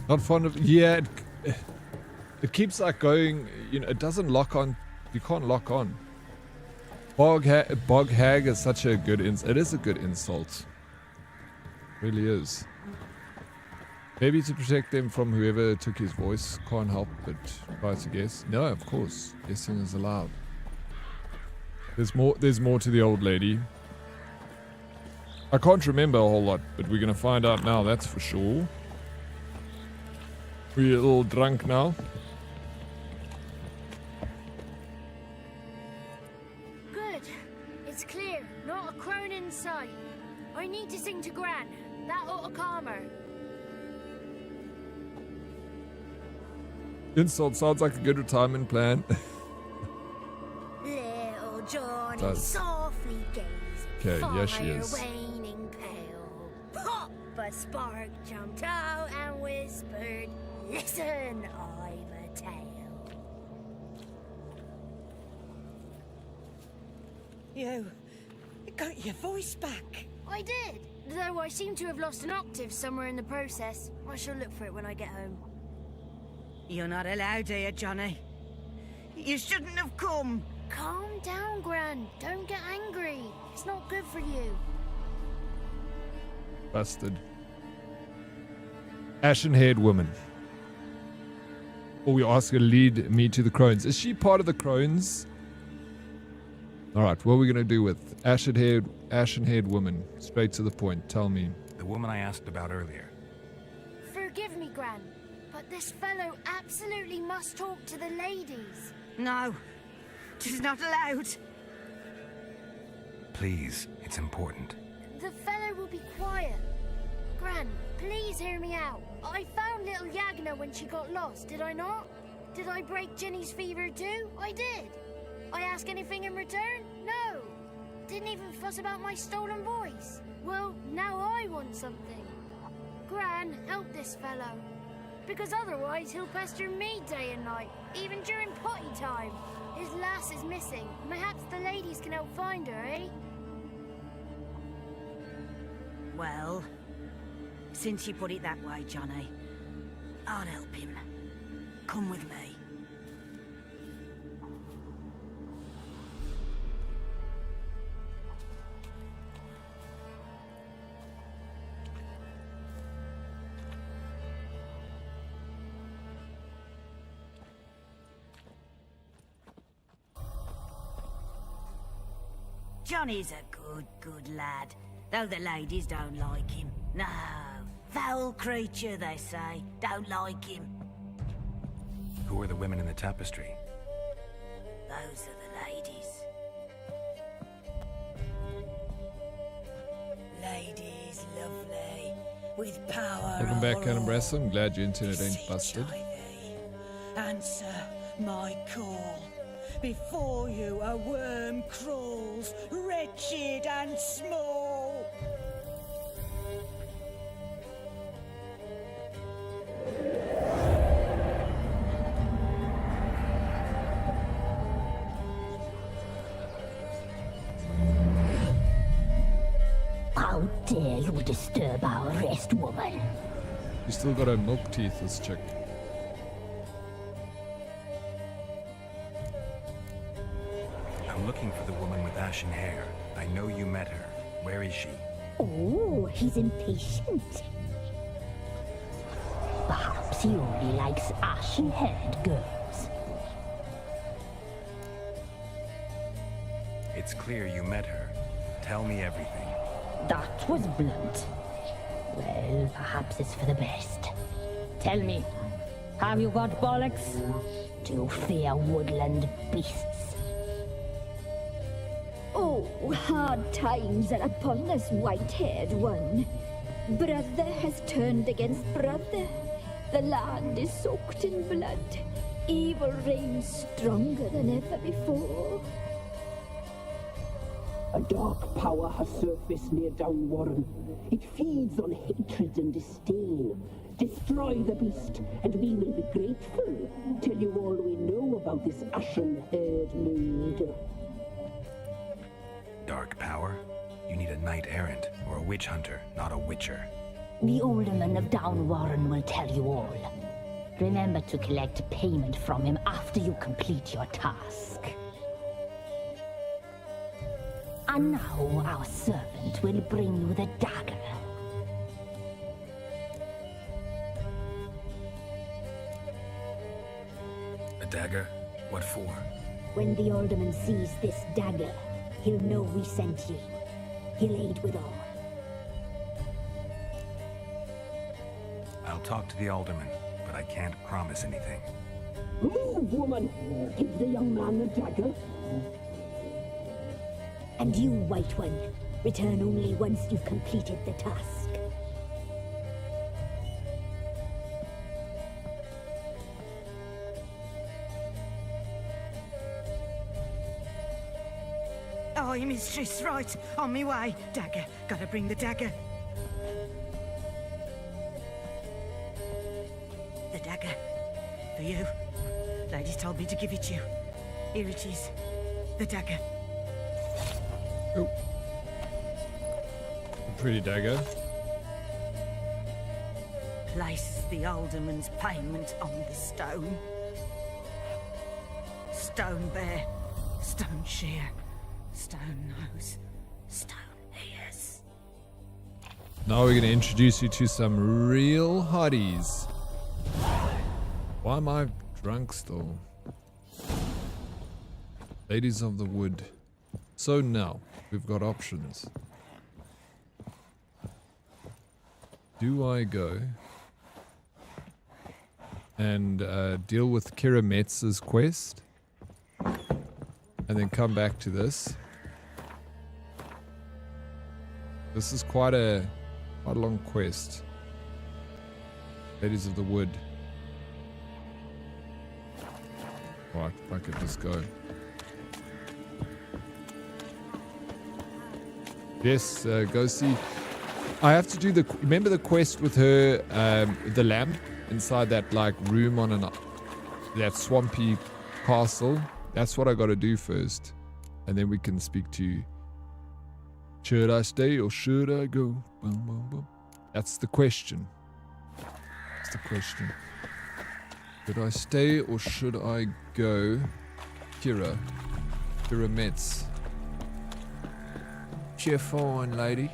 Speaker 1: Not fond of, yeah, it keeps like going, you know, it doesn't lock on, you can't lock on. Bog hag is such a good it is a good insult. It really is. Maybe to protect them from whoever took his voice, can't help but try to guess. No, of course, guessing is allowed. There's more to the old lady. I can't remember a whole lot, but we're gonna find out now, that's for sure. We're a little drunk now.
Speaker 5: Good. It's clear. Not a crone in sight. I need to sing to Gran. That ought to calm her.
Speaker 1: Insult sounds like a good retirement plan.
Speaker 5: Little Johnny
Speaker 1: Does.
Speaker 5: softly gazed.
Speaker 1: Okay, yeah, she
Speaker 5: Fire
Speaker 1: is.
Speaker 5: waning pale. Pop! A spark jumped out and whispered, "Listen, I've a tale."
Speaker 8: You got your voice back.
Speaker 5: I did, though I seem to have lost an octave somewhere in the process. I shall look for it when I get home.
Speaker 8: You're not allowed here, Johnny. You shouldn't have come.
Speaker 5: Calm down, Gran. Don't get angry. It's not good for you.
Speaker 1: Busted. Ashen-haired woman. Or we ask her to lead me to the crones. Is she part of the crones? Alright, what are we going to do with ashen-haired woman? Straight to the point. Tell me.
Speaker 2: The woman I asked about earlier.
Speaker 5: Forgive me, Gran, but this fellow absolutely must talk to the ladies.
Speaker 8: No, she's not allowed.
Speaker 2: Please, it's important.
Speaker 5: The fellow will be quiet. Gran, please hear me out. I found little Yagna when she got lost, did I not? Did I break Ginny's fever too? I did. I ask anything in return? No. Didn't even fuss about my stolen voice. Well, now I want something. Gran, help this fellow. Because otherwise he'll pester me day and night, even during potty time. His lass is missing. Perhaps the ladies can help find her, eh?
Speaker 8: Well, since you put it that way, Johnny, I'll help him. Come with me. Johnny's a good lad, though the ladies don't like him. No, foul creature, they say. Don't like him.
Speaker 2: Who are the women in the tapestry?
Speaker 8: Those are the ladies. Ladies, lovely, with power.
Speaker 1: Welcome back, Cannon Bressa. I'm glad your internet ain't busted.
Speaker 8: Answer my call. Before you a worm crawls, wretched and small.
Speaker 3: How dare you disturb our rest, woman?
Speaker 1: You still got her milk teeth, this chick.
Speaker 2: I'm looking for the woman with ashen hair. I know you met her. Where is she?
Speaker 3: Oh, he's impatient. Perhaps he only likes ashen-haired girls.
Speaker 2: It's clear you met her. Tell me everything.
Speaker 3: That was blunt. Well, perhaps it's for the best. Tell me, have you got bollocks? Do you fear woodland beasts?
Speaker 22: Oh, hard times are upon us, white-haired one. Brother has turned against brother. The land is soaked in blood. Evil reigns stronger than ever before.
Speaker 23: A dark power has surfaced near Downwarren. It feeds on hatred and disdain. Destroy the beast, and we will be grateful. Tell you all we know about this ashen-haired maid.
Speaker 2: Dark power? You need a knight-errant or a witch hunter, not a witcher.
Speaker 3: The alderman of Downwarren will tell you all. Remember to collect payment from him after you complete your task. And now our servant will bring you the dagger.
Speaker 2: A dagger? What for?
Speaker 3: When the alderman sees this dagger, he'll know we sent you. He'll aid with all.
Speaker 2: I'll talk to the alderman, but I can't promise anything.
Speaker 23: Move, woman! Give the young man the dagger.
Speaker 3: And you, White One, return only once you've completed the task.
Speaker 8: Aye, mistress, right. On me way. Dagger. Gotta bring the dagger. The dagger. For you. Ladies told me to give it you. Here it is. The dagger.
Speaker 1: Oh. A pretty dagger.
Speaker 8: Place the alderman's payment on the stone. Stone bear. Stone shear, stone nose, stone ears.
Speaker 1: Now we're going to introduce you to some real hotties. Why am I drunk still? Ladies of the Wood. So now, we've got options. Do I go and deal with Kira Metz's quest? And then come back to this? This is quite a long quest. Ladies of the Wood. Right, fuck it, let's go. Yes, go see. I have to do the. Remember the quest with her, the lamp inside that like room on that swampy castle. That's what I got to do first, and then we can speak to. Should I stay or should I go? Boom, boom, boom. That's the question. That's the question. Should I stay or should I go? Kira Metz. You're fine, lady.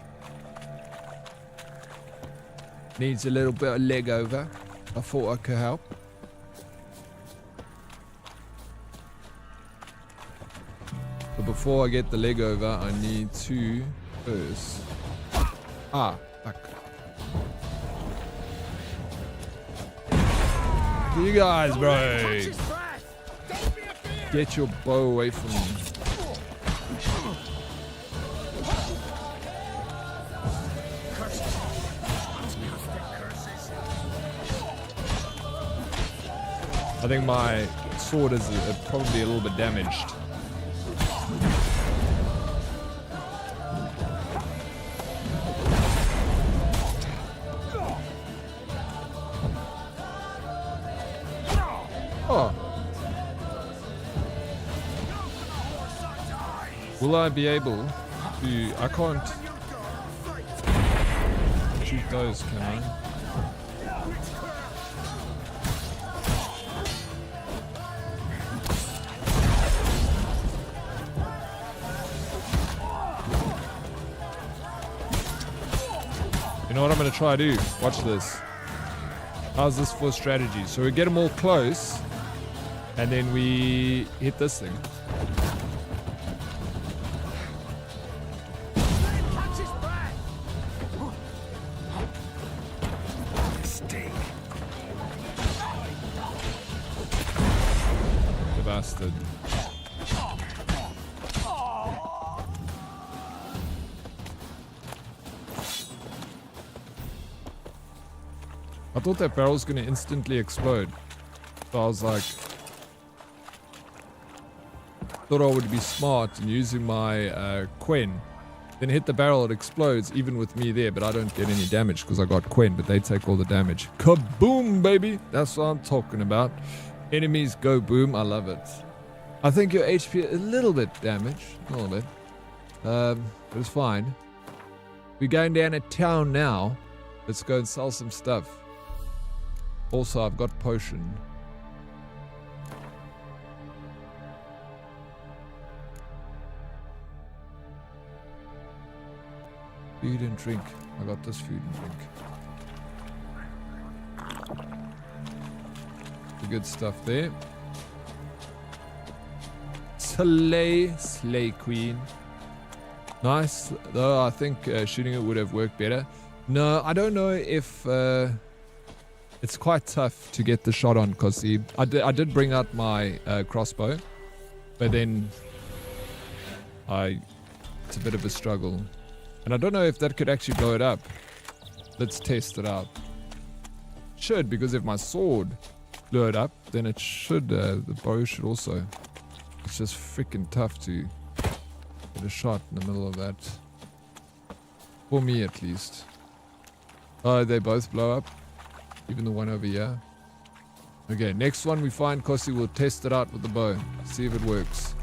Speaker 1: Needs a little bit of leg over. I thought I could help. But before I get the leg over, I need to first. Ah, fuck. You guys, bro. Get your bow away from me. I think my sword is probably a little bit damaged. Oh. Will I be able to... I can't shoot those, can I? You know what I'm going to try to do? Watch this. How's this for strategy? So we get them all close, and then we hit this thing. The bastard. I thought that barrel's gonna instantly explode. So I was like... thought I would be smart in using my Quen. Then hit the barrel, it explodes, even with me there, but I don't get any damage because I got Quen, but they take all the damage. Kaboom, baby! That's what I'm talking about. Enemies go boom, I love it. I think your HP is a little bit damaged. A little bit. But it's fine. We're going down to town now. Let's go and sell some stuff. Also, I've got potion. Food and drink. I got this food and drink. The good stuff there. Slay queen. Nice, though I think shooting it would have worked better. No, I don't know if... it's quite tough to get the shot on because I did bring out my crossbow, but then it's a bit of a struggle. And I don't know if that could actually blow it up. Let's test it out. Should, because if my sword blew it up, then it should, the bow should also. It's just freaking tough to get a shot in the middle of that. For me at least. Oh, they both blow up. Even the one over here. Okay, next one we find Kossi, we'll test it out with the bow. See if it works.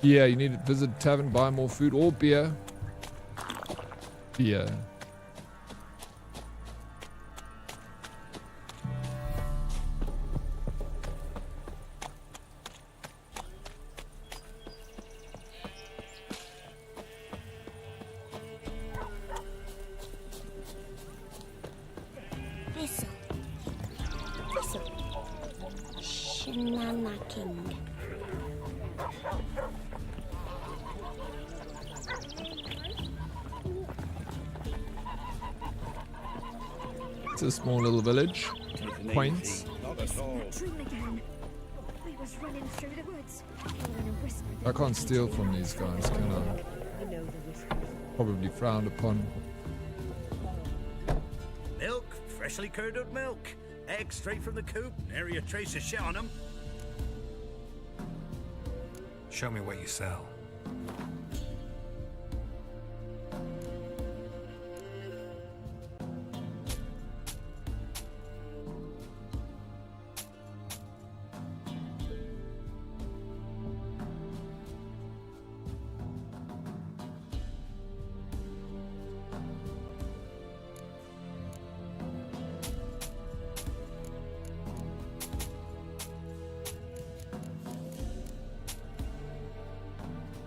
Speaker 1: Yeah, you need to visit the tavern, buy more food or beer. Beer.
Speaker 5: Banana King.
Speaker 1: It's a small little village. Quaint. I can't steal from these guys, can I? Probably frowned upon.
Speaker 11: Milk, freshly curdled milk. Eggs straight from the coop. Nary a trace of shit on them.
Speaker 2: Show me what you sell.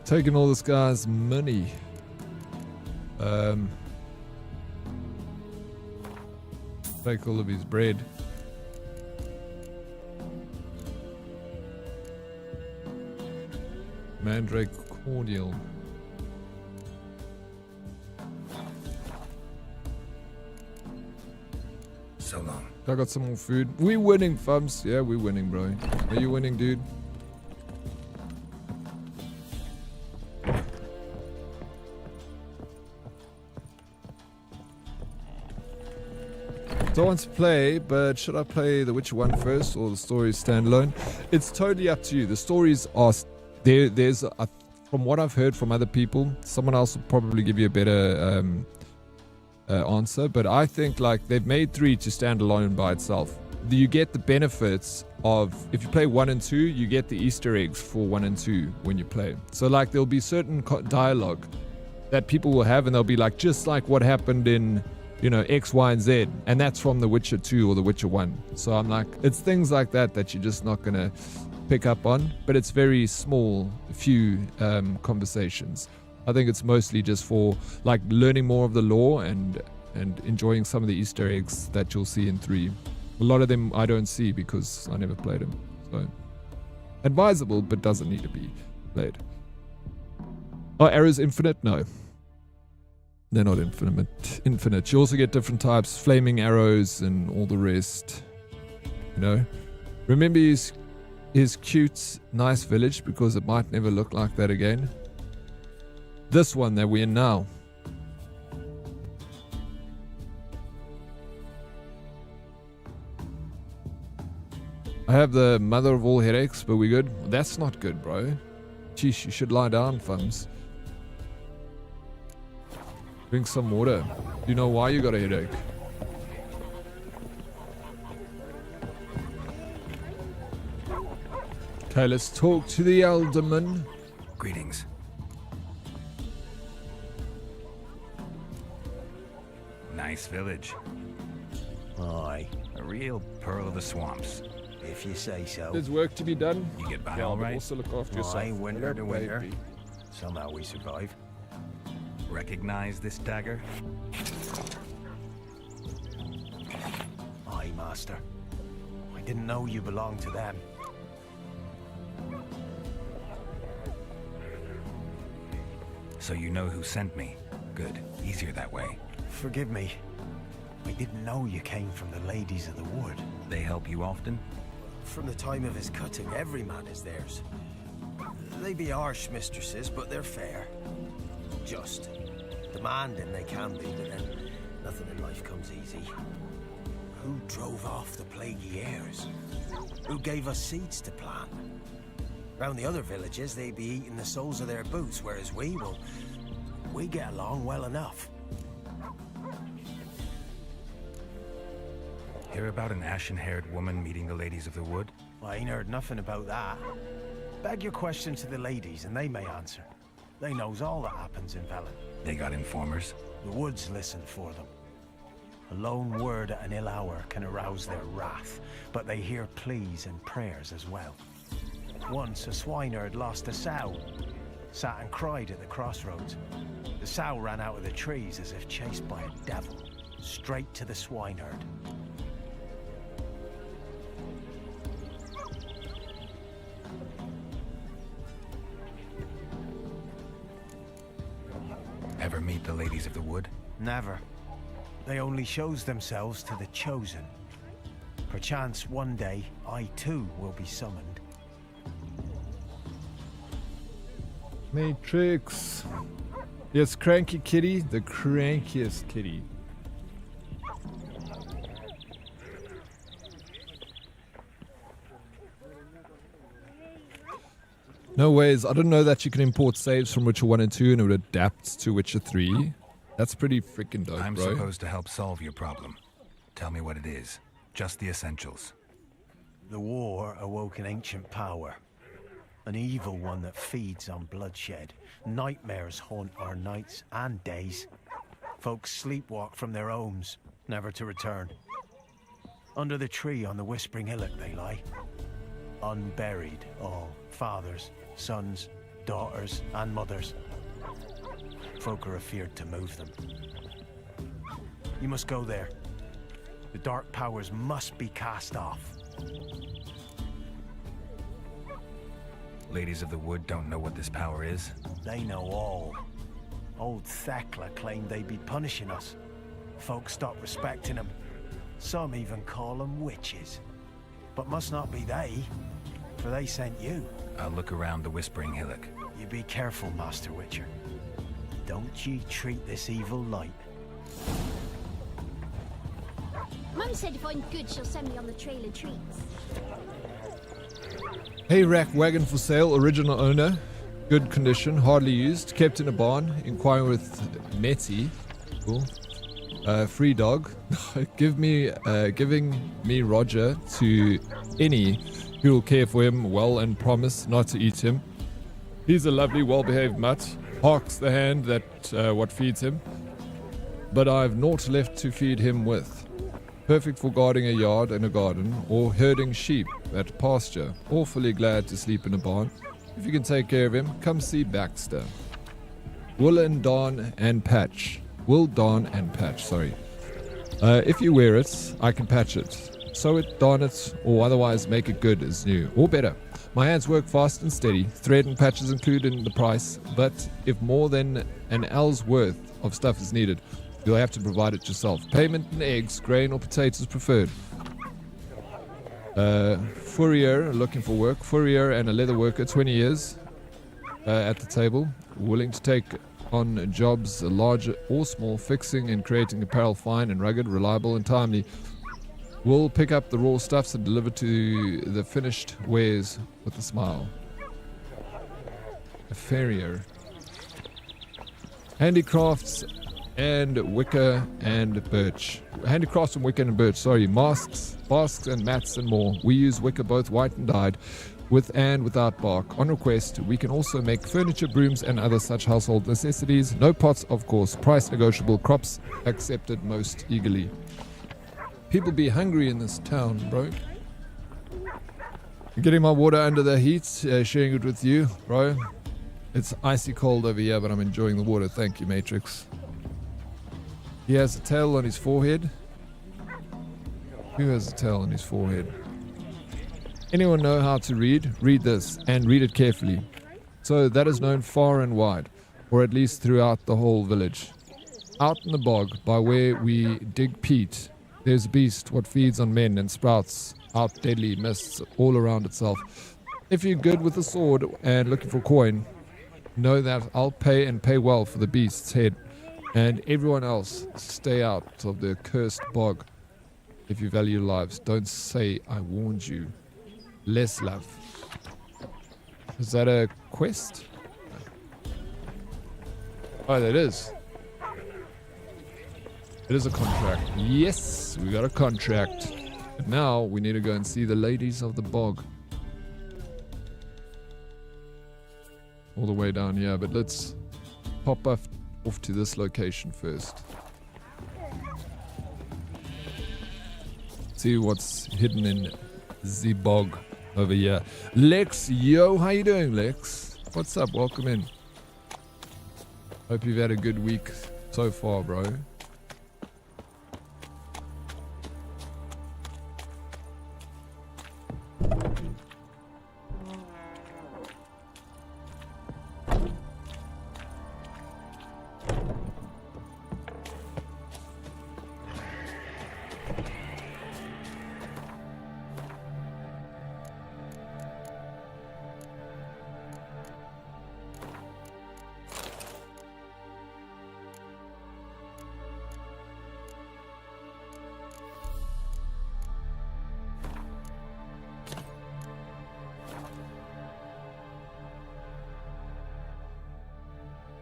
Speaker 1: Taking all this guy's money. Take all of his bread. Mandrake cordial.
Speaker 2: So long.
Speaker 1: I got some more food. We winning, fums. Yeah, we winning, bro. Are you winning, dude? Don't want to play, but should I play The Witcher 1 first or the story standalone? It's totally up to you. The stories are there. From what I've heard from other people, someone else will probably give you a better answer. But I think like they've made 3 to stand alone by itself. You get the benefits of, if you play 1 and 2, you get the Easter eggs for 1 and 2 when you play. So like there'll be certain dialogue that people will have, and they'll be like, just like what happened in, you know, X, Y, and Z, and that's from The Witcher 2 or The Witcher 1. So I'm like, it's things like that you're just not gonna pick up on, but it's very small, few conversations. I think it's mostly just for like learning more of the lore and enjoying some of the Easter eggs that you'll see in 3. A lot of them I don't see because I never played them. So advisable, but doesn't need to be played. Are arrows infinite? No. They're not infinite. You also get different types, flaming arrows and all the rest. You know? Remember his cute, nice village, because it might never look like that again. This one that we're in now. I have the mother of all headaches, but we good? That's not good, bro. Jeez, you should lie down, fums. Drink some water. Do you know why you got a headache? Okay, let's talk to the alderman.
Speaker 2: Greetings. Nice village.
Speaker 12: Aye.
Speaker 2: A real pearl of the swamps.
Speaker 12: If you say so.
Speaker 1: There's work to be done.
Speaker 2: You get by
Speaker 1: Yeah,
Speaker 2: all
Speaker 1: but
Speaker 2: right?
Speaker 1: also look after yourself.
Speaker 12: Aye, winter to winter.
Speaker 1: Baby.
Speaker 12: Somehow we survive.
Speaker 2: Recognize this dagger?
Speaker 12: Aye, master. I didn't know you belonged to them.
Speaker 2: So you know who sent me. Good. Easier that way.
Speaker 12: Forgive me. I didn't know you came from the ladies of the wood.
Speaker 2: They help you often?
Speaker 12: From the time of his cutting, every man is theirs. They be harsh mistresses, but they're fair. Just. Demanding they can be, but then nothing in life comes easy. Who drove off the plaguey airs? Who gave us seeds to plant? Round the other villages, they be eating the soles of their boots, whereas we get along well enough.
Speaker 2: Hear about an ashen-haired woman meeting the ladies of the wood?
Speaker 12: I ain't heard nothing about that. Beg your question to the ladies, and they may answer. They knows all that happens in Velen.
Speaker 2: They got informers?
Speaker 12: The woods listen for them. A lone word at an ill hour can arouse their wrath, but they hear pleas and prayers as well. Once a swineherd lost a sow, sat and cried at the crossroads. The sow ran out of the trees as if chased by a devil, straight to the swineherd.
Speaker 2: the ladies of the wood?
Speaker 12: Never. They only shows themselves to the chosen. Perchance one day, I too will be summoned.
Speaker 1: Matrix. Yes, Cranky Kitty, the crankiest kitty. No ways. I didn't know that you can import saves from Witcher 1 and 2 and it would adapt to Witcher 3. That's pretty freaking dope,
Speaker 2: I'm
Speaker 1: bro.
Speaker 2: supposed to help solve your problem. Tell me what it is. Just the essentials.
Speaker 12: The war awoke an ancient power. An evil one that feeds on bloodshed. Nightmares haunt our nights and days. Folks sleepwalk from their homes, never to return. Under the tree on the Whispering Hillock they lie. Unburied all. Fathers, sons, daughters, and mothers. Folk are afeared to move them. You must go there. The dark powers must be cast off.
Speaker 2: Ladies of the Wood don't know what this power is?
Speaker 12: They know all. Old Thekla claimed they'd be punishing us. Folk stopped respecting them. Some even call them witches. But must not be they, for they sent you.
Speaker 2: I'll look around the Whispering Hillock.
Speaker 12: You be careful, Master Witcher. Don't ye treat this evil light.
Speaker 22: Mum said if I'm good, she'll send me on the trail of treats.
Speaker 1: Hay rack wagon for sale, original owner, good condition, hardly used, kept in a barn. Inquiring with Metty. Cool. Free dog. Giving me Roger to any who will care for him well and promise not to eat him. He's a lovely, well-behaved mutt. Harks the hand that what feeds him. But I've naught left to feed him with. Perfect for guarding a yard and a garden, or herding sheep at pasture. Awfully glad to sleep in a barn. If you can take care of him, come see Baxter. Wool and darn and patch. Wool, darn and patch, sorry. If you wear it, I can patch it. Sew it, darn it, or otherwise make it good as new, or better. My hands work fast and steady. Thread and patches included in the price, but if more than an L's worth of stuff is needed, you'll have to provide it yourself. Payment in eggs, grain, or potatoes preferred. Fourier, looking for work. Fourier and a leather worker, 20 years at the table. Willing to take on jobs large or small, fixing and creating apparel fine and rugged, reliable and timely. We'll pick up the raw stuffs and deliver to the finished wares with a smile. A farrier. Handicrafts and wicker and birch. Handicrafts and wicker and birch, sorry. Masks, basks and mats and more. We use wicker both white and dyed, with and without bark. On request, we can also make furniture, brooms and other such household necessities. No pots, of course. Price negotiable. Crops accepted most eagerly. People be hungry in this town, bro. I'm getting my water under the heat, sharing it with you, bro. It's icy cold over here, but I'm enjoying the water. Thank you, Matrix. He has a tail on his forehead. Who has a tail on his forehead? Anyone know how to read? Read this, and read it carefully. So that is known far and wide, or at least throughout the whole village. Out in the bog, by where we dig peat, there's a beast what feeds on men and sprouts out deadly mists all around itself. If you're good with a sword and looking for coin, know that I'll pay and pay well for the beast's head. And everyone else, stay out of the accursed bog. If you value lives, don't say I warned you. Less love. Is that a quest? Oh, that is. It is a contract. Yes, we got a contract. But now we need to go and see the ladies of the bog. All the way down here, but let's pop off to this location first. See what's hidden in the bog over here. Lex, yo, how you doing, Lex? What's up? Welcome in. Hope you've had a good week so far, bro.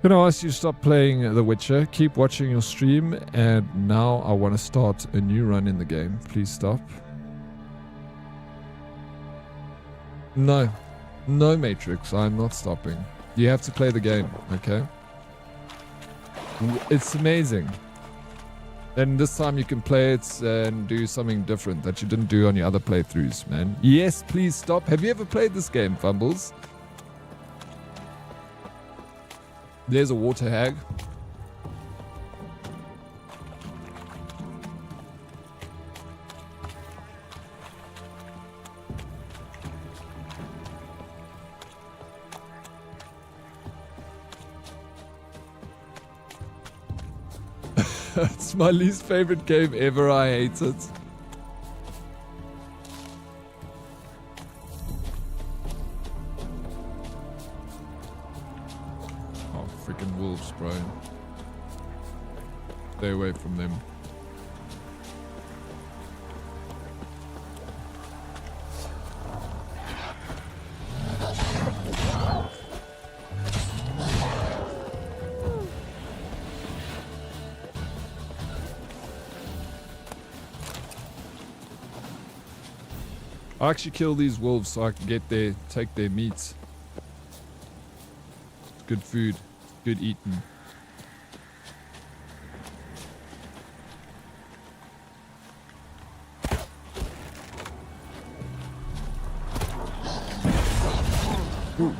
Speaker 1: Can I ask you to stop playing The Witcher? Keep watching your stream, and now I want to start a new run in the game. Please stop. No. No, Matrix. I'm not stopping. You have to play the game, okay? It's amazing. And this time you can play it and do something different that you didn't do on your other playthroughs, man. Yes, please stop. Have you ever played this game, Fumbles? There's a water hag. It's my least favorite game ever. I hate it. Oh, freaking wolves, bro. Stay away from them. I actually kill these wolves so I can take their meat. It's good food. It's good eating. Ooh.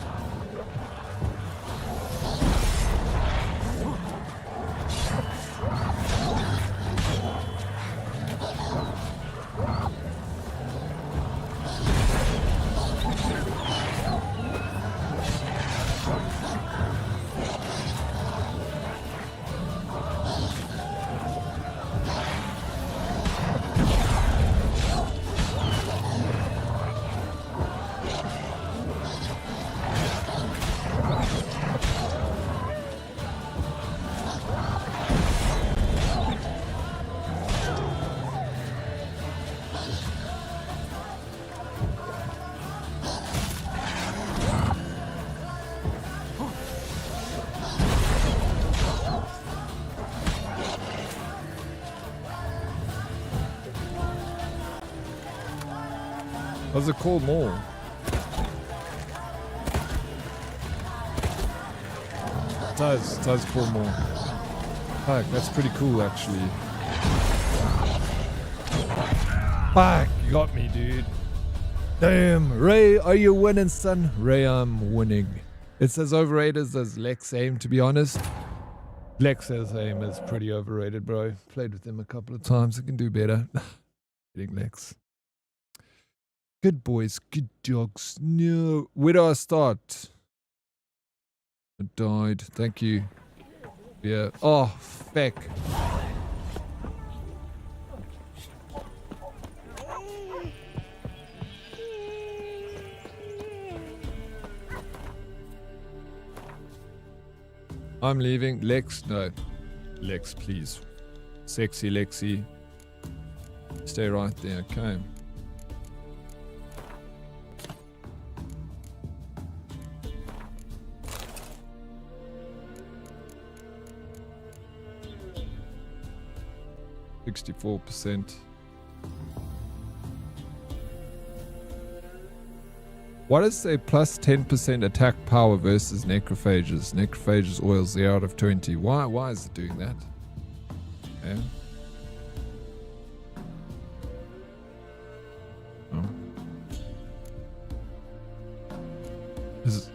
Speaker 1: What's it called more? It does call more. Fuck, that's pretty cool actually. Fuck, you got me, dude. Damn, Ray, are you winning, son? Ray, I'm winning. It's as overrated as Lex Aim, to be honest. Lex's Aim is pretty overrated, bro. Played with him a couple of times. I can do better. Getting Lex. Good boys, good dogs. No. Where do I start? I died. Thank you. Yeah. Oh, feck. I'm leaving. Lex, no. Lex, please. Sexy Lexi. Stay right there, okay. %. What does say plus 10% attack power versus necrophages? Necrophages oils 0 out of 20. Why is it doing that? Yeah. Oh. Is it?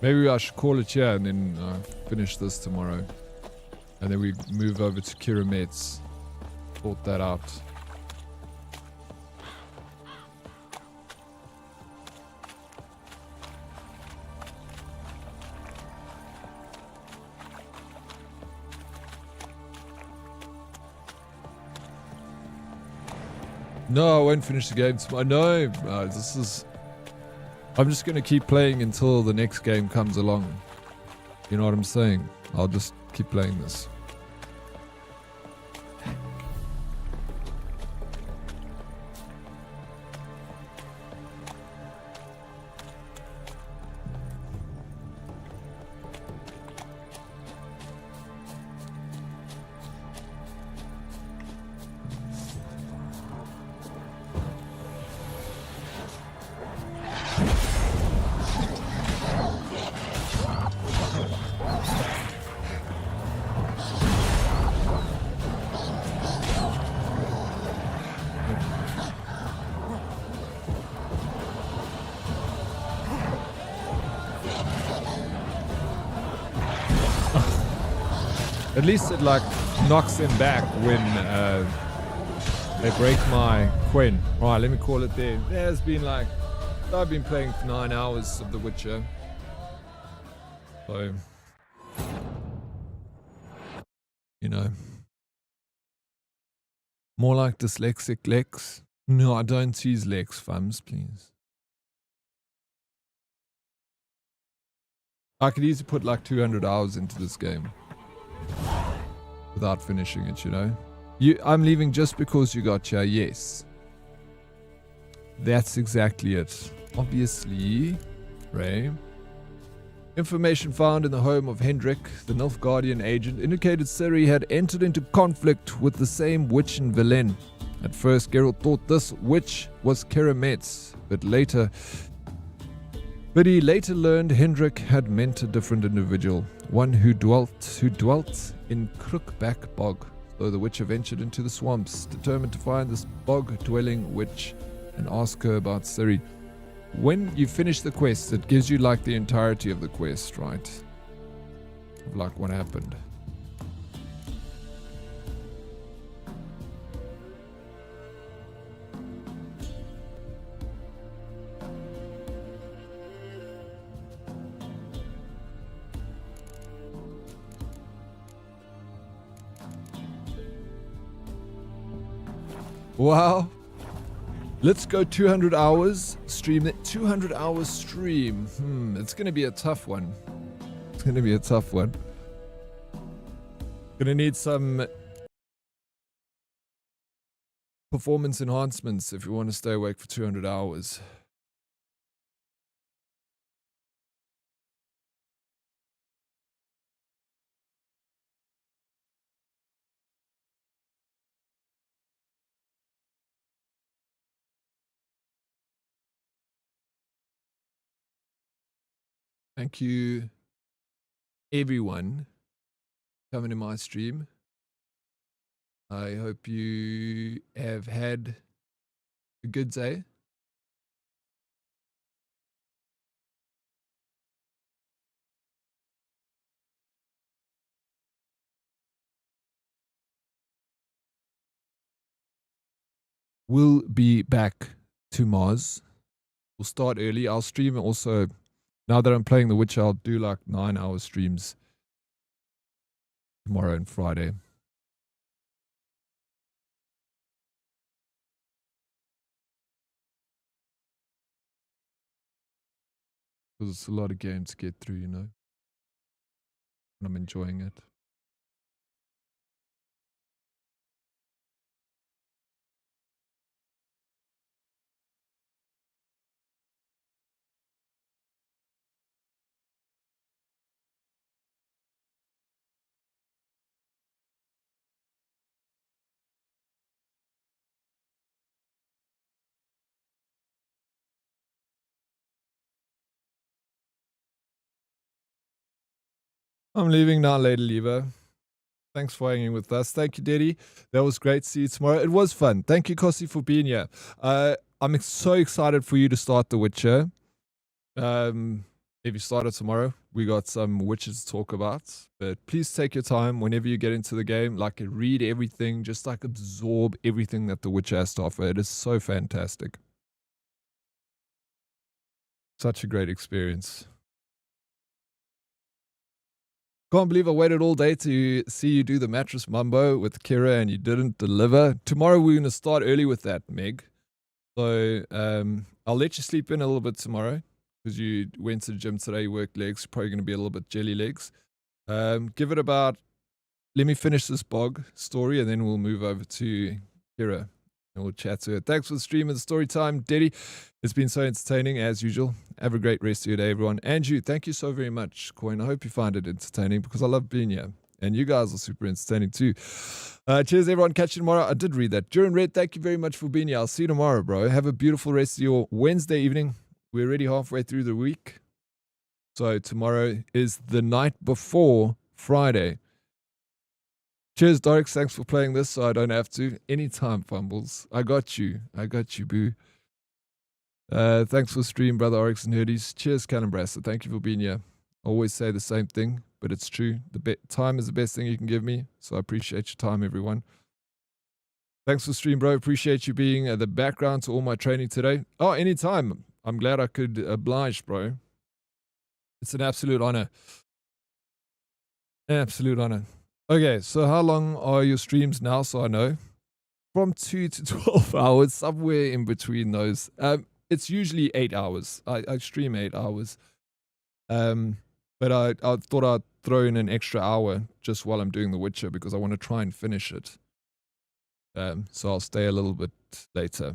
Speaker 1: Maybe I should call it here and then finish this tomorrow. And then we move over to Kiramet's. Sort that out. No, I won't finish the game tomorrow. No, this is... I'm just going to keep playing until the next game comes along. You know what I'm saying? I'll just keep playing this. At least it like knocks them back when they break my Queen. Alright, let me call it there. There's been like, I've been playing for 9 hours of The Witcher. So, you know, more like dyslexic Lex. No, I don't use Lex, fams, please. I could easily put like 200 hours into this game without finishing it, you know. I'm leaving just because you got here, yes. That's exactly it. Obviously, Ray. Information found in the home of Hendrik, the Nilfgaardian agent, indicated Ciri had entered into conflict with the same witch in Velen. At first, Geralt thought this witch was Keira Metz, but he later learned Hendrik had meant a different individual, one who dwelt in Crookback Bog. So the witcher ventured into the swamps, determined to find this bog-dwelling witch and ask her about Ciri. When you finish the quest, it gives you like the entirety of the quest, right? Of like what happened. Wow. Let's go 200 hours. Stream that 200 hours stream. It's going to be a tough one. It's going to be a tough one. Going to need some performance enhancements if you want to stay awake for 200 hours. Thank you, everyone, coming to my stream. I hope you have had a good day. We'll be back to Mars. We'll start early. I'll stream also. Now that I'm playing The Witcher, I'll do like 9-hour streams tomorrow and Friday. Because it's a lot of games to get through, you know. And I'm enjoying it. I'm leaving now, Lady Lever. Thanks for hanging with us. Thank you, Daddy. That was great. See you tomorrow. It was fun. Thank you, Kossi, for being here. I'm so excited for you to start The Witcher. If you start it tomorrow, we got some Witches to talk about. But please take your time whenever you get into the game. Like, read everything. Just like absorb everything that The Witcher has to offer. It is so fantastic. Such a great experience. Can't believe I waited all day to see you do the mattress mumbo with Kira and you didn't deliver. Tomorrow we're going to start early with that, Meg. So I'll let you sleep in a little bit tomorrow because you went to the gym today, you worked legs, probably going to be a little bit jelly legs. Give it about, let me finish this bog story and then we'll move over to Kira and we'll chat to her. Thanks for the stream and the story time, Deddy. It's been so entertaining as usual. Have a great rest of your day, everyone. And you, thank you so very much, Coin. I hope you find it entertaining because I love being here. And you guys are super entertaining too. Cheers, everyone. Catch you tomorrow. I did read that. Duran Red, thank you very much for being here. I'll see you tomorrow, bro. Have a beautiful rest of your Wednesday evening. We're already halfway through the week. So tomorrow is the night before Friday. Cheers, Dorix. Thanks for playing this so I don't have to. Anytime, Fumbles. I got you. I got you, boo. Thanks for the stream, Brother Oryx and Herdies. Cheers, Calumbrassa. Thank you for being here. I always say the same thing, but it's true. Time is the best thing you can give me, so I appreciate your time, everyone. Thanks for the stream, bro. Appreciate you being the background to all my training today. Oh, anytime. I'm glad I could oblige, bro. It's an absolute honor. Absolute honor. Okay, so how long are your streams now, so I know? From 2 to 12 hours, somewhere in between those. It's usually 8 hours. I stream 8 hours. But I thought I'd throw in an extra hour just while I'm doing The Witcher because I want to try and finish it. So I'll stay a little bit later.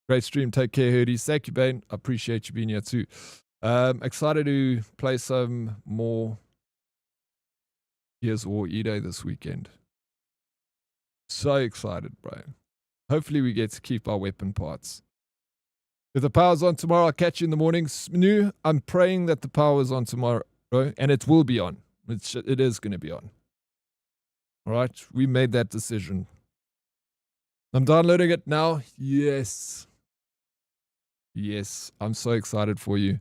Speaker 1: Great stream. Take care, Herdies. Thank you, Bane. I appreciate you being here too. Excited to play some more Gears of War E-Day this weekend. So excited, bro. Hopefully we get to keep our weapon parts. If the power's on tomorrow, I'll catch you in the morning. Snoo, I'm praying that the power's on tomorrow, and it will be on. It is going to be on. All right, we made that decision. I'm downloading it now. Yes. Yes, I'm so excited for you.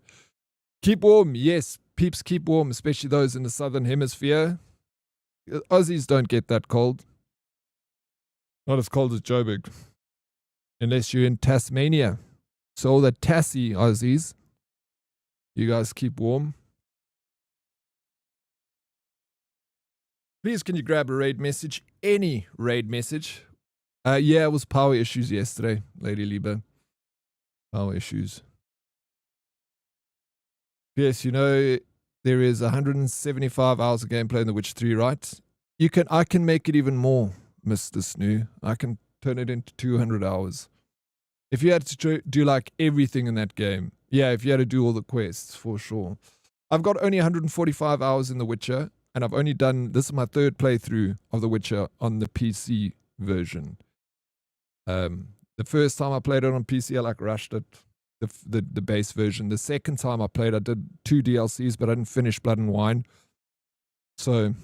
Speaker 1: Keep warm. Yes, peeps, keep warm, especially those in the southern hemisphere. Aussies don't get that cold. Not as cold as Joburg. Unless you're in Tasmania. So all the Tassie Aussies, you guys keep warm. Please can you grab a raid message? Any raid message. Yeah, it was power issues yesterday, Lady Liebe. Power issues. Yes, you know, there is 175 hours of gameplay in The Witcher 3, right? I can make it even more, Mr. Snoo. I can turn it into 200 hours. If you had to do like everything in that game, yeah, if you had to do all the quests, for sure. I've got only 145 hours in The Witcher, and I've only done, this is my third playthrough of The Witcher on the PC version. The first time I played it on PC, I like rushed it, the base version. The second time I played, I did 2 DLCs, but I didn't finish Blood and Wine. So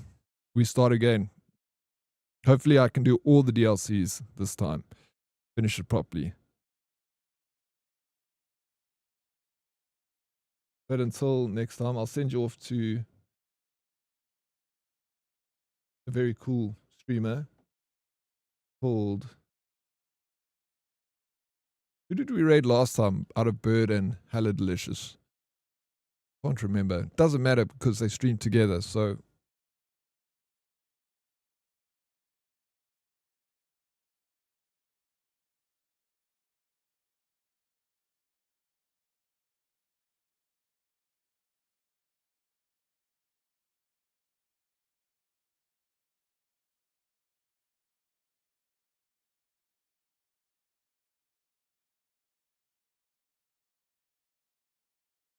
Speaker 1: we start again. Hopefully I can do all the DLCs this time. Finish it properly. But until next time, I'll send you off to a very cool streamer called... Who did we raid last time out of Bird and Hella Delicious? Can't remember. Doesn't matter because they stream together, so...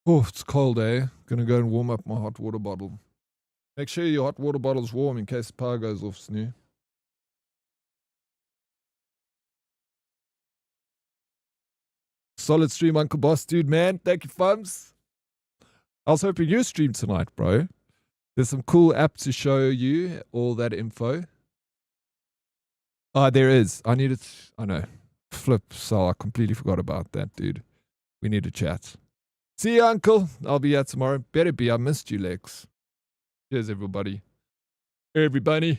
Speaker 1: Oh, it's cold, eh? Gonna go and warm up my hot water bottle. Make sure your hot water bottle's warm in case the power goes off, Snoo. Solid stream, Uncle Boss, dude, man. Thank you, Fums. I was hoping you streamed tonight, bro. There's some cool app to show you all that info. There is. I know. Flip, so I completely forgot about that, dude. We need to chat. See you, Uncle. I'll be here tomorrow. Better be. I missed you, Lex. Cheers, everybody. Everybody.